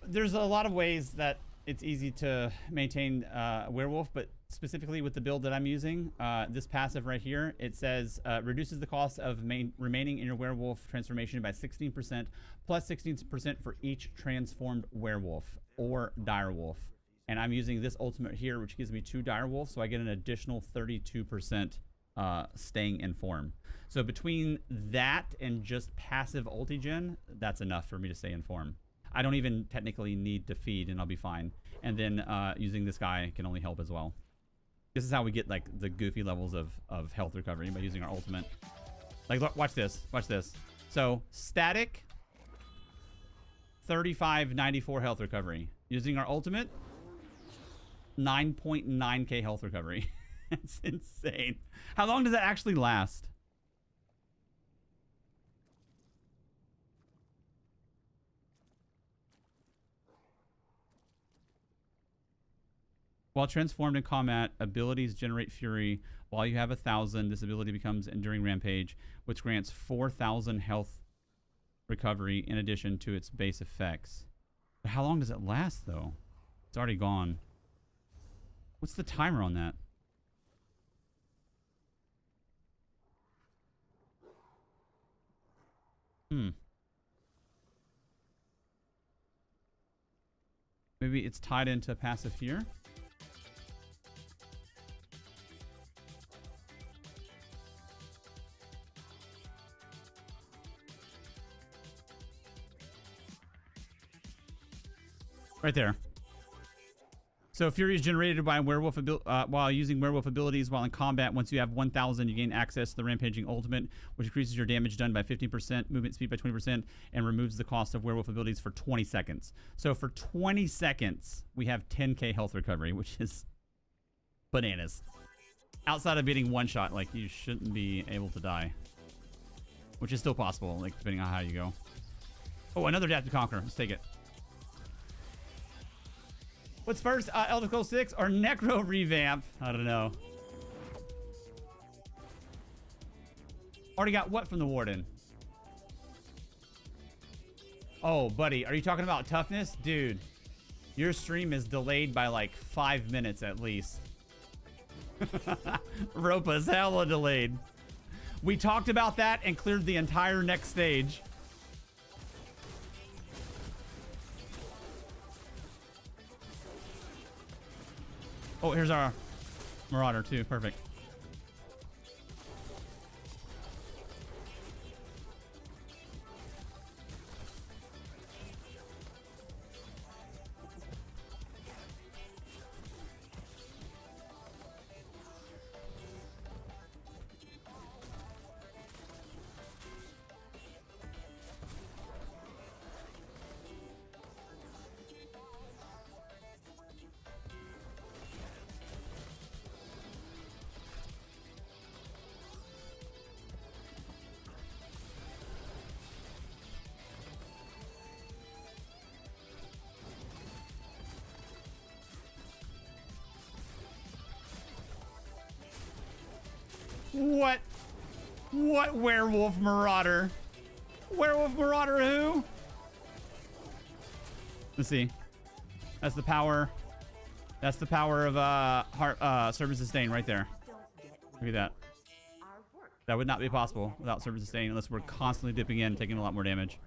There's a lot of ways that it's easy to maintain Werewolf, but specifically with the build that I'm using, this passive right here, it says reduces the cost of remaining in your Werewolf transformation by 16%, plus 16% for each transformed Werewolf or Direwolf. And I'm using this ultimate here, which gives me 2 Direwolves, so I get an additional 32% staying in form. So between that and just passive ulti-gen, that's enough for me to stay in form. I don't even technically need to feed, and I'll be fine. And then using this guy can only help as well. This is how we get like the goofy levels of health recovery by using our ultimate. Like, look, watch this. Watch this. So static, 3594 health recovery. Using our ultimate, 9.9k health recovery. It's insane. How long does that actually last? While transformed in combat, abilities generate fury. While you have 1,000, this ability becomes Enduring Rampage, which grants 4,000 health recovery in addition to its base effects. But how long does it last, though? It's already gone. What's the timer on that? Maybe it's tied into passive here? Right there. So Fury is generated by werewolf while using werewolf abilities while in combat. Once you have 1,000, you gain access to the Rampaging Ultimate, which increases your damage done by 15%, movement speed by 20%, and removes the cost of werewolf abilities for 20 seconds. So for 20 seconds, we have 10k health recovery, which is bananas. Outside of being one shot, like, you shouldn't be able to die. Which is still possible, like, depending on how you go. Oh, another Adapt to Conquer. Let's take it. What's first, Elder Scrolls 6 or Necro revamp? I don't know. Already got what from the Warden? Oh, buddy, are you talking about toughness? Dude, your stream is delayed by like 5 minutes at least. Ropa's hella delayed. We talked about that and cleared the entire next stage. Oh, here's our Marauder too. Perfect. What? What Werewolf Marauder? Werewolf Marauder who? Let's see. That's the power. That's the power of Servant Sustain right there. Look at that. That would not be possible without Servant Sustain unless we're constantly dipping in, taking a lot more damage.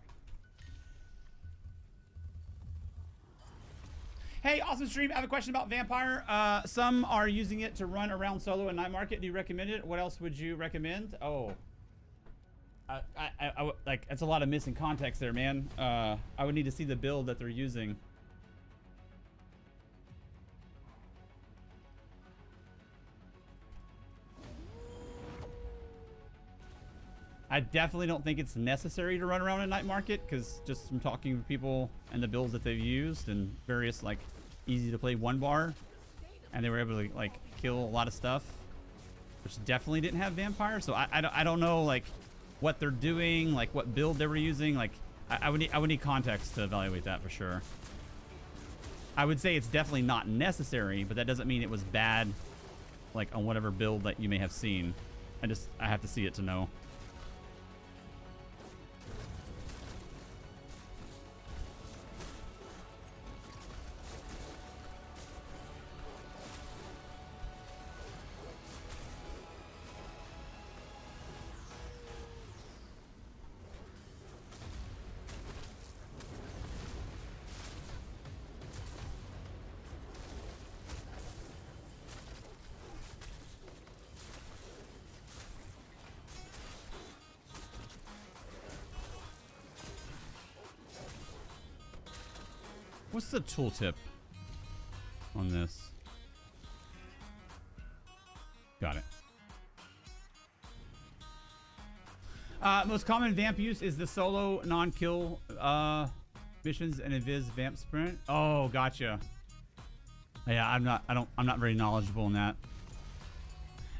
Hey, awesome stream. I have a question about Vampire. Some are using it to run around solo in Night Market. Do you recommend it? What else would you recommend? Oh, like, that's a lot of missing context there, man. I would need to see the build that they're using. I definitely don't think it's necessary to run around in Night Market, because just from talking to people and the builds that they've used and various like easy to play one bar, and they were able to like kill a lot of stuff, which definitely didn't have Vampire. So I don't know like what they're doing, like what build they were using. Like I would need context to evaluate that for sure. I would say it's definitely not necessary, but that doesn't mean it was bad, like on whatever build that you may have seen. I have to see it to know. What's the tooltip on this? Got it. Most common vamp use is the solo non-kill missions and invis vamp sprint. Oh, gotcha. Yeah, I'm not very knowledgeable in that.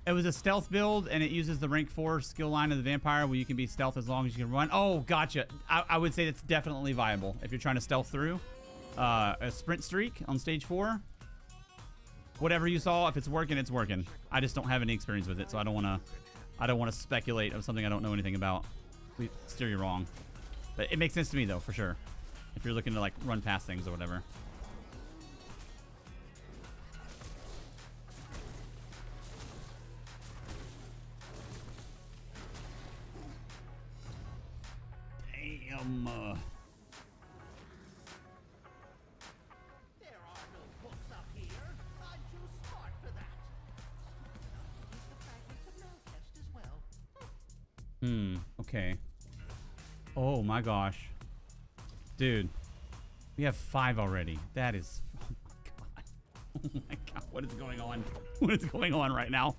It was a stealth build, and it uses the rank 4 skill line of the vampire, where you can be stealth as long as you can run. Oh, gotcha. I would say that's definitely viable if you're trying to stealth through a sprint streak on stage 4. Whatever you saw, if it's working, it's working. I just don't have any experience with it, so I don't want to speculate of something I don't know anything about. We steer you wrong, but it makes sense to me though, for sure. If you're looking to like run past things or whatever. Damn. There are no books up here. I'm too smart for that. Use the fragments of mail test as well. Okay. Oh my gosh. Dude. We have 5 already. That is... Oh my god. Oh my god. What is going on? What is going on right now?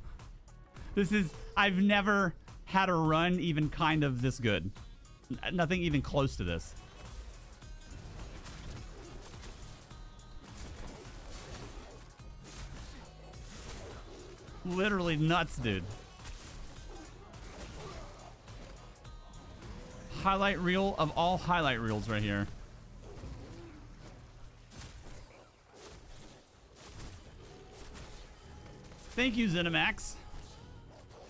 This is... I've never had a run even kind of this good. Nothing even close to this. Literally nuts, dude. Highlight reel of all highlight reels right here. Thank you, Zenimax,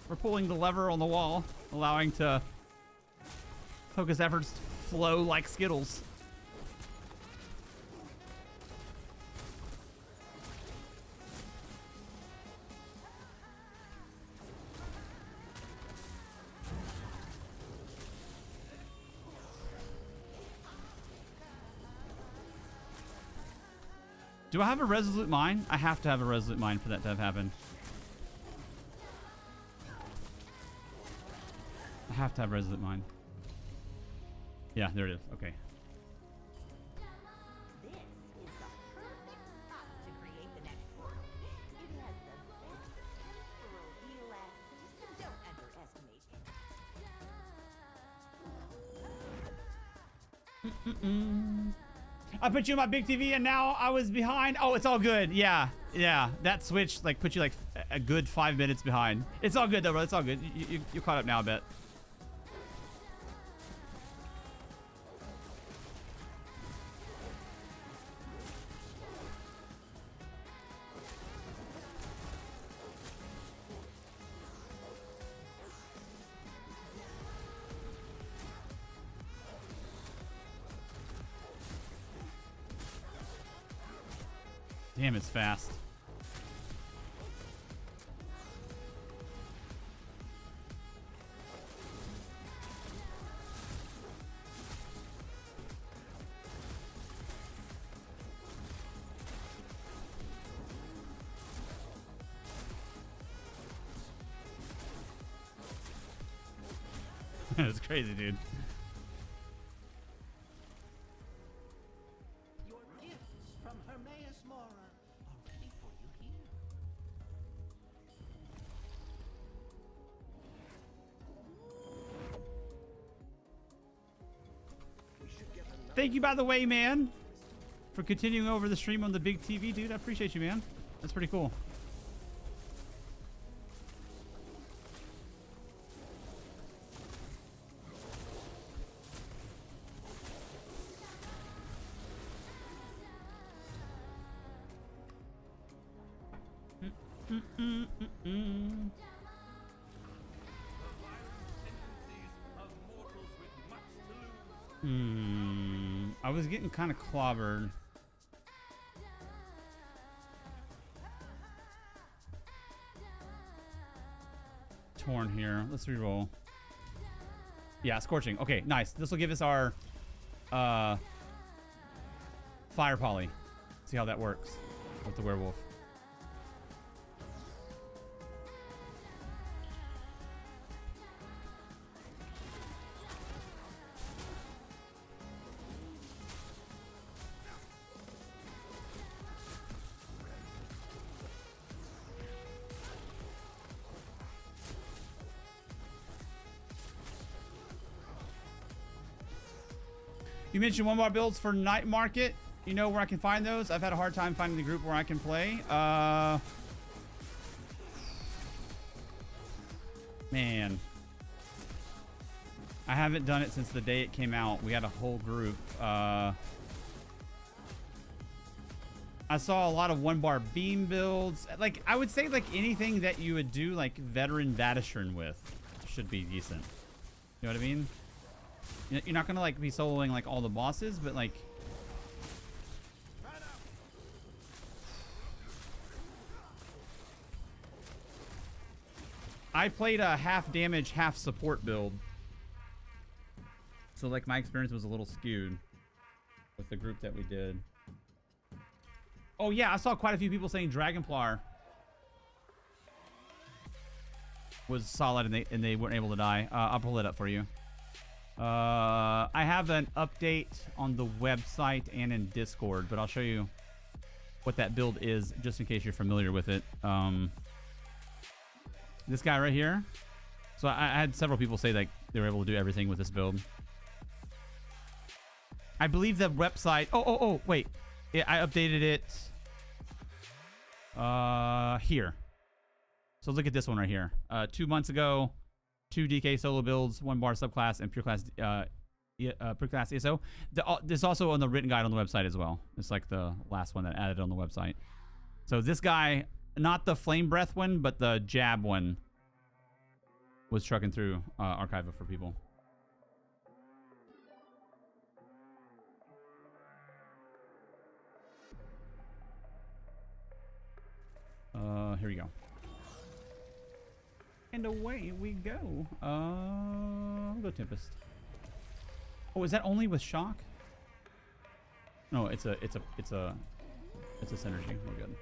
for pulling the lever on the wall, allowing to focus efforts flow like Skittles. Do I have a resolute mind? I have to have a resolute mind for that to have happened. I have to have resolute mind. Yeah, there it is. Okay. This is the perfect spot to create the next world. It has the best temporal elasticity, so don't underestimate it. I put you on my big TV and now I was behind. Oh, it's all good. Yeah. Yeah. That switch like put you like a good 5 minutes behind. It's all good though, bro. It's all good. You're caught up now, I bet. Damn, it's fast. It's crazy, dude. Your gifts from Hermaeus Mora are ready for you here. Thank you, by the way, man, for continuing over the stream on the big TV, dude. I appreciate you, man. That's pretty cool. I was getting kind of clobbered. Torn here. Let's reroll. Yeah, scorching. Okay, nice. This will give us our fire poly. See how that works with the werewolf. You mentioned one bar builds for Night Market. You know where I can find those? I've had a hard time finding the group where I can play. Man. I haven't done it since the day it came out. We had a whole group. I saw a lot of one bar beam builds. Like, I would say like anything that you would do like veteran Vadishern with should be decent. You know what I mean? You're not gonna like be soloing like all the bosses, but like I played a half damage, half support build. So like my experience was a little skewed with the group that we did. Oh yeah, I saw quite a few people saying Dragonplar was solid and they weren't able to die. I'll pull it up for you. I have an update on the website and in Discord, but I'll show you what that build is just in case you're familiar with it. This guy right here. So I had several people say like they were able to do everything with this build. I believe the website. Oh, wait. I updated it here. So look at this one right here. 2 months ago, 2 DK solo builds, 1 bar subclass, and pure class ESO. This also on the written guide on the website as well. It's like the last one that I added on the website. So this guy, not the flame breath one, but the jab one, was trucking through Archiva for people. Here we go. And away we go. We'll go Tempest. Oh, is that only with shock? No, it's a synergy. We're good.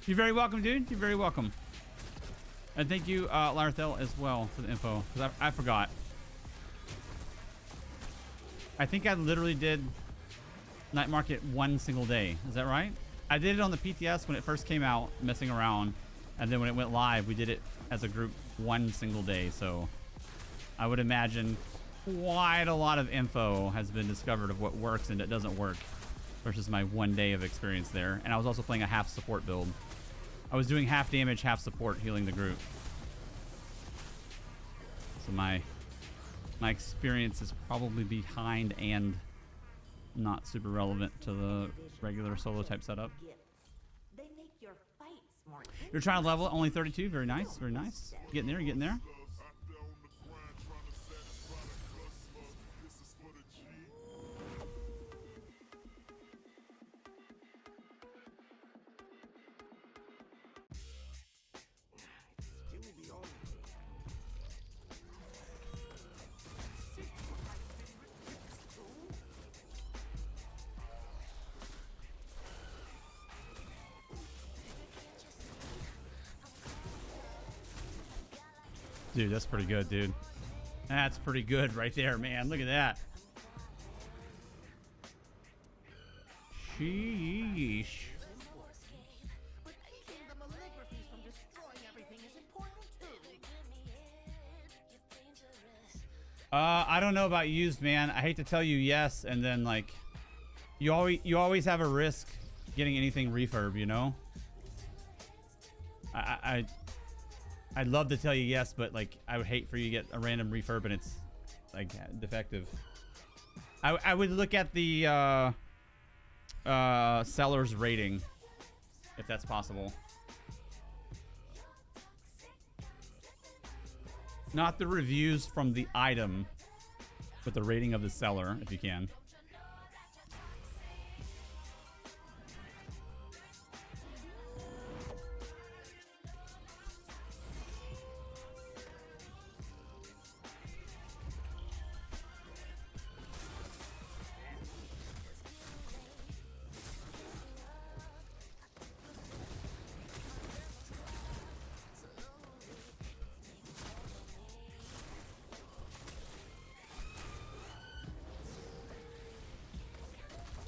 You're very welcome, dude. You're very welcome. And thank you, Larthel, as well for the info, because I forgot. I think I literally did Night Market 1 single day. Is that right? I did it on the PTS when it first came out, messing around. And then when it went live, we did it as a group 1 single day. So I would imagine quite a lot of info has been discovered of what works and that doesn't work versus my 1 day of experience there. And I was also playing a half support build. I was doing half damage, half support, healing the group. So my experience is probably behind and not super relevant to the regular solo type setup. They make your fights more You're trying to level only 32. Very nice, very nice. Getting there, getting there. Dude, that's pretty good, dude. That's pretty good right there, man. Look at that. Sheesh. But keeping the maligraphies from destroying everything is important too. I don't know about used, man. I hate to tell you yes, and then like you always have a risk getting anything refurb, you know? I'd love to tell you yes, but like I would hate for you to get a random refurb and it's like defective. I would look at the seller's rating if that's possible. Not the reviews from the item, but the rating of the seller if you can.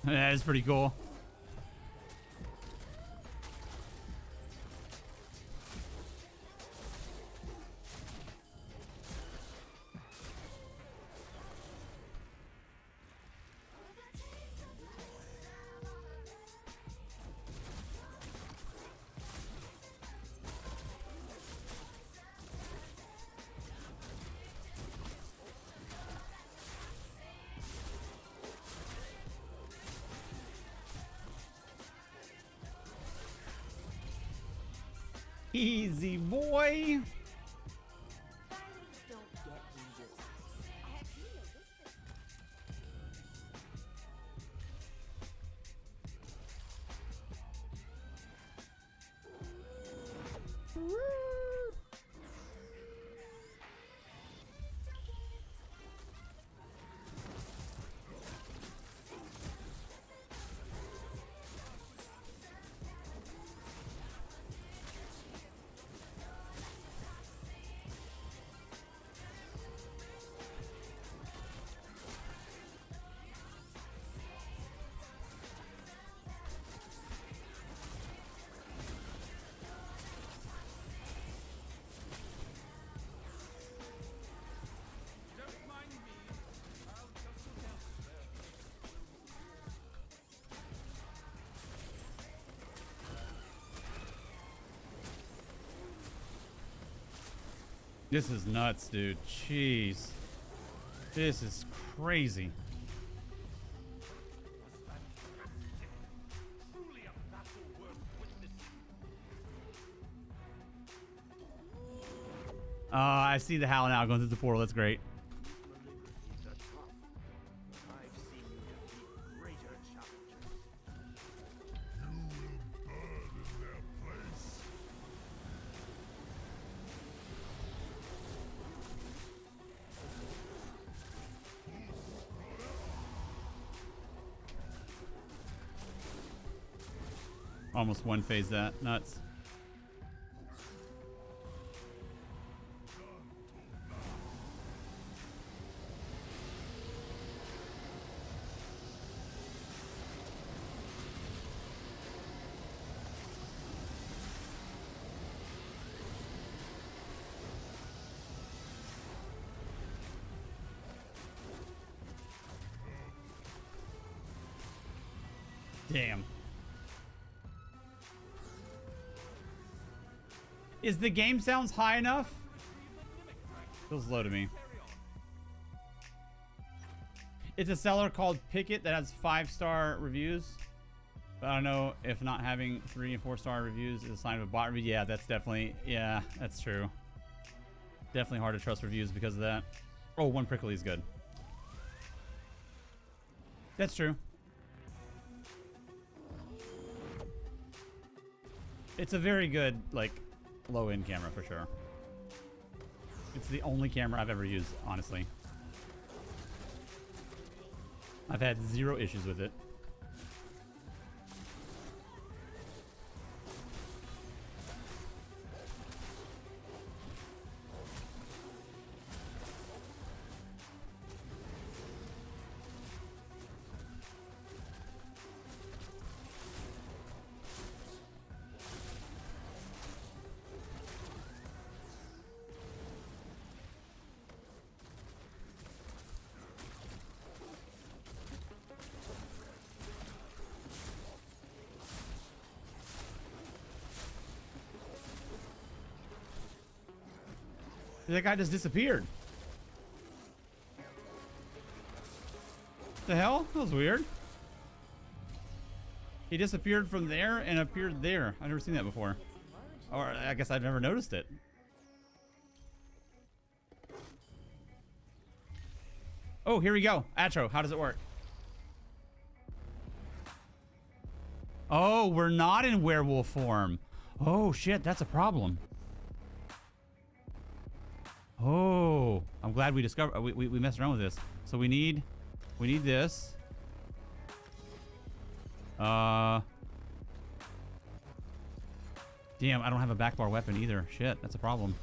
That is pretty cool. Easy boy. Violets don't get injured. Have you noticed that? This is nuts, dude. Jeez. This is crazy. Truly a battle worth witnessing. I see the Howl now going through the portal. That's great. Malignancies are tough, but I've seen you defeat greater challenges. Almost one phase that. Nuts. Damn. Is the game sounds high enough? Feels low to me. It's a seller called Picket that has 5-star reviews. But I don't know if not having 3 and 4-star reviews is a sign of a bot review. Yeah, that's definitely, yeah, that's true. Definitely hard to trust reviews because of that. Oh, one prickly is good. That's true. It's a very good, like, low-end camera for sure. It's the only camera I've ever used, honestly. I've had 0 issues with it. That guy just disappeared. The hell? That was weird. He disappeared from there and appeared there. I've never seen that before. Or I guess I've never noticed it. Oh, here we go. Atro, how does it work? Oh, we're not in werewolf form. Oh, shit, that's a problem. Oh, I'm glad we discovered we messed around with this. So we need this. Damn, I don't have a backbar weapon either. Shit, that's a problem.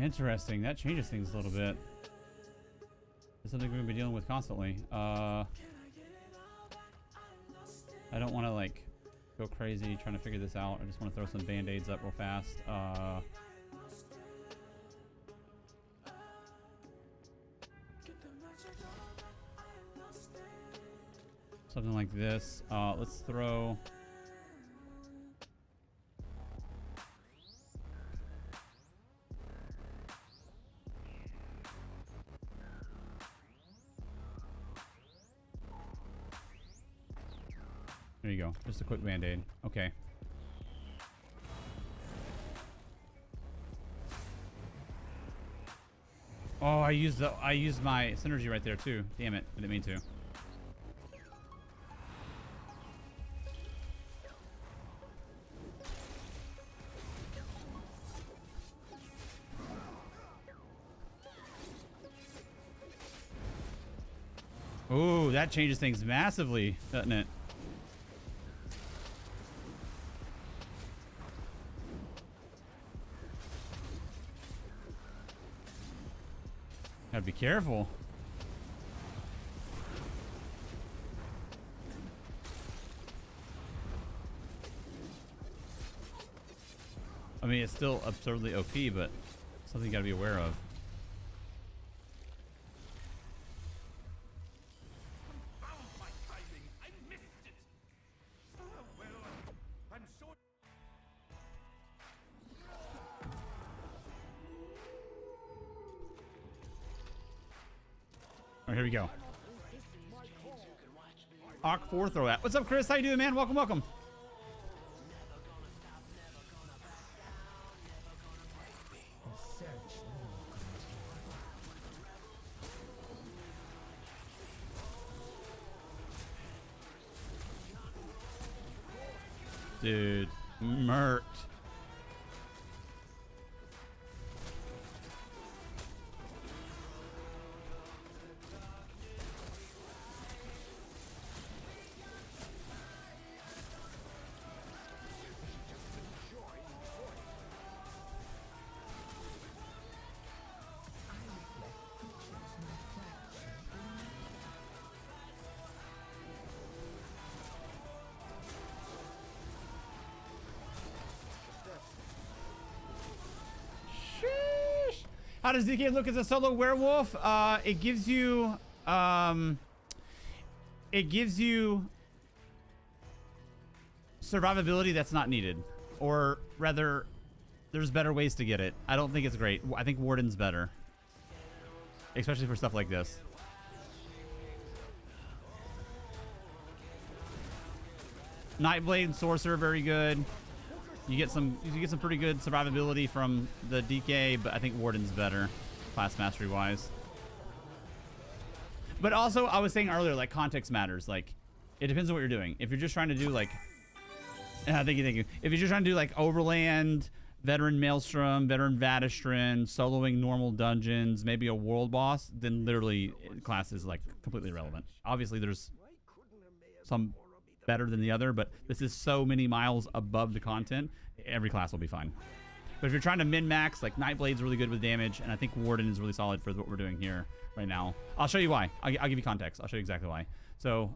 Interesting. That changes things a little bit. It's something we're gonna be dealing with constantly. I don't want to like go crazy trying to figure this out. I just want to throw some band-aids up real fast. Something like this. Let's throw. There you go. Just a quick band-aid. Okay. Oh, I used my synergy right there too. Damn it. I didn't mean to. Ooh, that changes things massively, doesn't it? Gotta be careful. I mean, it's still absurdly OP, but something you gotta be aware of. My timing! I missed it! Well, I'm so... All right, here we go. Arc 4 throw at. What's up, Chris? How you doing, man? Welcome, welcome. Dude, murked. How does DK look as a solo werewolf? It gives you survivability that's not needed, or rather, there's better ways to get it. I don't think it's great. I think Warden's better, especially for stuff like this. Nightblade and Sorcerer, very good. You get some pretty good survivability from the DK, but I think Warden's better, class mastery wise. But also, I was saying earlier, like, context matters. Like, it depends on what you're doing. If you're just trying to do like, thank you. If you're just trying to do like Overland, Veteran Maelstrom, Veteran Vadistrin, soloing normal dungeons, maybe a world boss, then literally class is like completely irrelevant. Obviously, there's some better than the other, but this is so many miles above the content, every class will be fine. But if you're trying to min-max, like Nightblade's really good with damage, and I think Warden is really solid for what we're doing here right now. I'll show you why. I'll give you context. I'll show you exactly why. So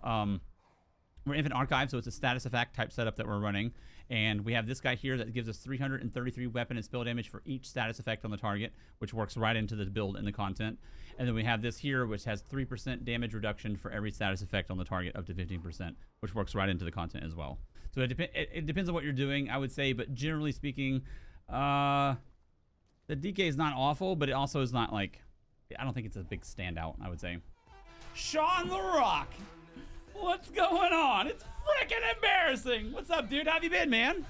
we're Infant Archive, so it's a status effect type setup that we're running, and we have this guy here that gives us 333 weapon and spell damage for each status effect on the target, which works right into the build and the content. And then we have this here, which has 3% damage reduction for every status effect on the target, up to 15%, which works right into the content as well. So it depends on what you're doing, I would say, but generally speaking, the DK is not awful, but it also is not like, I don't think it's a big standout, I would say. Sean the Rock! What's going on? It's freaking embarrassing! What's up, dude? How have you been, man?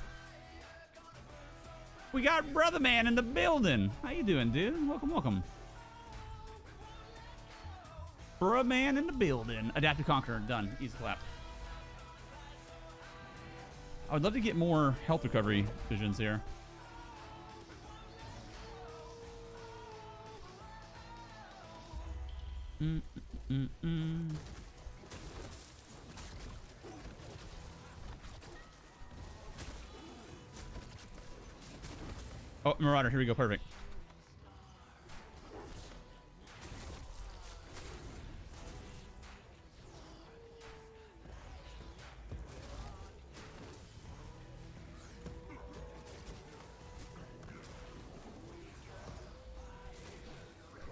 We got Brother Man in the building. How you doing, dude? Welcome, welcome. Brother Man in the building. Adapt to Conquer. Done. Easy clap. I would love to get more health recovery visions here. Oh, Marauder, here we go, perfect.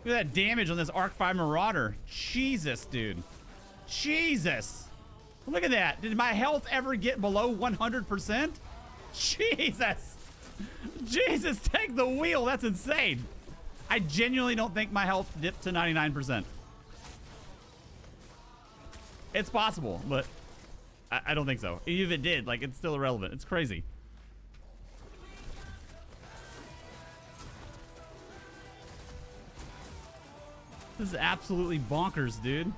Look at that damage on this Arc 5 Marauder. Jesus, dude. Jesus. Look at that. Did my health ever get below 100%? Jesus. Jesus, take the wheel. That's insane. I genuinely don't think my health dipped to 99%. It's possible, but I don't think so. Even if it did, like, it's still irrelevant. It's crazy. This is absolutely bonkers, dude.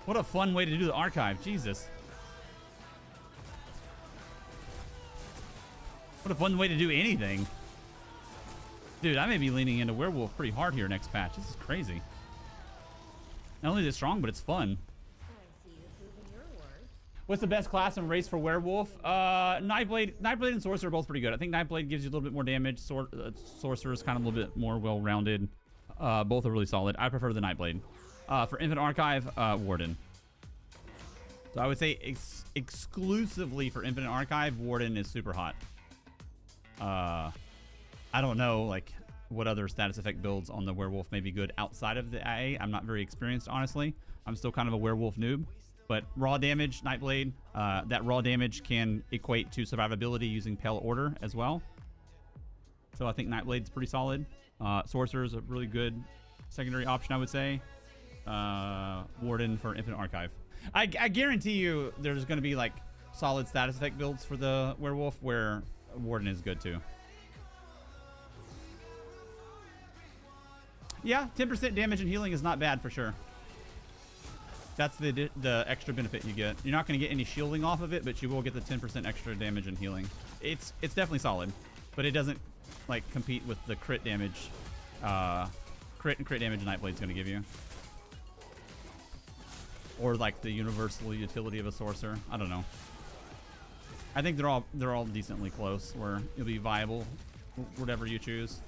What a fun way to do the archive. Jesus. What a fun way to do anything. Dude, I may be leaning into Werewolf pretty hard here next patch. This is crazy. Not only is it strong, but it's fun. What's the best class and race for Werewolf? Nightblade and Sorcerer are both pretty good. I think Nightblade gives you a little bit more damage. Sorcerer is kind of a little bit more well-rounded. Both are really solid. I prefer the Nightblade. For Infinite Archive, Warden. So I would say exclusively for Infinite Archive, Warden is super hot. I don't know, like, what other status effect builds on the Werewolf may be good outside of the IA. I'm not very experienced, honestly. I'm still kind of a Werewolf noob. But raw damage, Nightblade, that raw damage can equate to survivability using Pale Order as well. So I think Nightblade's pretty solid. Sorcerer is a really good secondary option, I would say. Warden for Infinite Archive. I guarantee you there's going to be, like, solid status effect builds for the Werewolf where Warden is good, too. Yeah, 10% damage and healing is not bad for sure. That's the extra benefit you get. You're not going to get any shielding off of it, but you will get the 10% extra damage and healing. It's definitely solid, but it doesn't, like, compete with the crit damage. Crit damage Nightblade's going to give you. Or, like, the universal utility of a sorcerer. I don't know. I think they're all decently close, where it'll be viable, whatever you choose.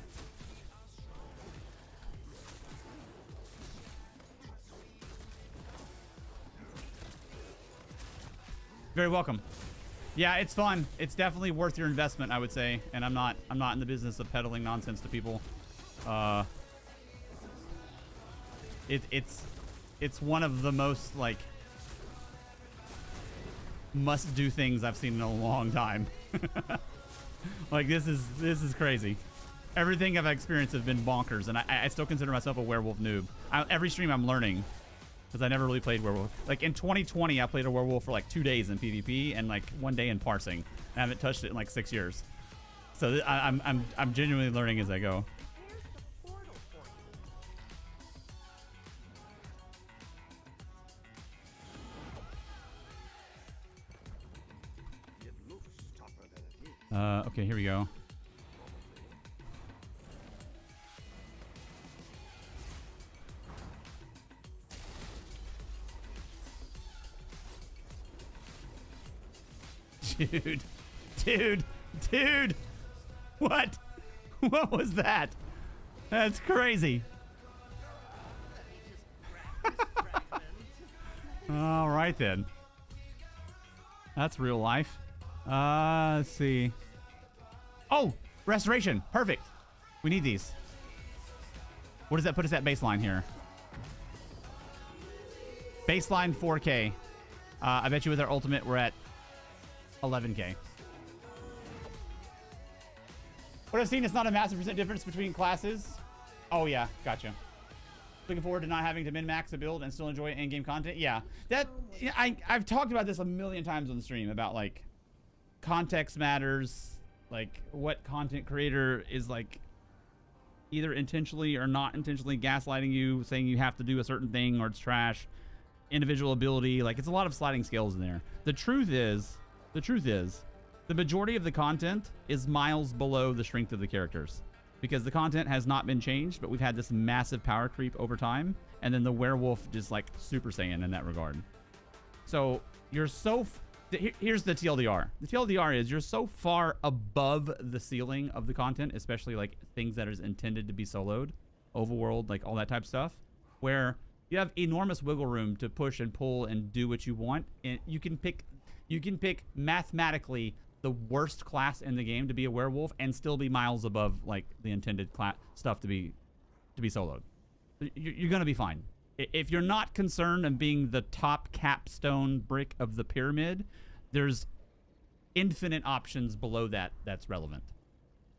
Very welcome. Yeah, it's fun. It's definitely worth your investment, I would say. And I'm not in the business of peddling nonsense to people. It's one of the most, like, must-do things I've seen in a long time. Like, this is crazy. Everything I've experienced has been bonkers, and I still consider myself a Werewolf noob. Every stream I'm learning, because I never really played Werewolf. Like, in 2020, I played a Werewolf for like 2 days in PvP and like 1 day in parsing. I haven't touched it in like 6 years. So I'm genuinely learning as I go. Okay, here we go. Dude, what was that? That's crazy. All right then, that's real life. Let's see. Oh, restoration, perfect. We need these. What does that put us at baseline here? Baseline 4K. I bet you with our ultimate we're at 11K. What I've seen is not a massive percent difference between classes. Oh yeah, gotcha. Looking forward to not having to min-max a build and still enjoy in-game content. Yeah, I've talked about this a million times on the stream about, like, context matters, like what content creator is, like, either intentionally or not intentionally gaslighting you, saying you have to do a certain thing or it's trash. Individual ability, like, it's a lot of sliding scales in there. The truth is, the majority of the content is miles below the strength of the characters, because the content has not been changed, but we've had this massive power creep over time, and then the Werewolf just, like, Super Saiyan in that regard. So you're so here's the TLDR. The TLDR is you're so far above the ceiling of the content, especially, like, things that is intended to be soloed, overworld, like all that type of stuff, where you have enormous wiggle room to push and pull and do what you want, and you can pick mathematically the worst class in the game to be a werewolf and still be miles above like the intended stuff to be soloed. You're gonna be fine. If you're not concerned of being the top capstone brick of the pyramid, there's infinite options below that that's relevant.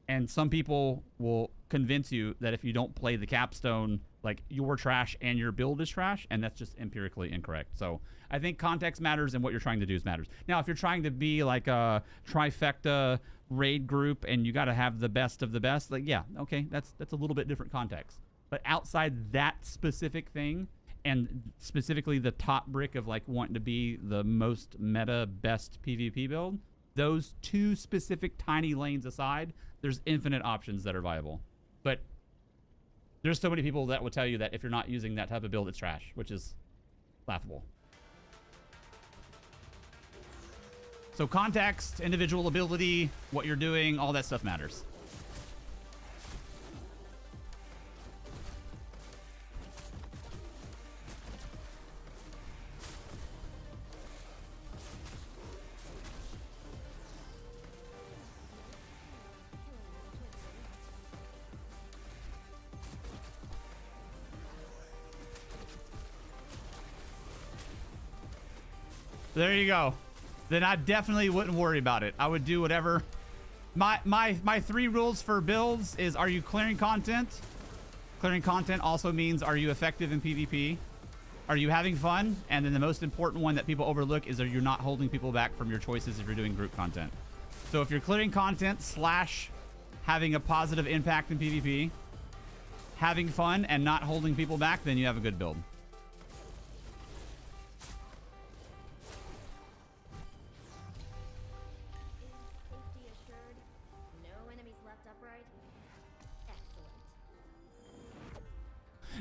And some people will convince you that if you don't play the capstone, like you're trash and your build is trash, and that's just empirically incorrect. So I think context matters and what you're trying to do matters. Now, if you're trying to be like a trifecta raid group and you got to have the best of the best, like yeah, okay, that's a little bit different context. But outside that specific thing, and specifically the top brick of like wanting to be the most meta best PvP build, those two specific tiny lanes aside, there's infinite options that are viable. But there's so many people that will tell you that if you're not using that type of build, it's trash, which is laughable. So context, individual ability, what you're doing, all that stuff matters. There you go. Then I definitely wouldn't worry about it. I would do whatever. My 3 rules for builds is: are you clearing content? Clearing content also means, are you effective in PvP? Are you having fun? And then the most important one that people overlook is, are you not holding people back from your choices if you're doing group content? So if you're clearing content / having a positive impact in PvP, having fun and not holding people back, then you have a good build.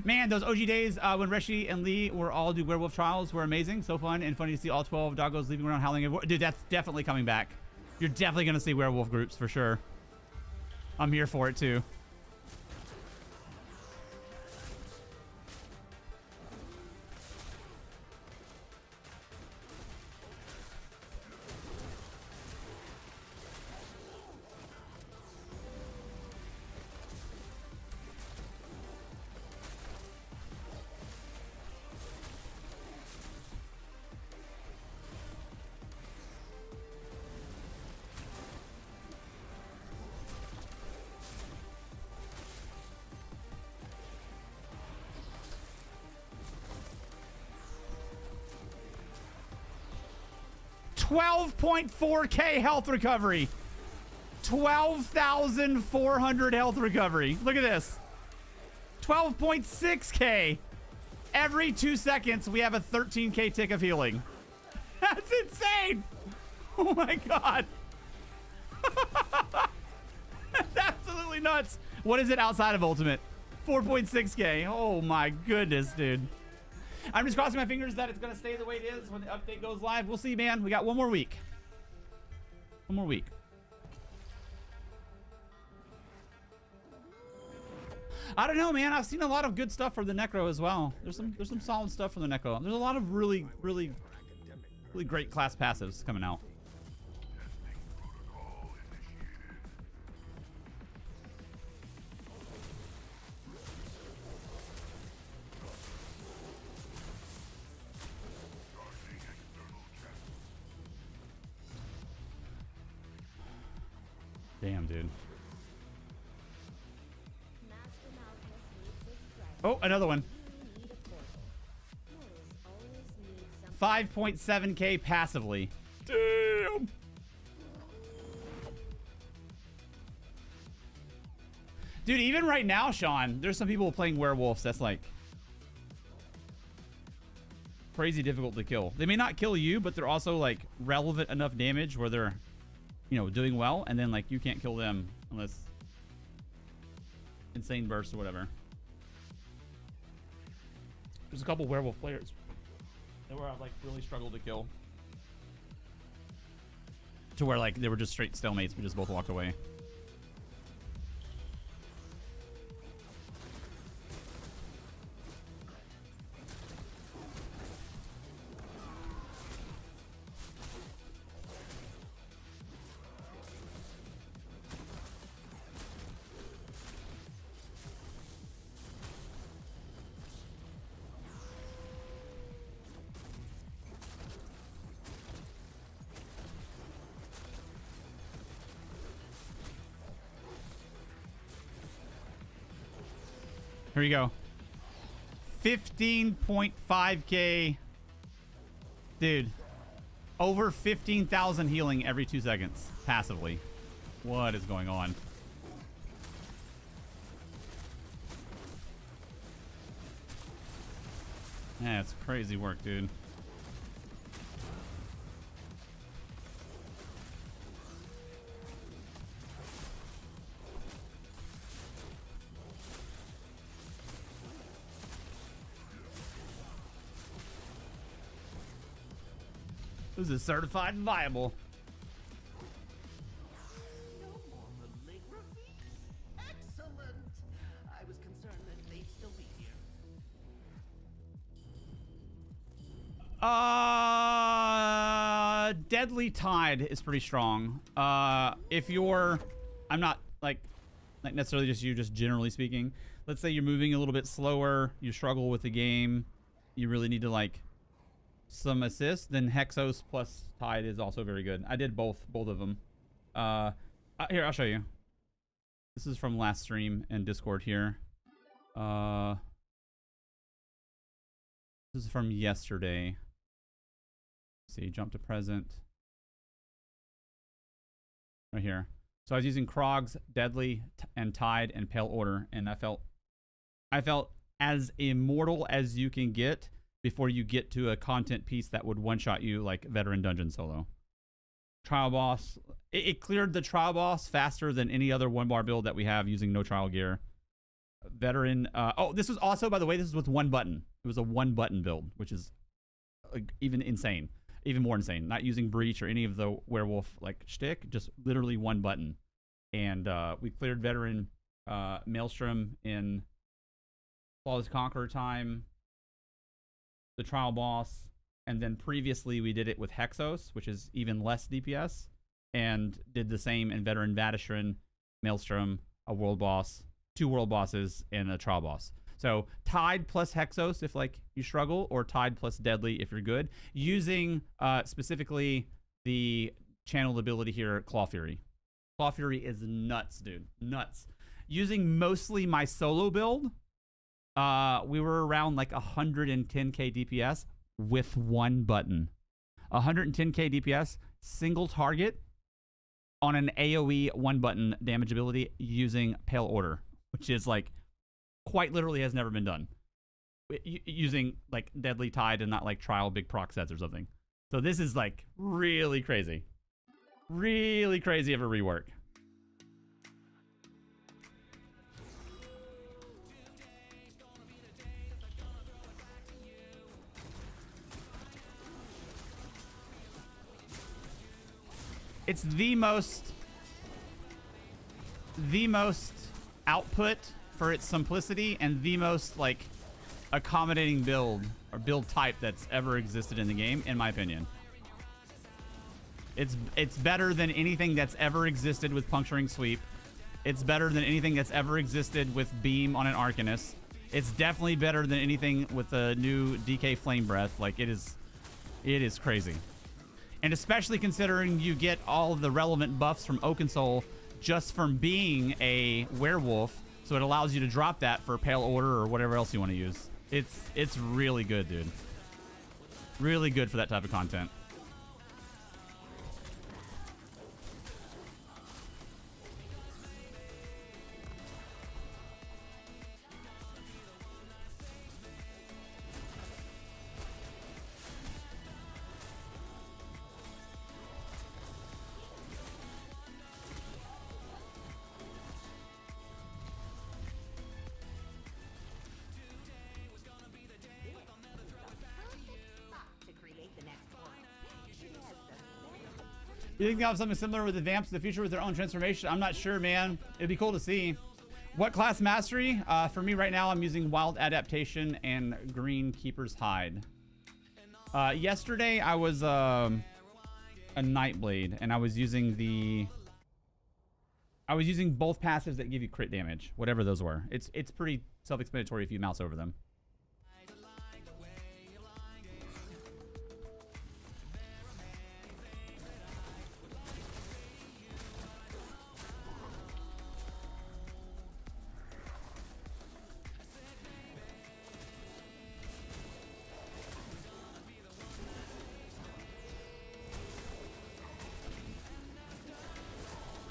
Man, those OG days when Reshi and Lee were all do werewolf trials were amazing. So fun and funny to see all 12 doggos leaving around howling. Dude, that's definitely coming back. You're definitely going to see werewolf groups for sure. I'm here for it too. $12.4K health recovery. 12,400 health recovery. Look at this. 12.6K. Every 2 seconds, we have a 13K tick of healing. That's insane. Oh my God. That's absolutely nuts. What is it outside of Ultimate? 4.6K. Oh my goodness, dude. I'm just crossing my fingers that it's going to stay the way it is when the update goes live. We'll see, man. We got one more week. One more week. I don't know, man. I've seen a lot of good stuff for the Necro as well. There's some solid stuff for the Necro. There's a lot of really great class passives coming out. Damn, dude. Oh, another one. 5.7K passively. Damn. Dude, even right now, Sean, there's some people playing werewolves that's like crazy difficult to kill. They may not kill you, but they're also like relevant enough damage where they're, you know, doing well, and then like you can't kill them unless insane burst or whatever. There's a couple werewolf players that were like really struggled to kill, to where like they were just straight stalemates. We just both walked away. Here you go. 15.5k. Dude. Over 15,000 healing every 2 seconds. Passively. What is going on? Yeah, it's crazy work, dude. This is certified viable. No more calligraphy? Excellent! I was concerned that they'd still be here. Deadly Tide is pretty strong. If you're, I'm not like necessarily just you, just generally speaking. Let's say you're moving a little bit slower, you struggle with the game, you really need to like some assist, then Hexos plus Tide is also very good. I did both of them. Here, I'll show you. This is from last stream and Discord here. This is from yesterday. Let's see, jump to present. Right here. So I was using Krogs, Deadly, and Tide, and Pale Order, and I felt as immortal as you can get before you get to a content piece that would one-shot you like Veteran Dungeon Solo. Trial Boss. It cleared the Trial Boss faster than any other one-bar build that we have using no trial gear. Veteran. Oh, this was also, by the way, this is with one button. It was a one-button build, which is even insane. Even more insane. Not using Breach or any of the Werewolf like shtick, just literally one button. And we cleared Veteran Maelstrom in Flawless Conqueror time. The Trial Boss, and then previously we did it with Hexos, which is even less DPS, and did the same in Veteran Vadistran, Maelstrom, a World Boss, 2 World Bosses, and a Trial Boss. So Tide plus Hexos if like you struggle, or Tide plus Deadly if you're good. Using specifically the channeled ability here, Claw Fury. Claw Fury is nuts, dude. Nuts. Using mostly my solo build, we were around like 110k DPS with one button. 110k DPS, single target on an AoE one button damage ability using Pale Order, which is like quite literally has never been done. Using like Deadly Tide and not like trial big proc sets or something. So this is like really crazy. Really crazy of a rework. It's the most output for its simplicity and the most like accommodating build or build type that's ever existed in the game, in my opinion. It's better than anything that's ever existed with Puncturing Sweep. It's better than anything that's ever existed with Beam on an Arcanist. It's definitely better than anything with the new DK Flame Breath. Like it is crazy. And especially considering you get all of the relevant buffs from Oakensoul just from being a werewolf, so it allows you to drop that for Pale Order or whatever else you want to use. It's really good, dude. Really good for that type of content. You think they'll have something similar with the Vamps in the future with their own transformation? I'm not sure, man. It'd be cool to see. What class mastery? For me right now, I'm using Wild Adaptation and Green Keeper's Hide. Yesterday, I was a Nightblade, and I was using both passives that give you crit damage, whatever those were. It's pretty self-explanatory if you mouse over them.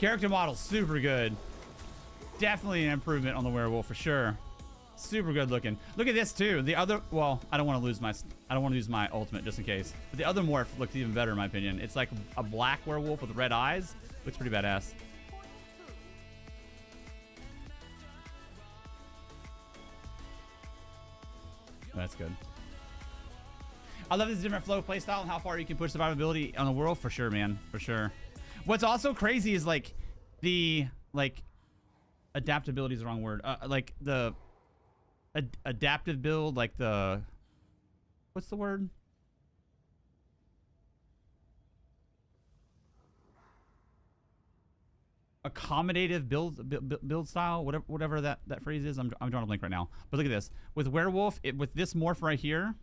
Character model, super good. Definitely an improvement on the werewolf for sure. Super good looking. Look at this too. The other, well, I don't want to lose my ultimate just in case. But the other morph looks even better in my opinion. It's like a black werewolf with red eyes. Looks pretty badass. That's good. I love this different flow playstyle and how far you can push survivability on the world for sure, man. For sure. What's also crazy is like the adaptability is the wrong word. Like the adaptive build, like the what's the word? Accommodative build style, whatever that phrase is. I'm drawing a blank right now. But look at this. With werewolf, with this morph right here,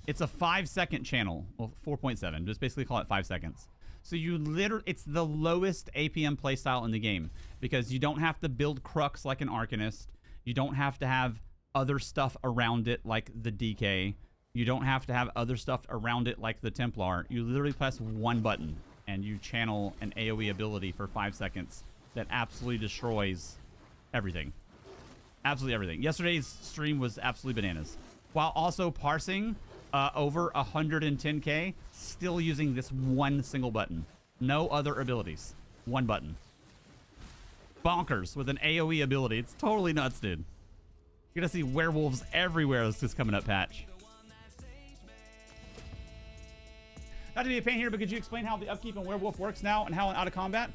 it's a 5-second channel. Well, 4.7. Just basically call it 5 seconds. So you literally, it's the lowest APM playstyle in the game because you don't have to build Crux like an Arcanist. You don't have to have other stuff around it like the DK. You don't have to have other stuff around it like the Templar. You literally press one button and you channel an AoE ability for 5 seconds that absolutely destroys everything. Absolutely everything. Yesterday's stream was absolutely bananas. While also parsing over 110k, still using this one single button. No other abilities. One button. Bonkers with an AoE ability. It's totally nuts, dude. You're gonna see werewolves everywhere with this coming up patch. Not to be a pain here, but could you explain how the upkeep on werewolf works now and how in out of combat?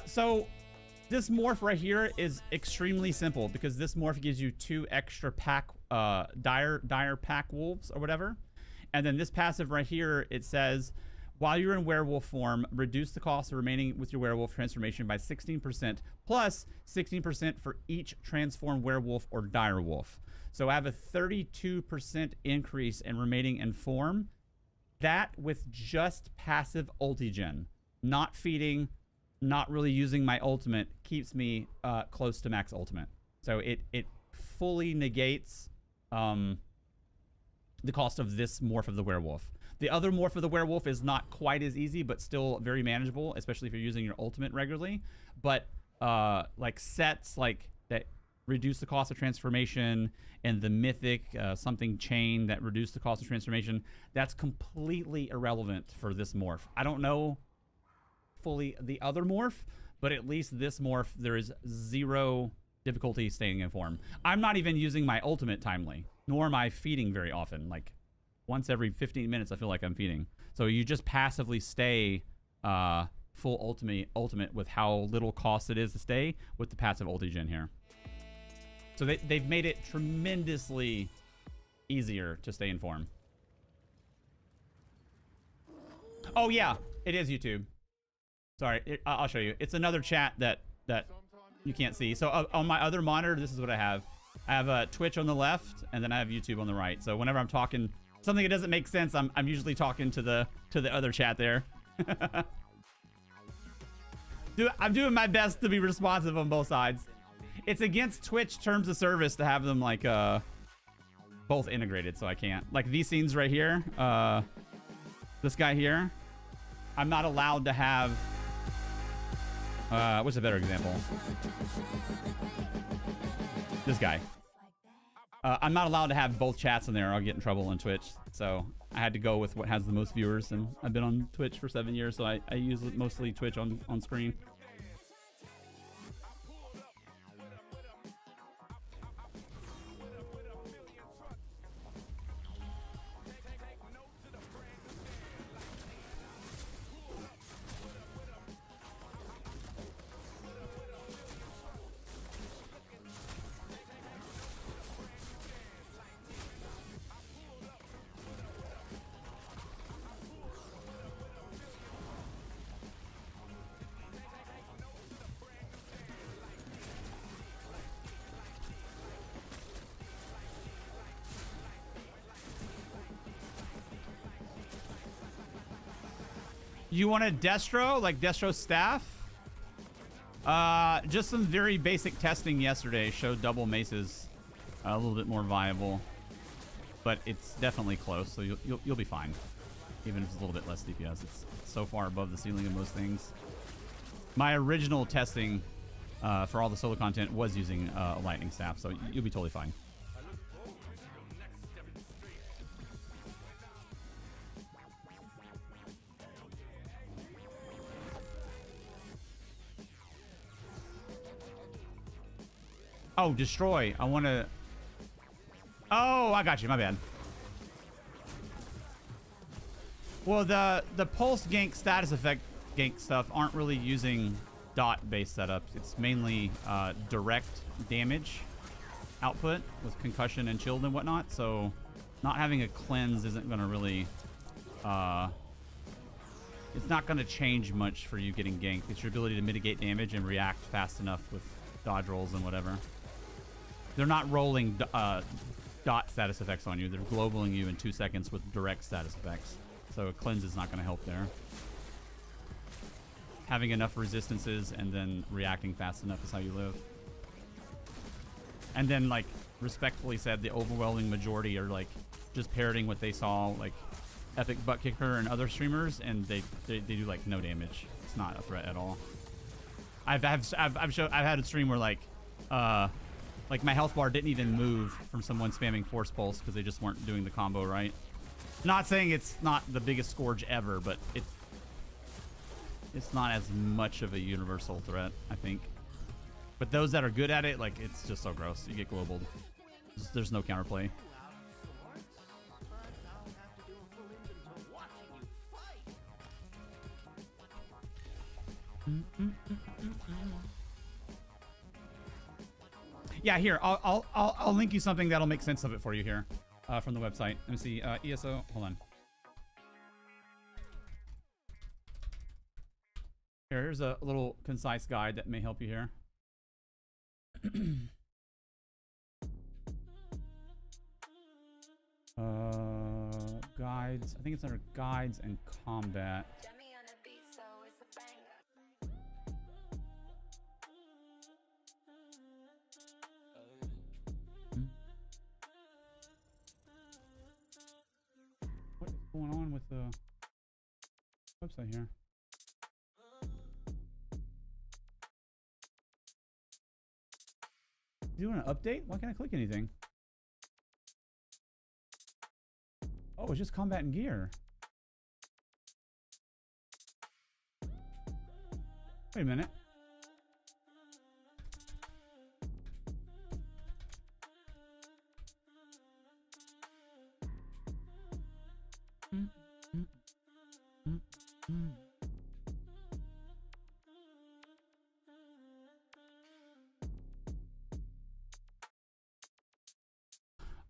So this morph right here is extremely simple because this morph gives you 2 extra pack dire pack wolves or whatever. And then this passive right here, it says while you're in werewolf form, reduce the cost of remaining with your werewolf transformation by 16% plus 16% for each transformed werewolf or dire wolf. So I have a 32% increase in remaining in form. That with just passive ultigen, not feeding, not really using my ultimate, keeps me close to max ultimate. So it fully negates the cost of this morph of the werewolf. The other morph of the werewolf is not quite as easy, but still very manageable, especially if you're using your ultimate regularly. But like sets like that reduce the cost of transformation and the mythic something chain that reduce the cost of transformation, that's completely irrelevant for this morph. I don't know fully the other morph, but at least this morph, there is 0 difficulty staying in form. I'm not even using my ultimate timely, nor am I feeding very often. Like once every 15 minutes, I feel like I'm feeding. So you just passively stay full ultimate with how little cost it is to stay with the passive ultigen here. So they've made it tremendously easier to stay in form. Oh yeah, it is YouTube. Sorry, I'll show you. It's another chat that you can't see. So on my other monitor, this is what I have. I have Twitch on the left, and then I have YouTube on the right. So whenever I'm talking something that doesn't make sense, I'm usually talking to the other chat there. I'm doing my best to be responsive on both sides. It's against Twitch terms of service to have them like both integrated, so I can't. Like these scenes right here, this guy here, I'm not allowed to have. What's a better example? This guy. I'm not allowed to have both chats in there or I'll get in trouble on Twitch. So I had to go with what has the most viewers, and I've been on Twitch for 7 years, so I use mostly Twitch on screen. You want a Destro, like Destro staff? Just some very basic testing yesterday showed double maces a little bit more viable, but it's definitely close, so you'll be fine. even if it's a little bit less DPS. It's so far above the ceiling of most things. My original testing for all the solo content was using a lightning staff, so you'll be totally fine. Oh, destroy. I want to... Oh, I got you. My bad. Well, the pulse gank status effect gank stuff aren't really using dot-based setups. It's mainly direct damage output with concussion and chilled and whatnot. So not having a cleanse isn't going to really... it's not going to change much for you getting ganked. It's your ability to mitigate damage and react fast enough with dodge rolls and whatever. They're not rolling dot status effects on you. They're globaling you in 2 seconds with direct status effects. So a cleanse is not going to help there. Having enough resistances and then reacting fast enough is how you live. And then, like, respectfully said, the overwhelming majority are, like, just parroting what they saw, like, Epic Butt Kicker and other streamers, and they do, like, no damage. It's not a threat at all. I've had a stream where, like my health bar didn't even move from someone spamming Force Pulse because they just weren't doing the combo right. Not saying it's not the biggest scourge ever, but it's not as much of a universal threat, I think. But those that are good at it, like, it's just so gross. You get globaled. There's no counterplay. Yeah, here, I'll link you something that'll make sense of it for you here from the website. Let me see. ESO, hold on. Here's a little concise guide that may help you here. Guides. I think it's under guides and combat. What is going on with the website here? Doing an update? Why can't I click anything? Oh, it's just combat and gear. Wait a minute.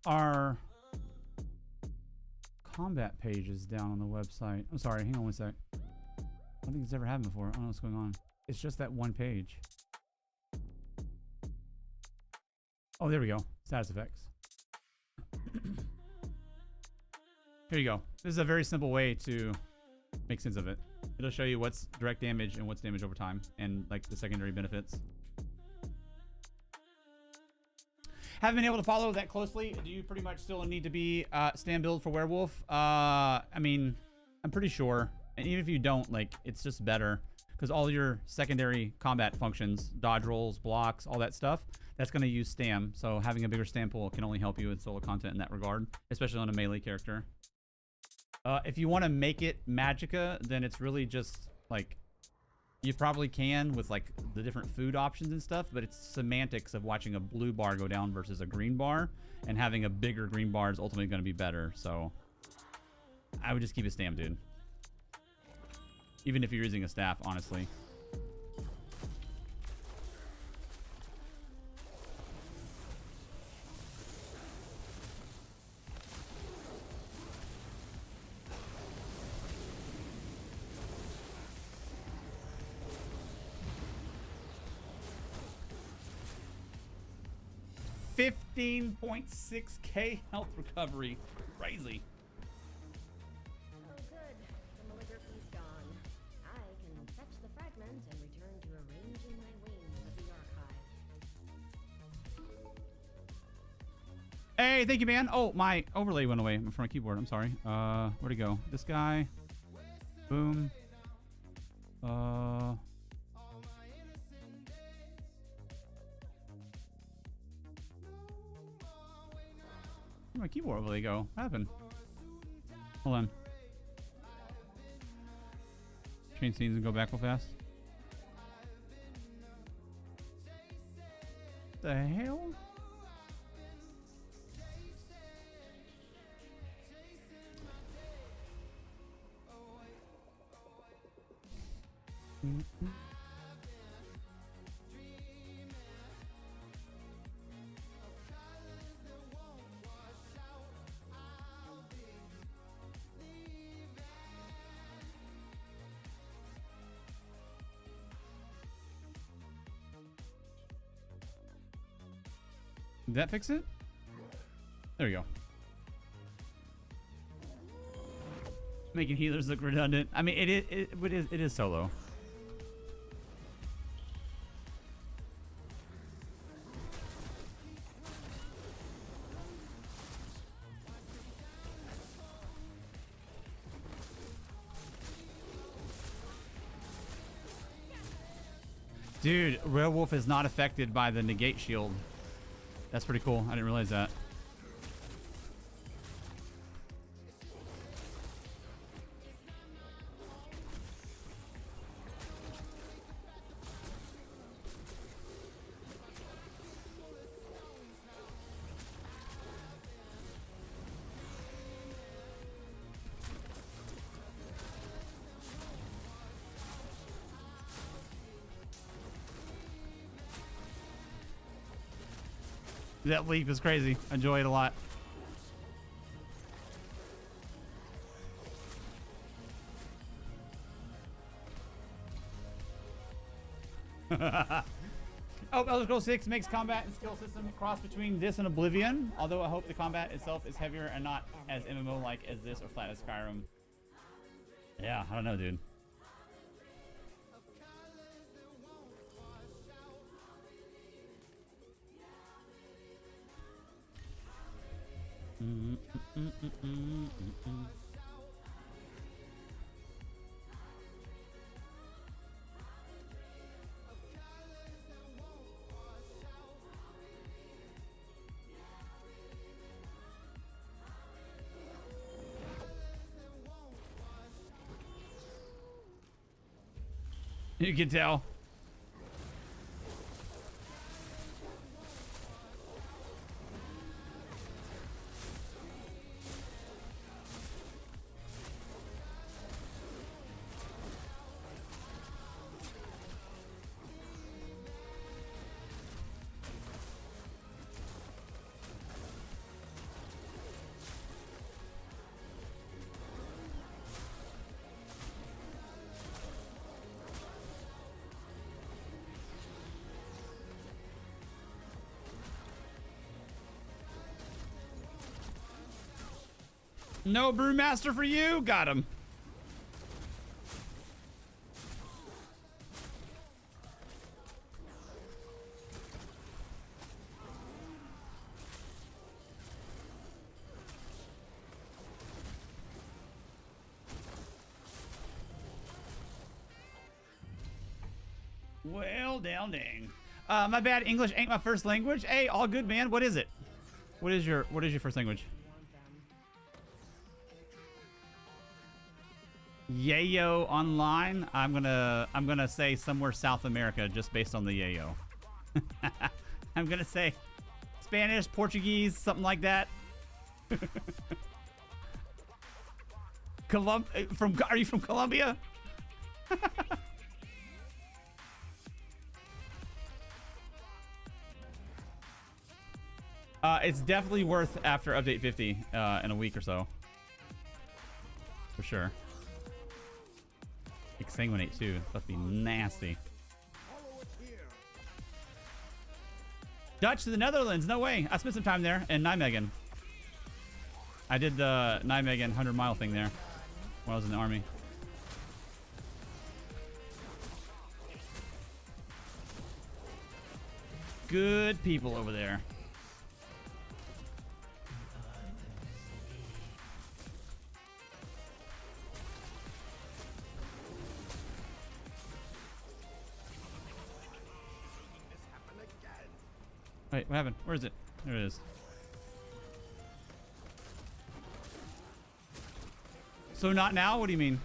Our combat page is down on the website. I'm sorry, hang on one sec. I don't think it's ever happened before. I don't know what's going on. It's just that one page. Oh, there we go. Status effects. Here you go. This is a very simple way to make sense of it. It'll show you what's direct damage and what's damage over time and like the secondary benefits. Haven't been able to follow that closely. Do you pretty much still need to be stand build for Werewolf? I mean, I'm pretty sure. And even if you don't, like, it's just better because all your secondary combat functions, dodge rolls, blocks, all that stuff, that's going to use stam. So having a bigger stam pool can only help you with solo content in that regard, especially on a melee character. If you want to make it Magicka, then it's really just like you probably can with like the different food options and stuff, but it's semantics of watching a blue bar go down versus a green bar, and having a bigger green bar is ultimately going to be better. So I would just keep it stam, dude. Even if you're using a staff, honestly. $15.6K health recovery. Crazy. Oh, good. The Maligraphy's gone. I can fetch the fragment and return to arranging my wings of the archive. Hey, thank you, man. Oh, my overlay went away from my keyboard. I'm sorry. Where'd it go? This guy. Boom. Where'd my keyboard overlay go? What happened? Hold on. Change scenes and go back real fast. The hell? Did that fix it? There we go. Making healers look redundant. I mean, it is solo. Dude, Werewolf is not affected by the negate shield. That's pretty cool. I didn't realize that. That leap is crazy. I enjoy it a lot. Oh, Elder Scrolls 6 makes combat and skill system cross between this and Oblivion, although I hope the combat itself is heavier and not as MMO-like as this or flat as Skyrim. Yeah, I don't know, dude. You can tell. No brewmaster for you. Got him. Well, down dang. My bad. English ain't my first language. Hey, all good, man. What is it? What is your first language? Yayo online. I'm gonna say somewhere South America just based on the yayo. I'm gonna say Spanish, Portuguese, something like that. Are you from Colombia? It's definitely worth after update 50 in a week or so. For sure. Exsanguinate too. It's about to be nasty. Dutch to the Netherlands. No way. I spent some time there in Nijmegen. I did the Nijmegen 100-mile thing there when I was in the army. Good people over there. Wait, what happened? Where is it? There it is. So not now? What do you mean?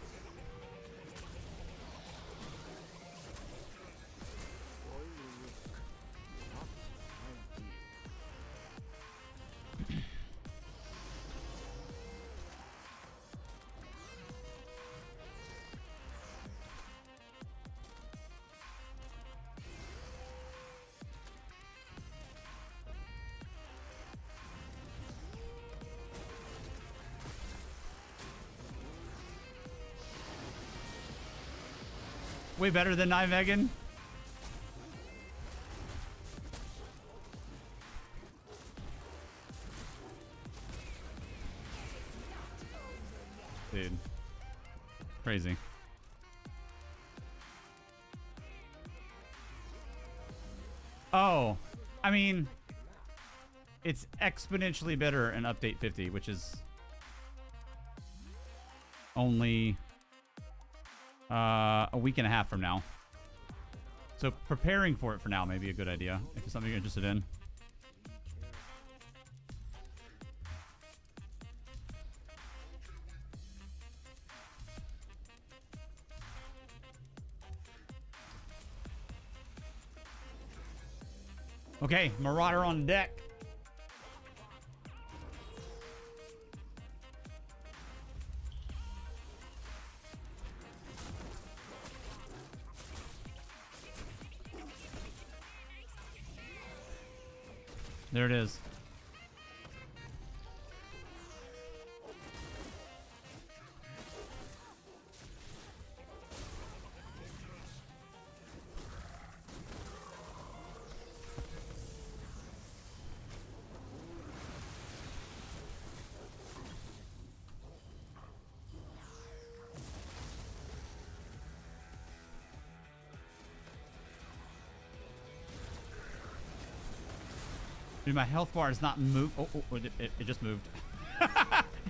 Way better than Nyvegan. Dude. Crazy. Oh, I mean, it's exponentially better in update 50, which is only a week and a half from now. So preparing for it for now may be a good idea if it's something you're interested in. Okay, Marauder on deck. There it is. Dude, my health bar is not moved. Oh, it just moved.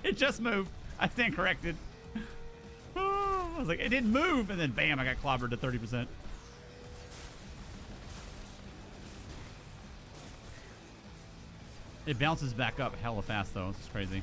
It just moved. I stand corrected. Oh, I was like, it didn't move, and then bam, I got clobbered to 30%. It bounces back up hella fast, though. It's crazy.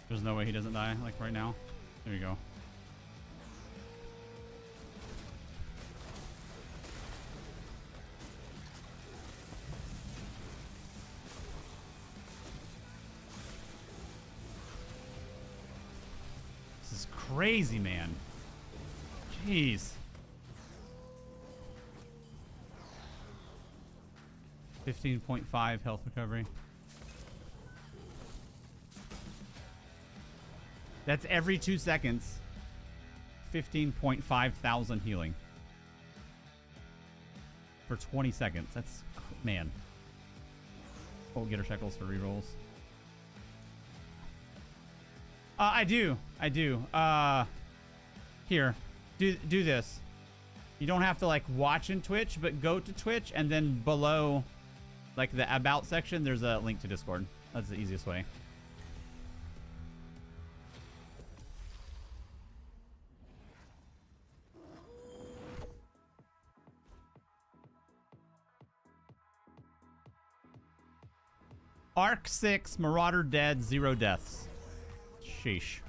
There's no way he doesn't die, like right now. There you go. This is crazy, man. Jeez. 15.5 health recovery. That's every 2 seconds. 15.5 thousand healing. For 20 seconds. That's, man. Oh, get her shekels for rerolls. I do. Here. Do this. You don't have to, like, watch in Twitch, but go to Twitch, and then below, like, the About section, there's a link to Discord. That's the easiest way. Arc 6, Marauder dead, 0 deaths. Sheesh.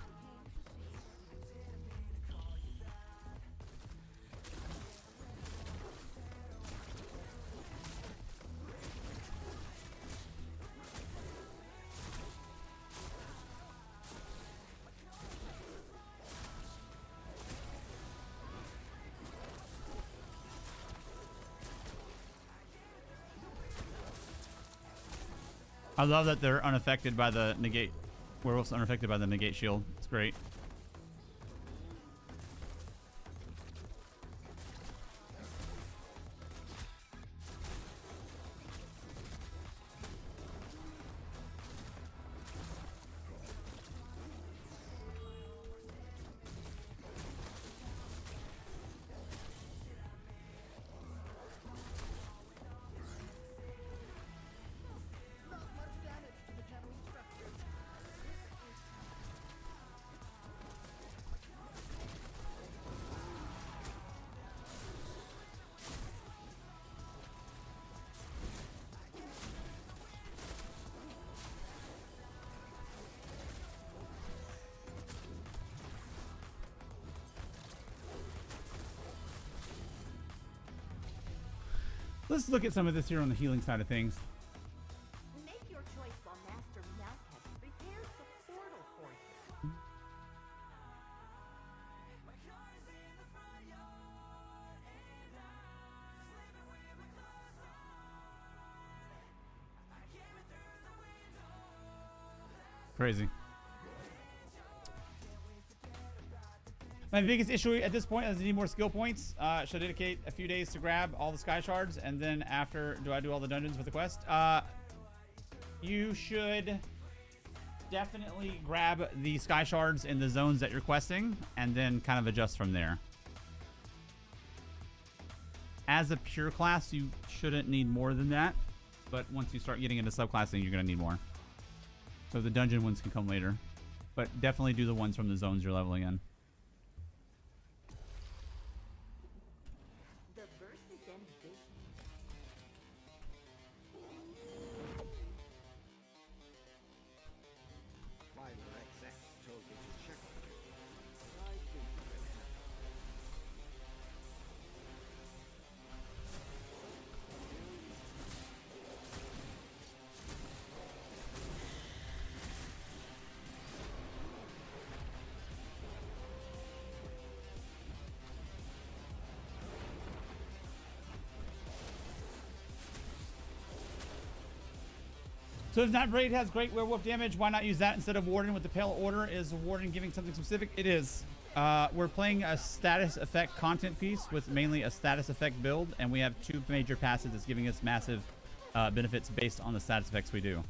I love that they're unaffected by the negate. Werewolf's unaffected by the negate shield. It's great. Let's look at some of this here on the healing side of things. Make your choice while Master Melketh prepares the portal for you. Crazy. My biggest issue at this point is I need more skill points. Should I dedicate a few days to grab all the sky shards, and then after, do I do all the dungeons with the quest? You should definitely grab the sky shards in the zones that you're questing, and then kind of adjust from there. As a pure class, you shouldn't need more than that, but once you start getting into subclassing, you're going to need more. So the dungeon ones can come later, but definitely do the ones from the zones you're leveling in. The verses end vision. My exec told me to check on you. I think you can help. So if Not Braid has great werewolf damage, why not use that instead of Warden with the Pale Order? Is Warden giving something specific? It is. We're playing a status effect content piece with mainly a status effect build, and we have 2 major passes that's giving us massive benefits based on the status effects we do.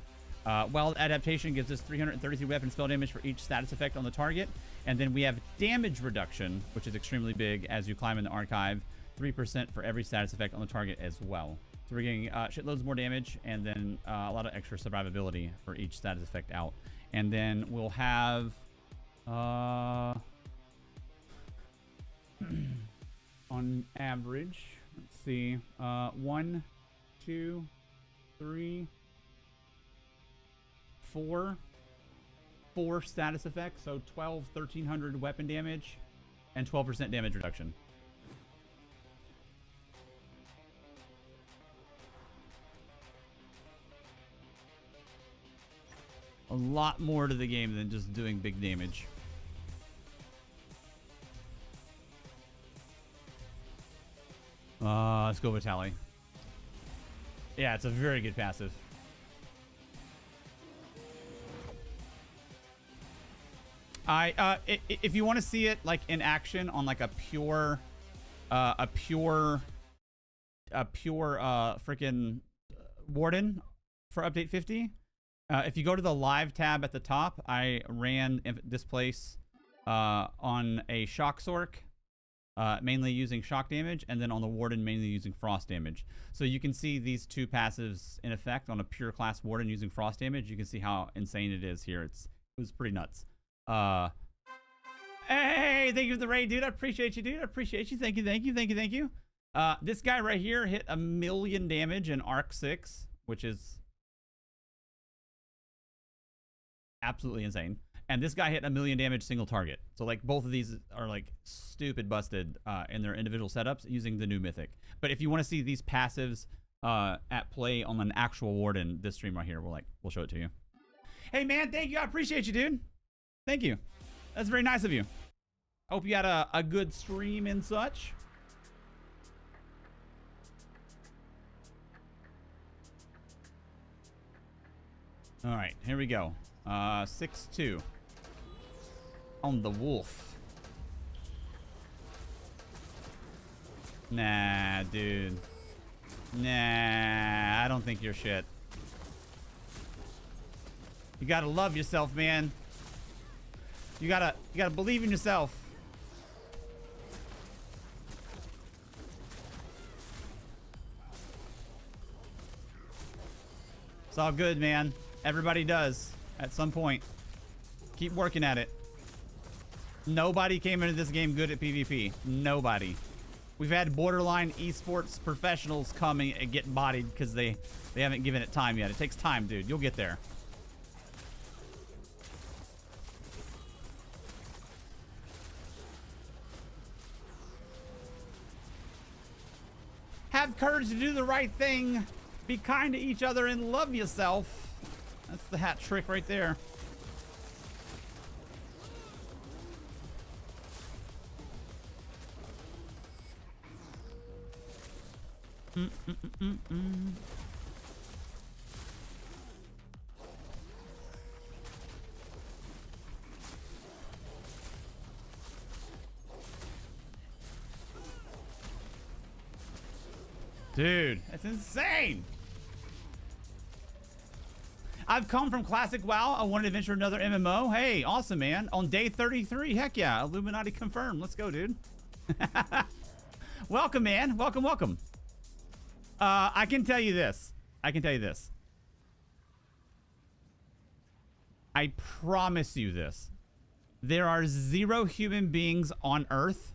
Wild Adaptation gives us 333 weapon spell damage for each status effect on the target, and then we have damage reduction, which is extremely big as you climb in the archive, 3% for every status effect on the target as well. So we're getting shitloads more damage, and then a lot of extra survivability for each status effect out. And then we'll have on average, let's see, 1, 2, 3, 4 status effects, so 1300 weapon damage and 12% damage reduction. A lot more to the game than just doing big damage. Let's go Vitali. Yeah, it's a very good passive. If you want to see it like in action on like a pure freaking Warden for update 50. If you go to the live tab at the top, I ran Displace on a Shock Sork, mainly using shock damage, and then on the Warden mainly using frost damage. So you can see these 2 passives in effect on a pure class Warden using frost damage. You can see how insane it is here. It was pretty nuts. Hey, thank you for the raid, dude. I appreciate you, dude. I appreciate you. Thank you. This guy right here hit 1,000,000 damage in Arc 6, which is absolutely insane. And this guy hit 1,000,000 damage single target. So like both of these are like stupid busted in their individual setups using the new mythic. But if you want to see these passives at play on an actual Warden, this stream right here, we'll show it to you. Hey man, thank you. I appreciate you, dude. Thank you. That's very nice of you. Hope you had a good stream and such. All right, here we go. 6-2 on the wolf. Nah, dude. Nah, I don't think you're shit. You gotta love yourself, man. You gotta believe in yourself. It's all good, man. Everybody does at some point. Keep working at it. Nobody came into this game good at PvP. Nobody. We've had borderline esports professionals come and get bodied because they haven't given it time yet. It takes time, dude. You'll get there. Have courage to do the right thing. Be kind to each other and love yourself. That's the hat trick right there. Dude, that's insane. I've come from classic WoW. I wanted to venture another MMO. Hey, awesome, man. On day 33. Heck yeah. Illuminati confirmed. Let's go, dude. Welcome, man. Welcome, welcome. I can tell you this. I promise you this. There are 0 human beings on Earth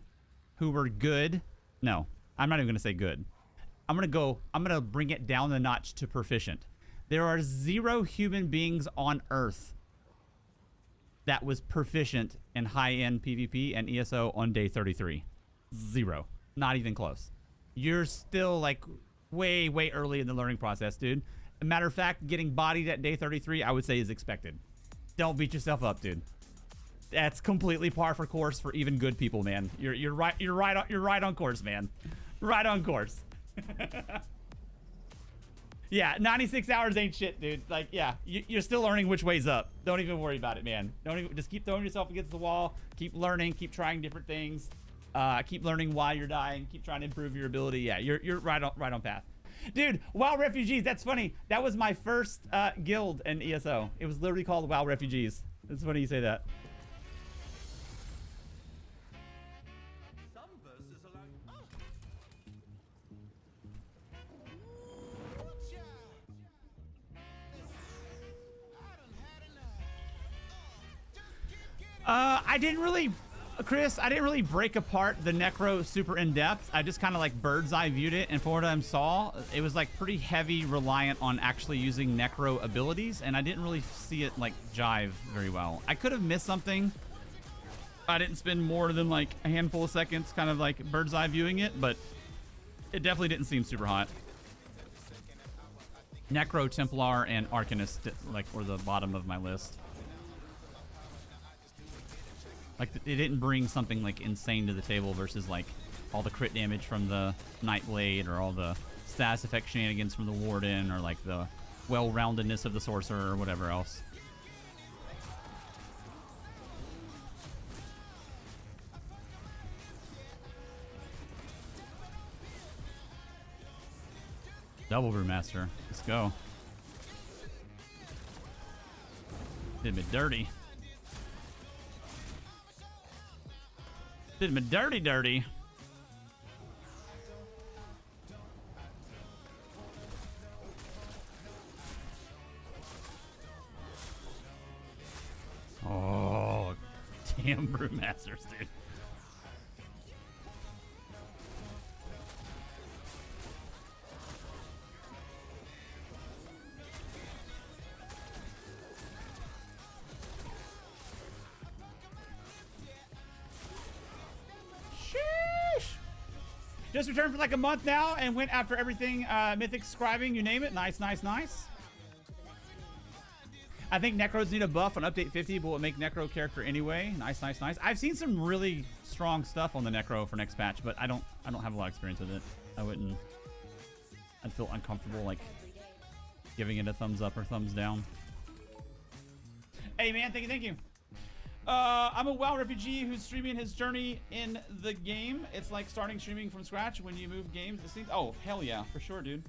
who were good. No, I'm not even going to say good. I'm going to bring it down the notch to proficient. There are 0 human beings on Earth that was proficient in high-end PvP and ESO on day 33. 0. Not even close. You're still like way, way early in the learning process, dude. As a matter of fact, getting bodied at day 33, I would say is expected. Don't beat yourself up, dude. That's completely par for course for even good people, man. You're right on course, man. Right on course. Yeah, 96 hours ain't shit, dude. Like, yeah, you're still learning which way's up. Don't even worry about it, man. Just keep throwing yourself against the wall. Keep learning. Keep trying different things. Keep learning why you're dying. Keep trying to improve your ability. Yeah, you're right on path, dude. WoW Refugees. That's funny. That was my first guild in ESO. It was literally called WoW Refugees. It's funny you say that. Some verses are like, I didn't really, Chris, I didn't really break apart the Necro super in depth. I just kind of like bird's eye viewed it, and for what I saw, it was like pretty heavy reliant on actually using Necro abilities, and I didn't really see it like jive very well. I could have missed something. I didn't spend more than like a handful of seconds kind of like bird's eye viewing it, but it definitely didn't seem super hot. Necro, Templar, and Arcanist like were the bottom of my list. Like, it didn't bring something, like, insane to the table versus, like, all the crit damage from the Nightblade or all the status effect shenanigans from the Warden or, like, the well-roundedness of the Sorcerer or whatever else. Double Brewmaster. Let's go. Did me dirty. Did me dirty. Oh, damn Brewmasters, dude. Just returned for like a month now and went after everything Mythic Scribing, you name it. Nice. I think Necros need a buff on update 50, but will make Necro character anyway. Nice. I've seen some really strong stuff on the Necro for next patch, but I don't have a lot of experience with it. I'd feel uncomfortable like giving it a thumbs up or thumbs down. Hey man, thank you. I'm a WoW refugee who's streaming his journey in the game. It's like starting streaming from scratch when you move games. It seems, oh, hell yeah, for sure, dude.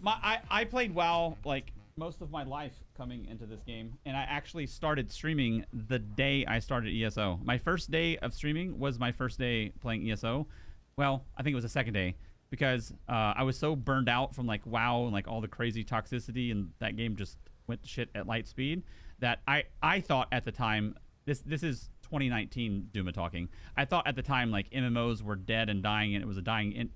I played WoW like most of my life coming into this game, and I actually started streaming the day I started ESO. My first day of streaming was my first day playing ESO. Well, I think it was the second day because I was so burned out from like WoW and like all the crazy toxicity, and that game just went to shit at light speed that I thought at the time. This is 2019 Duma talking. I thought at the time like MMOs were dead and dying, and it was a dying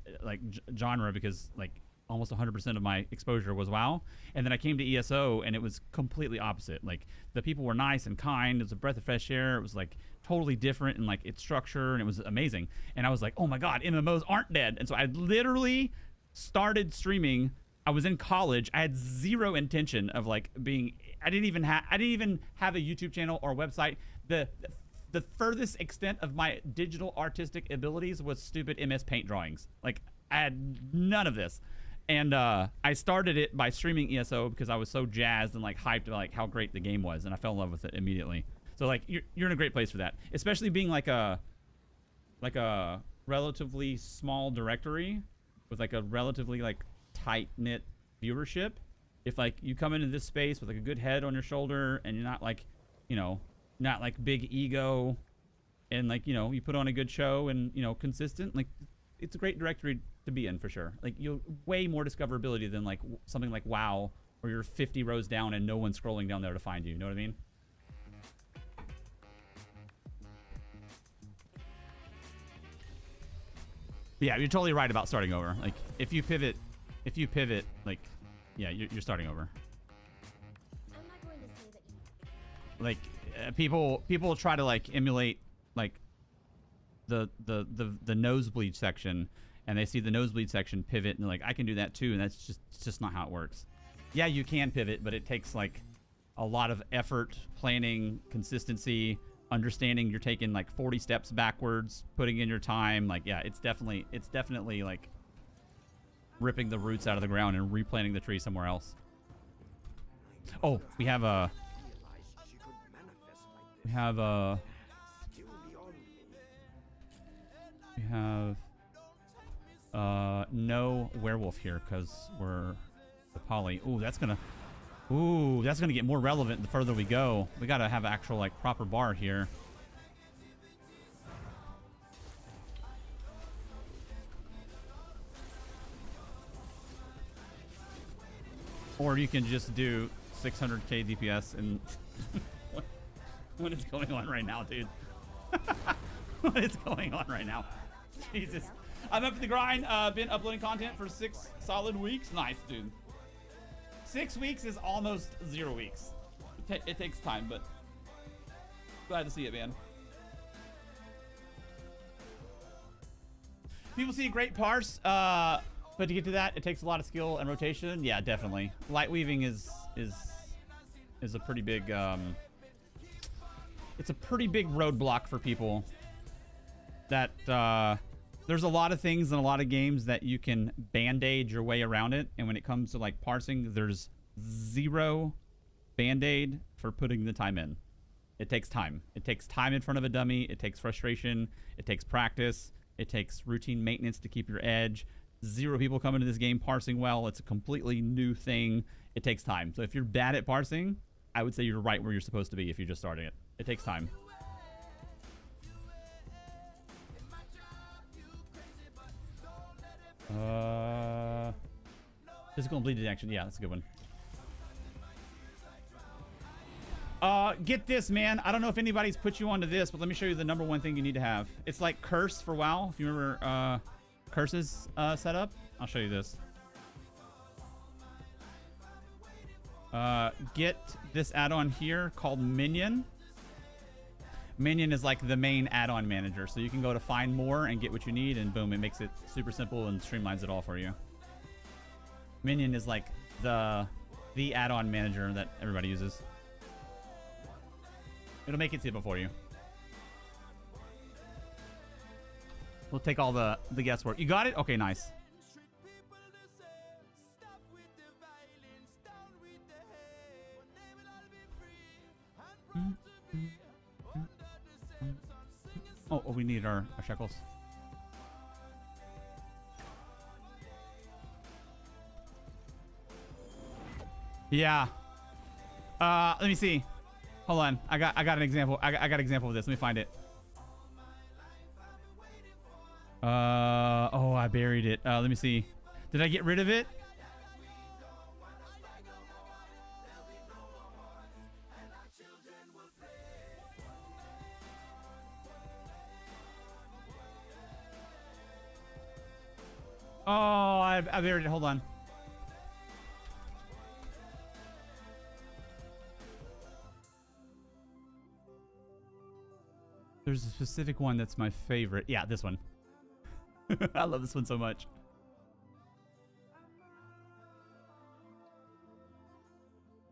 genre because like almost 100% of my exposure was WoW. And then I came to ESO and it was completely opposite. Like the people were nice and kind. It was a breath of fresh air. It was like totally different in like its structure, and it was amazing. And I was like, oh my god, MMOs aren't dead. And so I literally started streaming. I was in college. I had zero intention of like being. I didn't even have a YouTube channel or website. The furthest extent of my digital artistic abilities was stupid MS Paint drawings. Like I had none of this. And I started it by streaming ESO because I was so jazzed and like hyped about like how great the game was, and I fell in love with it immediately. So like you're in a great place for that, especially being like a relatively small directory with like a relatively like tight knit viewership. If like you come into this space with like a good head on your shoulder and you're not like, you know, not like big ego, and like, you know, you put on a good show and, you know, consistent, like it's a great directory to be in for sure. Like you way more discoverability than like something like WoW where you're 50 rows down and no one's scrolling down there to find you. You know what I mean? Yeah, you're totally right about starting over. Like if you pivot, like, yeah, you're starting over. I'm not going to say that you... Like people try to like emulate like the nosebleed section, and they see the nosebleed section pivot and they're like, I can do that too, and that's just not how it works. Yeah, you can pivot, but it takes like a lot of effort, planning, consistency, understanding you're taking like 40 steps backwards, putting in your time. Like, yeah, it's definitely like ripping the roots out of the ground and replanting the tree somewhere else. Oh, we have a no werewolf here because we're the poly. Ooh, that's gonna get more relevant the further we go. We gotta have actual like proper bar here. Or you can just do 600k DPS and what is going on right now, dude? What is going on right now? Jesus. I'm up for the grind. Been uploading content for 6 solid weeks. Nice, dude. 6 weeks is almost 0 weeks. It takes time, but glad to see it, man. People see a great parse, but to get to that, it takes a lot of skill and rotation. Yeah, definitely. Light weaving is a pretty big it's a pretty big roadblock for people. That there's a lot of things in a lot of games that you can band-aid your way around it, and when it comes to like parsing, there's zero band-aid for putting the time in. It takes time. It takes time in front of a dummy. It takes frustration. It takes practice. It takes routine maintenance to keep your edge. Zero people come into this game parsing well. It's a completely new thing. It takes time. So if you're bad at parsing, I would say you're right where you're supposed to be if you're just starting it. It takes time. Physical and bleed detection. Yeah, that's a good one. Get this, man. I don't know if anybody's put you onto this, but let me show you the #1 thing you need to have. It's like Curse for WoW. If you remember Curse's setup, I'll show you this. Get this add-on here called Minion. Minion is like the main add-on manager, so you can go to find more and get what you need, and boom, it makes it super simple and streamlines it all for you. Minion is like the add-on manager that everybody uses. It'll make it simple for you. We'll take all the guesswork. You got it? Okay, nice. Oh, we need our shekels. Yeah. Let me see. Hold on. I got an example. I got an example of this. Let me find it. Oh, I buried it. Let me see. Did I get rid of it? Oh, I buried it. Hold on. There's a specific one that's my favorite. Yeah, this one. I love this one so much.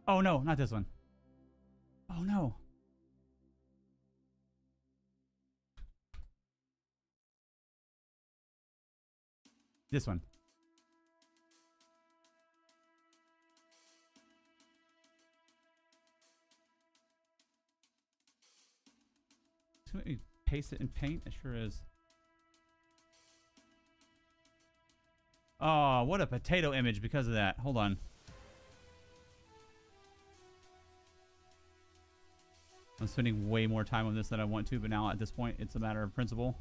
Oh no, not this one. Oh no. This one. Let me paste it in Paint. It sure is. Oh, what a potato image because of that. Hold on. I'm spending way more time on this than I want to, but now at this point, it's a matter of principle.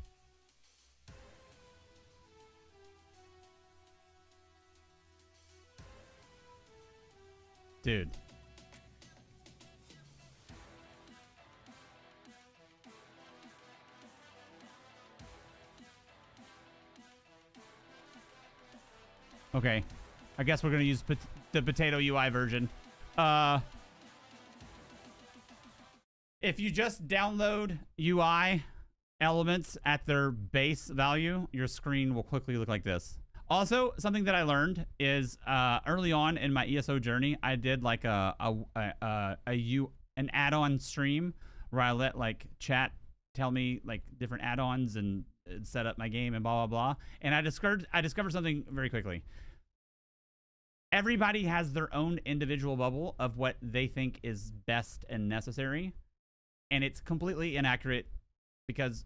Dude. Okay. I guess we're going to use the potato UI version. If you just download UI elements at their base value, your screen will quickly look like this. Also, something that I learned is early on in my ESO journey, I did like an add-on stream where I let like chat tell me like different add-ons and set up my game and blah blah blah. And I discovered something very quickly. Everybody has their own individual bubble of what they think is best and necessary, and it's completely inaccurate because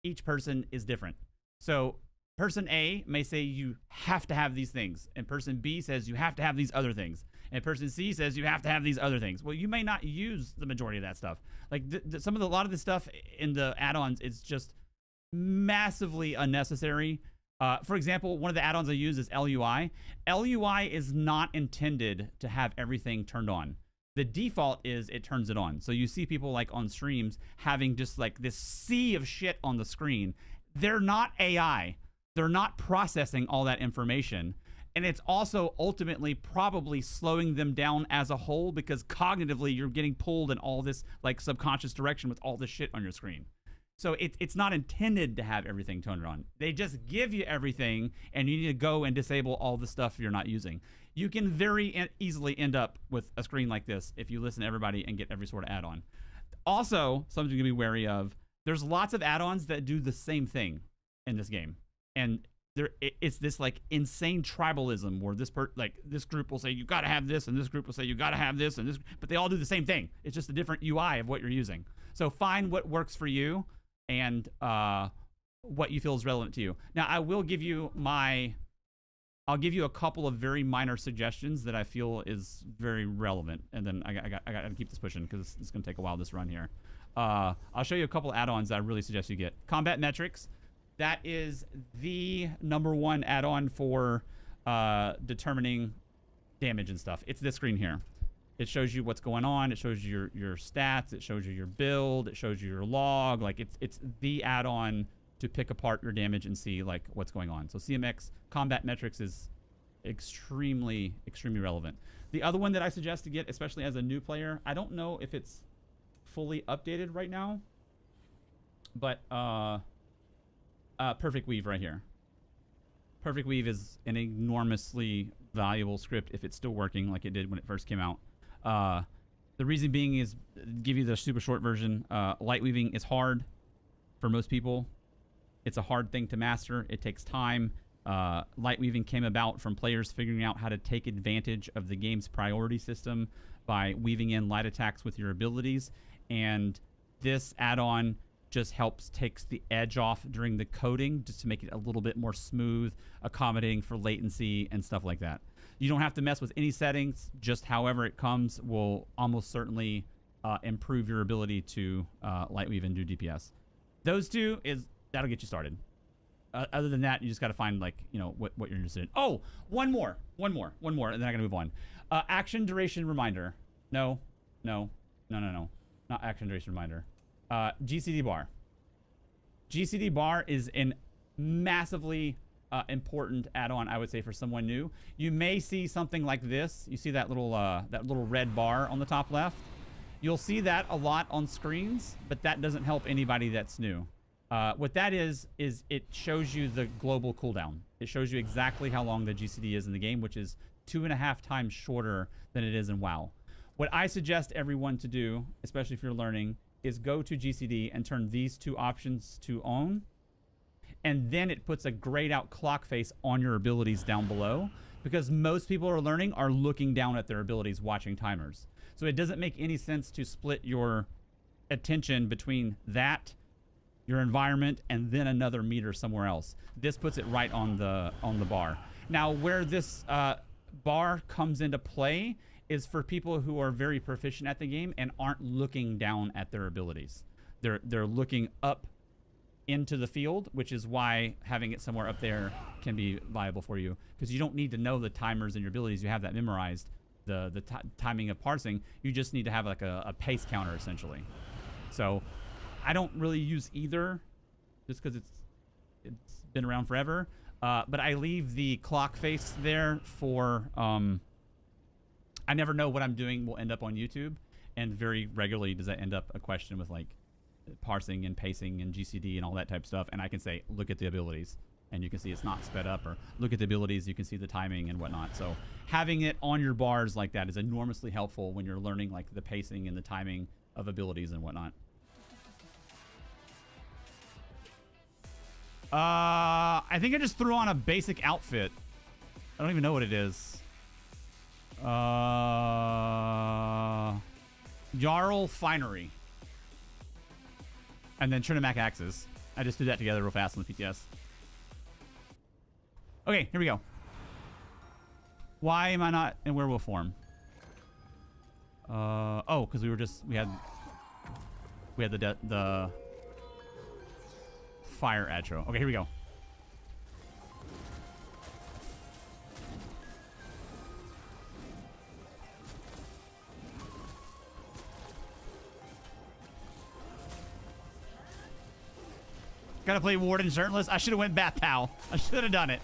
each person is different. So person A may say you have to have these things, and person B says you have to have these other things, and person C says you have to have these other things. Well, you may not use the majority of that stuff. Like a lot of the stuff in the add-ons, it's just massively unnecessary. For example, one of the add-ons I use is LUI. LUI is not intended to have everything turned on. The default is it turns it on. So you see people like on streams having just like this sea of shit on the screen. They're not AI. They're not processing all that information. And it's also ultimately probably slowing them down as a whole because cognitively you're getting pulled in all this like subconscious direction with all this shit on your screen. So it's not intended to have everything turned on. They just give you everything, and you need to go and disable all the stuff you're not using. You can very easily end up with a screen like this if you listen to everybody and get every sort of add-on. Also, something to be wary of, there's lots of add-ons that do the same thing in this game. And it's this like insane tribalism where this group will say you gotta have this, and this group will say you gotta have this, and this, but they all do the same thing. It's just a different UI of what you're using. So find what works for you and what you feel is relevant to you. Now, I'll give you a couple of very minor suggestions that I feel is very relevant, and then I got to keep this pushing because it's going to take a while, this run here. I'll show you a couple add-ons that I really suggest you get. Combat Metrics. That is the #1 add-on for determining damage and stuff. It's this screen here. It shows you what's going on. It shows you your stats. It shows you your build. It shows you your log. Like it's the add-on to pick apart your damage and see like what's going on. So CMX Combat Metrics is extremely relevant. The other one that I suggest to get, especially as a new player, I don't know if it's fully updated right now, but Perfect Weave right here. Perfect Weave is an enormously valuable script if it's still working like it did when it first came out. The reason being is, give you the super short version, light weaving is hard for most people. It's a hard thing to master. It takes time. Light weaving came about from players figuring out how to take advantage of the game's priority system by weaving in light attacks with your abilities. And this add-on just takes the edge off during the coding just to make it a little bit more smooth, accommodating for latency and stuff like that. You don't have to mess with any settings. Just however it comes will almost certainly improve your ability to light weave and do DPS. Those two, that'll get you started. Other than that, you just got to find like, you know, what you're interested in. Oh, one more, and then I'm gonna move on. Action duration reminder. No, not action duration reminder. GCD bar. GCD bar is an massively important add-on, I would say, for someone new. You may see something like this. You see that little red bar on the top left. You'll see that a lot on screens, but that doesn't help anybody that's new. What that is it shows you the global cooldown. It shows you exactly how long the GCD is in the game, which is 2.5 times shorter than it is in WoW. What I suggest everyone to do, especially if you're learning, is go to GCD and turn these two options to on. And then it puts a grayed out clock face on your abilities down below, because most people who are learning are looking down at their abilities, watching timers. So it doesn't make any sense to split your attention between that, your environment, and then another meter somewhere else. This puts it right on the bar. Now, where this bar comes into play is for people who are very proficient at the game and aren't looking down at their abilities. They're looking up into the field, which is why having it somewhere up there can be viable for you, because you don't need to know the timers and your abilities. You have that memorized, the timing of parsing. You just need to have like a pace counter essentially. So I don't really use either, just because it's been around forever. But I leave the clock face there for I never know what I'm doing will end up on YouTube, and very regularly does that end up a question with like parsing and pacing and GCD and all that type of stuff, and I can say, look at the abilities, and you can see it's not sped up, or look at the abilities, you can see the timing and whatnot. So having it on your bars like that is enormously helpful when you're learning like the pacing and the timing of abilities and whatnot. I think I just threw on a basic outfit. I don't even know what it is. Jarl Finery. And then Trinamac Axes. I just threw that together real fast on the PTS. Okay, here we go. Why am I not in werewolf form? Oh, because we had the fire atro. Okay, here we go. Gotta play Warden shirtless. I should have went Bath Towel. I should have done it.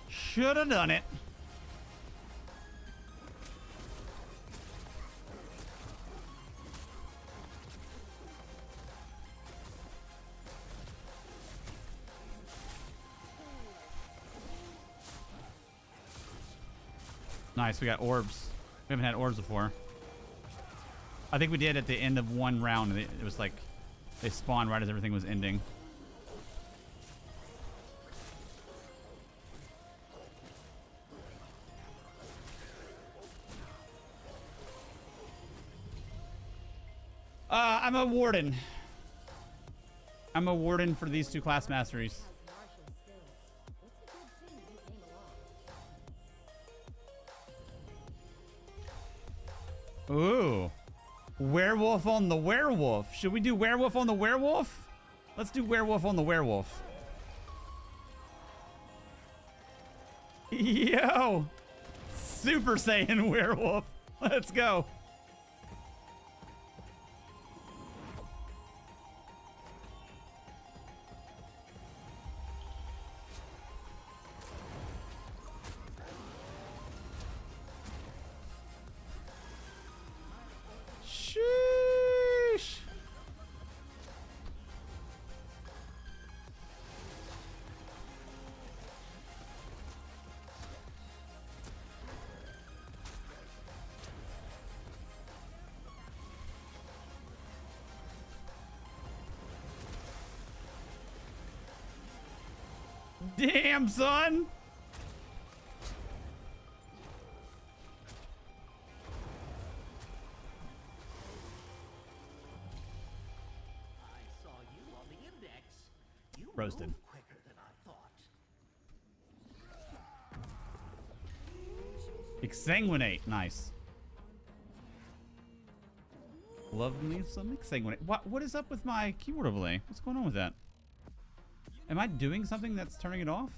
Should have done it. Nice, we got orbs. We haven't had orbs before. I think we did at the end of one round. It was like they spawned right as everything was ending. I'm a warden. I'm a warden for these two class masteries. Ooh. Werewolf on the werewolf. Should we do werewolf on the werewolf? Let's do werewolf on the werewolf. Yo! Super Saiyan werewolf. Let's go. Sheesh. Damn, son. I saw you on the index. You Roasted. moved quicker than I thought. Exsanguinate. Nice. Love me some exsanguinate. What is up with my keyboard overlay? What's going on with that? Am I doing something that's turning it off?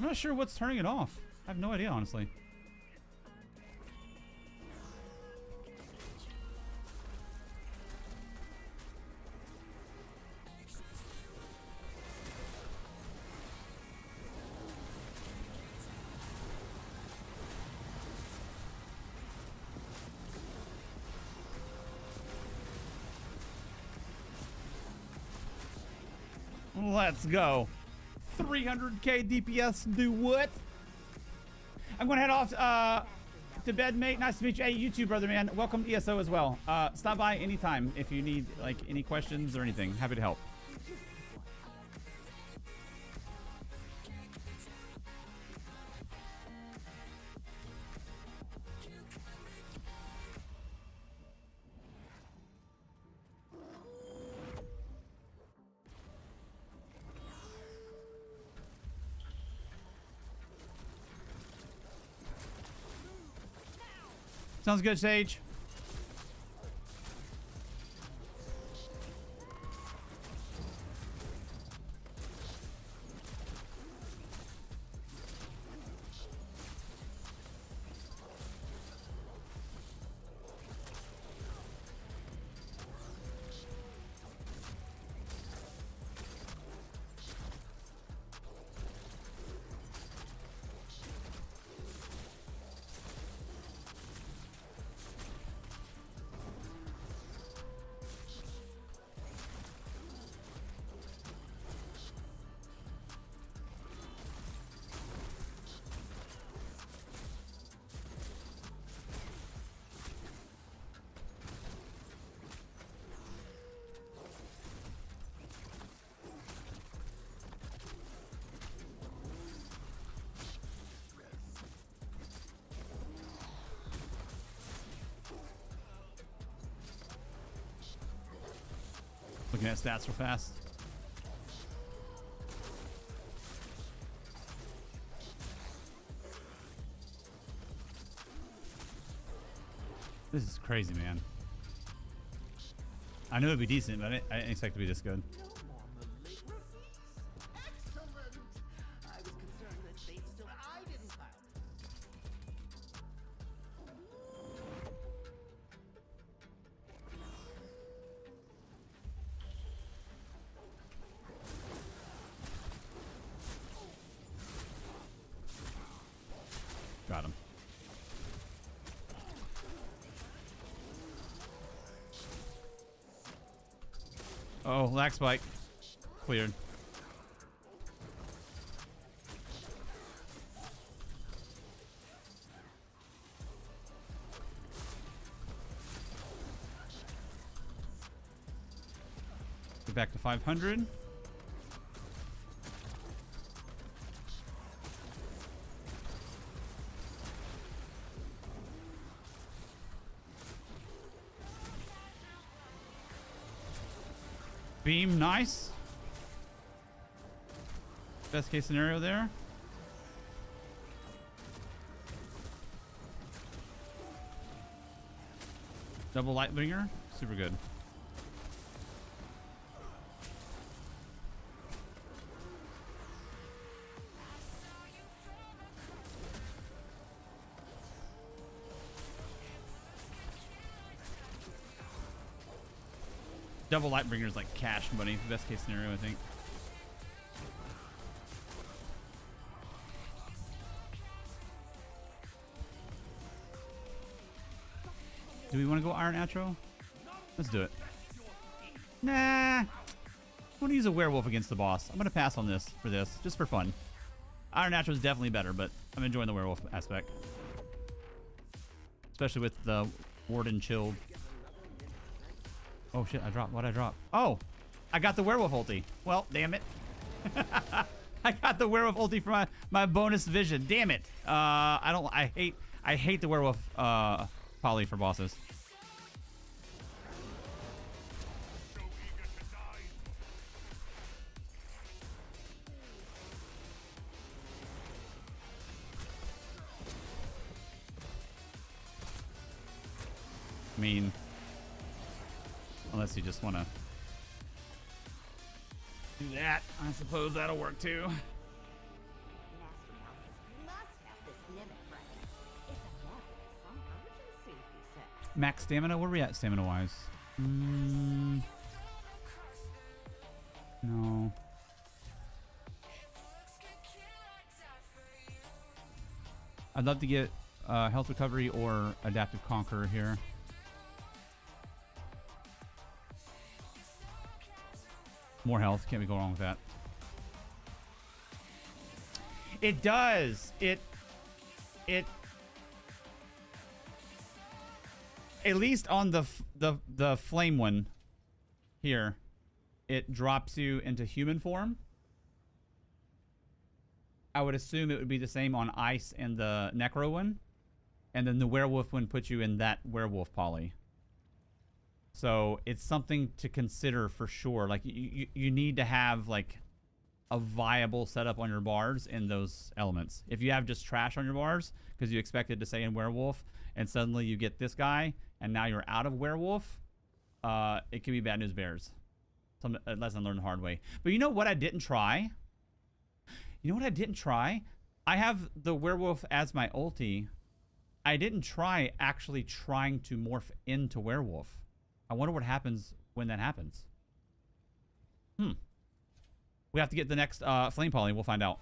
I'm not sure what's turning it off. I have no idea, honestly. Let's go. 300k DPS do what? I'm gonna head off to bed, mate. Nice to meet you. Hey, you too, brother, man. Welcome to ESO as well. Stop by anytime if you need like any questions or anything. Happy to help. Sounds good, Sage. Looking at stats real fast. This is crazy, man. I knew it'd be decent, but I didn't expect it to be this good. No more malignancies. Excellent. I was concerned that they'd still. I didn't file. Got him. Oh, lag spike. Cleared. Get back to 500. Beam, nice. Best case scenario there. Double Lightbringer, super good. Double Lightbringer is like cash money, best case scenario, I think. Do we want to go Iron Atro? Let's do it. Nah. I want to use a werewolf against the boss. I'm going to pass on this for this, just for fun. Iron Atro is definitely better, but I'm enjoying the werewolf aspect. Especially with the Warden chilled. Oh shit, I dropped. What'd I drop? Oh! I got the werewolf ulti. Well, damn it. I got the werewolf ulti for my bonus vision. Damn it. I hate the werewolf poly for bosses. I mean, unless you just want to do that, I suppose that'll work too. Max stamina? Where are we at stamina-wise? No. I'd love to get health recovery or adaptive conqueror here. More health. Can't we go wrong with that? It does. It at least on the flame one here, it drops you into human form. I would assume it would be the same on ice and the necro one, and then the werewolf one puts you in that werewolf poly. So it's something to consider for sure. Like you need to have like a viable setup on your bars in those elements. If you have just trash on your bars because you expected to stay in werewolf and suddenly you get this guy and now you're out of werewolf, it can be bad news bears. Some lesson learned the hard way. But you know what I didn't try? I have the werewolf as my ulti. I didn't try actually trying to morph into werewolf. I wonder what happens when that happens. We have to get the next flame poly. We'll find out.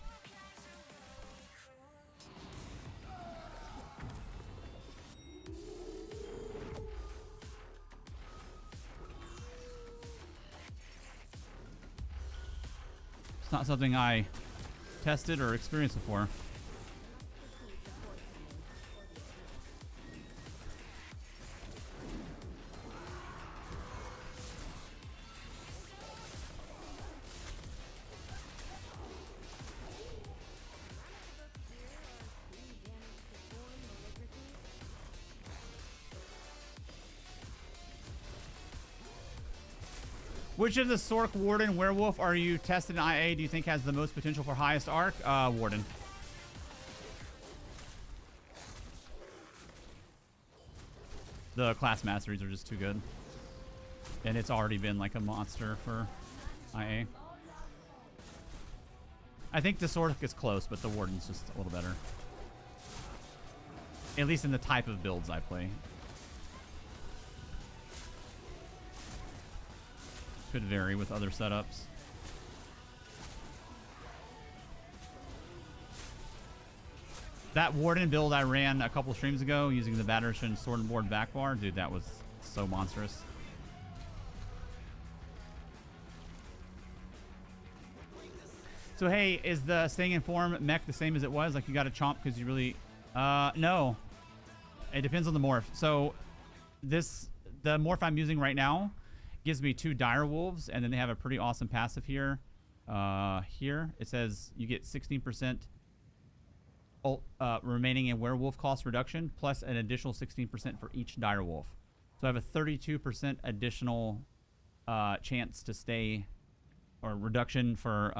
It's not something I tested or experienced before. Which of the Sork, Warden, Werewolf are you tested in IA do you think has the most potential for highest arc? Warden. The class masteries are just too good. And it's already been like a monster for IA. I think the Sork is close, but the Warden's just a little better. At least in the type of builds I play. Could vary with other setups. That Warden build I ran a couple streams ago using the Battershin Sword and Board back bar, dude, that was so monstrous. So hey, is the staying in form mech the same as it was? Like you got to chomp because you really... no. It depends on the morph. So the morph I'm using right now gives me 2 dire wolves, and then they have a pretty awesome passive here. Here it says you get 16% remaining in werewolf cost reduction, plus an additional 16% for each dire wolf. So I have a 32% additional chance to stay, or reduction for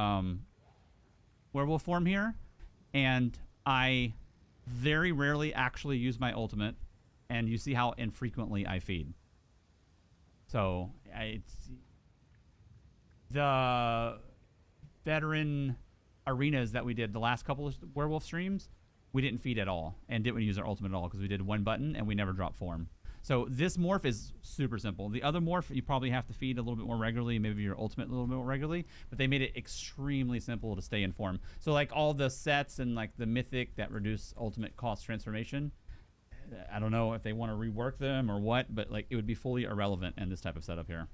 werewolf form here, and I very rarely actually use my ultimate, and you see how infrequently I feed. So it's the veteran arenas that we did the last couple of werewolf streams, we didn't feed at all and didn't use our ultimate at all because we did 1 button and we never dropped form. So this morph is super simple. The other morph you probably have to feed a little bit more regularly, maybe your ultimate a little bit more regularly, but they made it extremely simple to stay in form. So like all the sets and like the mythic that reduce ultimate cost transformation, I don't know if they want to rework them or what, but like it would be fully irrelevant in this type of setup here.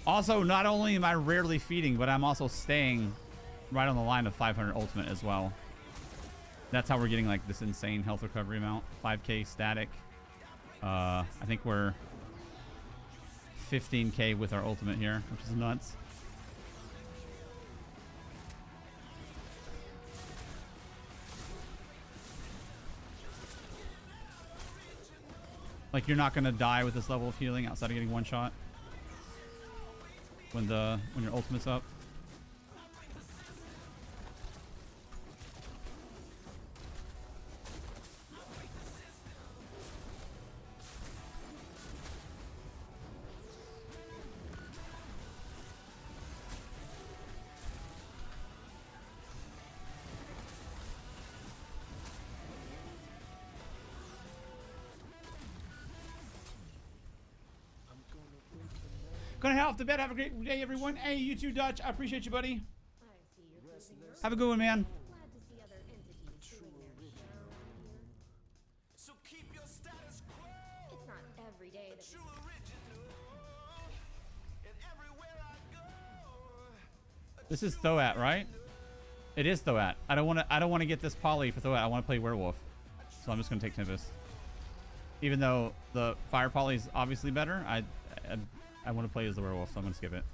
Also, not only am I rarely feeding, but I'm also staying right on the line of 500 ultimate as well. That's how we're getting like this insane health recovery amount. 5k static. I think we're 15k with our ultimate here, which is nuts. Like, you're not gonna die with this level of healing outside of getting one shot when your ultimate's up. Gonna head off to bed. Have a great day, everyone. Hey, you too, Dutch. I appreciate you, buddy. I see you're keeping your Have a good one, man. glad to see other entities doing their show here. So keep your status quo. It's not every day that True original. And everywhere I go. This is Thoat, right? It is Thoat. I don't want to get this poly for Thoat. I want to play Werewolf, so I'm just gonna take Tempest. Even though the Fire poly is obviously better, I want to play as the Werewolf, so I'm gonna skip it.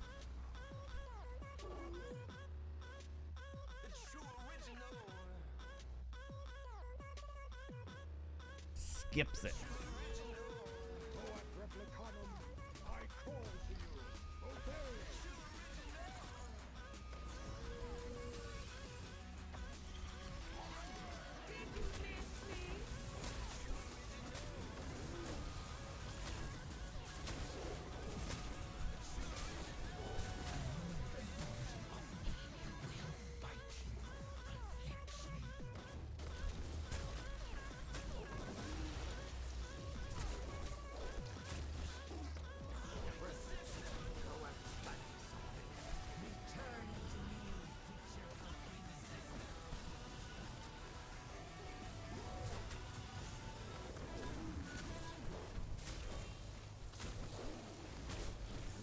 Skips it.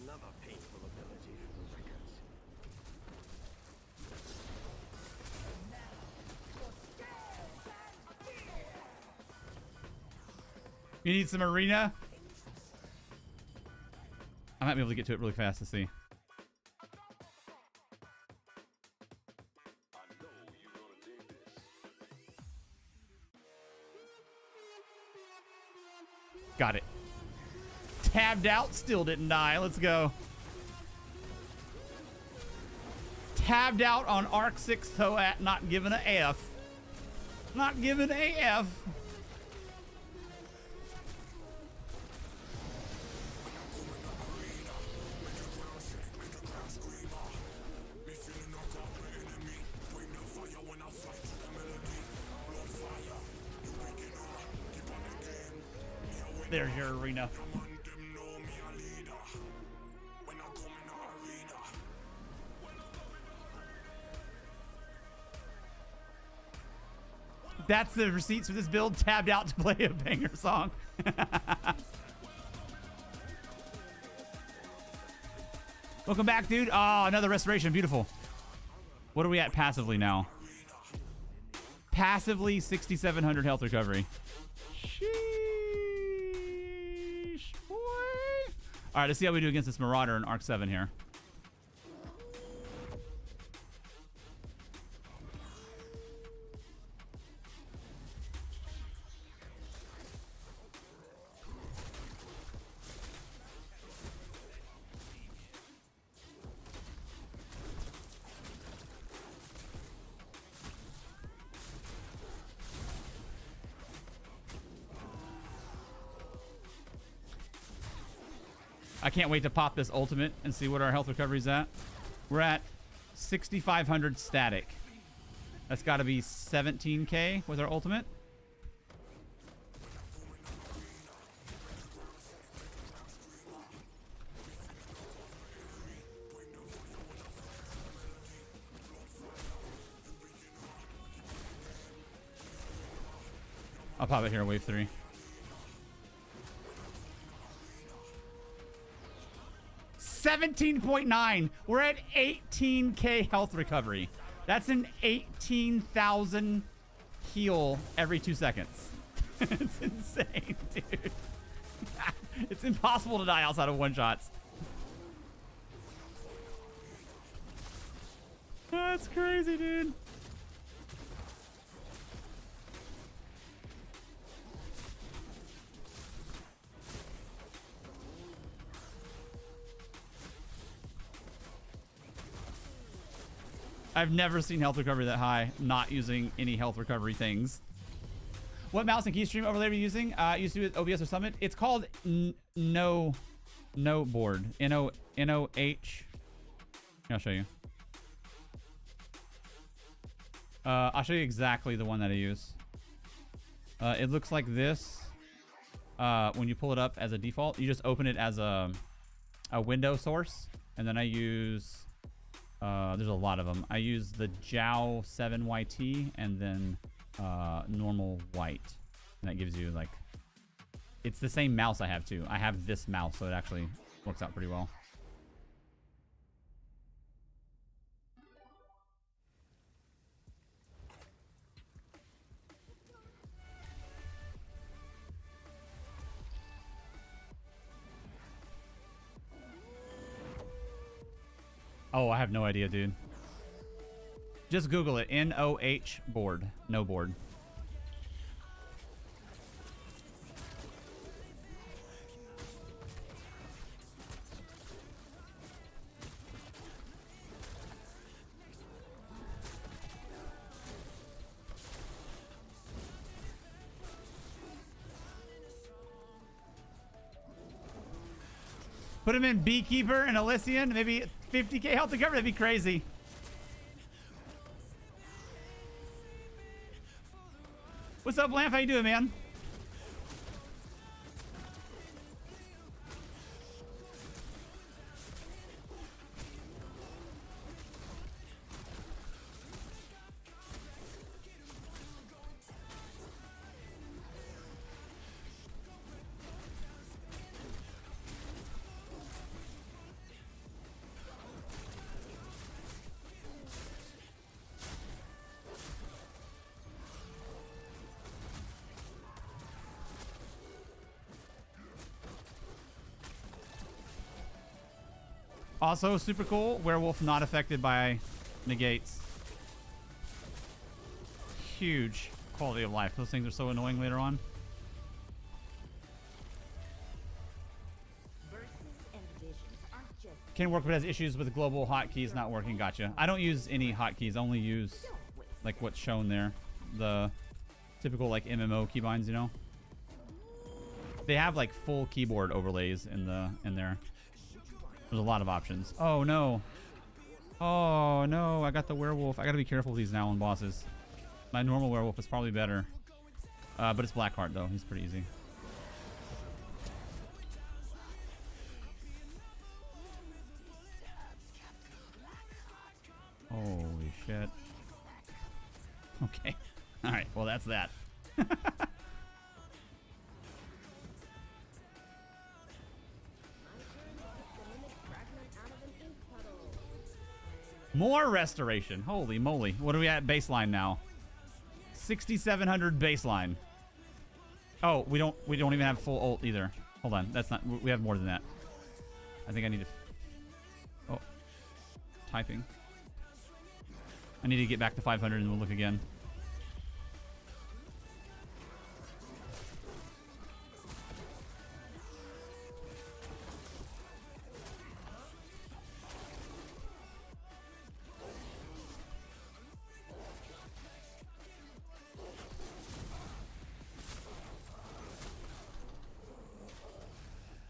Another painful ability for the records. You need some arena? I might be able to get to it really fast to see. Got it. Tabbed out, still didn't die. Let's go. Tabbed out on Arc 6 Thoat, not given a F. Not given a F. There's your arena. That's the receipts for this build. Tabbed out to play a banger song. Welcome back, dude. Oh, another restoration. Beautiful. What are we at passively now? Passively 6,700 health recovery. Sheesh, boy. All right, let's see how we do against this Marauder in Arc 7 here. I can't wait to pop this ultimate and see what our health recovery's at. We're at 6,500 static. That's got to be 17k with our ultimate. I'll pop it here, wave 3. $17.9. We're at 18k health recovery. That's an 18,000 heal every 2 seconds. It's insane, dude. It's impossible to die outside of one-shots. That's crazy, dude. I've never seen health recovery that high, not using any health recovery things. What mouse and key stream overlay are you using? Used to be with OBS or Summit. It's called No board. N-O-H. I'll show you. I'll show you exactly the one that I use. It looks like this. When you pull it up as a default, you just open it as a window source, and then I use there's a lot of them. I use the Jow 7YT and then normal white, and that gives you like, it's the same mouse I have too. I have this mouse, so it actually works out pretty well. Oh, I have no idea, dude. Just Google it. N-O-H board. No board. Put him in Beekeeper and Elysian. Maybe 50k health to cover. That'd be crazy. What's up, Lamp? How you doing, man? Also, super cool. Werewolf not affected by negates. Huge quality of life. Those things are so annoying later on. Verses and visions aren't just Can work, but has issues with global hotkeys not working. Gotcha. I don't use any hotkeys. I only use like what's shown there. The typical like MMO keybinds, you know. They have like full keyboard overlays in there. There's a lot of options. Oh no. Oh no, I got the werewolf. I gotta be careful with these now on bosses. My normal werewolf is probably better. But it's Blackheart though. He's pretty easy. Holy shit. Okay. Alright, well that's that. More restoration. Holy moly. What are we at baseline now? 6,700 baseline. Oh, we don't even have full ult either. Hold on. That's not, we have more than that. I think I need to, oh, typing. I need to get back to 500 and we'll look again.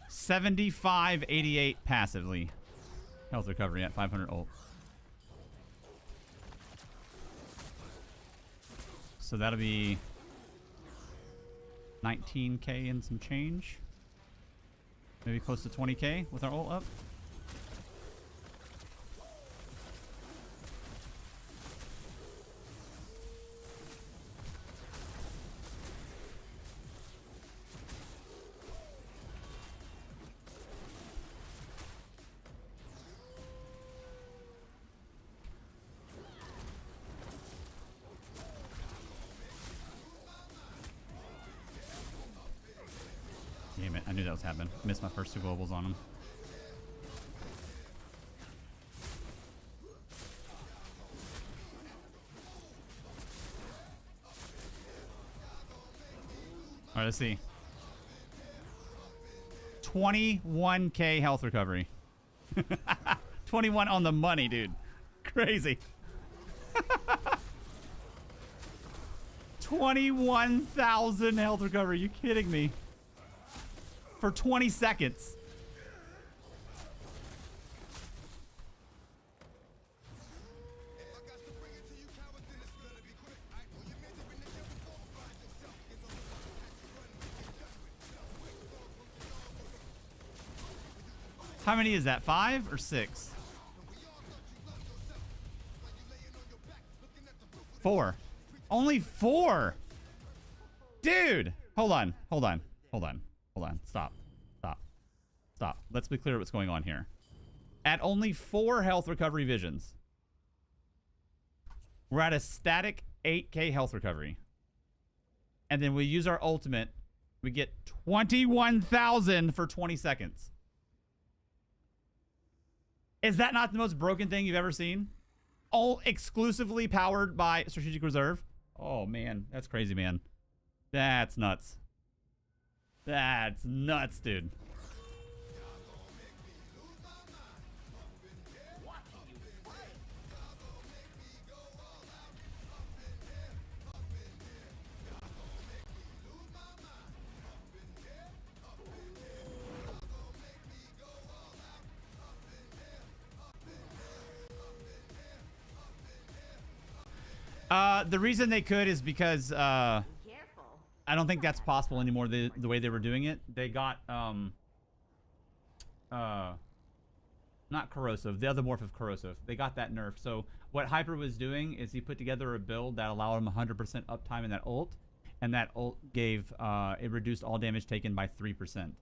$75.88 passively. Health recovery at 500 ult. So that'll be 19k and some change. Maybe close to 20k with our ult up. Damn it, I knew that was happening. Missed my first two globals on him. Alright, let's see. 21k health recovery. 21 on the money, dude. Crazy. 21,000 health recovery. You kidding me? For 20 seconds. How many is that? 5 or 6? 4. Only 4. Dude. Hold on. Stop. Let's be clear what's going on here. At only 4 health recovery visions, we're at a static 8k health recovery. And then we use our ultimate. We get 21,000 for 20 seconds. Is that not the most broken thing you've ever seen? All exclusively powered by Strategic Reserve? Oh, man. That's crazy, man. That's nuts. That's nuts, dude. The reason they could is because I don't think that's possible anymore. The way they were doing it, they got not corrosive, the other morph of corrosive. They got that nerfed. So what Hyper was doing is he put together a build that allowed him 100% uptime in that ult, and that ult gave it reduced all damage taken by 3%.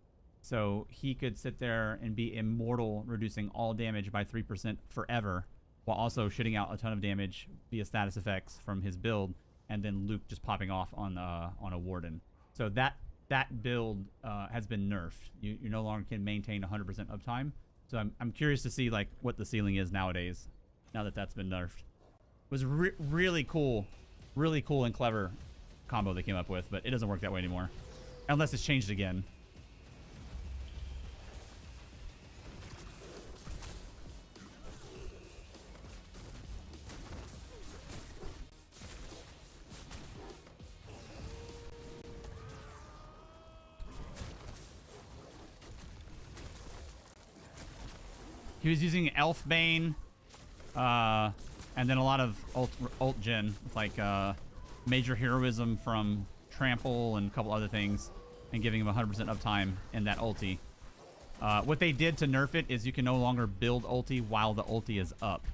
So he could sit there and be immortal, reducing all damage by 3% forever, while also shitting out a ton of damage via status effects from his build, and then Luke just popping off on a Warden. So that build has been nerfed. You no longer can maintain 100% uptime. So I'm curious to see like what the ceiling is nowadays, now that that's been nerfed. It was really cool and clever combo they came up with, but it doesn't work that way anymore, unless it's changed again. He was using Elfbane, and then a lot of ult gen, like Major Heroism from Trample and a couple other things, and giving him 100% uptime in that ulti. What they did to nerf it is you can no longer build ulti while the ulti is up.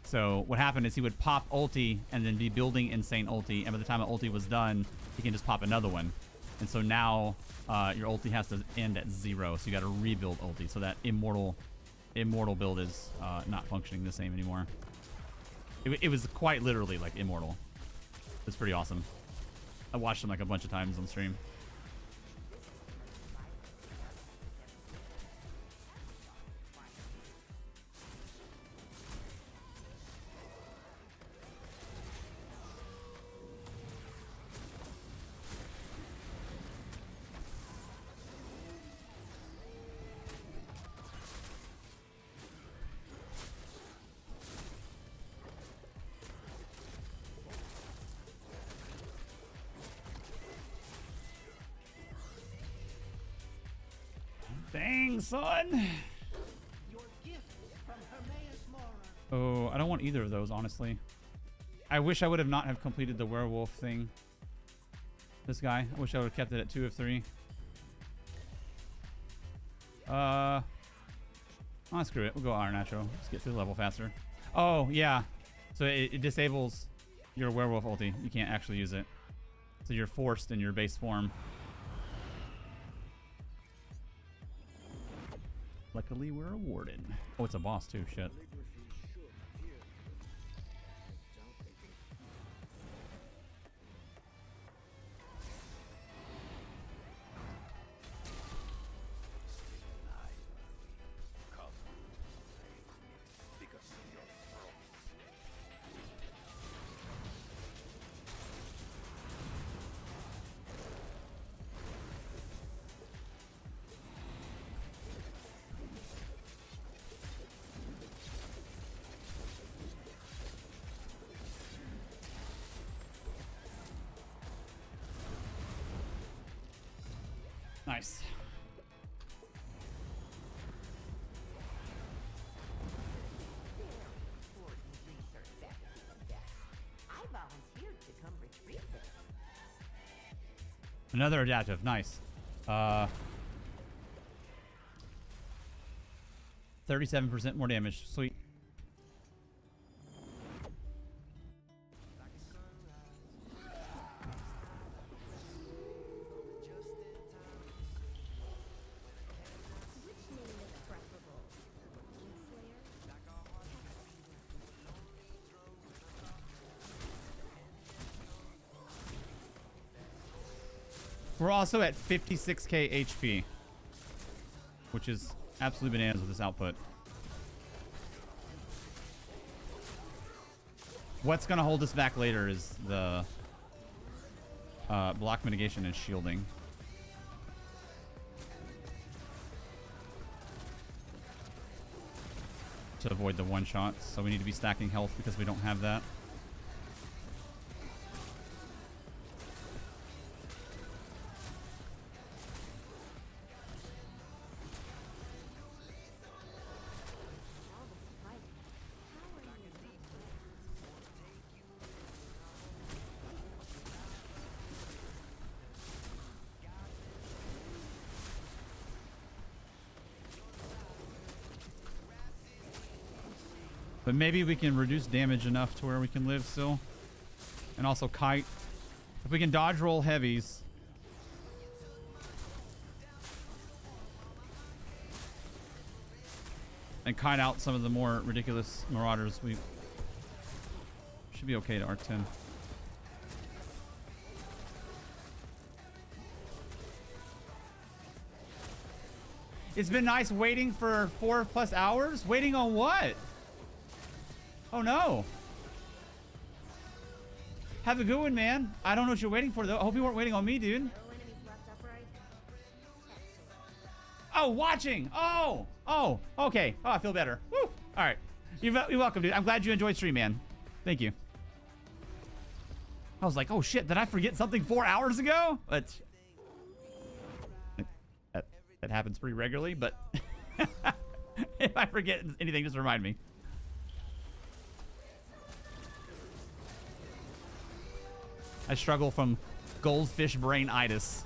So what happened is he would pop ulti and then be building insane ulti, and by the time the ulti was done, he can just pop another one. And so now your ulti has to end at 0, so you got to rebuild ulti, so that immortal build is not functioning the same anymore. It was quite literally like immortal. It's pretty awesome. I watched him like a bunch of times on stream. Dang, son. Your gift from Hermaeus Mora. Oh, I don't want either of those, honestly. I wish I would have not have completed the werewolf thing. This guy. I wish I would have kept it at 2 of 3. Oh, screw it. We'll go Iron Natural. Let's get through the level faster. Oh, yeah. So it disables your werewolf ulti. You can't actually use it. So you're forced in your base form. Luckily, we're a warden. Oh, it's a boss too. Shit. Nice. Important research back at the I volunteered to come retrieve this. Another adaptive. Nice. 37% more damage. Sweet. Which name is preferable? Kingslayer? We're also at 56k HP, which is absolutely bananas with this output. What's going to hold us back later is the block mitigation and shielding. To avoid the one-shots, so we need to be stacking health because we don't have that. But maybe we can reduce damage enough to where we can live still. And also kite. If we can dodge roll heavies. And kite out some of the more ridiculous marauders, we should be okay to Arc 10. It's been nice waiting for 4+ hours. Waiting on what? Oh no. Have a good one, man. I don't know what you're waiting for though. I hope you weren't waiting on me, dude. No enemies left upright? Excellent. Oh, watching. Oh, okay. Oh, I feel better. Woo. All right. You're welcome, dude. I'm glad you enjoyed stream, man. Thank you. I was like, oh shit, did I forget something 4 hours ago? But that happens pretty regularly, but if I forget anything, just remind me. I struggle from goldfish brain-itis.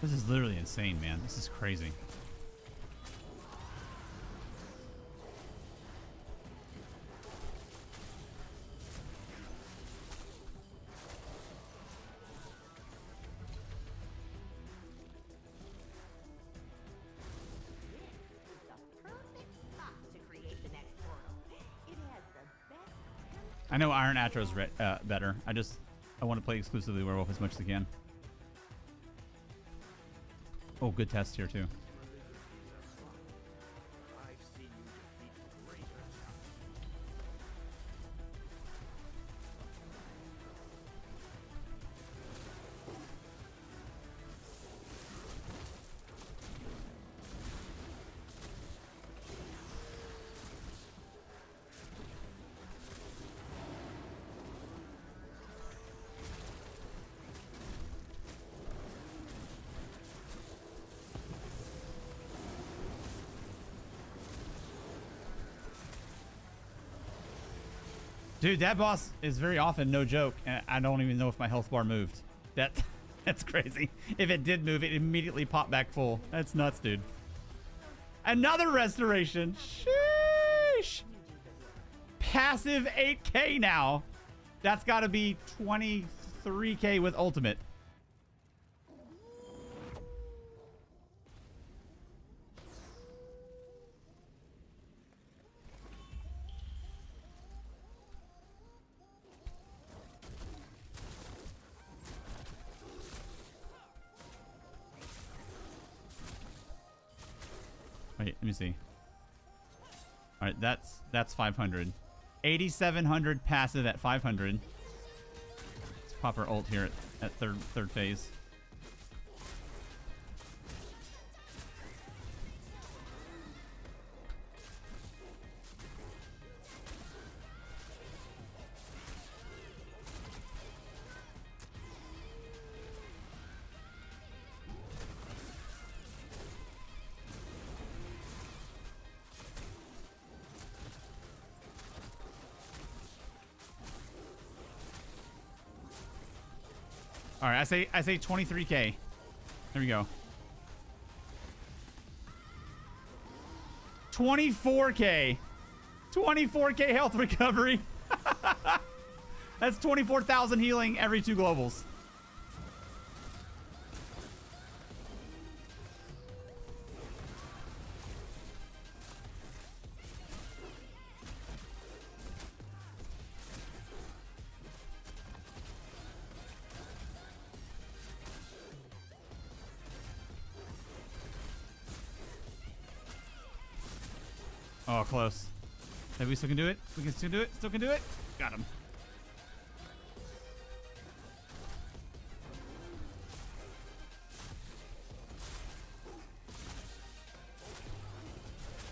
This is literally insane, man. This is crazy. I know Iron Atro's better. I want to play exclusively Werewolf as much as I can. Oh, good test here too. I've seen you defeat greater challenges. Dude, that boss is very often no joke, and I don't even know if my health bar moved. That's crazy. If it did move, it immediately popped back full. That's nuts, dude. Another restoration. Sheesh. Passive 8K now. That's got to be 23K with ultimate. Wait, let me see. All right, that's 500. 8,700 passive at 500. Let's pop our ult here at third phase. All right, I say 23K. There we go. 24K. 24K health recovery. That's 24,000 healing every 2 globals. Oh, close. Maybe we still can do it. We can still do it. Still can do it. Got him.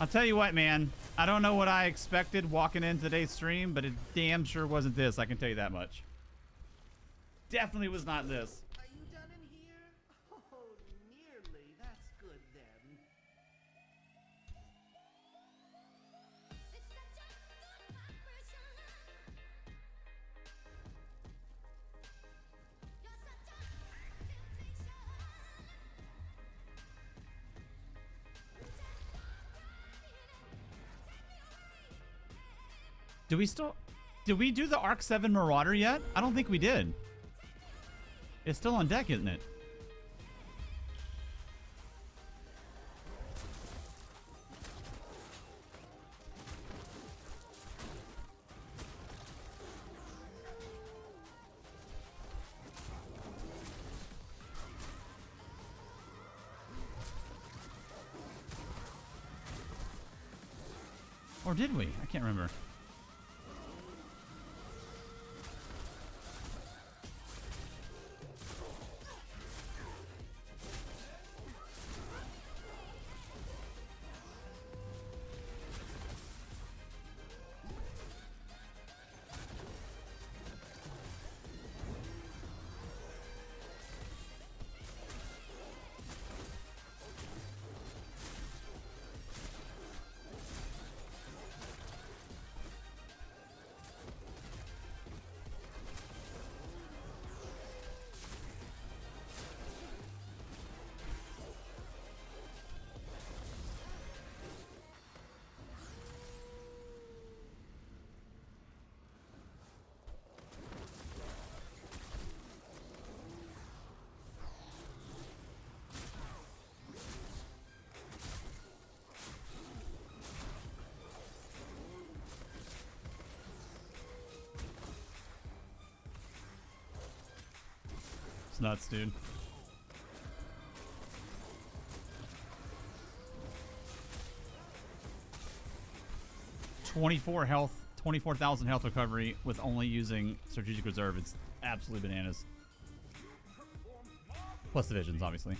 I'll tell you what, man. I don't know what I expected walking in today's stream, but it damn sure wasn't this. I can tell you that much. Definitely was not this. Are you done in here? Oh, nearly. That's good then. Did we do the Arc 7 Marauder yet? I don't think we did. It's still on deck, isn't it? Or did we? I can't remember. It's nuts, dude. (24 health, 24,000 health recovery with only using strategic reserve. It's absolutely bananas. Plus divisions, obviously.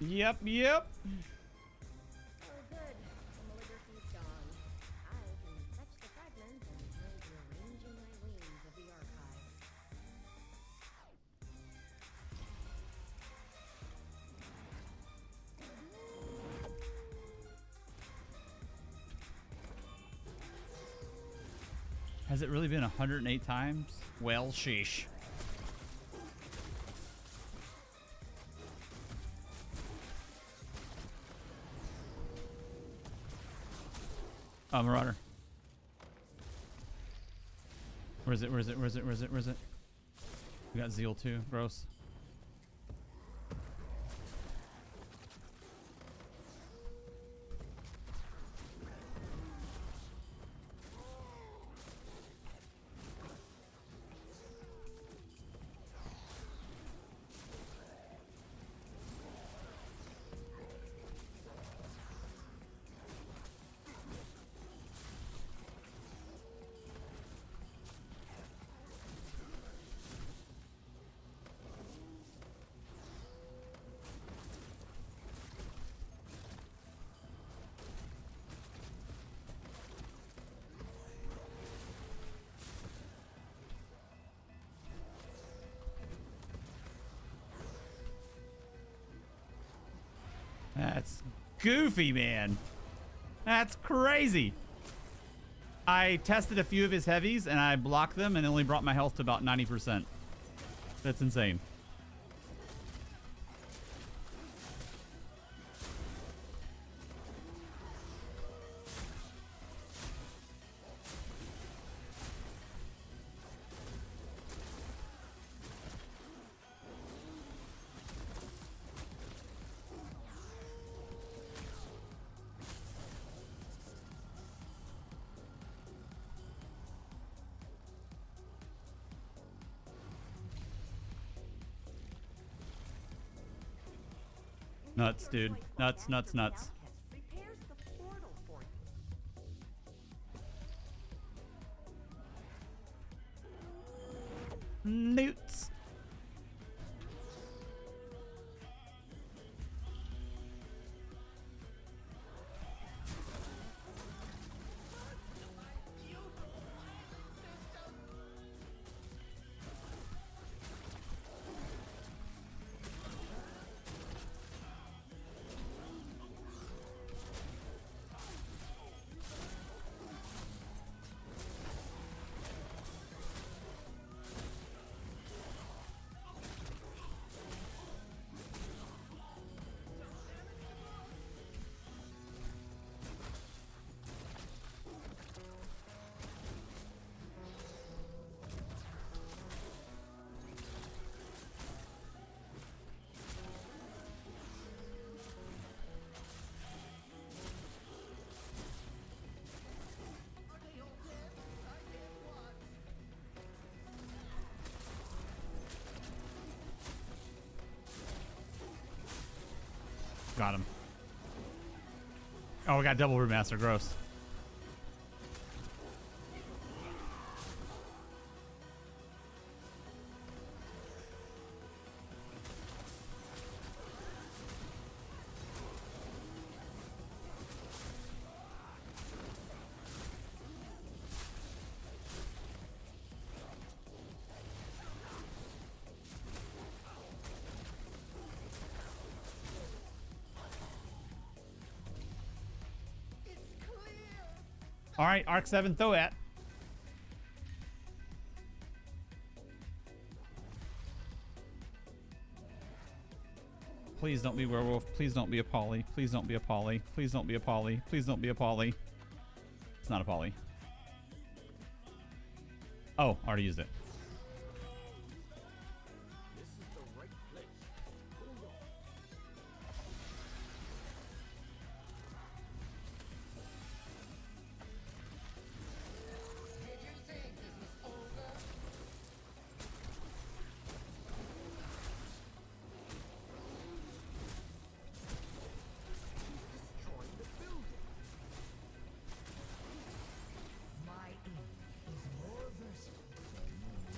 Yep. Oh, good. The Maligraphy's gone. I can fetch the fragments and turn to arranging my wings of the archive. Has it really been 108 times? Well, sheesh. Oh, Marauder. Where is it? Where is it? Where is it? Where is it? Where is it? We got Zeal too. Gross. That's goofy, man. That's crazy. I tested a few of his heavies and I blocked them and only brought my health to about 90%. That's insane. Nuts, dude. Nuts, nuts, nuts. Prepares the portal for you. Newts. Got him. Oh, we got double Brewmaster. Gross. All right, Arc 7, throw it. Please don't be Werewolf. Please don't be a Poly. Please don't be a Poly. Please don't be a Poly. Please don't be a Poly. It's not a Poly. Oh, already used it. This is the right place. Hold on. Did you think this was over? Destroying the building. My ink is more versatile than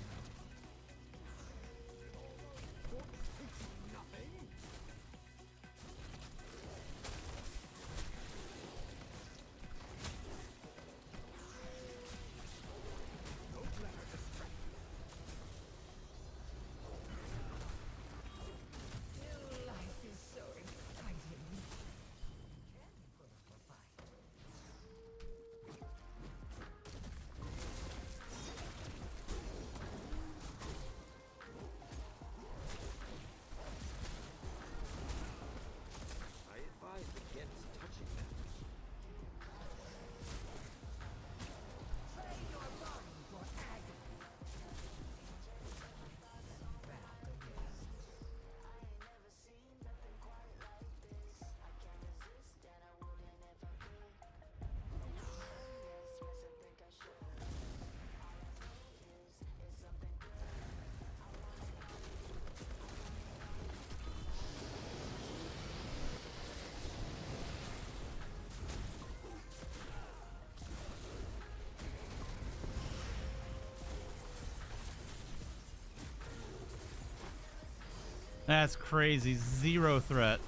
That's crazy. Zero threat.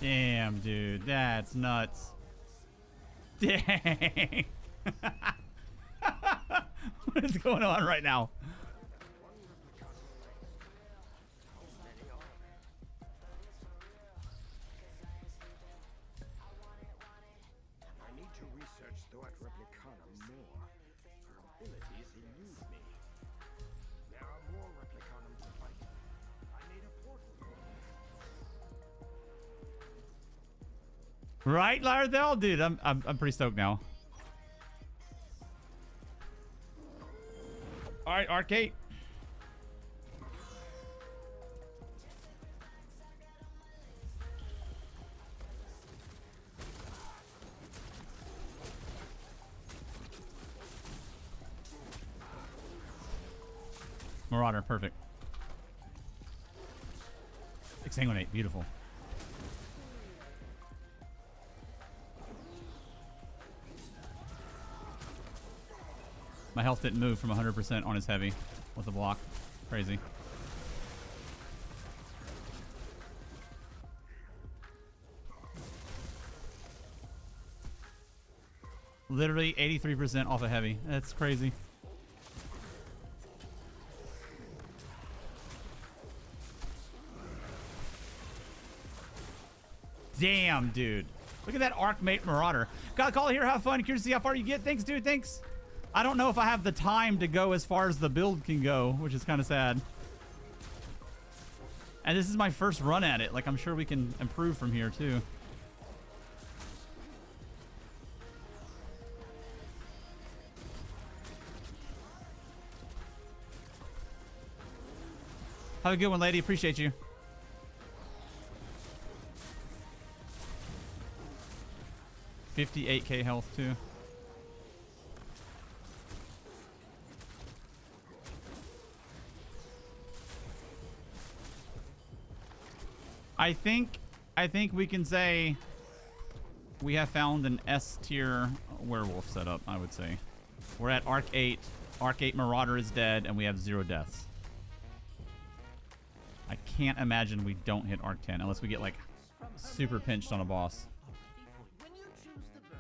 Damn, dude. That's nuts. Dang. What is going on right now? I need to research Thoat Replicana more. Her abilities elude me. There are more Replicanum to fight. I made a portal. Right, Lardell? Dude, I'm pretty stoked now. All right, Arcade. Marauder, perfect. Exsanguinate, beautiful. My health didn't move from 100% on his heavy with the block. Crazy. Literally 83% off a heavy. That's crazy. Damn, dude. Look at that Arcmate Marauder. Got a call here. Have fun. Curious to see how far you get. Thanks, dude. Thanks. I don't know if I have the time to go as far as the build can go, which is kind of sad. And this is my first run at it. Like, I'm sure we can improve from here, too. Have a good one, lady. Appreciate you. $58K health, too. I think we can say we have found an S tier werewolf setup, I would say. We're at Arc 8. Arc 8 Marauder is dead, and we have 0 deaths. I can't imagine we don't hit Arc 10 unless we get, like, super pinched on a boss. When you choose the birth,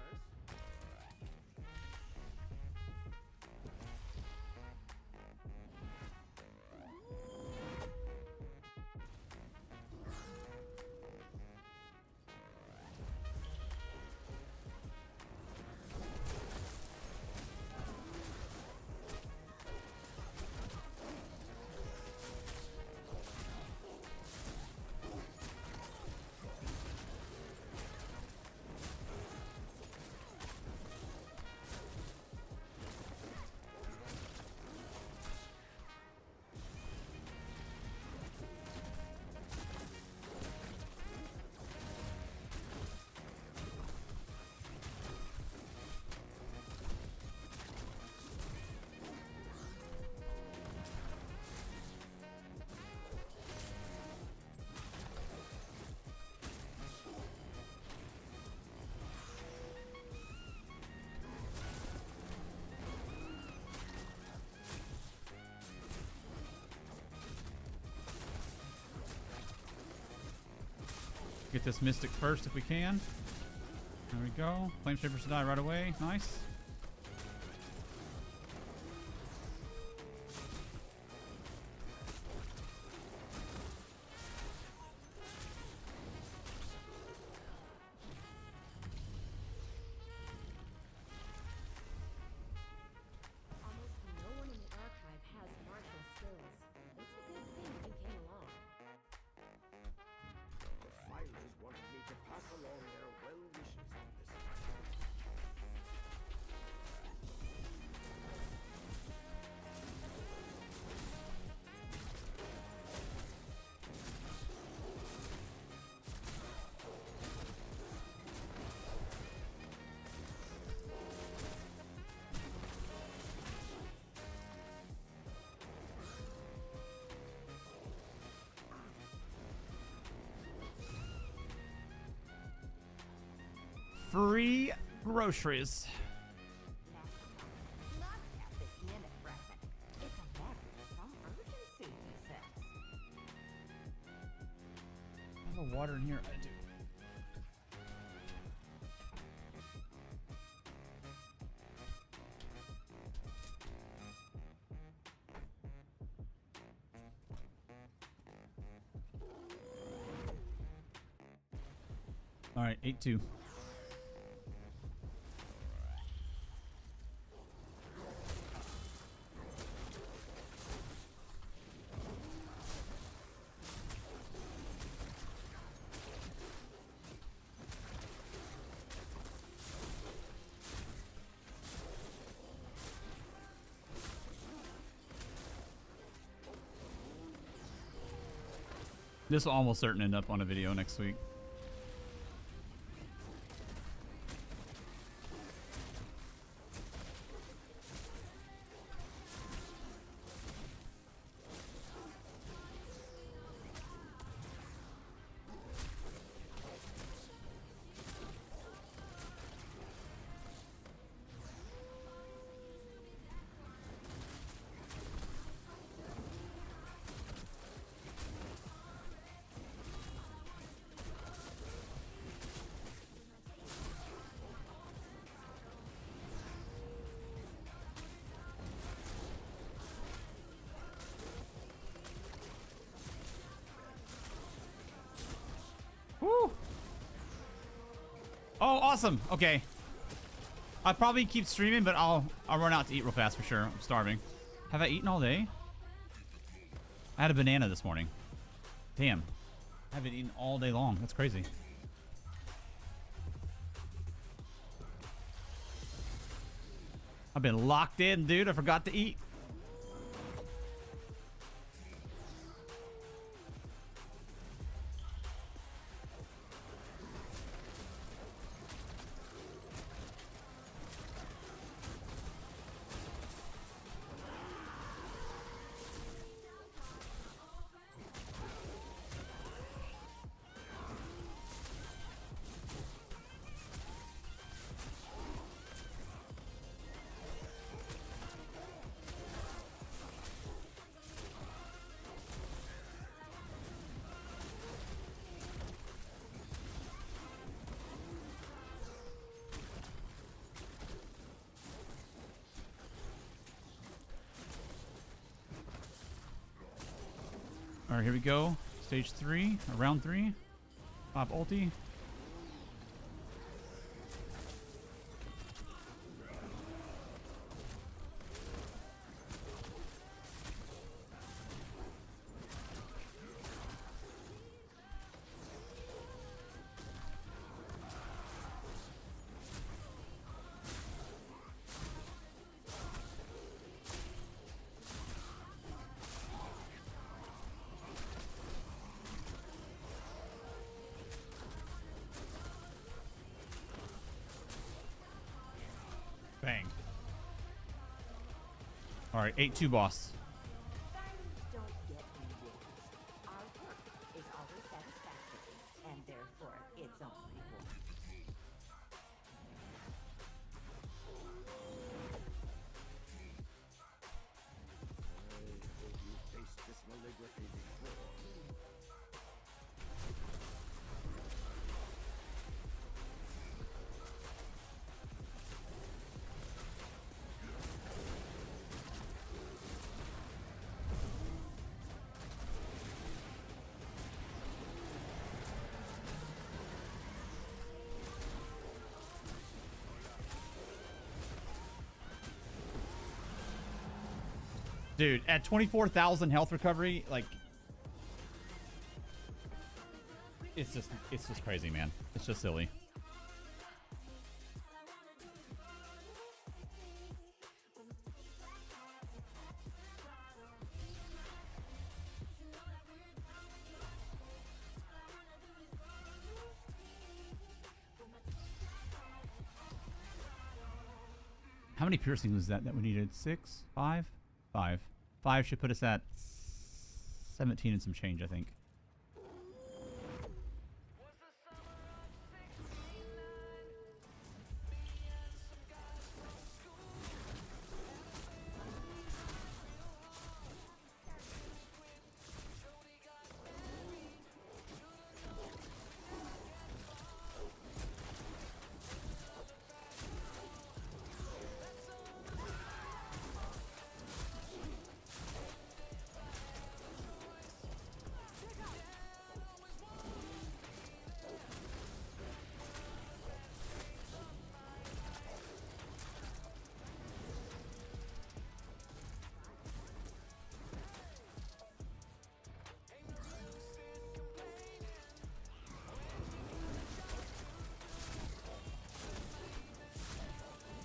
Get this Mystic first if we can. There we go. Flame Shaper should die right away. Nice. Almost no one in the archive has martial skills. It's a good thing you came along. The filers wanted me to pass along their well wishes on this matter. Free groceries. I have a water in here. I do. All right, 8-2. This will almost certain end up on a video next week. Woo! Oh, awesome. Okay. I'll probably keep streaming, but I'll run out to eat real fast for sure. I'm starving. Have I eaten all day? I had a banana this morning. Damn. I haven't eaten all day long. That's crazy. I've been locked in, dude. I forgot to eat. All right, here we go. Stage 3, or round 3. Pop ulti. Bang. All right, 8-2 boss. Silence don't get rewards. Our work is always satisfactory, and therefore its own reward. Have you faced this maligraphy before? Dude, at 24,000 health recovery, like, it's just crazy, man. It's just silly. How many piercings was that we needed? 6? 5? 5. 5 should put us at 17 and some change, I think.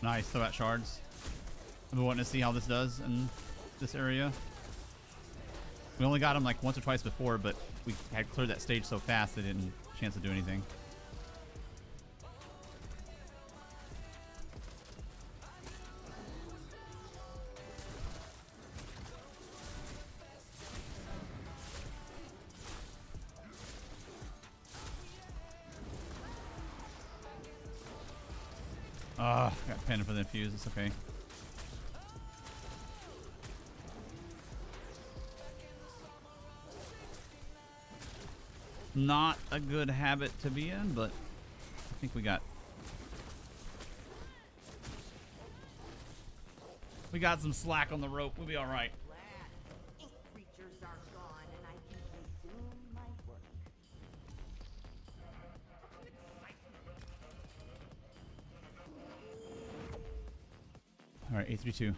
Nice, throw out shards. I've been wanting to see how this does in this area. We only got him like once or twice before, but we had cleared that stage so fast they didn't chance to do anything. Got pinned for the infuse. It's okay. Not a good habit to be in, but I think we got some slack on the rope. We'll be all right. Glad ink creatures are gone and I can resume my work. All right, H3-2.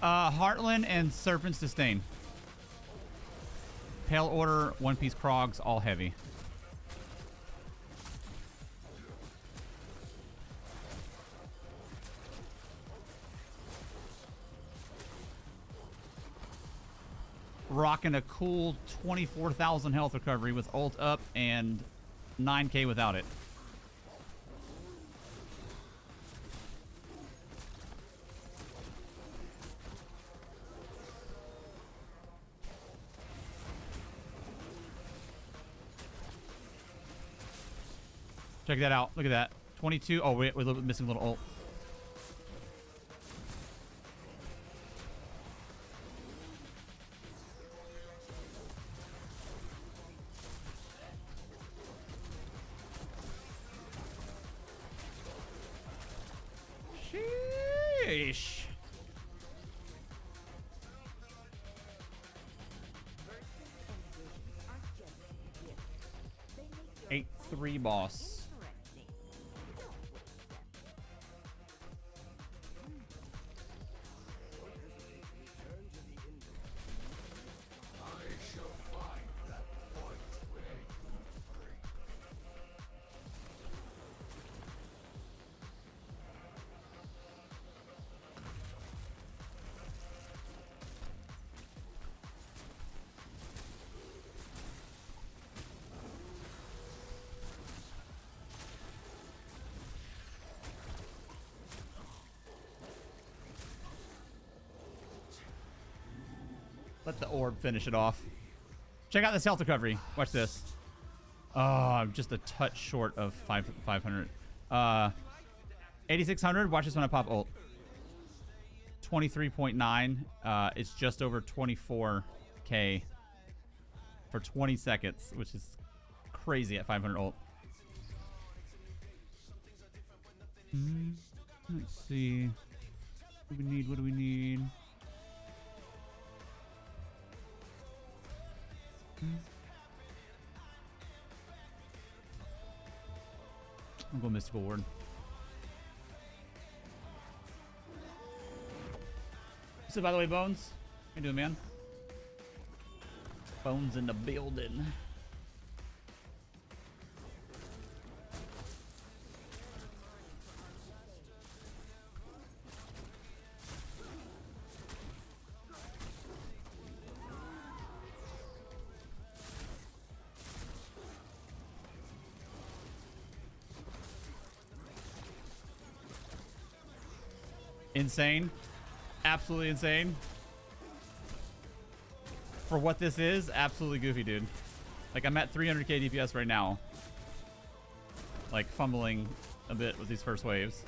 Heartland and Serpent's Disdain. Pale Order, One Piece Krogs, all heavy. Rocking a cool 24,000 health recovery with ult up and 9k without it. Check that out. Look at that. 22. Oh, we're a little bit missing a little ult. Sheesh. Verses and visions aren't just gifts. They make your 8-3 boss. interesting. Don't waste them. Don't hesitate to return to the index. I shall find that point where you break. Let the orb finish it off. Check out this health recovery. Watch this. Oh, I'm just a touch short of 500. 8,600. Watch this when I pop ult. 23.9. It's just over 24k for 20 seconds, which is crazy at 500 ult. Let's see. What do we need? What do we need? I'm going Mystical Ward. So, by the way, Bones, how you doing, man? Bones in the building. Insane. Absolutely insane. For what this is, absolutely goofy, dude. Like, I'm at 300k DPS right now. Like, fumbling a bit with these first waves.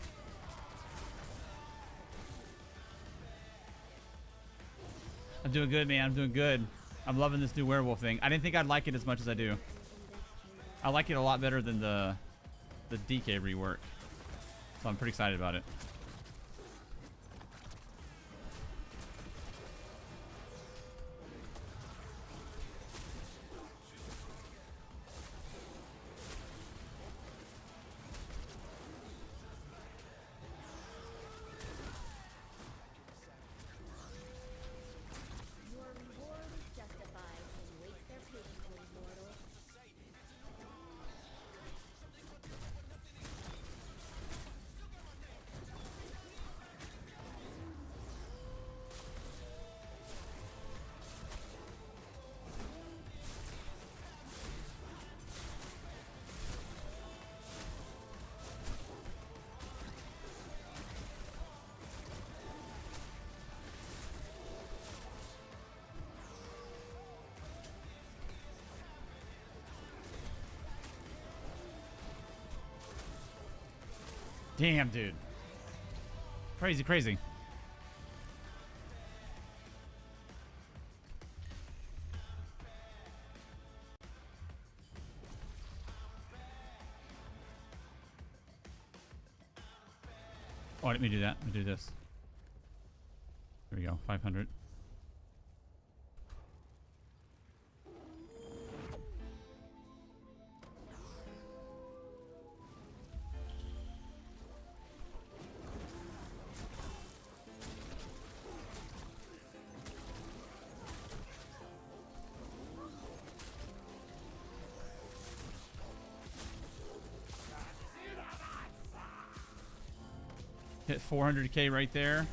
I'm doing good, man. I'm doing good. I'm loving this new werewolf thing. I didn't think I'd like it as much as I do. I like it a lot better than the DK rework. So I'm pretty excited about it. Your reward is justified, and wait there patiently, mortal. Damn, dude. Crazy, crazy. Oh, let me do that. Let me do this. There we go. 500. Hit 400k right there.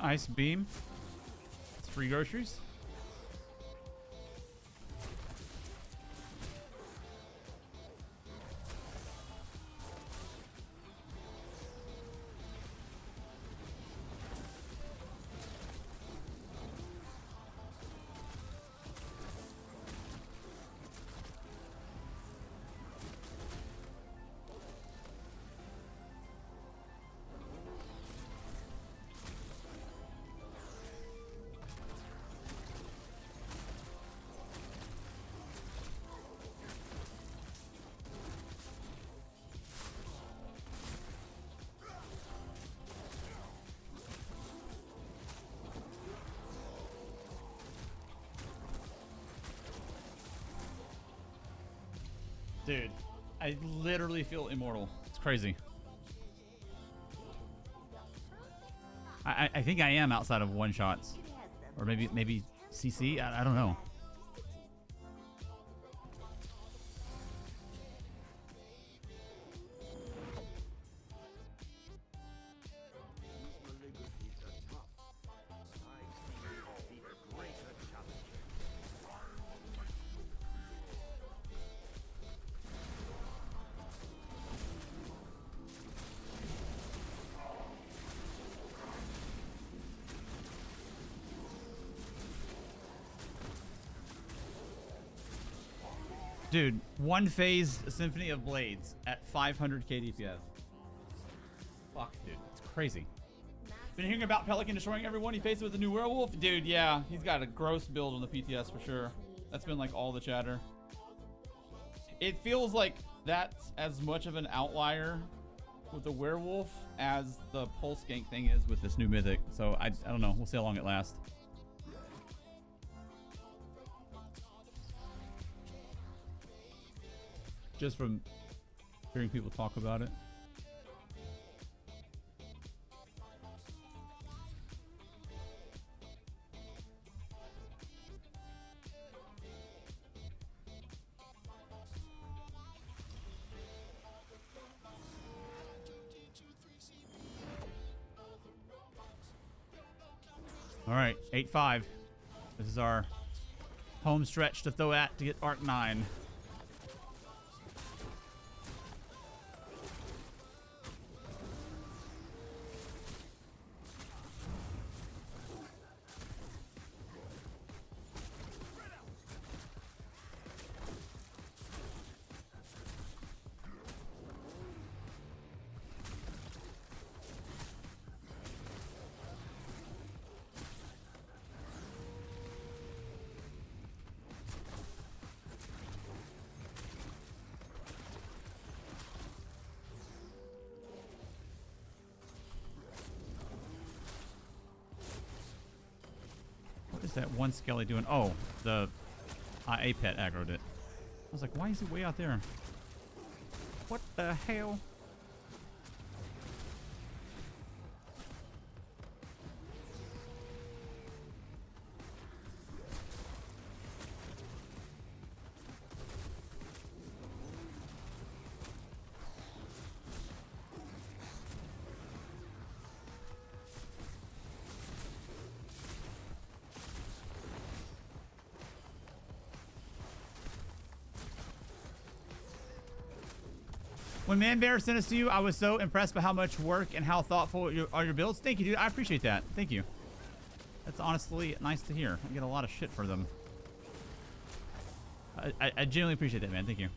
Ice beam. It's free groceries. Dude, I literally feel immortal. It's crazy. I think I am outside of one shots. Or maybe CC? I don't know. Malignancies are tough. I defeat greater challenges. Dude, one phase Symphony of Blades at 500k DPS. Fuck, dude. It's crazy. Been hearing about Pelican destroying everyone he faces with the new Werewolf? Dude, yeah. He's got a gross build on the PTS for sure. That's been like all the chatter. It feels like that's as much of an outlier with the Werewolf as the Pulse Gank thing is with this new Mythic. So I don't know. We'll see how long it lasts. Just from hearing people talk about it. All right, 8-5. This is our home stretch to throw at to get Arc 9. What's that one skelly doing? Oh, the A-pet aggroed it. I was like, why is he way out there? What the hell? When Man Bear sent us to you, I was so impressed by how much work and how thoughtful are your builds. Thank you, dude. I appreciate that. Thank you. That's honestly nice to hear. I get a lot of shit for them. I genuinely appreciate that, man. Thank you.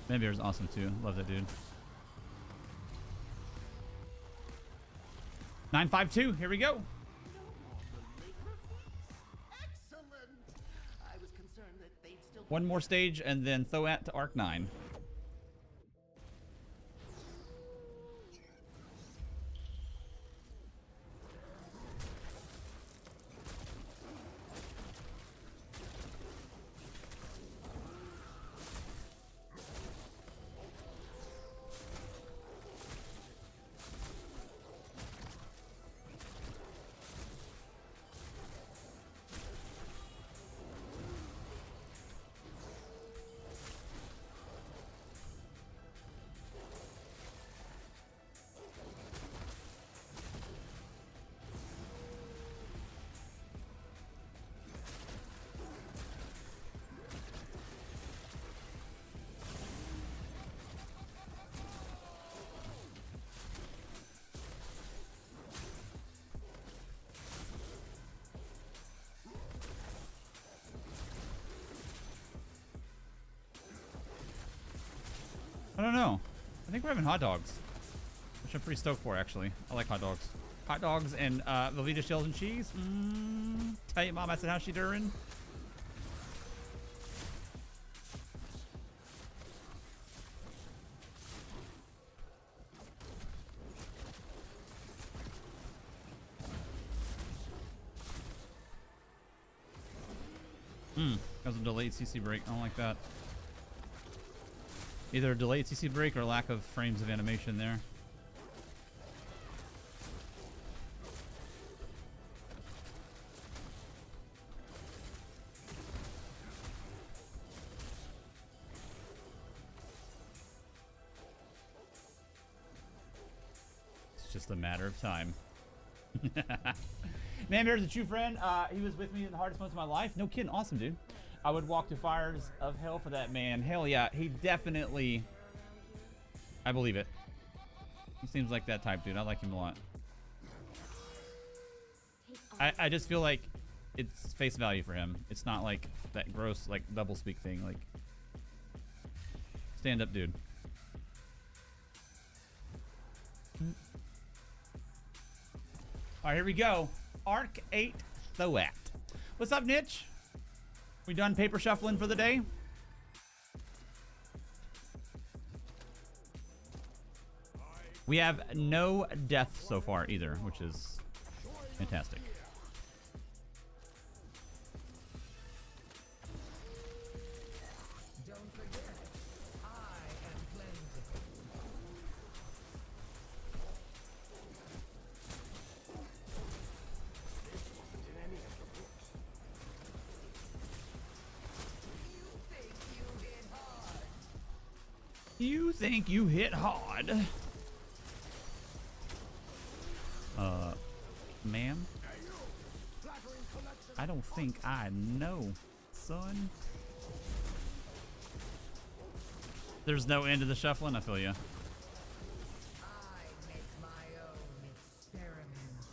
Man Bear is awesome too. Love that dude. 952. Here we go. One more stage and then Thoat to Arc 9. I don't know. I think we're having hot dogs, which I'm pretty stoked for, actually. I like hot dogs. Hot dogs and Velveeta shells and cheese. Tell your mom I said, how's she doing? That was a delayed CC break. I don't like that. Either a delayed CC break or lack of frames of animation there. It's just a matter of time. Man Bear's a true friend. He was with me in the hardest moments of my life. No kidding. Awesome, dude. I would walk through fires of hell for that man. Hell yeah. He definitely... I believe it. He seems like that type, dude. I like him a lot. I just feel like it's face value for him. It's not like that gross, like, doublespeak thing. Like, stand up, dude. All right, here we go. Arc 8 Thoat. What's up, Nitch? We done paper shuffling for the day? We have no death so far either, which is fantastic. Don't forget, I am cleansing. You think you hit hard? Ma'am? I don't think I know, son. There's no end to the shuffling, I feel you. I make my own experiments.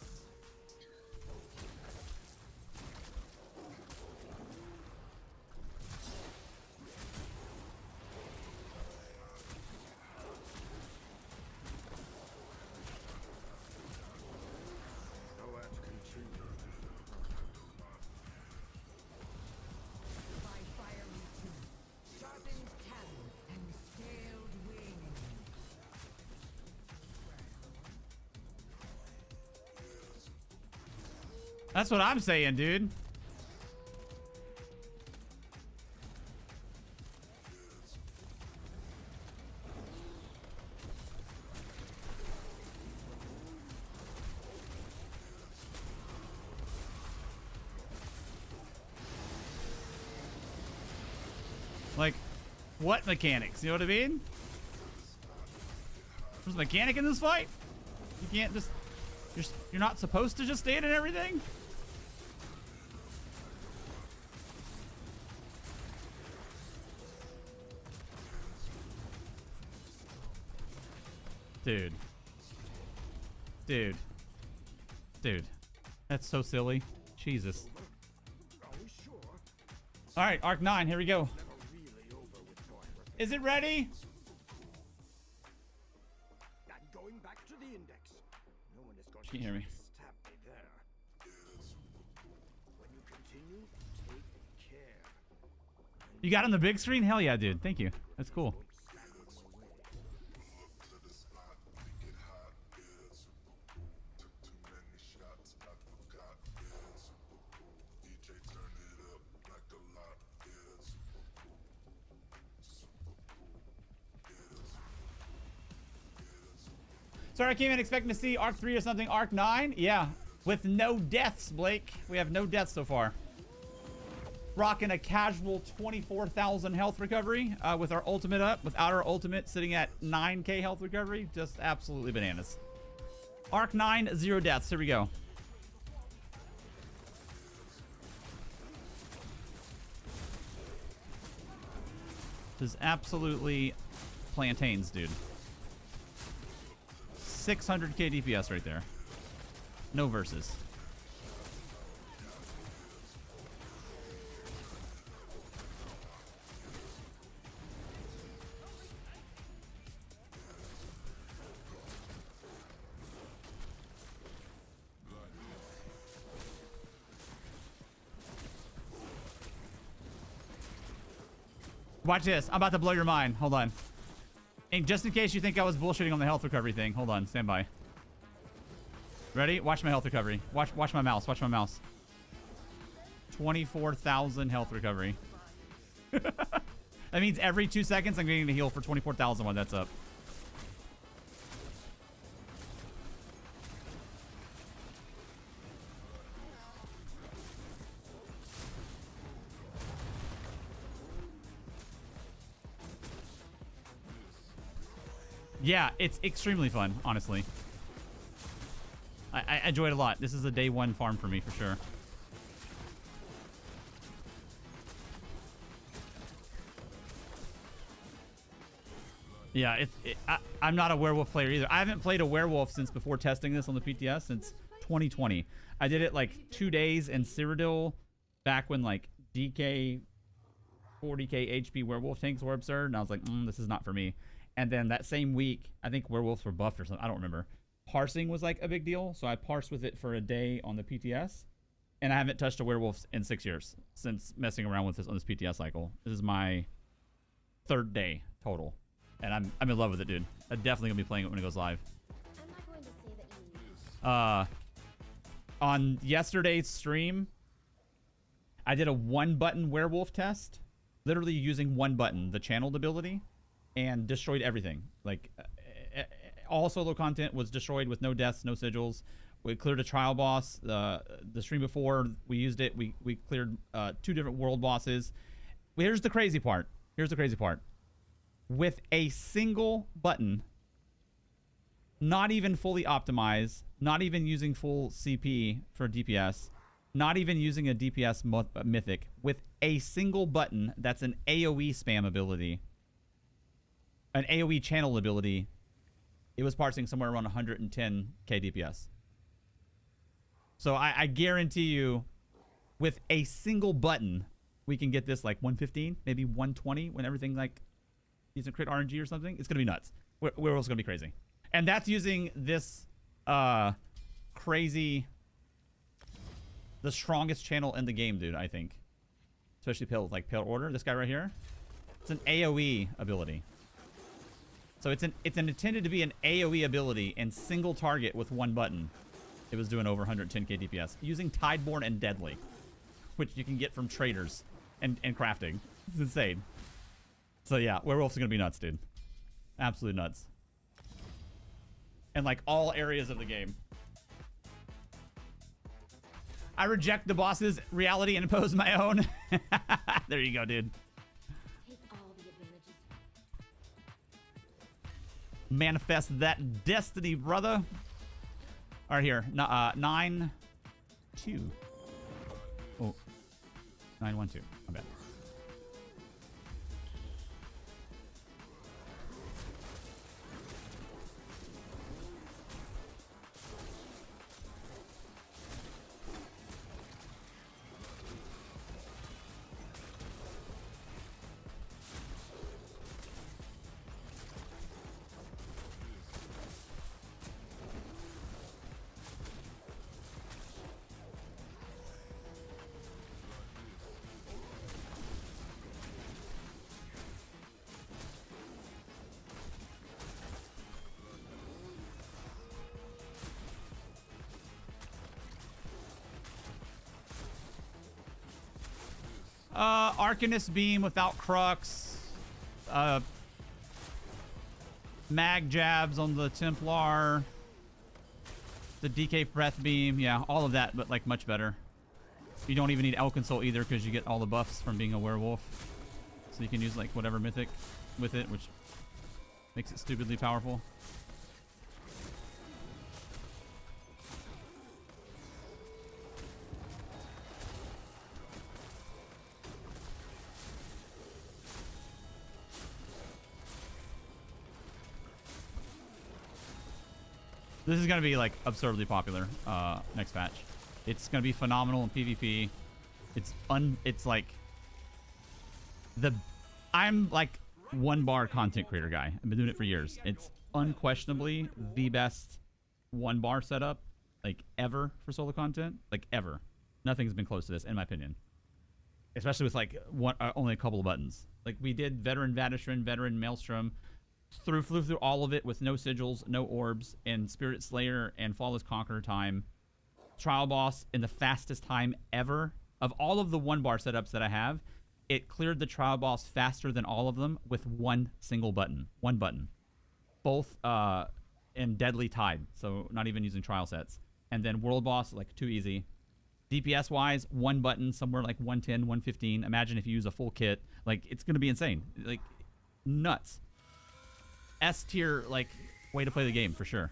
By fiery tooth, sharpened talon, and scaled wing. That's what I'm saying, dude. Like, what mechanics? You know what I mean? There's a mechanic in this fight? You can't just... You're not supposed to just stand and everything? Dude. Dude. Dude. That's so silly. Jesus. Are we sure? Alright, Arc 9, here we go. Never really over with toy replica. Is it ready? I'm going back to the index. No one is going She can't hear me. stab me there. When you continue, take care. You got it on the big screen? Hell yeah, dude. Thank you. That's cool. Don't stand in the way. Sorry, I came in expecting to see Arc 3 or something. Arc 9? Yeah. With no deaths, Blake. We have no deaths so far. Rocking a casual 24,000 health recovery with our ultimate up. Without our ultimate sitting at 9k health recovery. Just absolutely bananas. Arc 9, 0 deaths. Here we go. This is absolutely plantains, dude. 600k DPS right there. No versus. Watch this. I'm about to blow your mind. Hold on. And just in case you think I was bullshitting on the health recovery thing, hold on. Stand by. Ready? Watch my health recovery. Watch my mouse. Watch my mouse. 24,000 health recovery. That means every 2 seconds I'm getting to heal for 24,000 when that's up. Yeah, it's extremely fun, honestly. I enjoy it a lot. This is a day one farm for me, for sure. Yeah, I'm not a werewolf player either. I haven't played a werewolf since before testing this on the PTS since 2020. I did it like 2 days in Cyrodiil back when like DK 40k HP werewolf tanks were absurd, and I was like, this is not for me. And then that same week, I think werewolves were buffed or something. I don't remember. Parsing was like a big deal, so I parsed with it for a day on the PTS, and I haven't touched a werewolf in 6 years since messing around with this on this PTS cycle. This is my 3rd day total, and I'm in love with it, dude. I'm definitely gonna be playing it when it goes live. I'm not going to say that you... On yesterday's stream, I did a 1-button werewolf test, literally using 1 button, the channeled ability, and destroyed everything. Like, all solo content was destroyed with no deaths, no sigils. We cleared a trial boss. The stream before we used it, we cleared 2 different world bosses. Here's the crazy part. Here's the crazy part. With a single button, not even fully optimized, not even using full CP for DPS, not even using a DPS mythic, with a single button that's an AoE spam ability, an AoE channel ability, it was parsing somewhere around 110k DPS. So I guarantee you, with a single button, we can get this like 115, maybe 120 when everything like decent crit RNG or something. It's gonna be nuts. Werewolf's gonna be crazy, and that's using this crazy, the strongest channel in the game, dude. I think, especially Pale Order. This guy right here, it's an AoE ability. So it's intended to be an AoE ability and single target with 1 button. it was doing over 110k DPS using Tideborn and Deadly, which you can get from traders and crafting. It's insane. So yeah, Werewolf's gonna be nuts, dude. Absolutely nuts. And like all areas of the game. I reject the boss's reality and impose my own. There you go, dude. Take all the advantages. Manifest that destiny, brother. All right, here. 9-2. Oh. 9-1-2. My bad. Arcanist Beam without Crux. Mag Jabs on the Templar. The DK Breath Beam. Yeah, all of that, but like much better. You don't even need Elconsult either because you get all the buffs from being a werewolf. So you can use like whatever mythic with it, which makes it stupidly powerful. This is going to be like absurdly popular next patch. It's going to be phenomenal in PvP. It's like I'm like one bar content creator guy. I've been doing it for years. It's unquestionably the best one bar setup like ever for solo content, like ever. Nothing's been close to this in my opinion. Especially with like only a couple of buttons. Like we did Veteran Vadishran, Veteran Maelstrom. Flew through all of it with no sigils, no orbs, and Spirit Slayer and Flawless Conqueror time. Trial boss in the fastest time ever. Of all of the one bar setups that I have, it cleared the trial boss faster than all of them with one single button. One button. Both in Deadly Tide, so not even using trial sets. And then World Boss, like too easy. DPS wise, one button, somewhere like 110, 115. Imagine if you use a full kit. Like, it's going to be insane. Like, nuts. S tier, like, way to play the game for sure.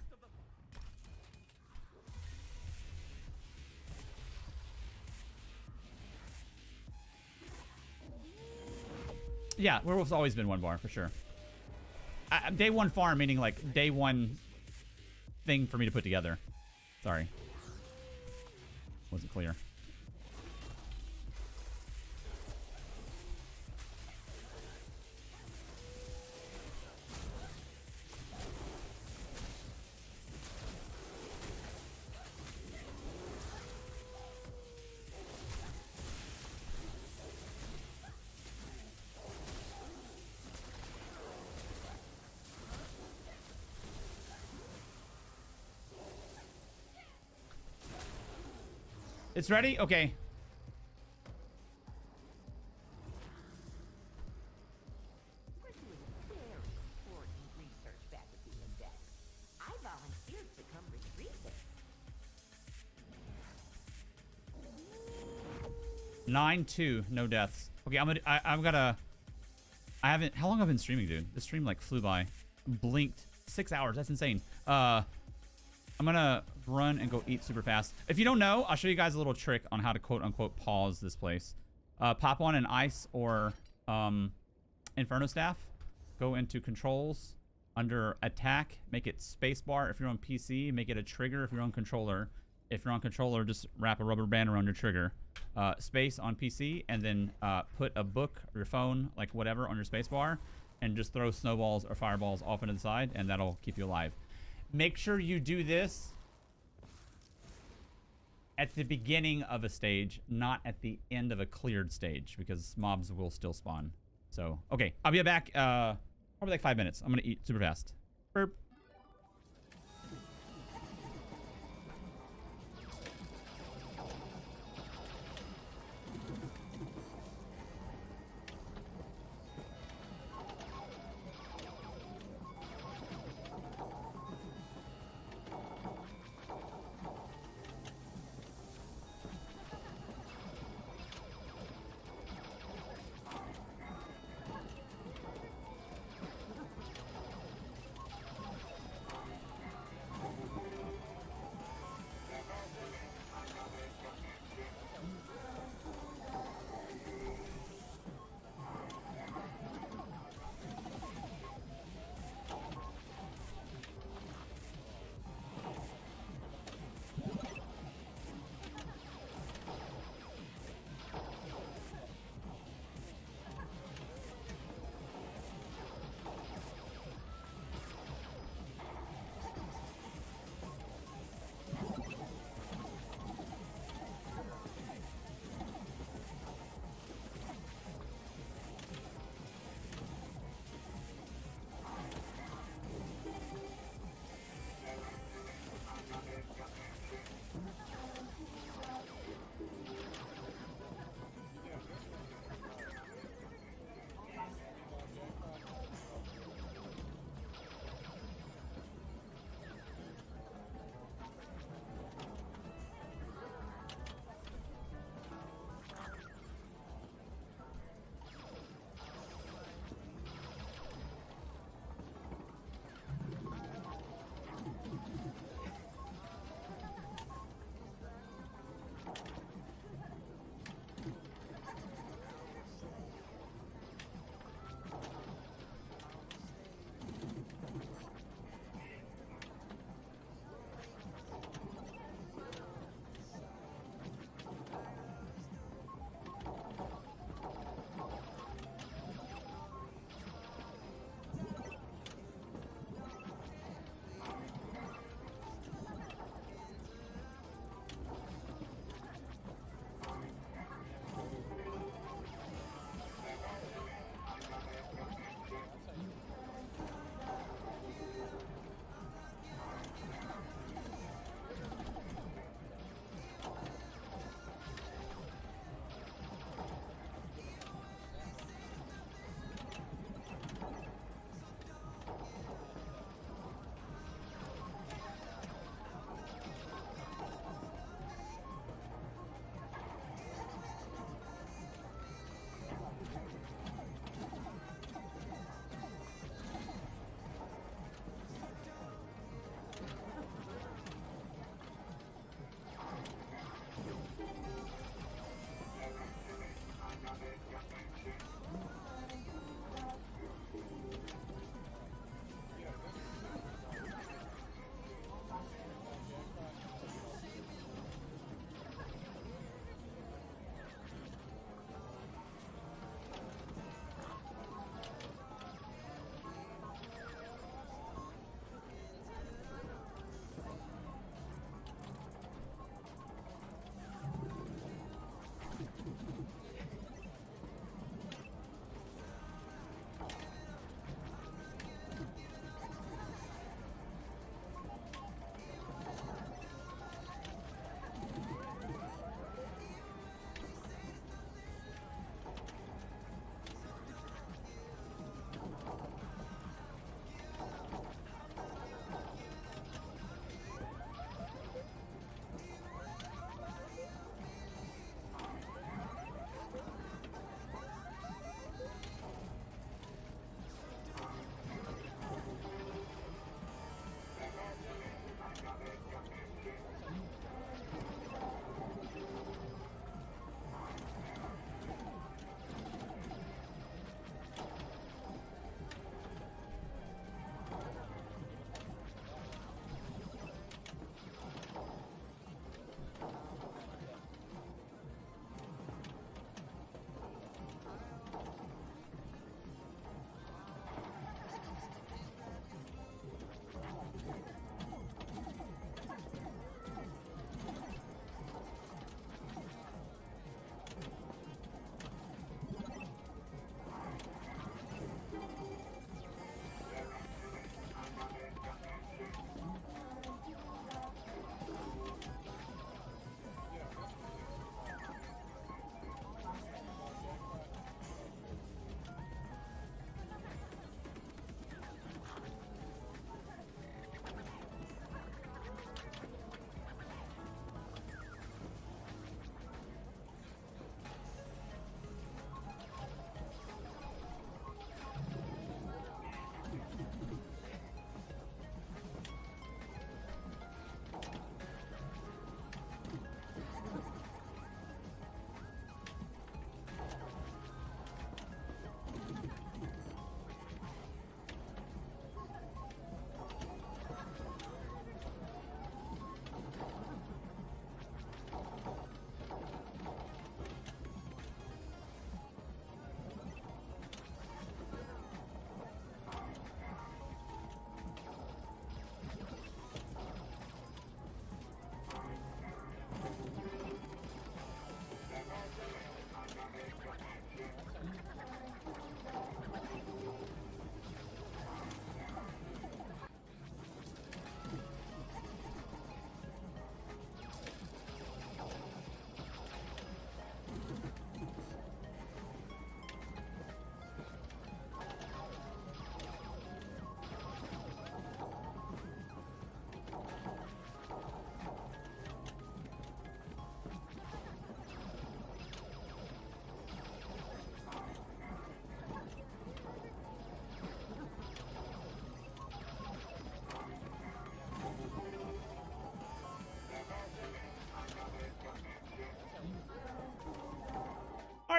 Yeah, Werewolf's always been one bar for sure. Day one farm, meaning like day one thing for me to put together. Sorry. Wasn't clear. It's ready? Okay. We're doing very important research back at the index. I volunteered to come retrieve it. 9-2, no deaths. Okay, I haven't, how long have I been streaming, dude? This stream like flew by. Blinked. 6 hours, that's insane. I'm gonna run and go eat super fast. If you don't know, I'll show you guys a little trick on how to quote unquote pause this place. Pop on an ice or Inferno Staff. Go into controls. Under attack, make it spacebar if you're on PC. Make it a trigger if you're on controller. If you're on controller, just wrap a rubber band around your trigger. Space on PC, and then put a book or your phone, like whatever, on your spacebar, and just throw snowballs or fireballs off into the side, and that'll keep you alive. Make sure you do this at the beginning of a stage, not at the end of a cleared stage, because mobs will still spawn. So, okay, I'll be back probably like 5 minutes. I'm gonna eat super fast. Burp.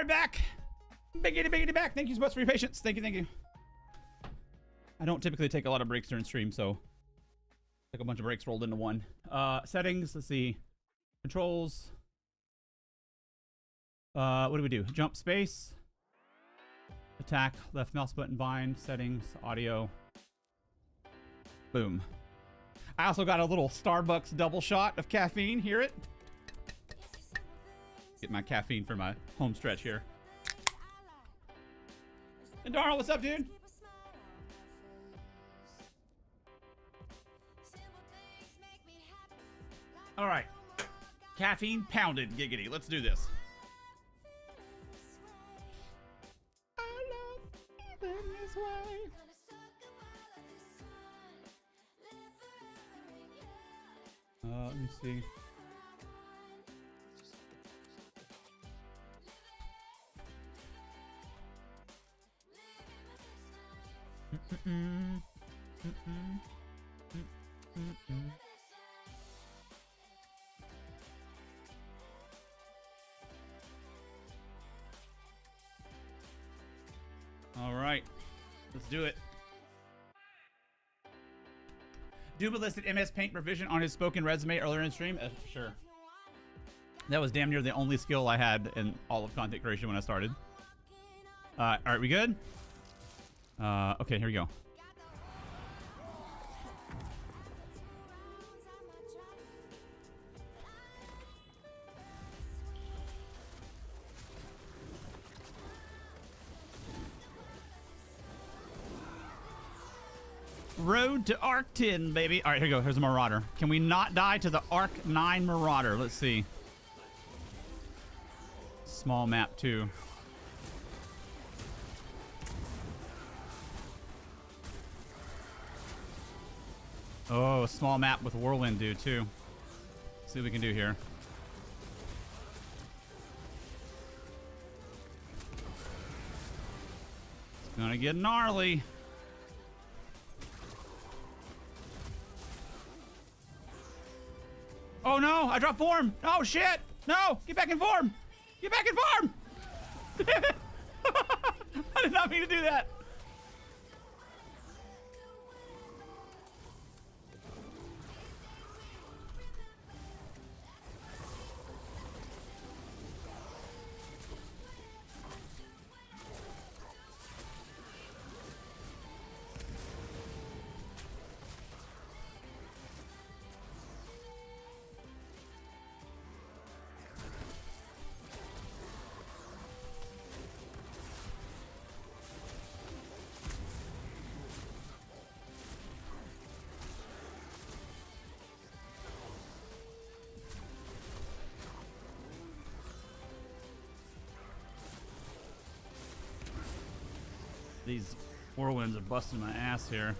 right, back. Biggity back. Thank you so much for your patience. Thank you. I don't typically take a lot of breaks during stream, so took a bunch of breaks rolled into one. Settings, let's see. Controls. What do we do? Jump space. Attack, left mouse button, bind, settings, audio. Boom. I also got a little Starbucks double shot of caffeine. Hear it? Get my caffeine for my home stretch here. And Darnell, what's up, dude? All right. Caffeine pounded, giggity. Let's do this. I love feeling this way. Let me see. All right, let's do it. Duba listed MS Paint proficient on his spoken resume earlier in stream. Sure. That was damn near the only skill I had in all of content creation when I started. All right, we good? Okay, here we go. Road to Arc 10, baby. All right, here we go. Here's a Marauder. Can we not die to the Arc 9 Marauder? Let's see. Small map, too. Oh, a small map with Whirlwind, dude, too. Let's see what we can do here. It's gonna get gnarly. Oh no, I dropped form. Oh shit. No, get back in form. Get back in form. Damn it. I did not mean to do that. These Whirlwinds are busting my ass here.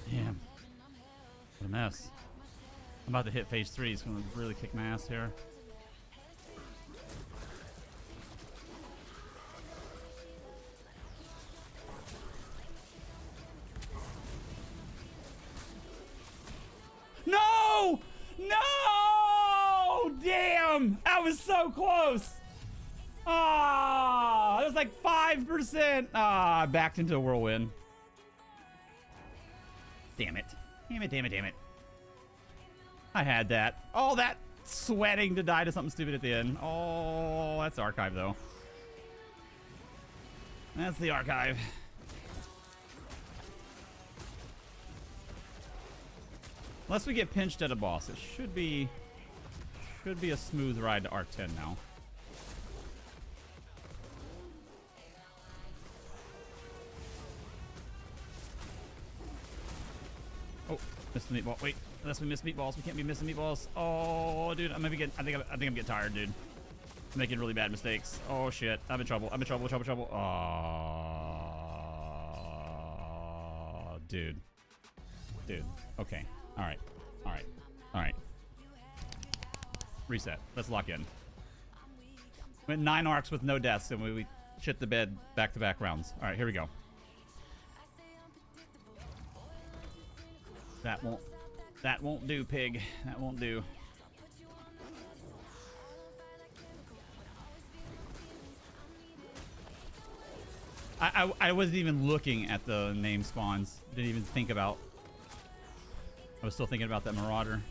Damn. What a mess. I'm about to hit phase 3. It's going to really kick my ass here. No! No! Damn! I was so close! Ah, it was like 5%. Ah, I backed into a Whirlwind. Damn it. Damn it, damn it, damn it. I had that. All that sweating to die to something stupid at the end. Oh, that's archive, though. That's the archive. Unless we get pinched at a boss, it should be a smooth ride to Arc 10 now. Oh, missed the meatball. Wait, unless we miss meatballs, we can't be missing meatballs. Oh, dude, I think I'm getting tired, dude. I'm making really bad mistakes. Oh shit, I'm in trouble. I'm in trouble. Trouble. Oh, dude. Okay. All right. Reset. Let's lock in. Went 9 arcs with no deaths, and we shit the bed back-to-back rounds. All right, here we go. That won't do, pig. That won't do. I wasn't even looking at the name spawns. Didn't even think about. I was still thinking about that Marauder.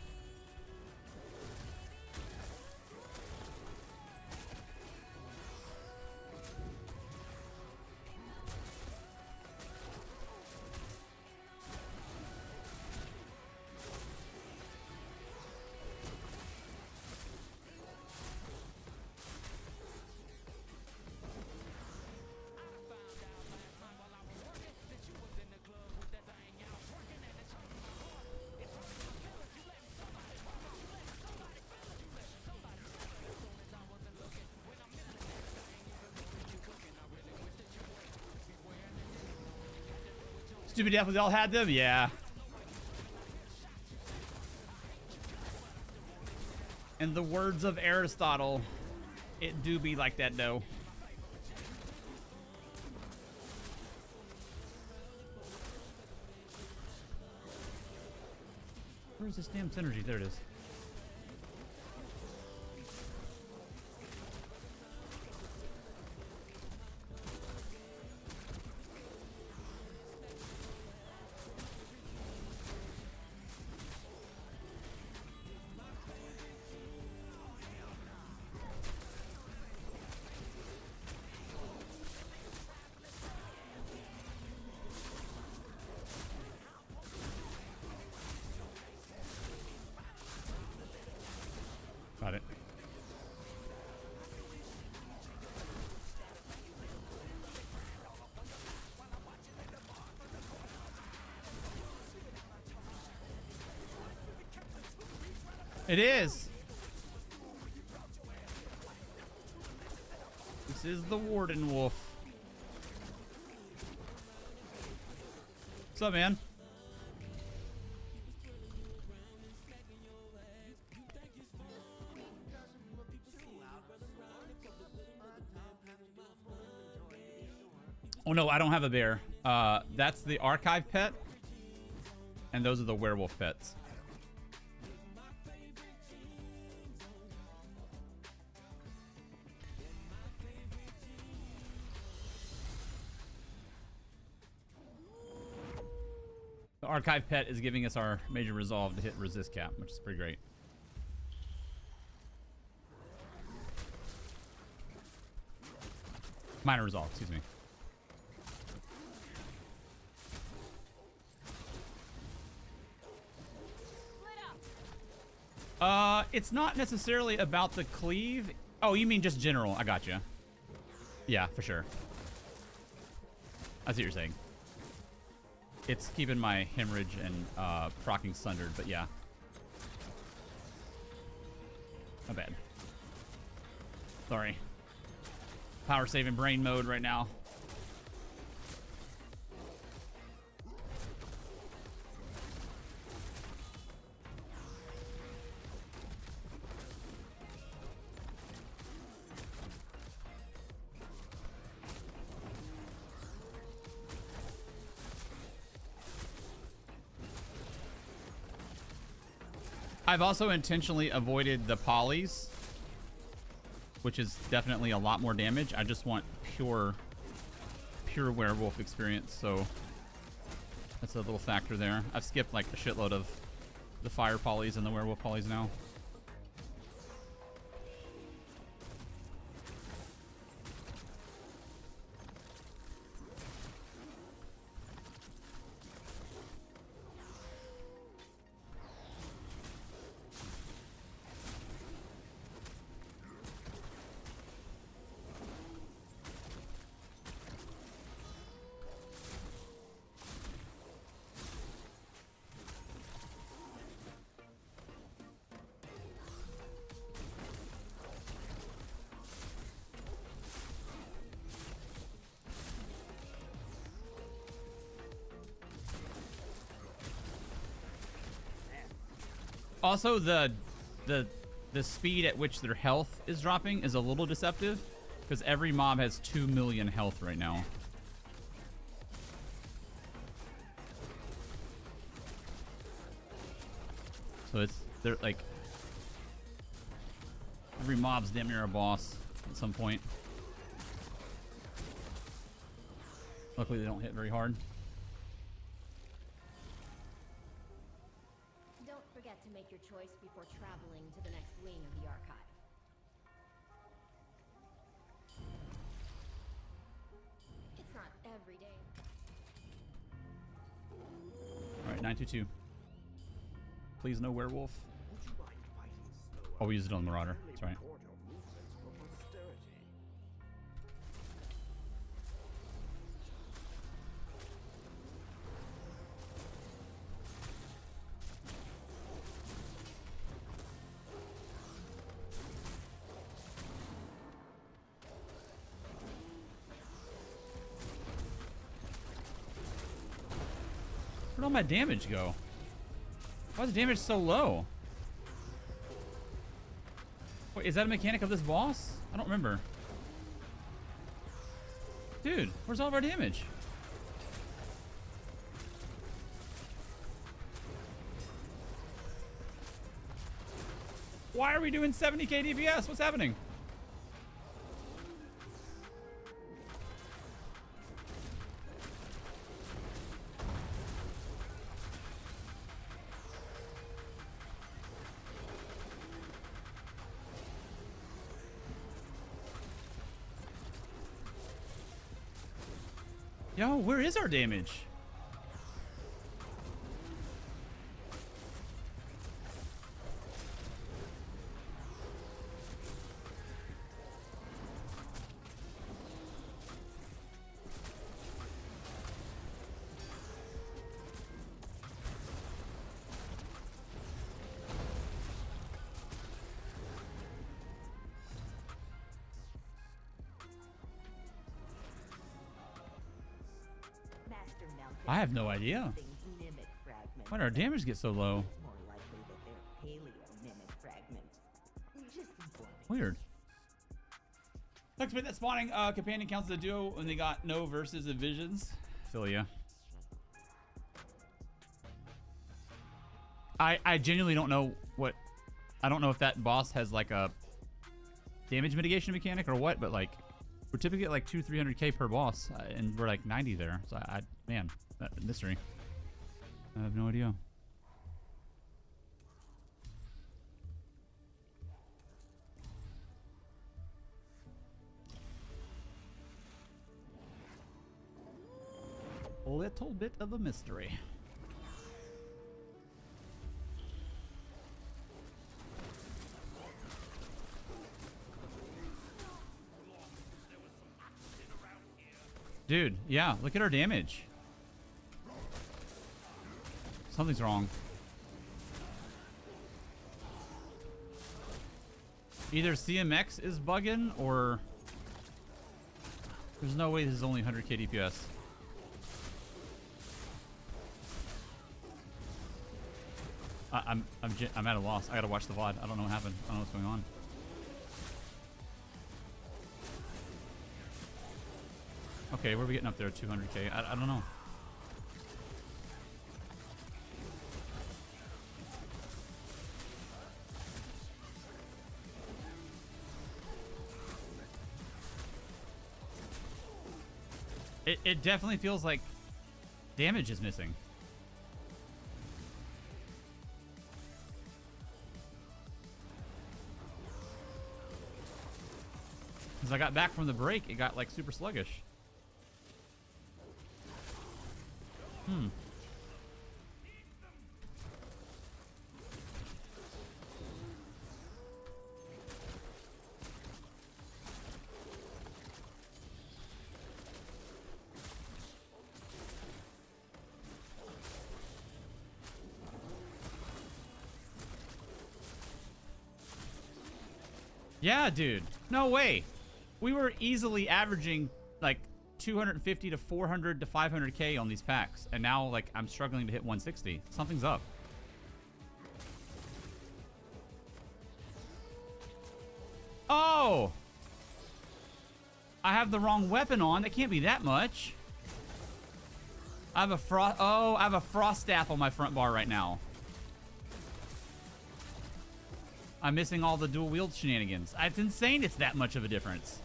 Stupid Death, we all had them? Yeah. In the words of Aristotle, it do be like that though. Where's this damn synergy? There it is. Got it. It is. This is the Warden Wolf. What's up, man? Oh no, I don't have a bear. That's the archive pet, and those are the werewolf pets. The archive pet is giving us our major resolve to hit resist cap, which is pretty great. Minor resolve, excuse me. It's not necessarily about the cleave. Oh, you mean just general. I got you. Yeah, for sure. I see what you're saying. It's keeping my hemorrhage and procking sundered, but yeah. Not bad. Sorry. Power saving brain mode right now. I've also intentionally avoided the polys, which is definitely a lot more damage. I just want pure werewolf experience, so that's a little factor there. I've skipped like a shitload of the fire polys and the werewolf polys now. Also, the speed at which their health is dropping is a little deceptive, because every mob has 2 million health right now. So they're like every mob's damn near a boss at some point. Luckily, they don't hit very hard. Don't forget to make your choice before traveling to the next wing of the archive. It's not every day. All right, 922. Please no werewolf. Would you mind fighting slower? Oh, we used it on Marauder. That's right. Record your movements for posterity. Where'd all my damage go? Why is the damage so low? Wait, is that a mechanic of this boss? I don't remember. Dude, where's all of our damage? Why are we doing 70k DPS? What's happening? Yo, where is our damage? Master Melchior I have no idea. things mimic fragments. Why did our damage get so low? It's more likely that they're paleo mimic fragments. Just informing. Weird. Let's put that spawning companion counts as a duo when they got no verses of visions. Feel ya. I genuinely don't know what. I don't know if that boss has like a damage mitigation mechanic or what, but like we're typically at like 200-300k per boss, and we're like 90 there. So man, that mystery. I have no idea. A little bit of a mystery. Dude, yeah, look at our damage. Something's wrong. Either CMX is bugging or there's no way this is only 100k DPS. I'm at a loss. I gotta watch the VOD. I don't know what happened. I don't know what's going on. Okay, where are we getting up there? 200k. I don't know. It definitely feels like damage is missing. Because I got back from the break, it got like super sluggish. Yeah, dude. No way. We were easily averaging like 250 to 400 to 500k on these packs, and now like I'm struggling to hit 160. Something's up. Oh! I have the wrong weapon on. That can't be that much. I have a frost staff on my front bar right now. I'm missing all the dual wield shenanigans. It's insane it's that much of a difference.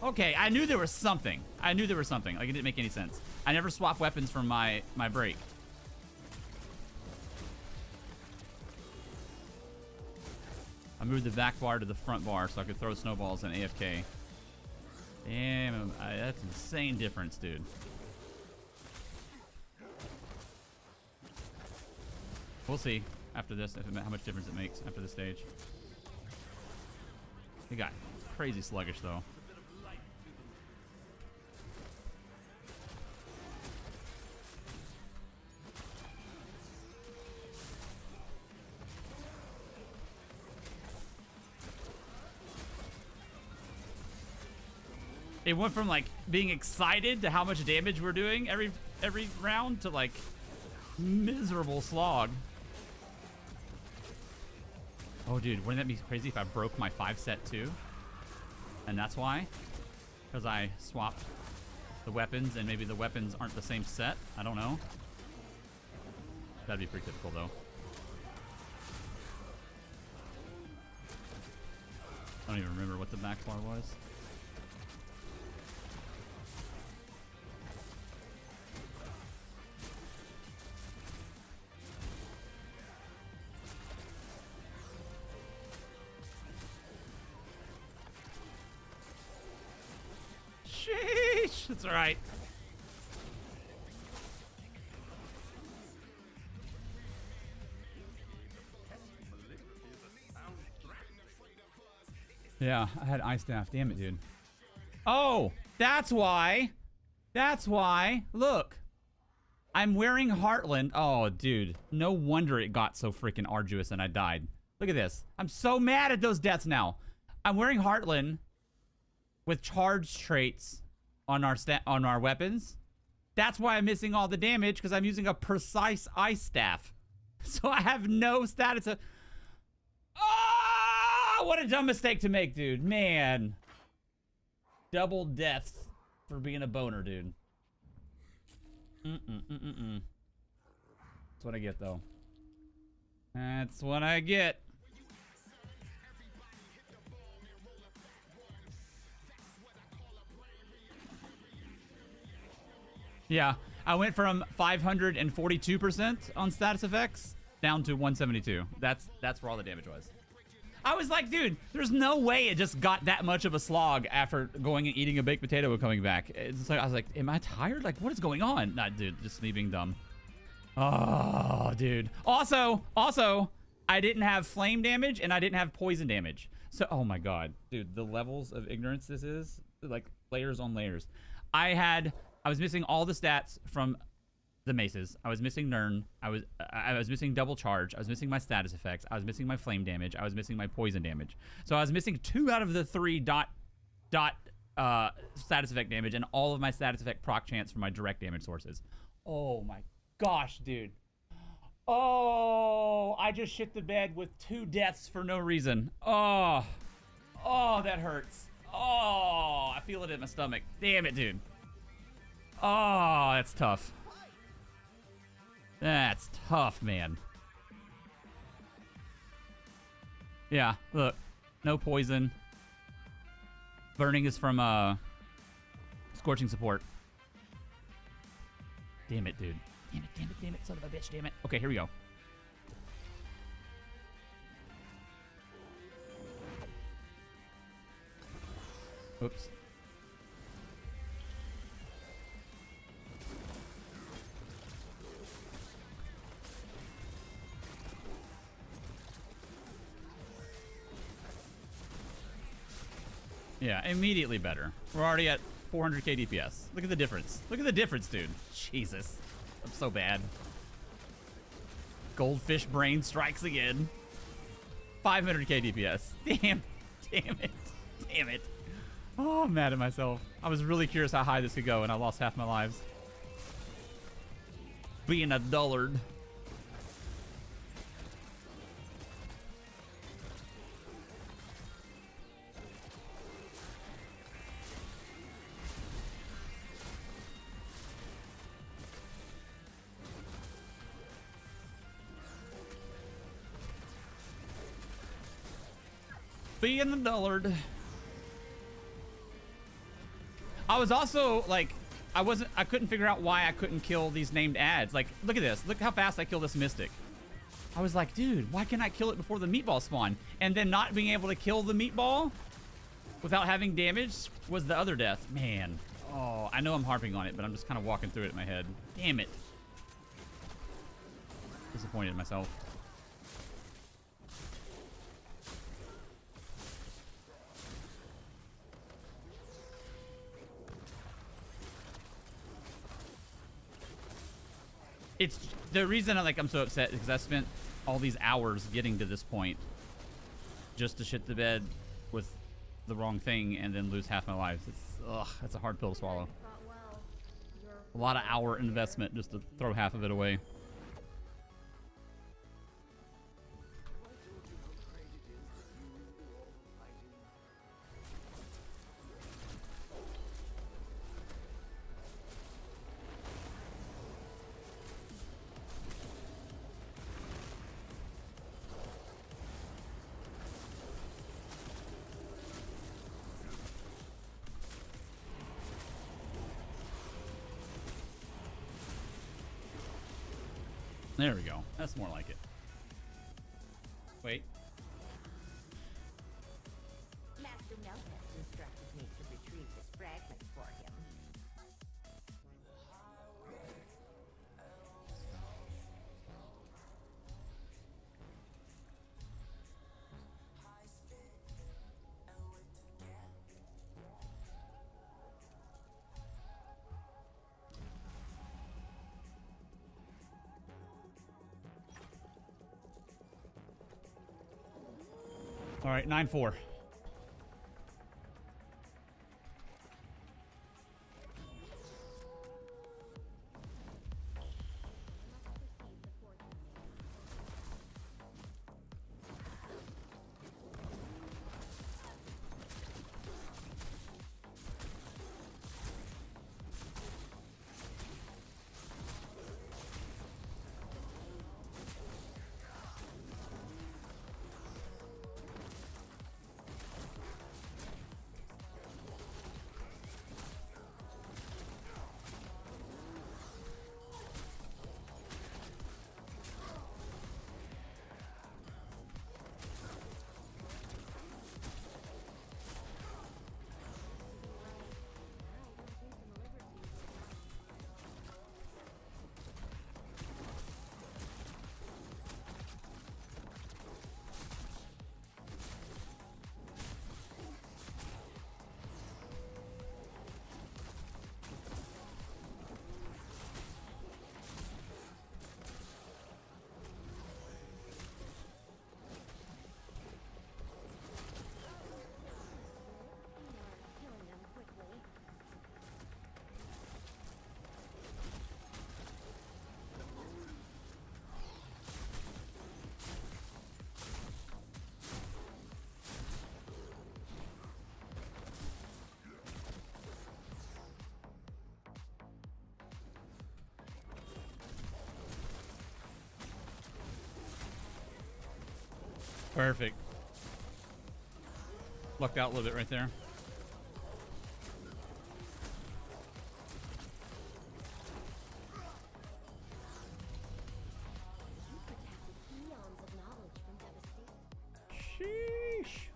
Okay, I knew there was something. I knew there was something. Like, it didn't make any sense. I never swap weapons from my break. I moved the back bar to the front bar so I could throw snowballs and AFK. Damn, that's an insane difference, dude. We'll see after this how much difference it makes after this stage. He got crazy sluggish though. It went from like being excited to how much damage we're doing every round to like miserable slog. Oh, dude, wouldn't that be crazy if I broke my 5 set too? And that's why? Because I swapped the weapons and maybe the weapons aren't the same set? I don't know. That'd be pretty typical though. I don't even remember what the back bar was. Sheesh, it's all right. Yeah, I had eye staff. Damn it, dude. Oh, that's why. That's why. Look. I'm wearing Heartland. Oh, dude. No wonder it got so freaking arduous and I died. Look at this. I'm so mad at those deaths now. I'm wearing Heartland with charge traits on our weapons. That's why I'm missing all the damage, because I'm using a precise ice staff. So I have no status of... Oh, what a dumb mistake to make, dude. Man. Double deaths for being a boner, dude. That's what I get, though. That's what I get. Yeah, I went from 542% on status effects down to 172. That's where all the damage was. I was like, dude, there's no way it just got that much of a slog after going and eating a baked potato and coming back. It's like I was like, am I tired? Like, what is going on? Nah, dude, just me being dumb. Oh, dude. Also, I didn't have flame damage and I didn't have poison damage. So, oh my god, dude, the levels of ignorance this is, like, layers on layers. I was missing all the stats from the maces. I was missing Nern. I was missing double charge. I was missing my status effects. I was missing my flame damage. I was missing my poison damage. So I was missing 2 out of the 3 dot status effect damage and all of my status effect proc chance for my direct damage sources. Oh my gosh, dude. Oh, I just shit the bed with 2 deaths for no reason. Oh, that hurts. Oh, I feel it in my stomach. Damn it, dude. Oh, that's tough. That's tough, man. Yeah, look. No poison. Burning is from Scorching Support. Damn it, dude. Damn it, son of a bitch, damn it. Okay, here we go. Oops. Yeah, immediately better. We're already at 400k DPS. Look at the difference. Look at the difference, dude. Jesus. I'm so bad. Goldfish brain strikes again. 500k DPS. Damn it. Oh, I'm mad at myself. I was really curious how high this could go, and I lost half my lives. Being a dullard. Being a dullard. I was also like, I couldn't figure out why I couldn't kill these named ads. Like, look at this. Look how fast I kill this mystic. I was like, dude, why can't I kill it before the meatball spawn? And then not being able to kill the meatball without having damage was the other death. Man. Oh, I know I'm harping on it, but I'm just kind of walking through it in my head. Damn it. Disappointed in myself. It's the reason I'm so upset is because I spent all these hours getting to this point just to shit the bed with the wrong thing and then lose half my lives. That's a hard pill to swallow. Fought well. You're A lot of hour investment just to throw half of it away. There we go. That's more like it. Wait. Master Melchest instructed me to retrieve this fragment for him. All right, 9-4. killing them quickly. Perfect. Lucked out a little bit right there. You protected eons of knowledge from devastation. Sheesh.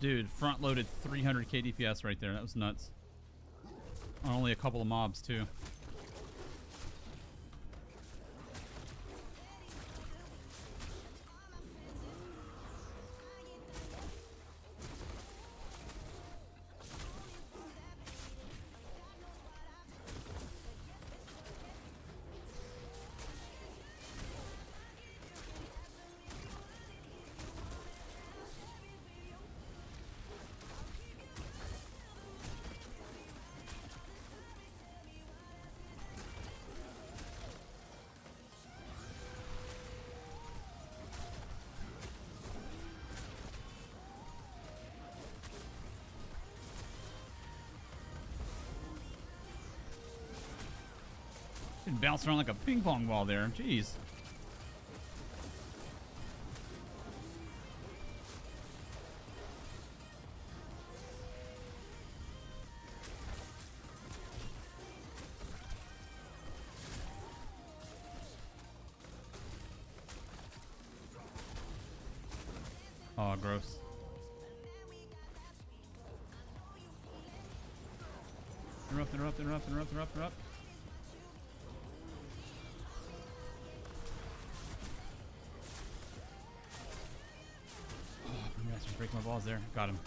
Dude, front loaded 300 KDPS right there. That was nuts. On only a couple of mobs too. It bounced around like a ping pong ball there. Jeez. Oh, gross. Interrupt, interrupt, interrupt, interrupt, interrupt, interrupt. Oh, Brewmaster's breaking my balls there. Got him.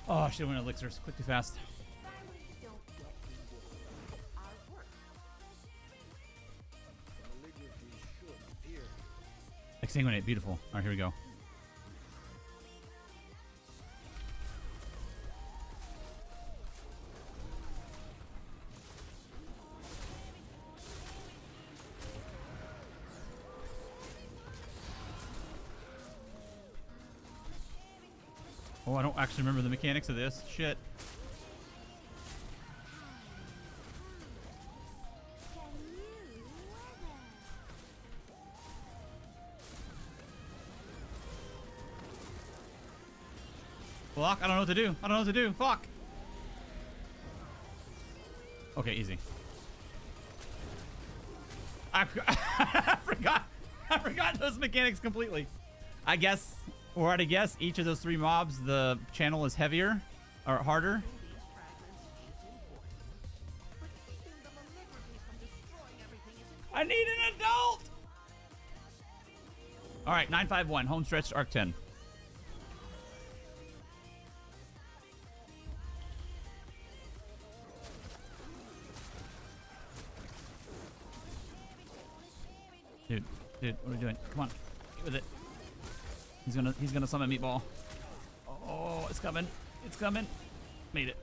Oh, I should have went elixirs. Quick too fast. Violence don't get rewarded. Our work. The malignity should appear. Exsanguinate. Beautiful. Alright, here we go. Oh, I don't actually remember the mechanics of this. Shit. Fuck, I don't know what to do. I don't know what to do. Fuck. Okay, easy. I forgot those mechanics completely. I guess, or I'd guess each of those 3 mobs, the channel is heavier or harder. These fragments is important, but keeping the malignity from destroying everything is important. I need an adult. All right, 951, home stretch to Arc 10. Dude, what are we doing? Come on, get with it. He's gonna summon Meatball. Oh, it's coming. It's coming. Made it.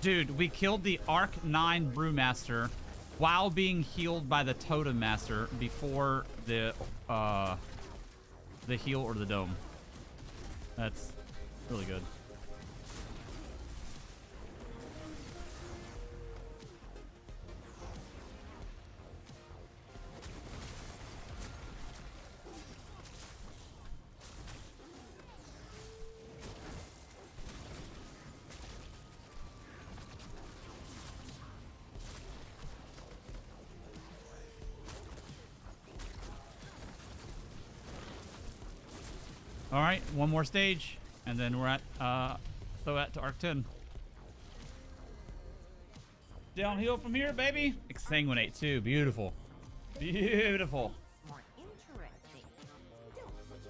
Dude, we killed the Arc 9 Brewmaster while being healed by the Totem Master before the heal or the dome. That's really good. All right, one more stage, and then we're at Thoat to Arc 10. Downhill from here, baby. Exsanguinate too. Beautiful. Beautiful. More interesting. Don't what it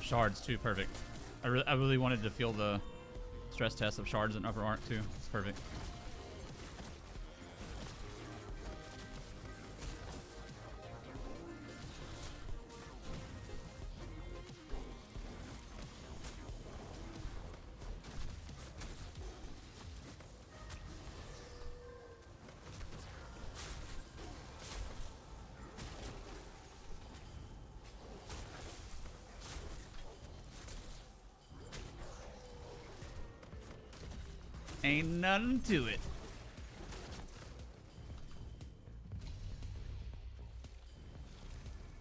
Shards too, perfect. I really wanted to feel the stress test of shards in upper arc too. It's perfect. Ain't nothing to it.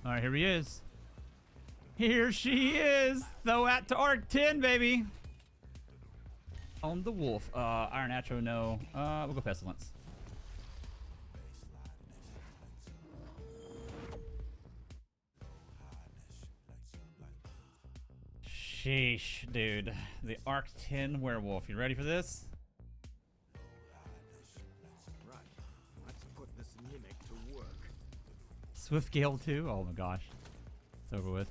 All right, here he is. Here she is. Throw out to arc 10, baby. On the wolf. Iron Atro, no. We'll go Pestilence. Sheesh, dude. The arc 10 werewolf. You ready for this? Right. Let's put this mimic to work. Swift Gale 2? Oh my gosh. It's over with.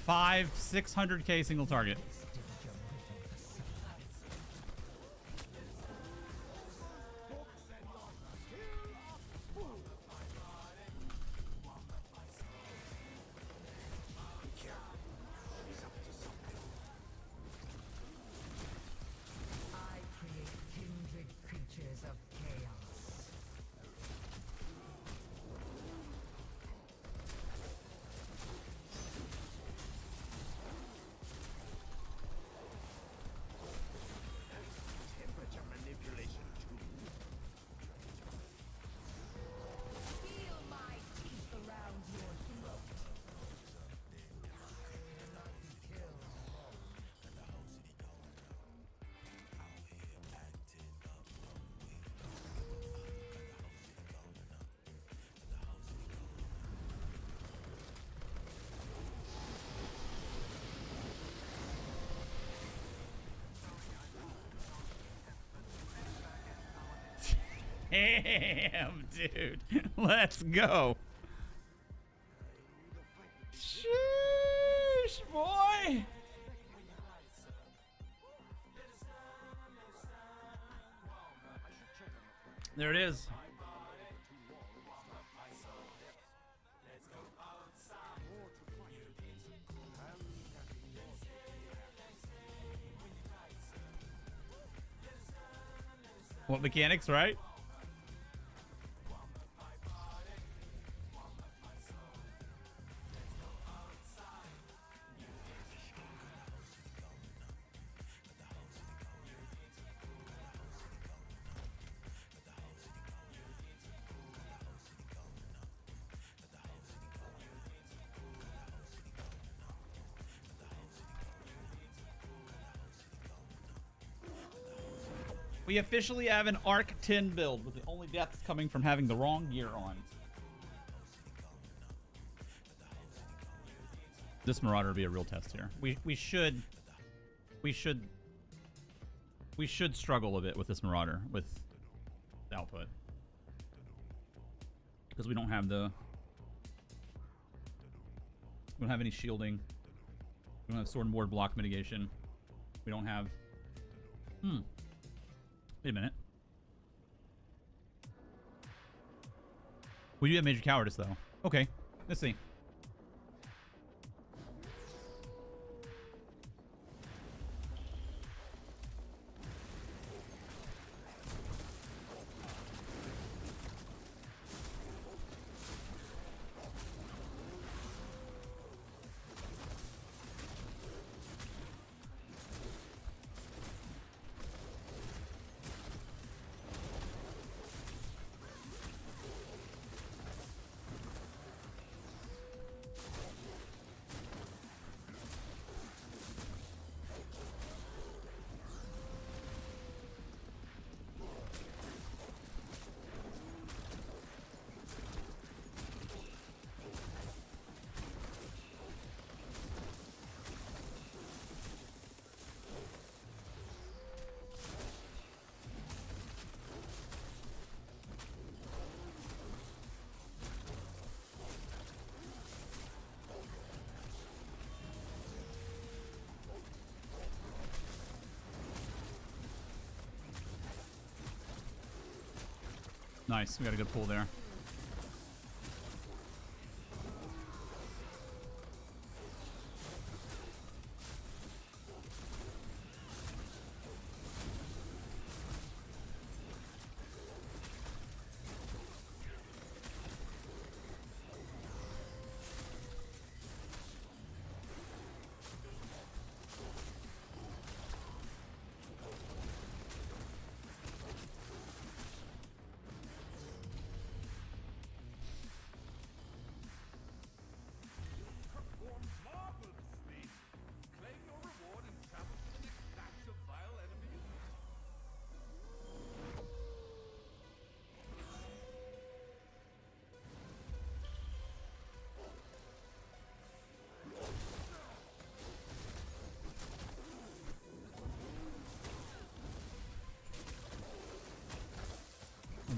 Five, 600k single target. I create kindred creatures of chaos. Temperature manipulation too. Feel my teeth around your throat. Damn, dude. Let's go. Sheesh, boy. There it is. What mechanics, right? We officially have an Arc 10 build, with the only deaths coming from having the wrong gear on. This Marauder will be a real test here. We should struggle a bit with this Marauder with the output, because we don't have any shielding. We don't have sword and board block mitigation. We don't have. Wait a minute. We do have Major Cowardice, though. Okay, let's see. Nice. We got a good pull there. Performed marvelously. Claim your reward and travel to the next batch of vile enemies.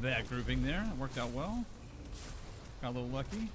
Bad grouping there. That worked out well. Got a little lucky.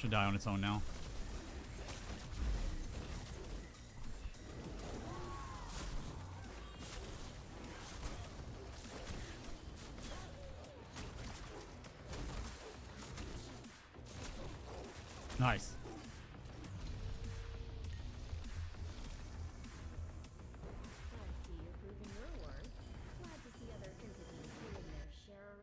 Should die on its own now. Nice. Glad to see you're proving your worth. Glad to see other entities doing their share.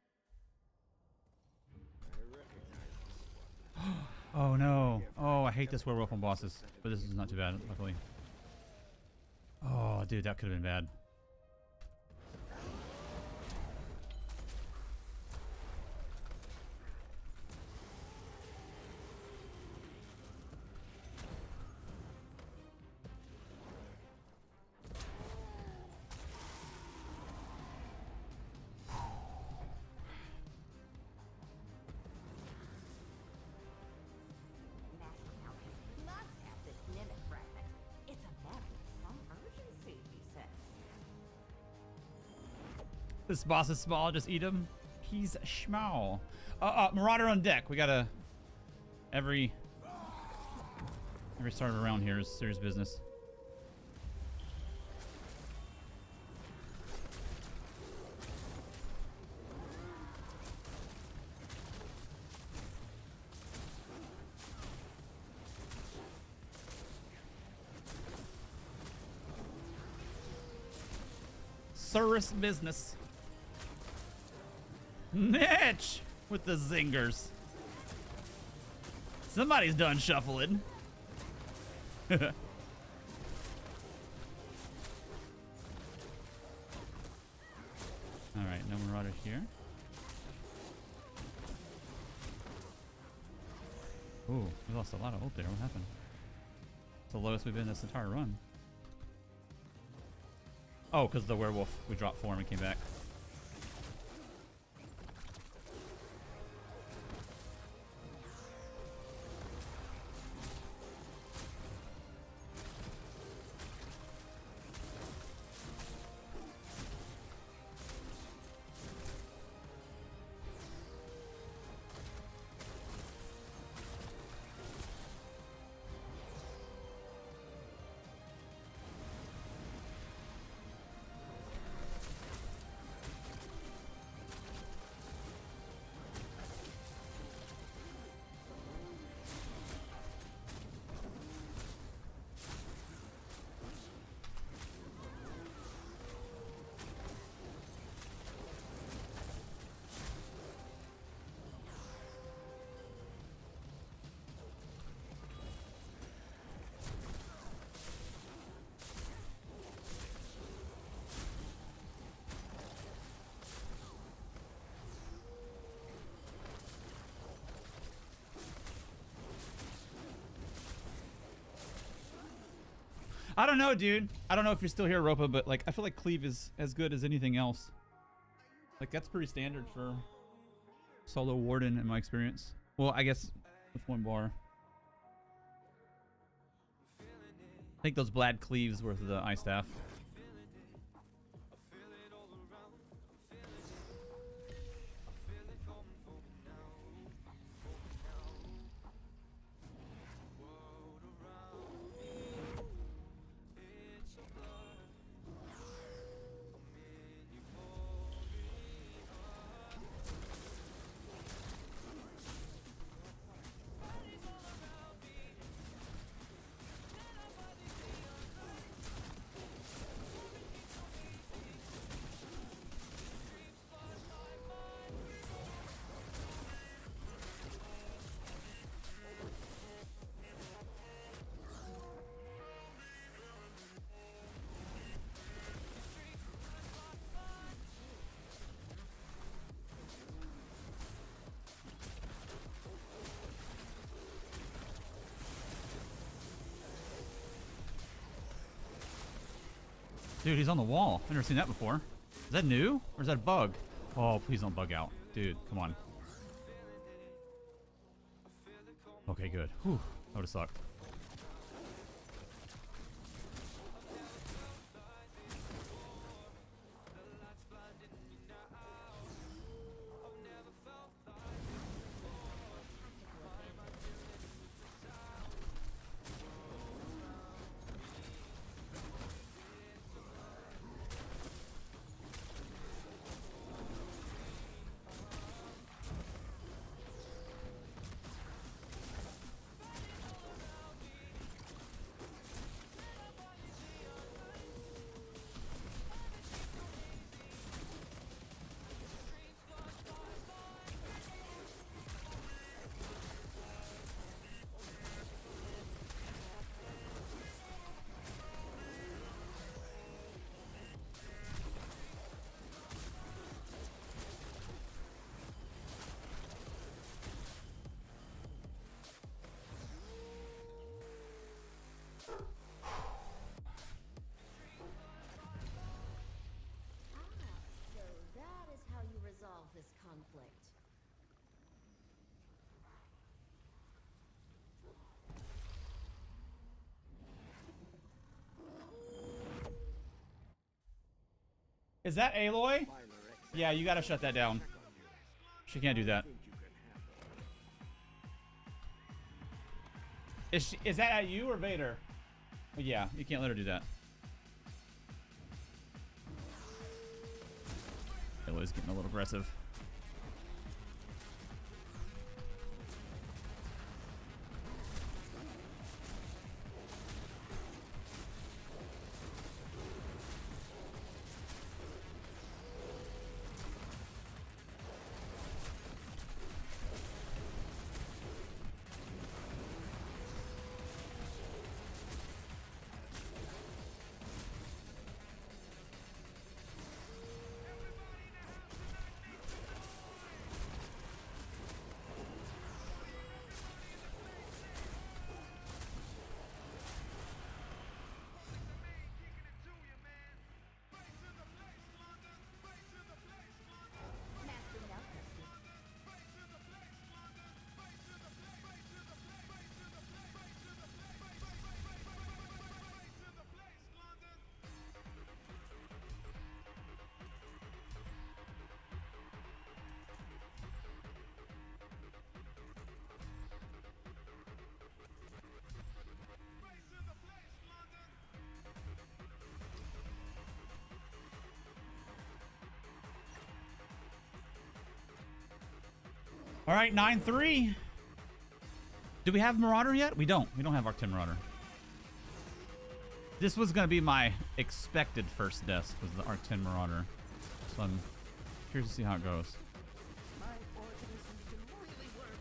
I recognize this one. Oh no. Oh, I hate this werewolf on bosses. But this is not too bad, luckily. Oh, dude, that could have been bad. Master Malchus must have this mimic fragment. It's a matter of some urgency, he says. This boss is small, just eat him. He's small. Marauder on deck. We gotta... Every start of a round here is serious business. Service business. Mitch with the zingers. Somebody's done shuffling. Alright, no marauder here. Ooh, we lost a lot of ult there. What happened? It's the lowest we've been this entire run. Oh, because the werewolf. We dropped form and came back. I don't know, dude. I don't know if you're still here, Ropa, but like I feel like cleave is as good as anything else. Like that's pretty standard for solo warden in my experience. Well, I guess with one bar. I think those Blad cleaves were the ice staff. Dude, he's on the wall. I've never seen that before. Is that new? Or is that a bug? Oh, please don't bug out. Dude, come on. Okay, good. Whew. That would've sucked. So that is how you resolve this conflict. Is that Aloy? Yeah, you gotta shut that down. She can't do that. Is that at you or Vader? Yeah, you can't let her do that. Aloy's getting a little aggressive. Mastering out, Dusty. All right, 9-3. Do we have Marauder yet? We don't. We don't have Arc 10 Marauder. This was going to be my expected first death, was the Arc 10 Marauder. So I'm curious to see how it goes. My organism really works.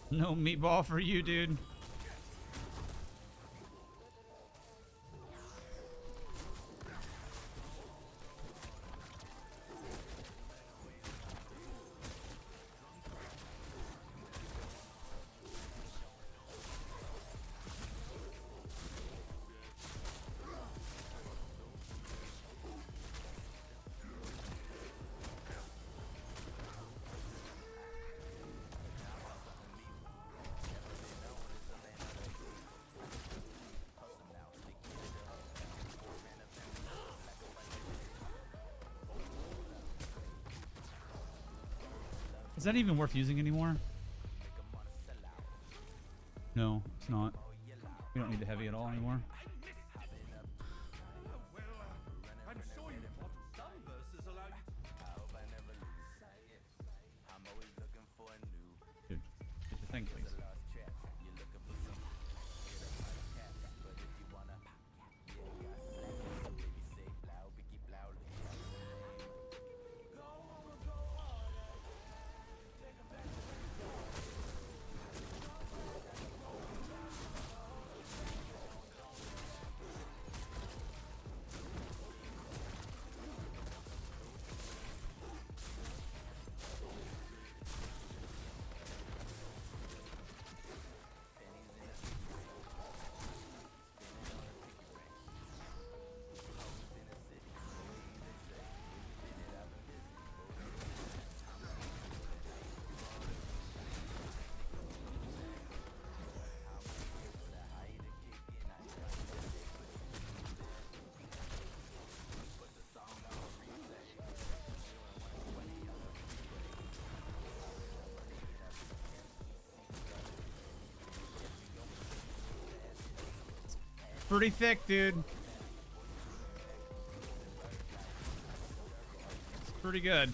No meatball for you, dude. Is that even worth using anymore? No, it's not. We don't need the heavy at all anymore. I'm sure you thought some verses allow you to. Dude, get the thing, please. Pretty thick, dude. It's pretty good.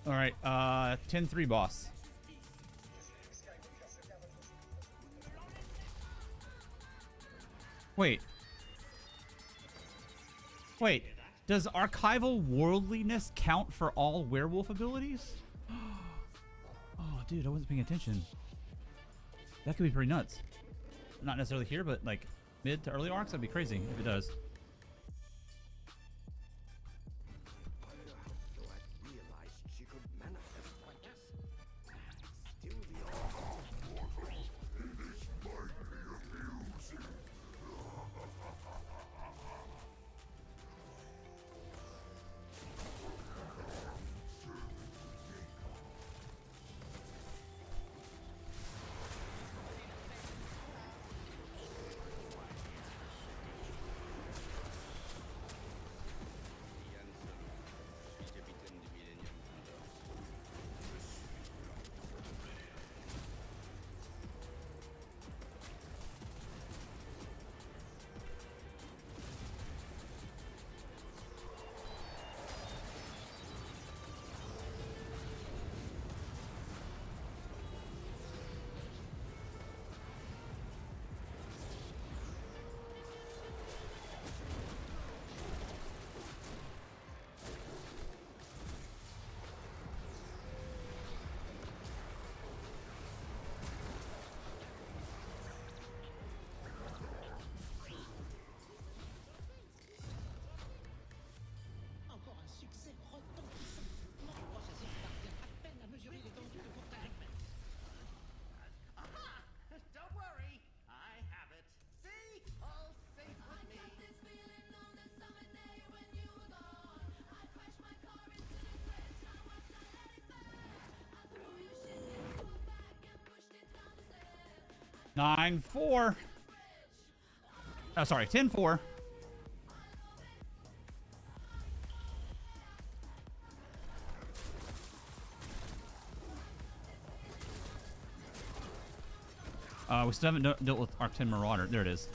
All right, 10-3 boss. Wait. Wait, does archival worldliness count for all werewolf abilities? Oh, dude, I wasn't paying attention. That could be pretty nuts. Not necessarily here, but like mid to early arcs, that'd be crazy if it does. Though I realized she could manifest like this. Still the 9-4. Oh, sorry, 10-4. We still haven't dealt with Arc 10 Marauder. There it is.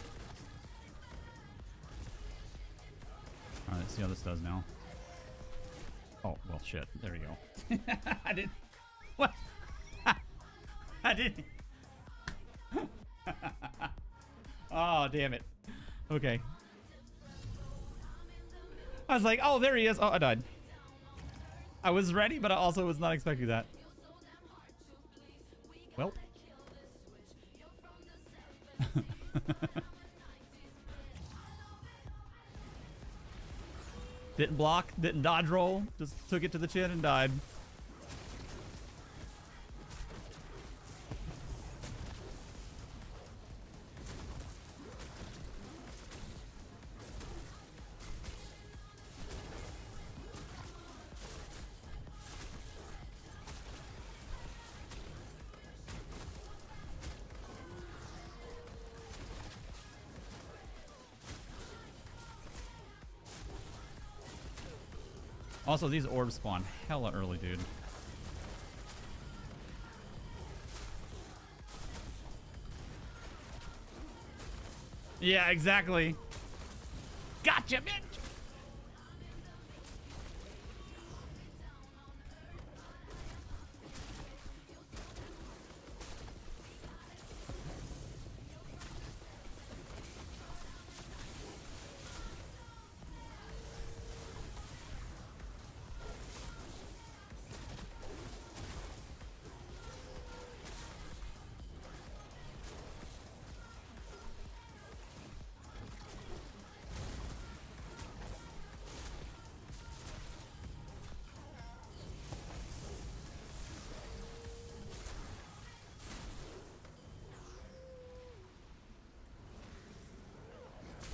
Alright, let's see how this does now. Oh, well, shit. There we go. I didn't... What? I didn't... Oh, damn it. Okay. I was like, oh, there he is. Oh, I died. I was ready, but I also was not expecting that. Well. Didn't block, didn't dodge roll, just took it to the chin and died. Also, these orbs spawn hella early, dude. Yeah, exactly. Gotcha, bitch!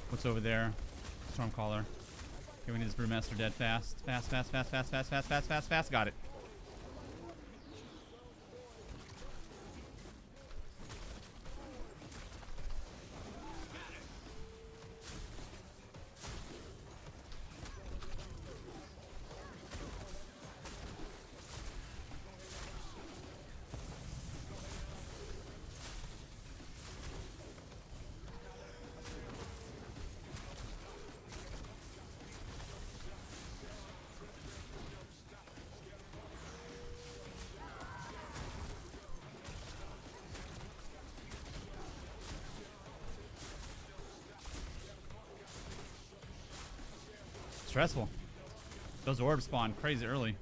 What's over there? Stormcaller. Okay, we need this Brewmaster dead fast. Fast, fast, fast, fast, fast, fast, fast, fast, fast. Got it. Stressful. Those orbs spawn crazy early.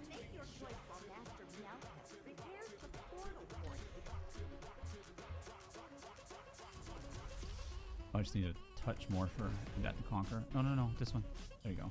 Make your choice while Master Melka prepares the portal for you. I just need a touch more for that to conquer. No, no, no. This one. There you go.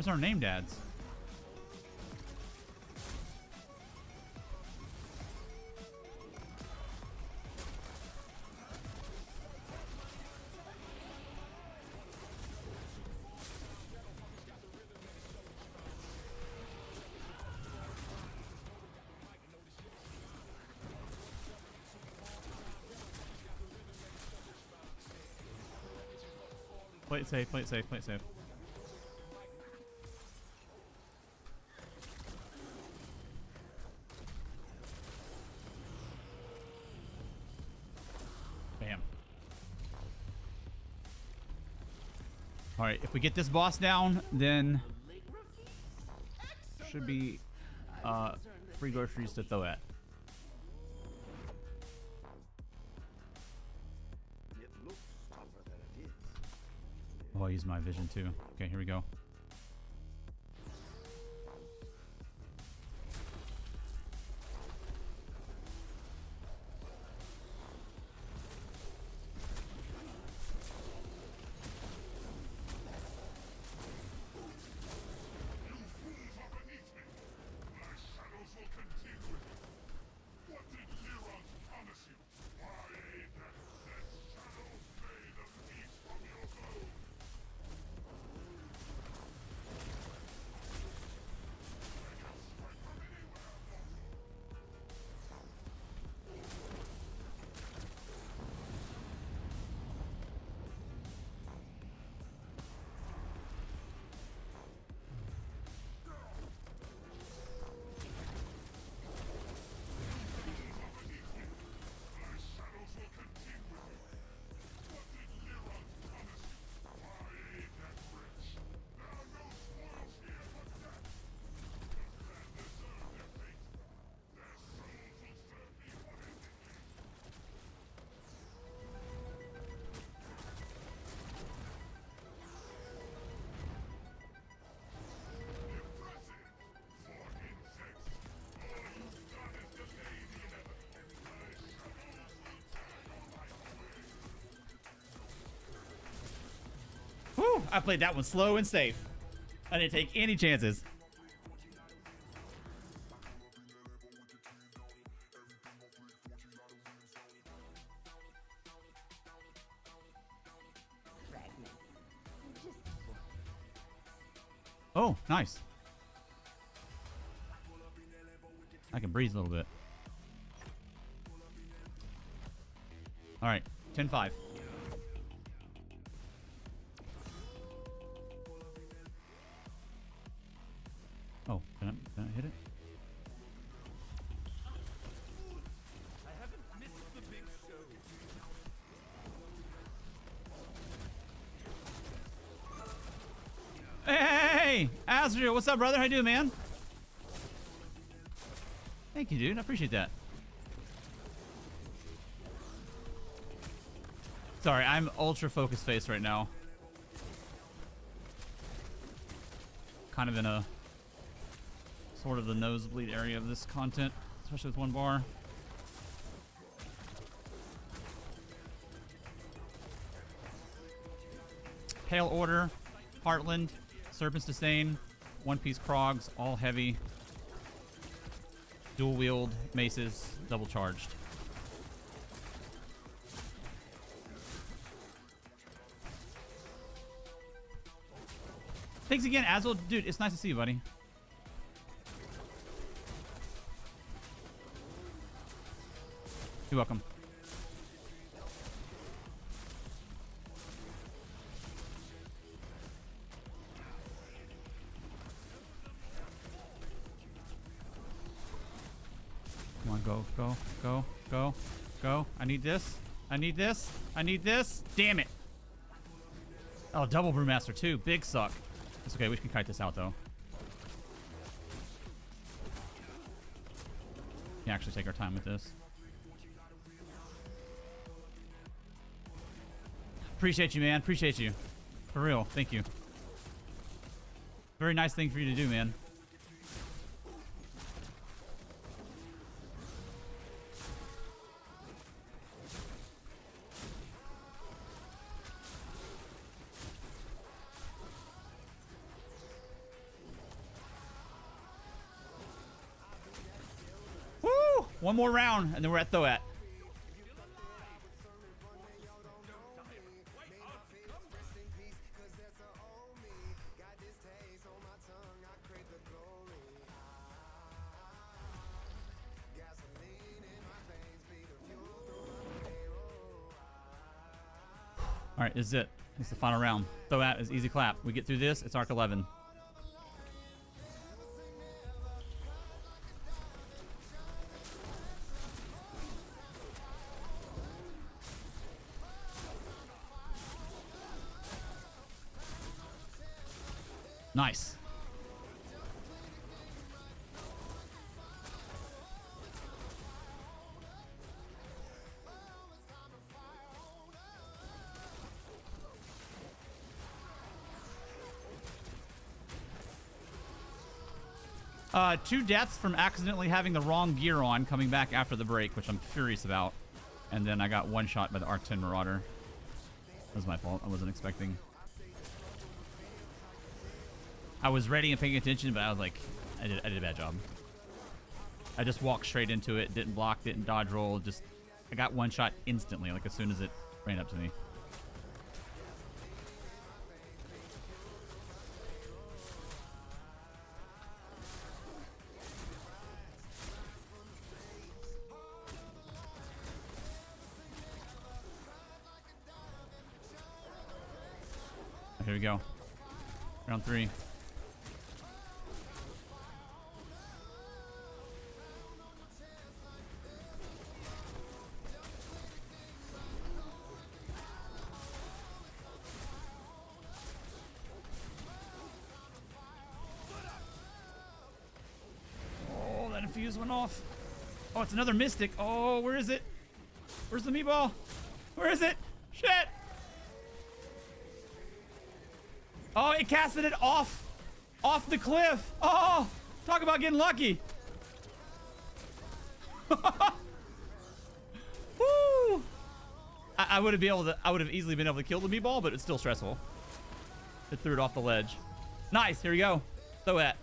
Where's our name dads? Play it safe, play it safe, play it safe. Bam. Alright, if we get this boss down, then should be free groceries to throw at. It looks tougher than it is. Oh, I use my vision too. Okay, here we go. Whew, I played that one slow and safe. I didn't take any chances. Fragments. Just Oh, nice. I can breathe a little bit. All right, 10-5. Oh, can I hit it? I haven't missed the big show. Hey, Azrael, what's up, brother? How you doing, man? Thank you, dude. I appreciate that. Sorry, I'm ultra focus face right now. Kind of in a sort of the nosebleed area of this content, especially with one bar. Pale Order, Heartland, Serpent's Disdain, One Piece Krogs, all heavy. Dual wield maces, double charged. Thanks again, Azul. Dude, it's nice to see you, buddy. You're welcome. Come on, go, go, go, go, go. I need this. I need this. I need this. Damn it. Oh, double Brewmaster too. Big suck. It's okay. We can kite this out, though. We can actually take our time with this. Appreciate you, man. Appreciate you. For real. Thank you. Very nice thing for you to do, man. One more round, and then we're at Thoat. All right, this is it. It's the final round. Thoat is easy clap. We get through this, it's Arc 11. Nice. Two deaths from accidentally having the wrong gear on coming back after the break, which I'm furious about. And then I got one shot by the Arc 10 Marauder. That was my fault. I wasn't expecting. I was ready and paying attention, but I was like, I did a bad job. I just walked straight into it, didn't block, didn't dodge roll, just I got one shot instantly, like as soon as it ran up to me. Here we go. Round 3. Oh, that infuse went off. Oh, it's another Mystic. Oh, where is it? Where's the meatball? Where is it? Shit! Oh, it casted it off the cliff. Oh, talk about getting lucky. Woo! I would have easily been able to kill the meatball, but it's still stressful. It threw it off the ledge. Nice. Here we go. Throw it.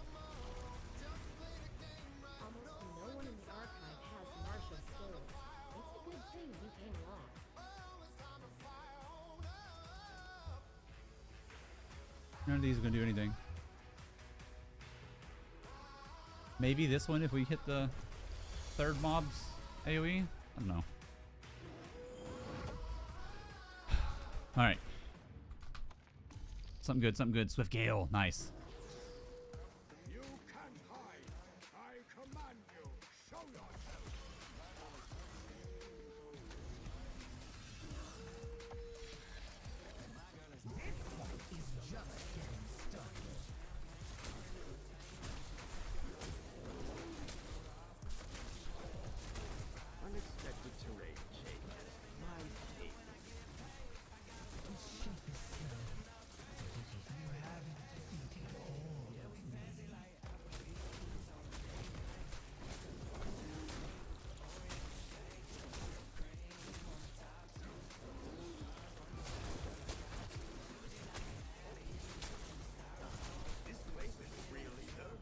Almost no one in the archive has martial skills. It's a good thing you came along. None of these are gonna do anything. Maybe this one if we hit the third mob's AoE? I don't know. Alright. Something good, something good. Swift Gale. Nice. You can't hide. I command you. Show yourself. Unexpected terrain changes. My fate. This place is really though.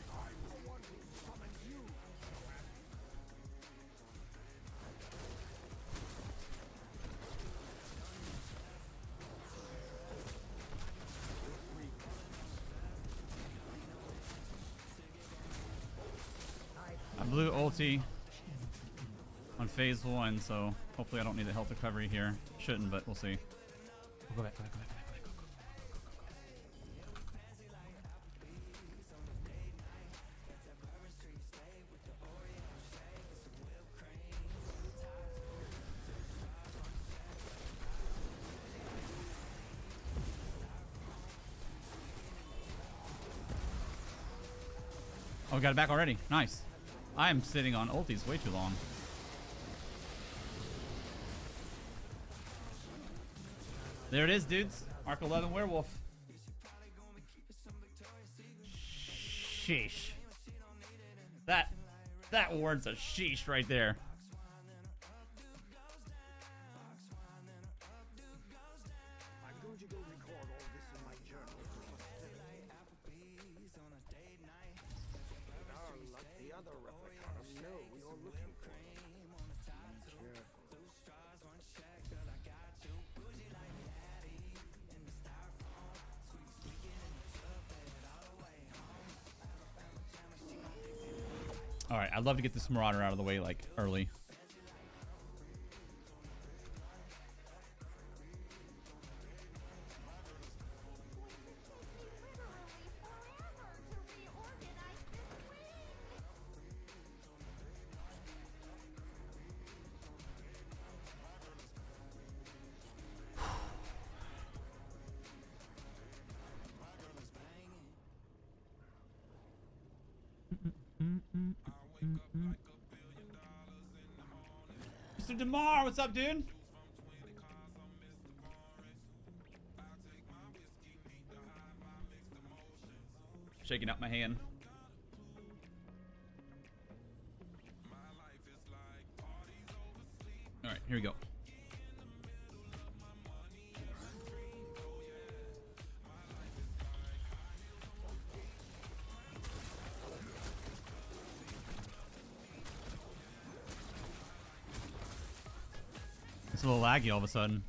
I'm the one who summoned you. I blew ulti on phase 1, so hopefully I don't need the health recovery here. Shouldn't, but we'll see. Go back, go back, go back, go back, go back, go, go. Oh, we got it back already. Nice. I am sitting on ultis way too long. There it is, dudes. Arc 11 Werewolf. Sheesh. That warrants a sheesh right there. All right, I'd love to get this Marauder out of the way like early. Mr. DeMar, what's up, dude? Shaking out my hand. All right, here we go. It's a little laggy all of a sudden.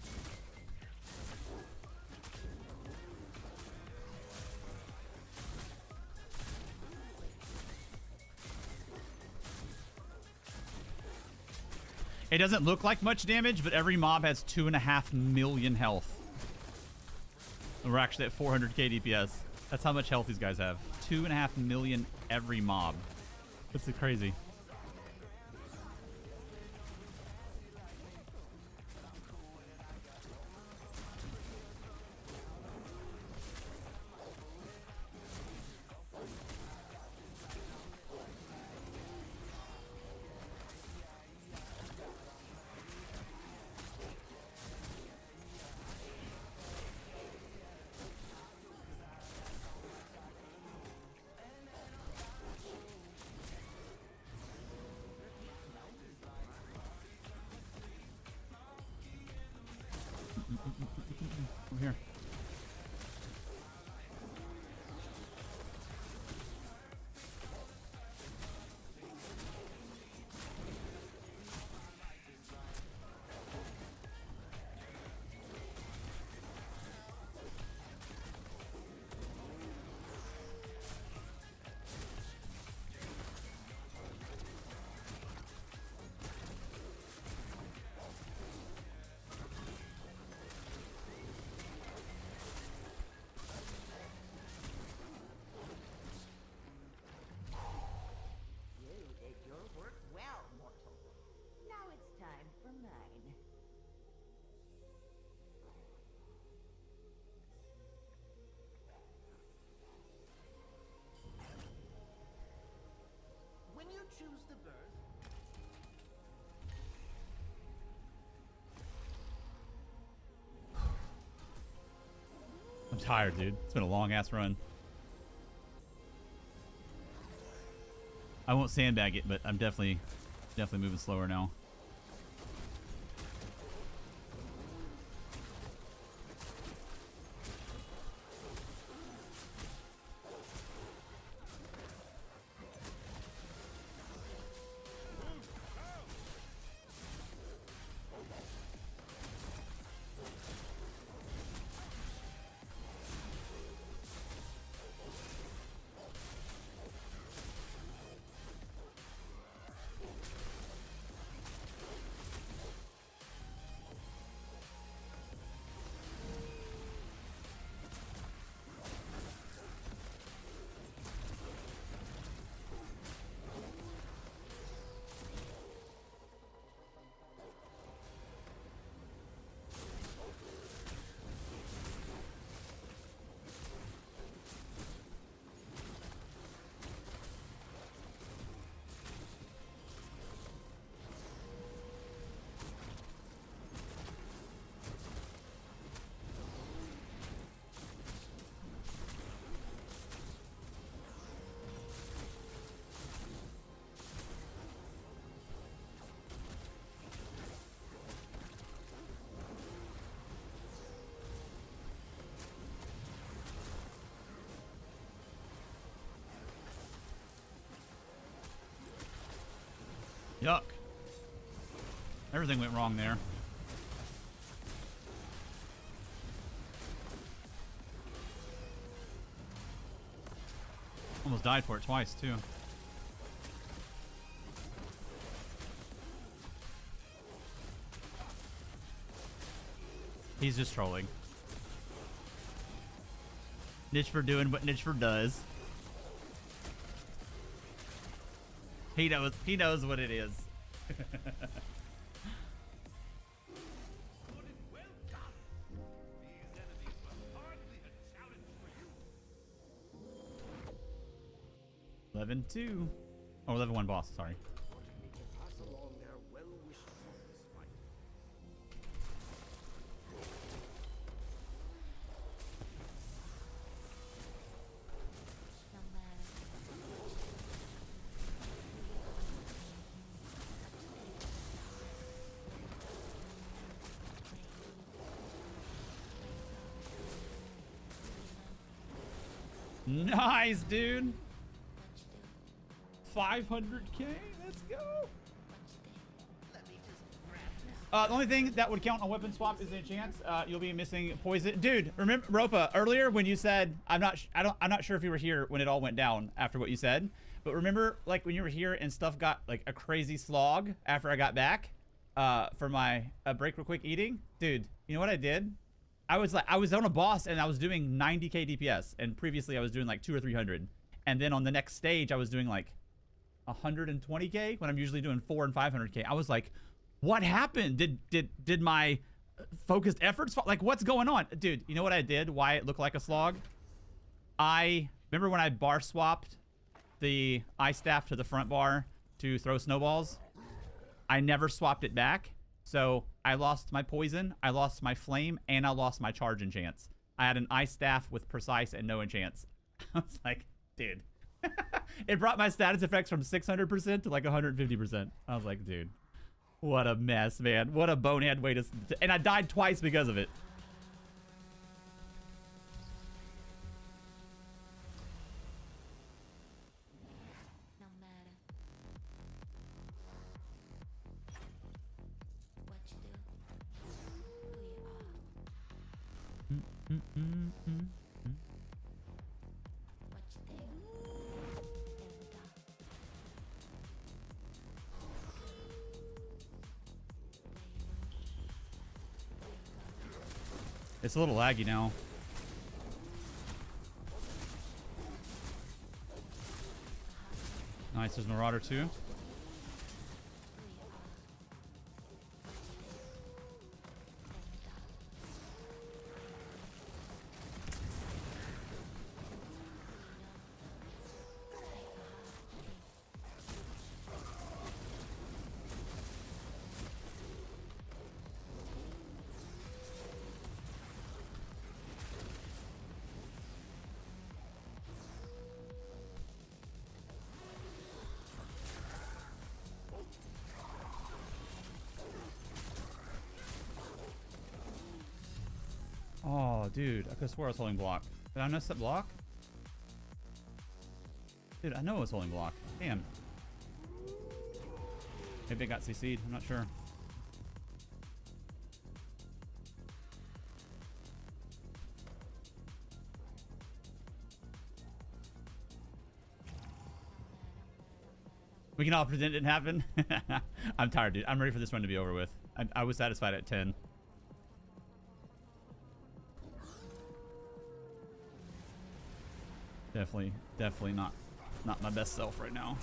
It doesn't look like much damage, but every mob has 2.5 million health. And we're actually at 400k DPS. That's how much health these guys have. 2.5 million every mob. That's crazy. Over here. You did your work well, mortal. Now it's time for mine. When you choose the birth, I'm tired, dude. It's been a long ass run. I won't sandbag it, but I'm definitely moving slower now. Yuck. Everything went wrong there. Almost died for it twice, too. He's just trolling. Niche for doing what Niche for does. He knows what it is. Good and well done. These enemies were hardly a challenge for you. 11-2. Oh, 11-1 boss, sorry. Wanted me to pass along their well wishes for this fight. No matter Nice, dude. 500k. Let's go. Let me just grab this. The only thing that would count on weapon swap is a chance. You'll be missing poison. Dude, remember Ropa earlier when you said I'm not sure if you were here when it all went down after what you said, but remember like when you were here and stuff got like a crazy slog after I got back for my break real quick eating. Dude, you know what I did? I was on a boss and I was doing 90k DPS, and previously I was doing like 200 or 300, and then on the next stage I was doing like 120k when I'm usually doing 400 and 500k. I was like, what happened? Did my focused efforts fall? Like, what's going on? Dude, you know what I did? Why it looked like a slog? I remember when I bar swapped the ice staff to the front bar to throw snowballs. I never swapped it back. So I lost my poison, I lost my flame, and I lost my charge enchants. I had an ice staff with precise and no enchants. I was like, dude. It brought my status effects from 600% to like 150%. I was like, dude, what a mess, man. What a bonehead way to... And I died twice because of it. no matter what you do, who you are, what you think, never die. It's a little laggy now. Nice, there's Marauder too. Oh, dude, I could have swore I was holding block. Did I miss that block? Dude, I know I was holding block. Damn. Maybe I got CC'd. I'm not sure. We can all pretend it didn't happen. I'm tired, dude. I'm ready for this one to be over with. I was satisfied at 10. Definitely not my best self right now.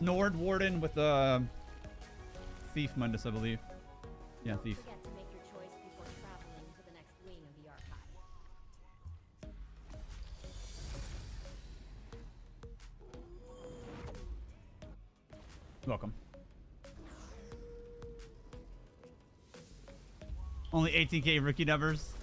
Nord Warden with Thief Mundus, I believe. Yeah, Thief. Don't forget to make your choice before traveling to the next wing of the archive. Welcome. Only 18k rookie numbers.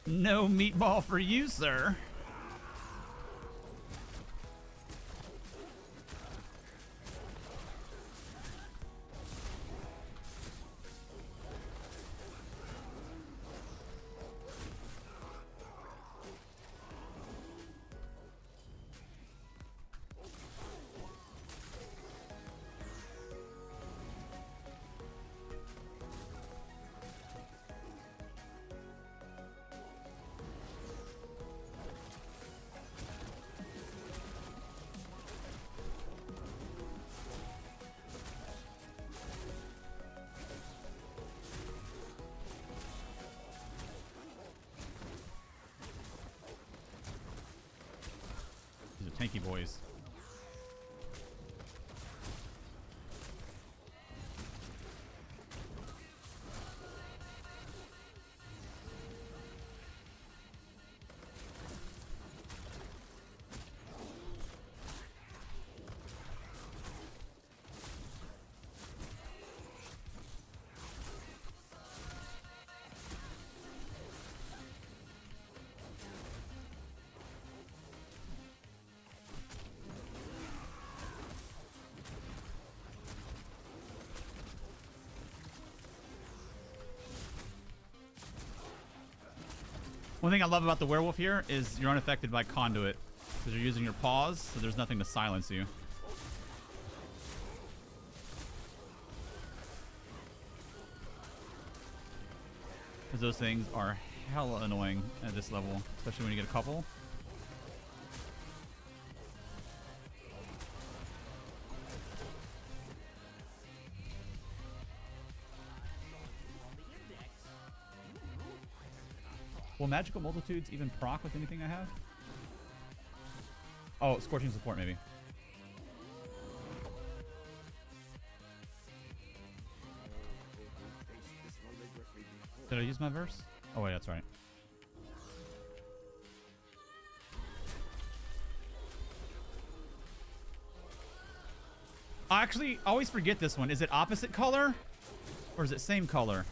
No meatball for you, sir. These are tanky boys. One thing I love about the werewolf here is you're unaffected by conduit because you're using your paws, so there's nothing to silence you. Because those things are hella annoying at this level, especially when you get a couple. Will magical multitudes even proc with anything I have? Oh, scorching support maybe. Did I use my verse? Oh wait, that's right. I actually always forget this one. Is it opposite color? Or is it same color?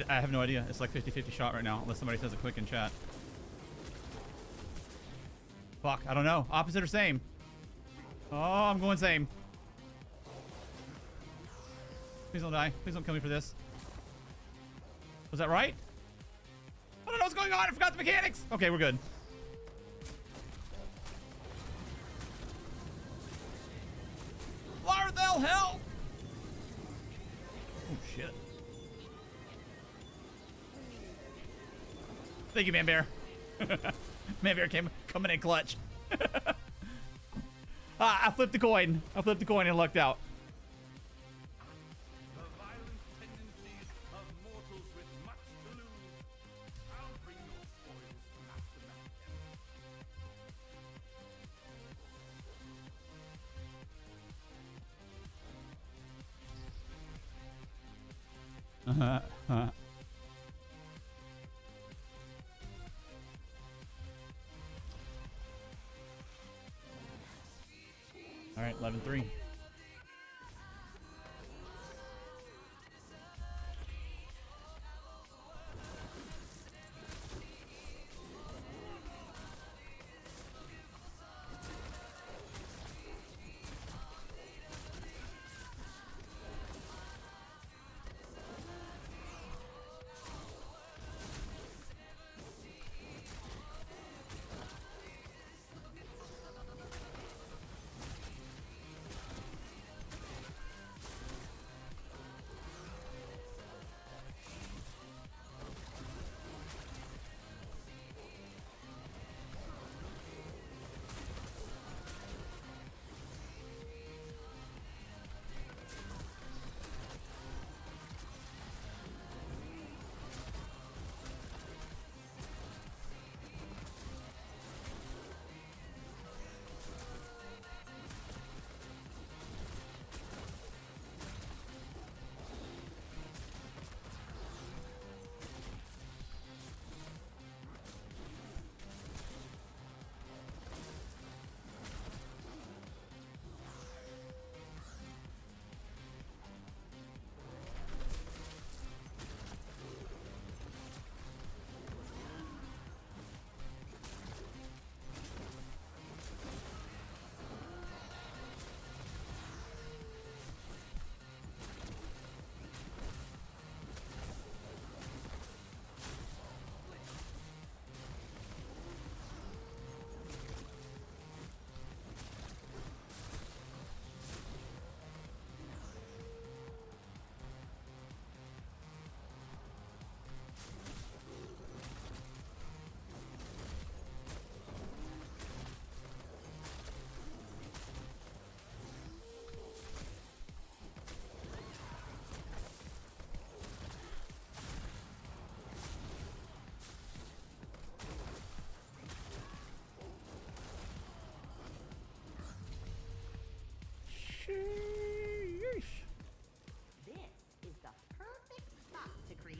I have no idea. It's like 50-50 shot right now, unless somebody says it quick in chat. Fuck, I don't know. Opposite or same? Oh, I'm going same. Please don't die. Please don't kill me for this. Was that right? I don't know what's going on. I forgot the mechanics. Okay, we're good. Larthel, help! Oh, shit. Thank you, Man Bear. Man Bear coming in clutch. I flipped the coin. I flipped the coin and lucked out. The violent tendencies of mortals with much to lose. I'll bring your spoils to Master Malcolm. All right, 11-3.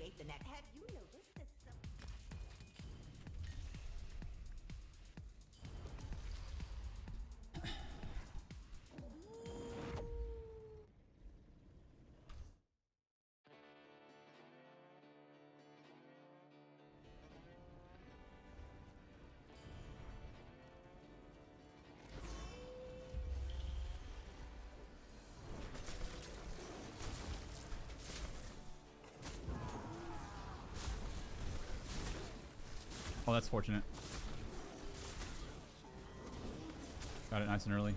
create the next. Have you noticed that some... Oh, that's fortunate. Got it nice and early.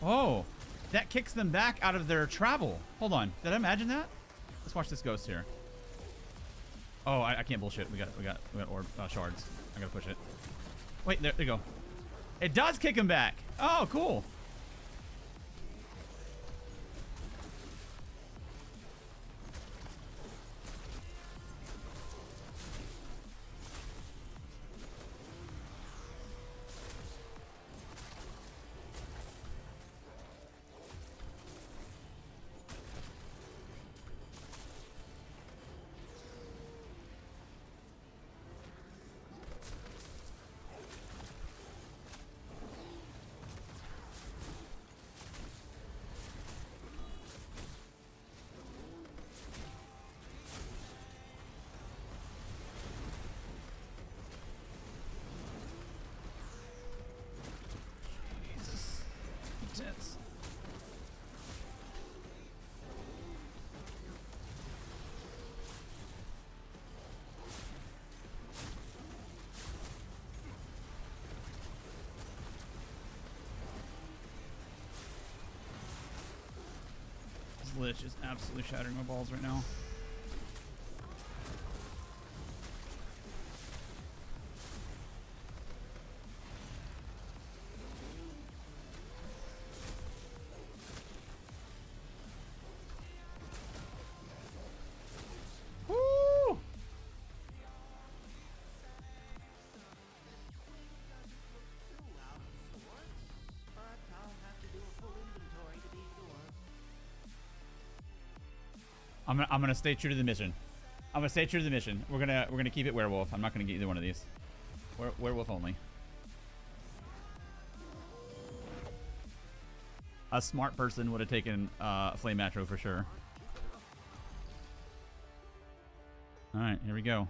Oh, that kicks them back out of their travel. Hold on. Did I imagine that? Let's watch this ghost here. Oh, I can't bullshit. We got orb shards. I gotta push it. Wait, there you go. It does kick him back. Oh, cool. Intense. This Lich is absolutely shattering my balls right now. I'm gonna stay true to the mission. I'm gonna stay true to the mission. We're gonna keep it werewolf. I'm not gonna get either one of these. Werewolf only. A smart person would have taken flame macro for sure. All right, here we go.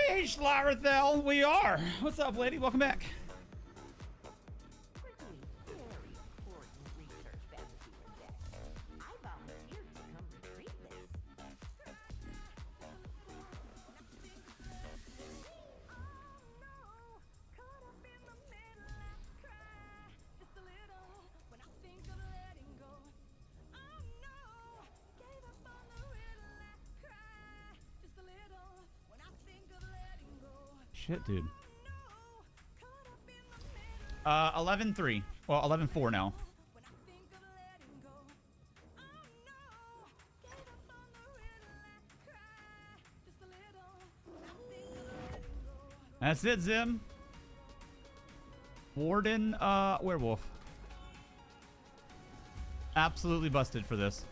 Sheesh, Larathel, we are. What's up, lady? Welcome back. Very important research faculty were dead. I volunteered to come retrieve this. Shit, dude. 11-3. Well, 11-4 now. That's it, Zim. Warden, werewolf. Absolutely busted for this.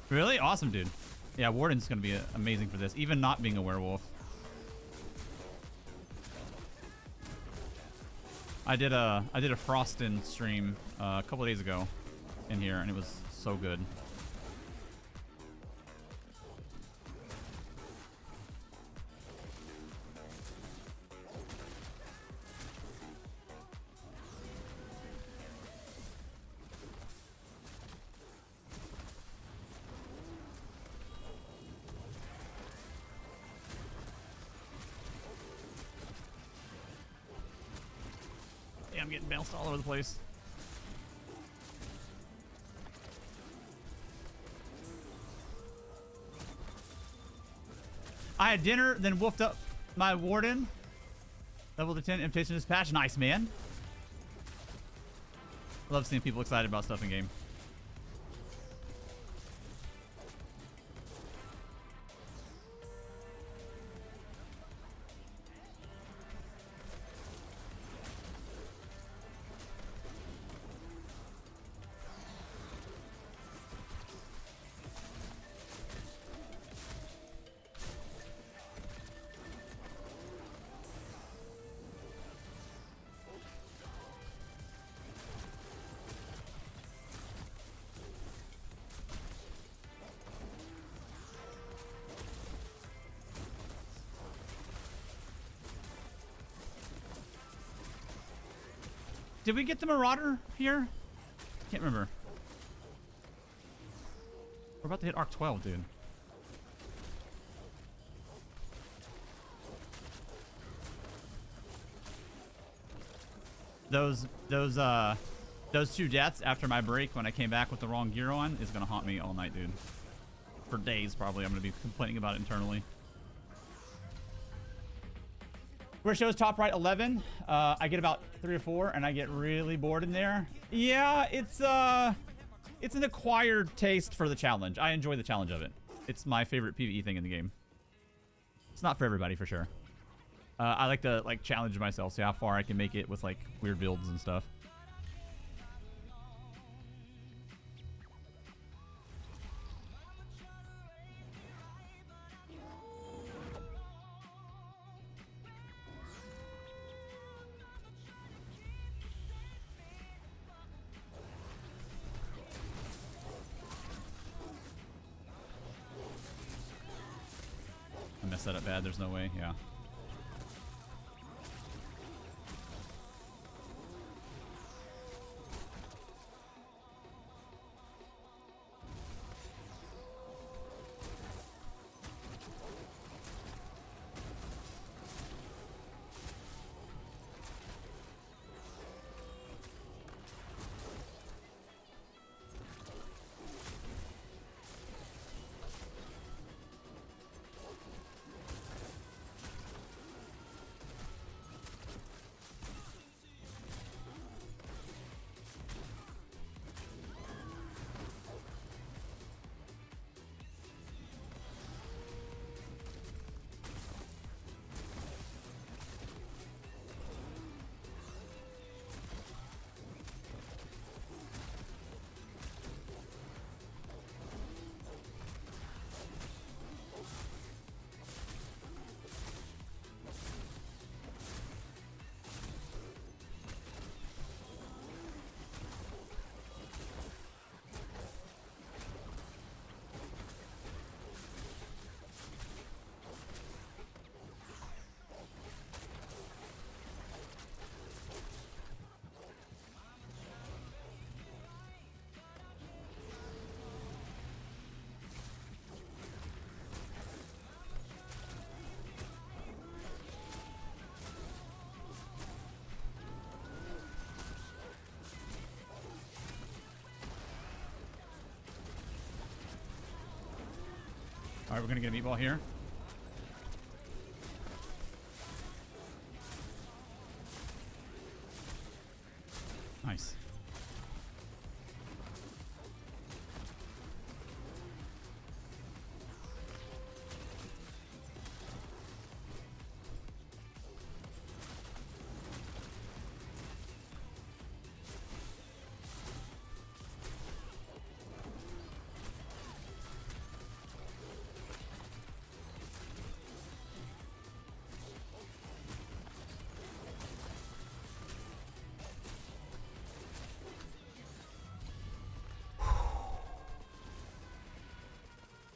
Really? Awesome, dude. Yeah, Warden's gonna be amazing for this, even not being a werewolf. I did a Frostin stream a couple of days ago in here, and it was so good. Yeah, I'm getting bounced all over the place. I had dinner, then wolfed up my Warden. Level to 10, invitation dispatch. Nice, man. I love seeing people excited about stuff in game. Did we get the Marauder here? Can't remember. We're about to hit Arc 12, dude. Those two deaths after my break when I came back with the wrong gear on is gonna haunt me all night, dude. For days, probably. I'm gonna be complaining about it internally. Where it shows top right 11, I get about 3 or 4, and I get really bored in there. Yeah, it's an acquired taste for the challenge. I enjoy the challenge of it. It's my favorite PvE thing in the game. It's not for everybody, for sure. I like to challenge myself, see how far I can make it with weird builds and stuff. I messed that up bad. There's no way. Yeah. All right, we're gonna get a meatball here. Nice.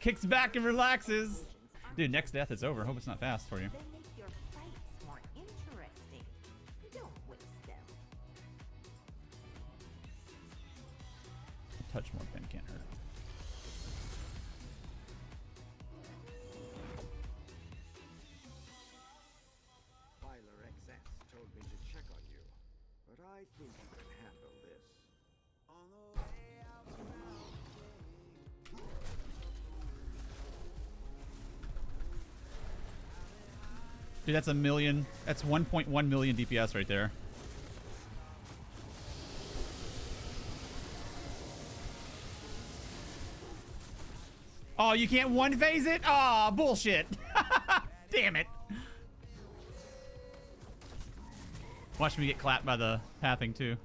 Kicks back and relaxes. Dude, next death is over. Hope it's not fast for you. They make your fights more interesting. Don't waste them. Touch more pen can't hurt. Filer XS told me to check on you, but I think you can handle this. Dude, that's a million. That's 1.1 million DPS right there. Oh, you can't one phase it? Oh, bullshit. Damn it. Watch me get clapped by the pathing too.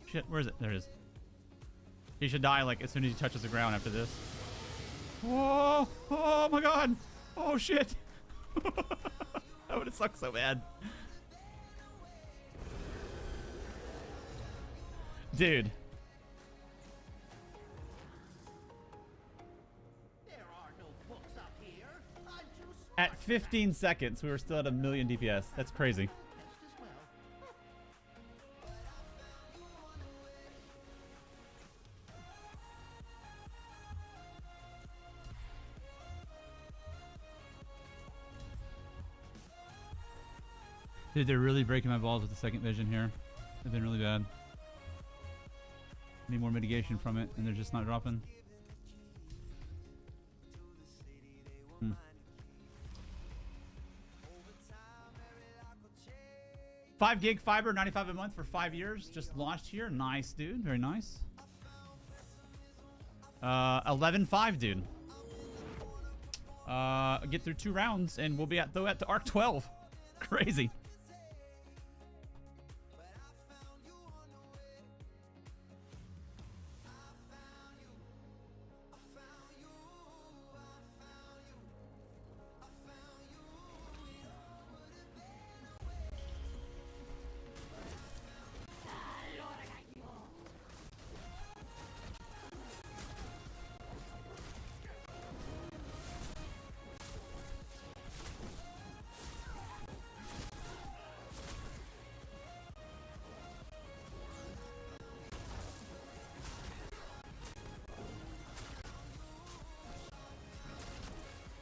Shit, where is it? There it is. He should die like as soon as he touches the ground after this. Whoa! Oh my god! Oh shit! That would have sucked so bad. Dude. There are no books up here. I'm too smart At 15 seconds, we were still at a million DPS. That's crazy. just as well. Dude, they're really breaking my balls with the second vision here. They've been really bad. Need more mitigation from it, and they're just not dropping. 5 gig fiber, 95 a month for 5 years. Just launched here. Nice, dude. Very nice. 11.5, dude. Get through 2 rounds, and we'll be at to Arc 12. Crazy.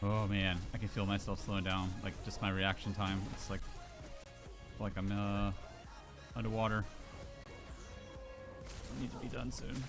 Oh man, I can feel myself slowing down. Like just my reaction time. It's like I'm underwater. I need to be done soon.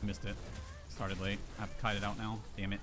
Missed it. Started late. I have to kite it out now. Damn it.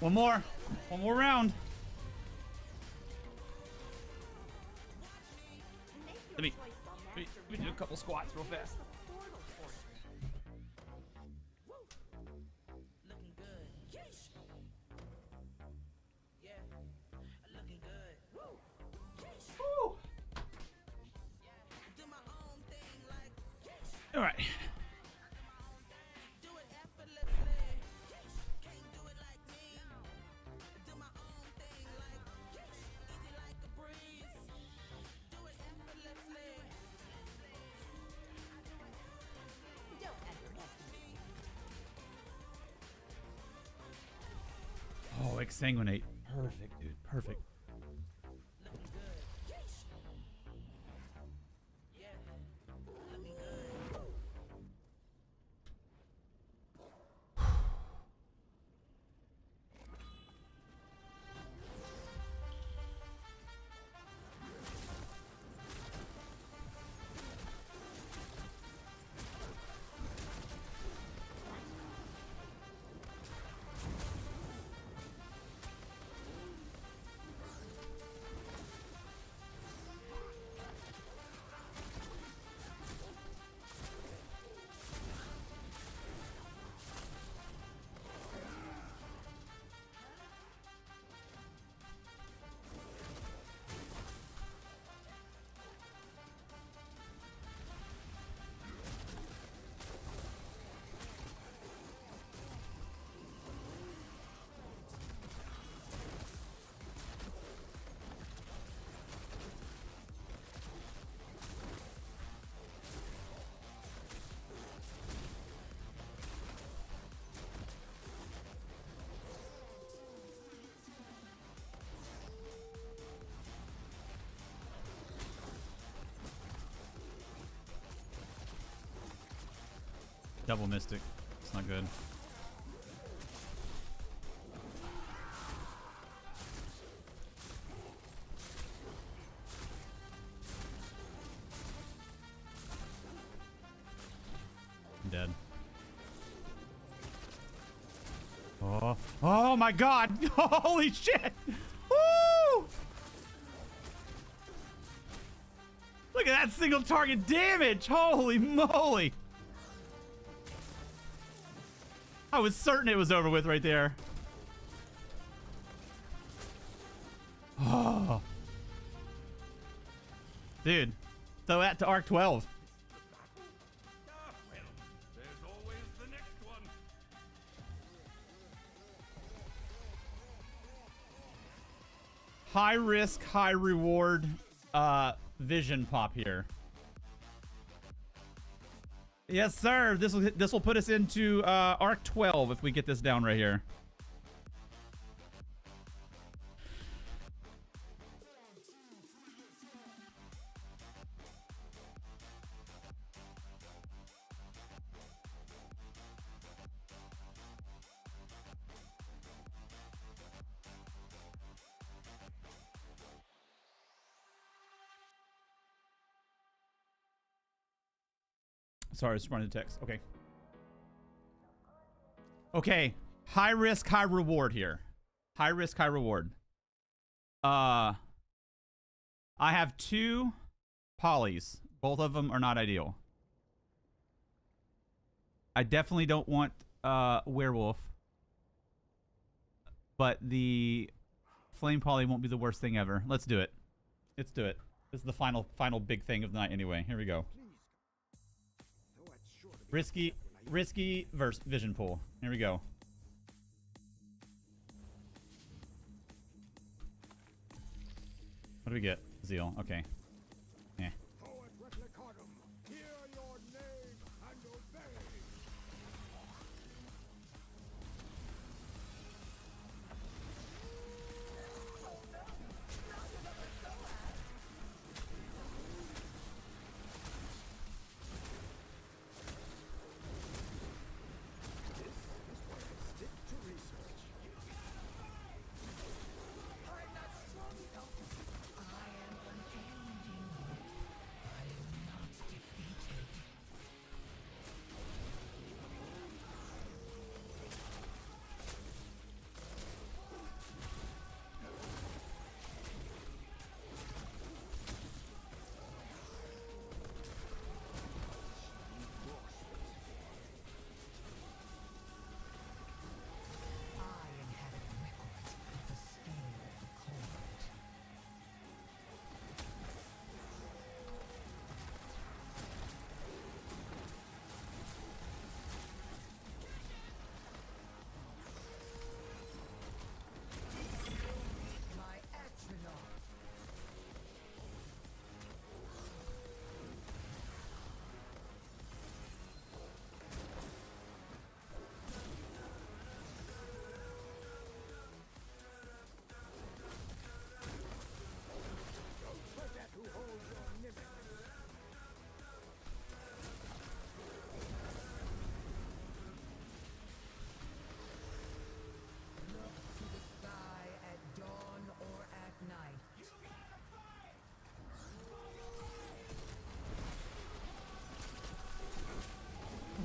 One more round. Let me do a couple squats real fast. Looking good. Yeesh. Yeah. Looking good. Woo. Yeesh. Woo. Do my own thing like yeesh. All right. Do it effortlessly. Yeesh. Can't do it like me. Do my own thing like yeesh. Easy like a breeze. Do it effortlessly. Don't underestimate. Oh, exsanguinate. Perfect, dude. Perfect. Looking good. Yeesh. Yeah. Looking good. Woo. Double mystic. It's not good. I'm dead. Oh. Oh my god! Holy shit! Woo! Look at that single target damage! Holy moly! I was certain it was over with right there. Oh. Dude. So that to arc 12. Ah, well, there's always the next one. High risk, high reward vision pop here. Yes, sir. This will put us into arc 12 if we get this down right here. Sorry, I was running the text. Okay. Okay. High risk, high reward here. High risk, high reward. I have 2 polys. Both of them are not ideal. I definitely don't want werewolf. But the flame poly won't be the worst thing ever. Let's do it. Let's do it. This is the final big thing of the night anyway. Here we go. Risky versus vision pool. Here we go. What do we get? Zeal. Okay. Yeah.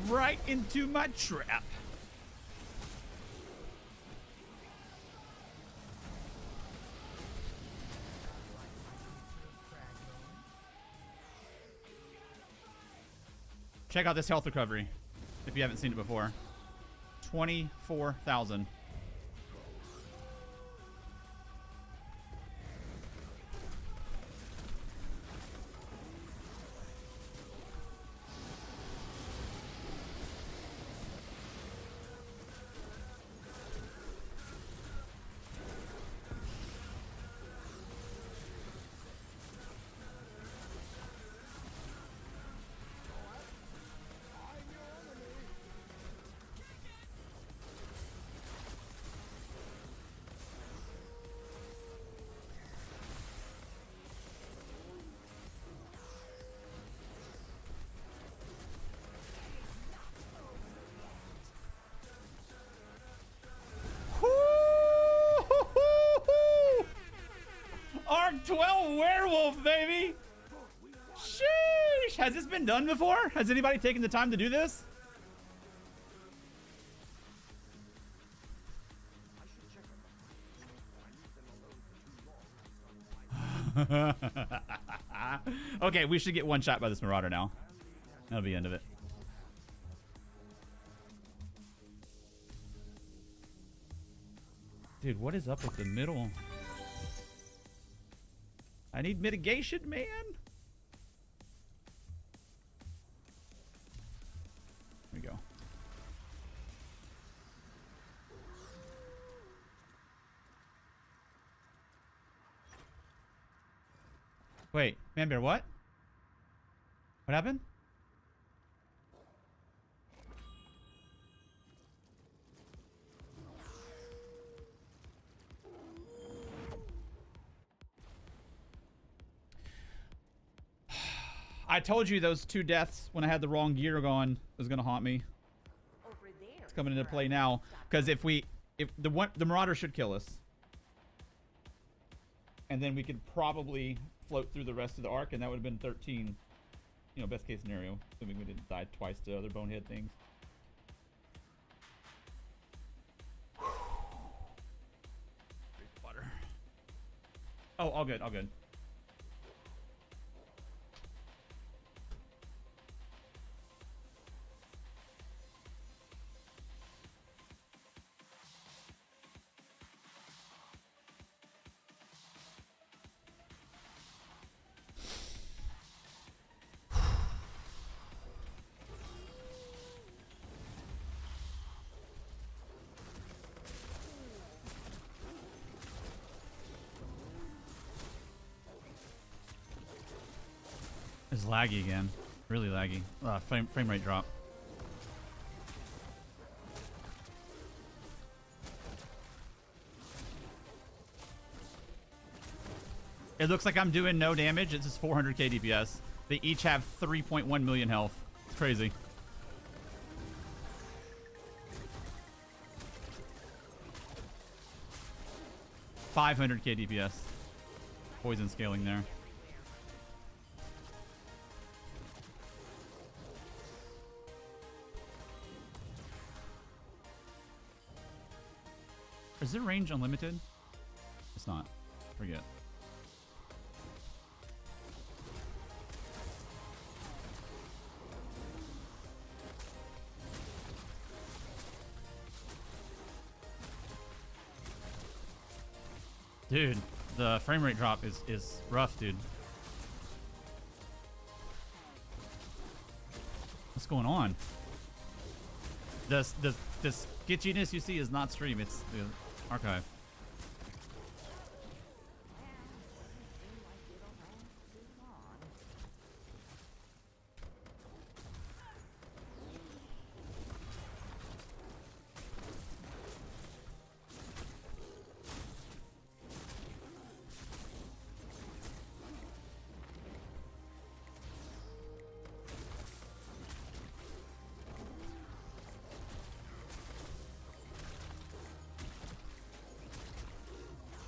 right into my trap. Check out this health recovery if you haven't seen it before. 24,000. Arc 12 Werewolf, baby! Sheesh! Has this been done before? Has anybody taken the time to do this? Okay, we should get one shot by this Marauder now. That'll be the end of it. Dude, what is up with the middle? I need mitigation, man. There we go. Wait, Man Bear, what? What happened? I told you those 2 deaths when I had the wrong gear going was gonna haunt me. Over there. It's coming into play now because if the Marauder should kill us, and then we could probably float through the rest of the arc, and that would have been 13. You know, best case scenario, assuming we didn't die twice to other bonehead things. Drink water. Oh, all good, all good. It's laggy again. Really laggy. Frame rate drop. It looks like I'm doing no damage. It's just 400k DPS. They each have 3.1 million health. It's crazy. $500k DPS. Poison scaling there. Is their range unlimited? It's not. Forget. Dude, the frame rate drop is rough, dude. What's going on? The sketchiness you see is not stream, it's the archive.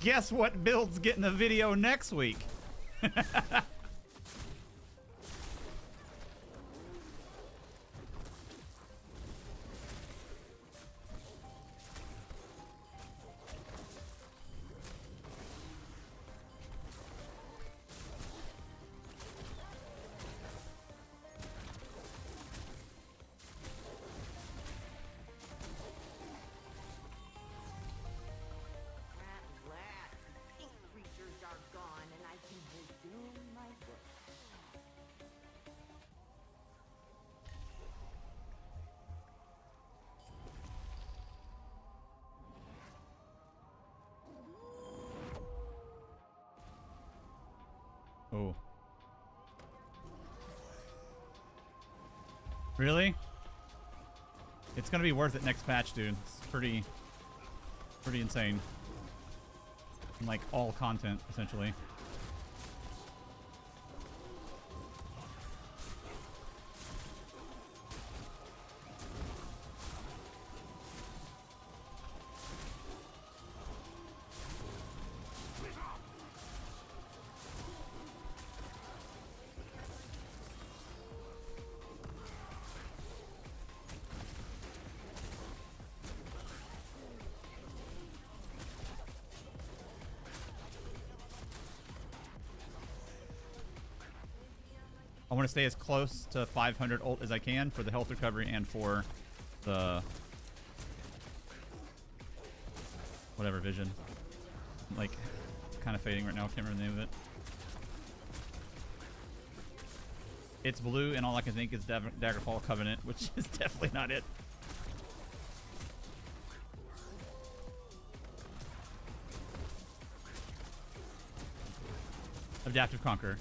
Guess what build's getting a video next week? Really? It's gonna be worth it next patch, dude. It's pretty insane. And like all content, essentially. I want to stay as close to 500 ult as I can for the health recovery and for the whatever vision. Like, kind of fading right now. I can't remember the name of it. It's blue, and all I can think is Daggerfall Covenant, which is definitely not it. Adaptive Conqueror.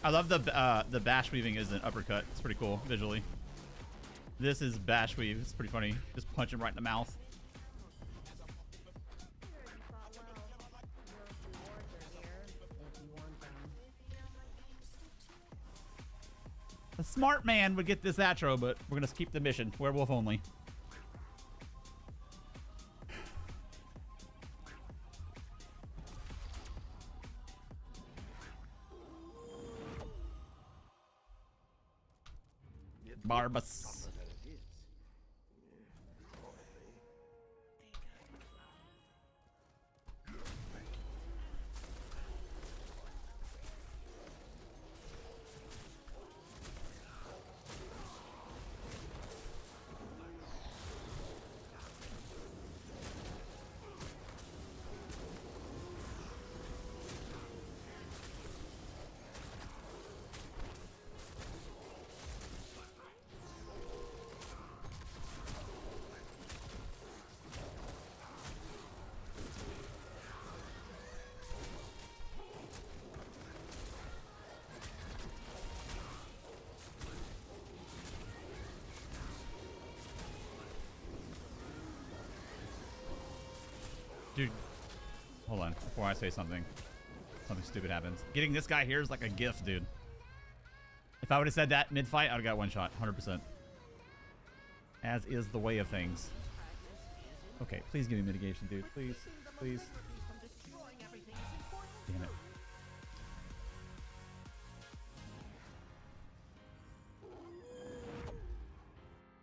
I love the bash weaving is an uppercut. It's pretty cool visually. This is bash weave. It's pretty funny. Just punch him right in the mouth. A smart man would get this outro, but we're gonna keep the mission. Werewolf only. Barbas. Dude, hold on. Before I say something stupid happens. Getting this guy here is like a gift, dude. If I would have said that mid-fight, I would have got one shot, 100%. As is the way of things. Okay, please give me mitigation, dude. Please, please. Damn it.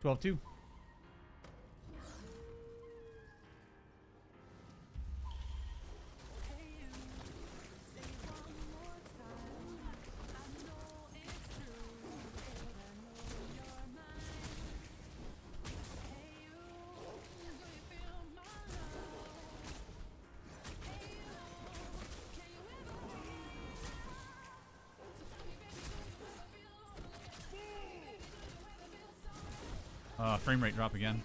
$12-2. Frame rate drop again.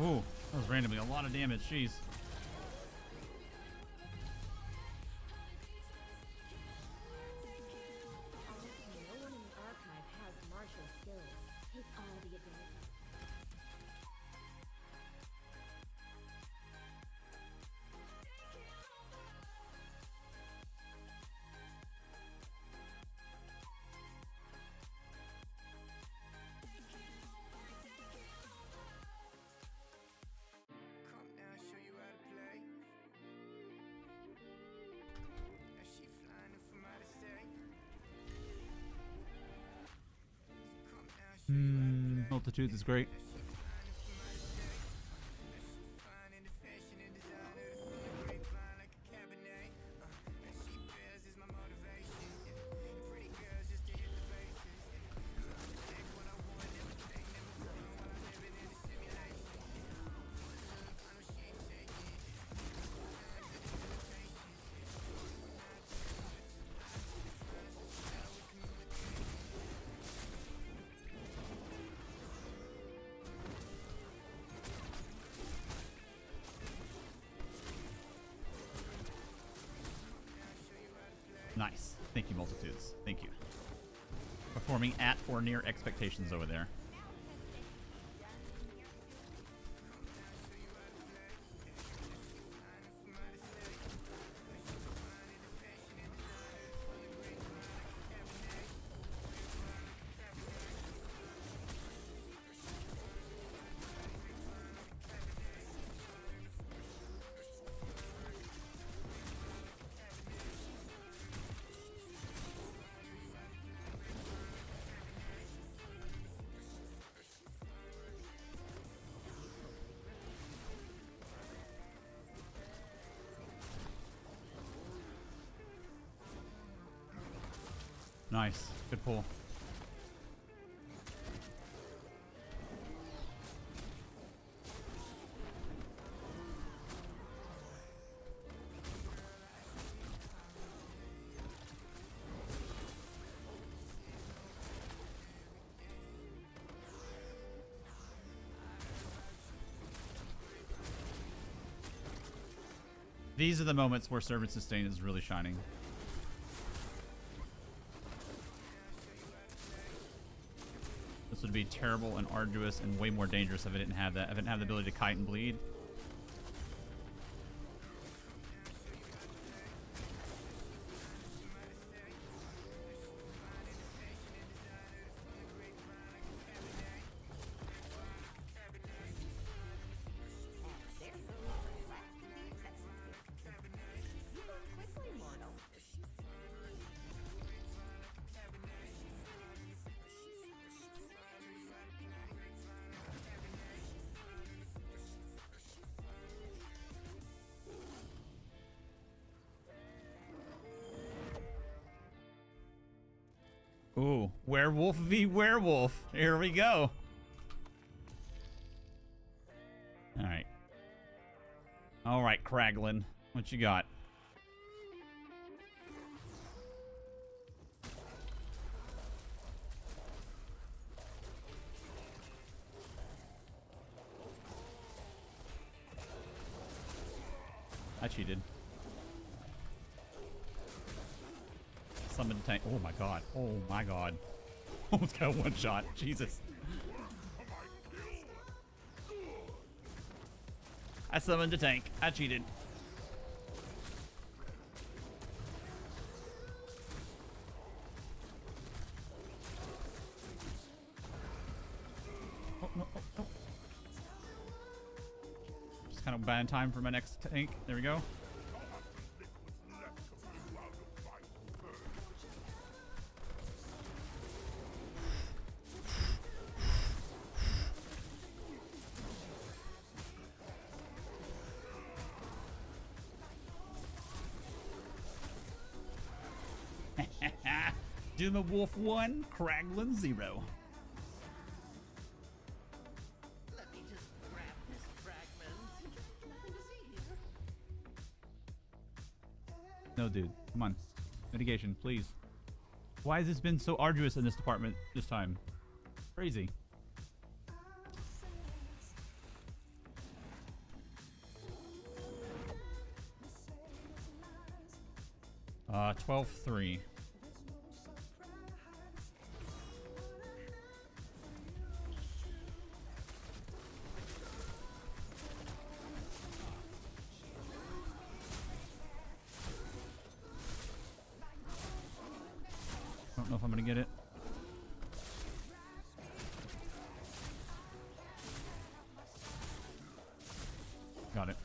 Ooh, that was randomly a lot of damage. Jeez. No one in the archive has martial skills. Take all the advantage. Come now, show you how to play. Now she flying in from out of state. Come now, show you how to play. Multitudes is great. Now she flying in from out of state. Now she fine in the fashion and designer, from the grapevine like a cabernet. And she bears is my motivation. And pretty girls just to hit the bases. Take what I want, never take, never fun while I'm living in a simulation. I know she ain't taking it. Nice. Thank you, Multitudes. Thank you. Performing at or near expectations over there. Nice. Good pull. These are the moments where Servant Sustain is really shining. This would be terrible and arduous and way more dangerous if I didn't have that. If I didn't have the ability to kite and bleed. There goes the last success. You go quickly, mortal. Ooh, Werewolf v. Werewolf. Here we go. Alright. Alright, Kraglin. What you got? I cheated. Summoned tank. Oh my god. Oh my god. Almost got one shot. Jesus. I summoned a tank. I cheated. Oh, no, oh, oh. Just kind of bad time for my next tank. There we go. Doom Wolf 1, Kraglin 0. Let me just grab this fragment. Nothing to see here. No, dude. Come on. Mitigation, please. Why has this been so arduous in this department this time? Crazy. 12-3. Don't know if I'm gonna get it. Got it.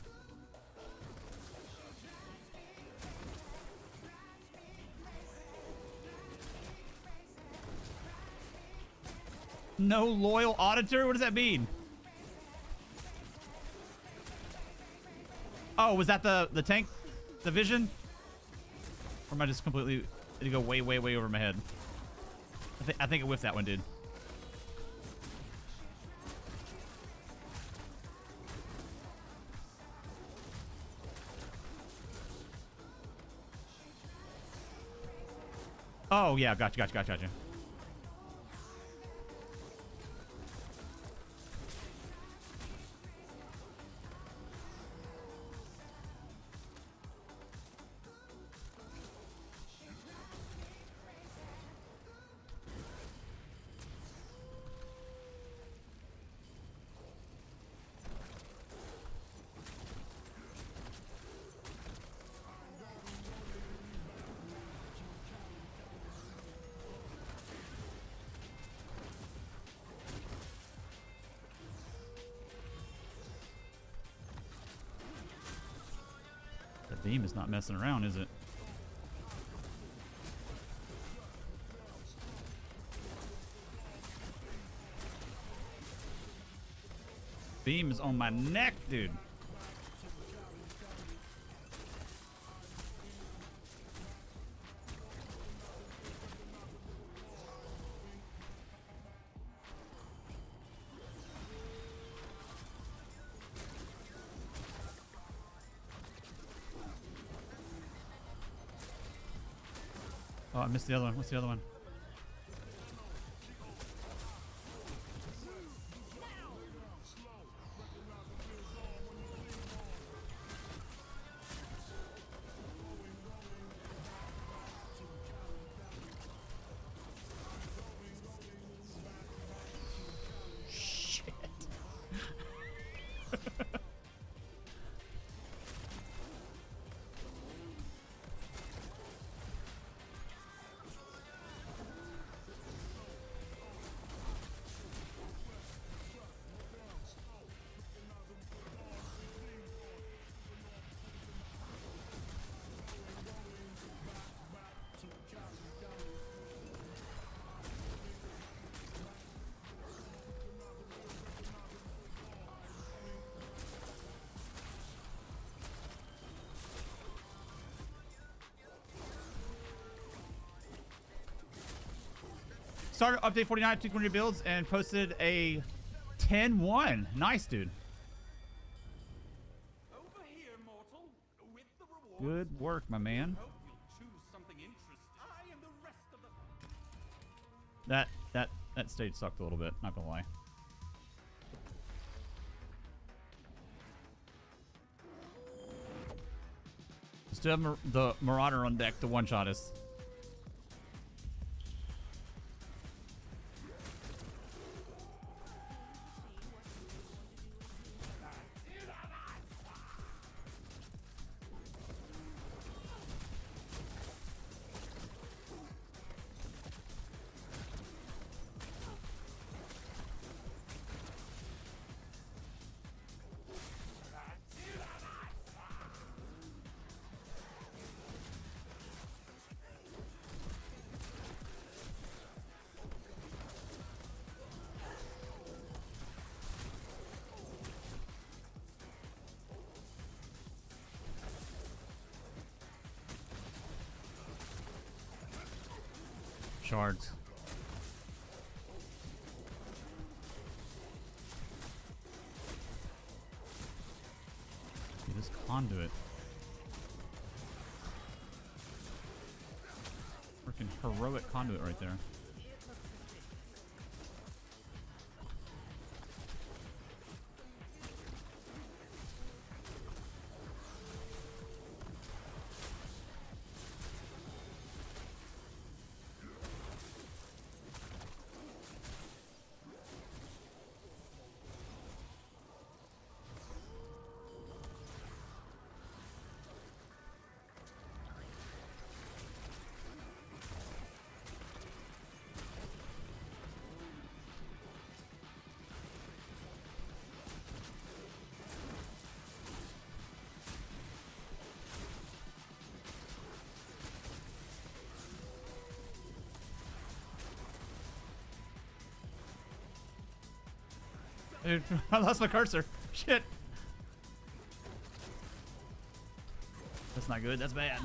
No loyal auditor? What does that mean? Oh, was that the tank? The vision? Or am I just completely... Did it go way, way, way over my head? I think it whiffed that one, dude. Oh, yeah. Gotcha. The beam is not messing around, is it? Beam is on my neck, dude. Oh, I missed the other one. What's the other one? Shit. Started update 49 to community builds and posted a 10-1. Nice, dude. Over here, mortal, with the rewards. Good work, my man. Hope you'll choose something interesting. I and the rest of the... That stage sucked a little bit, not gonna lie. Still have the Marauder on deck to one-shot us. Shards. This conduit. Freaking heroic conduit right there. Dude, I lost my cursor. Shit. That's not good. That's bad.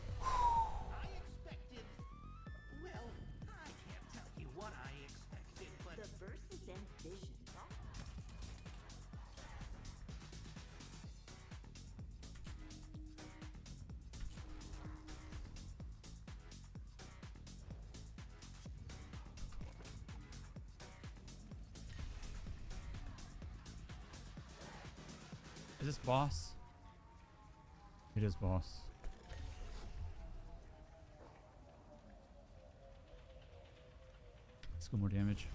I expected. Well, I can't tell you what I expected, but The verses and visions. Is this boss? It is boss. Let's go more damage.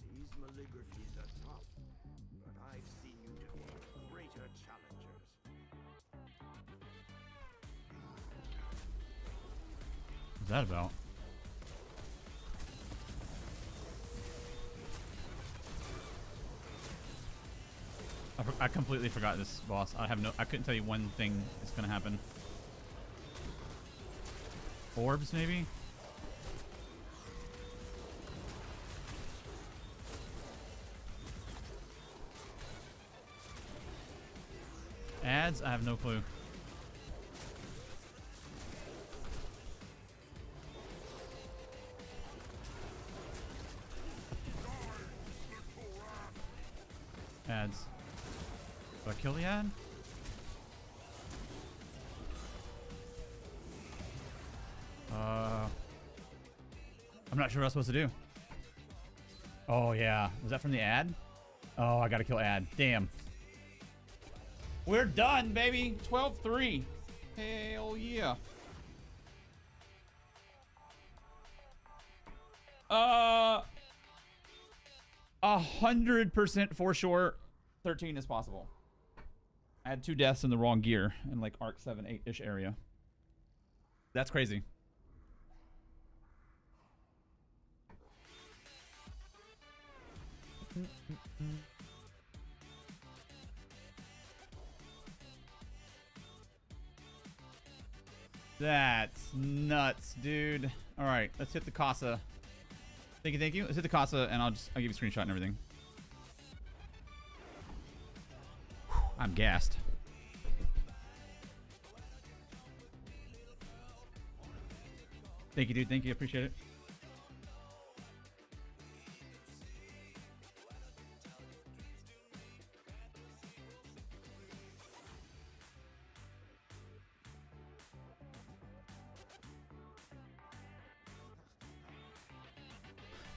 These maligraphies are tough, but I've seen you defeat greater challengers. What's that about? I completely forgot this boss. I couldn't tell you one thing that's gonna happen. Orbs, maybe? Ads? I have no clue. Ads. Do I kill the ad? I'm not sure what I'm supposed to do. Oh, yeah. Was that from the ad? Oh, I gotta kill ad. Damn. We're done, baby. 12-3. Hell yeah. 100% for sure. 13 is possible. I had 2 deaths in the wrong gear in like Arc 7, 8-ish area. That's crazy. That's nuts, dude. All right, let's hit the Casa. Thank you, thank you. Let's hit the Casa, and I'll give you a screenshot and everything. I'm gassed. Thank you, dude. Thank you. Appreciate it.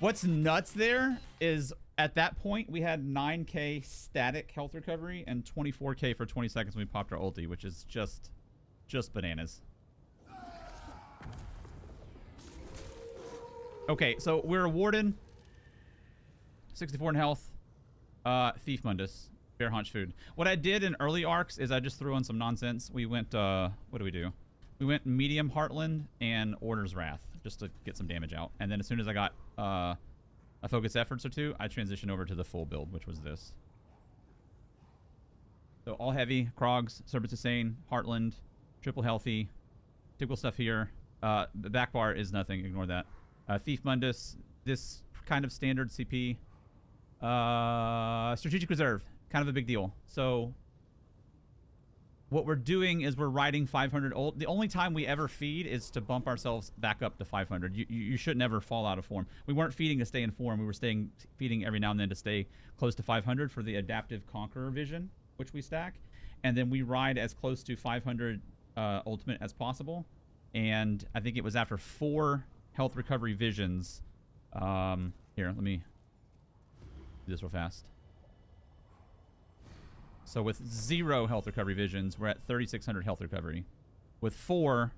What's nuts there is at that point we had 9k static health recovery and 24k for 20 seconds when we popped our ulti, which is just bananas. Okay, so we're awarded 64 in health, Thief Mundus, Bear Haunch food. What I did in early arcs is I just threw in some nonsense. We went, what do we do? We went medium Heartland and Order's Wrath just to get some damage out. And then as soon as I got a focus efforts or two, I transitioned over to the full build, which was this. So all heavy, Krogs, Serpent Sustain, Heartland, triple healthy, typical stuff here. The back bar is nothing, ignore that. Thief Mundus, this kind of standard CP. Strategic Reserve, kind of a big deal. So what we're doing is we're riding 500 ult. The only time we ever feed is to bump ourselves back up to 500. You should never fall out of form. We weren't feeding to stay in form. We were feeding every now and then to stay close to 500 for the adaptive conqueror vision, which we stack. And then we ride as close to 500 ultimate as possible. And I think it was after 4 health recovery visions. Here, let me do this real fast. So with 0 health recovery visions, we're at 3,600 health recovery. With 4,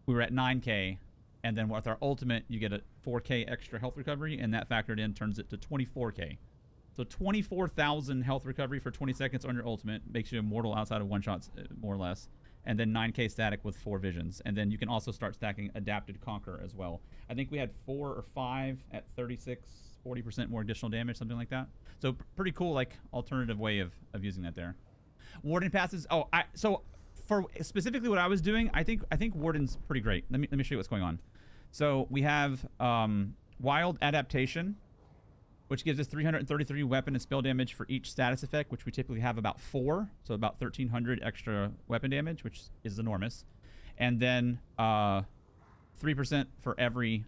we were at 9k. And then with our ultimate, you get a 4k extra health recovery, and that factored in turns it to 24k. So 24,000 health recovery for 20 seconds on your ultimate makes you immortal outside of one-shots, more or less. And then 9k static with 4 visions. And then you can also start stacking adapted conquer as well. I think we had 4 or 5 at 40% more additional damage, something like that. So pretty cool, like, alternative way of using that there. Warden passes. Oh, so for specifically what I was doing, I think Warden's pretty great. Let me show you what's going on. So we have Wild Adaptation, which gives us 333 weapon and spell damage for each status effect, which we typically have about 4, so about 1,300 extra weapon damage, which is enormous. And then 3% for every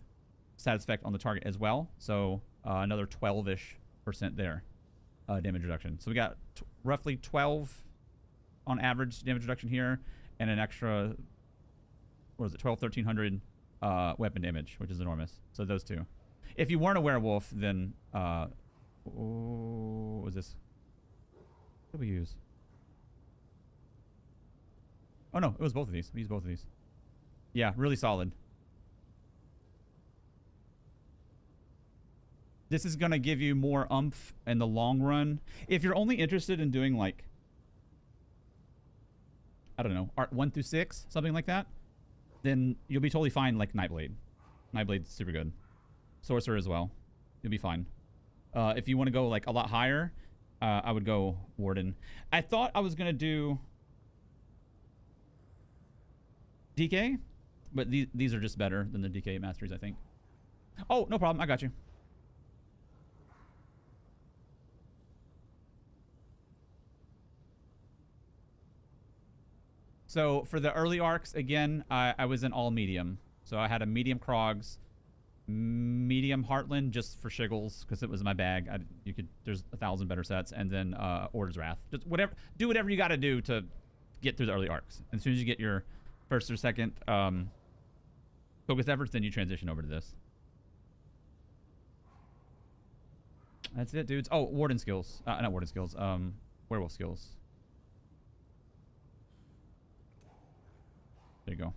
status effect on the target as well, so another 12-ish% there, damage reduction. So we got roughly 12 on average damage reduction here, and an extra, what is it, 1,300 weapon damage, which is enormous. So those two. If you weren't a werewolf, then what was this? What did we use? Oh no, it was both of these. We used both of these. Yeah, really solid. This is gonna give you more oomph in the long run. If you're only interested in doing, like, I don't know, art 1 through 6, something like that, then you'll be totally fine, like Nightblade. Nightblade's super good. Sorcerer as well. You'll be fine. If you want to go, like, a lot higher, I would go Warden. I thought I was gonna do DK, but these are just better than the DK masteries, I think. Oh, no problem. I got you. So for the early arcs, again, I was in all medium. So I had a medium Krogs, medium Heartland just for shiggles because it was my bag. There's 1,000 better sets, and then Order's Wrath. Just do whatever you got to do to get through the early arcs. And as soon as you get your first or second focus efforts, then you transition over to this. That's it, dudes. Oh, Warden skills. Not Warden skills. Werewolf skills. There you go.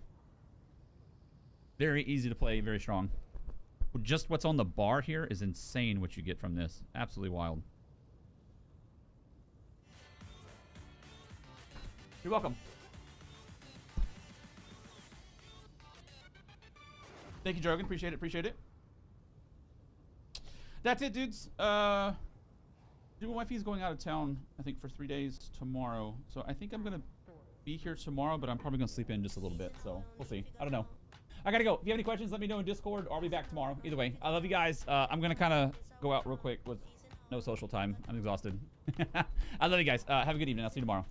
Very easy to play, very strong. Just what's on the bar here is insane what you get from this. Absolutely wild. You're welcome. Thank you, Drogan. Appreciate it. Appreciate it. That's it, dudes. Dude, my wifey's going out of town, I think, for 3 days tomorrow. So I think I'm going to be here tomorrow, but I'm probably going to sleep in just a little bit. So we'll see. I don't know. I got to go. If you have any questions, let me know in Discord, or I'll be back tomorrow. Either way, I love you guys. I'm going to kind of go out real quick with no social time. I'm exhausted. I love you guys. Have a good evening. I'll see you tomorrow.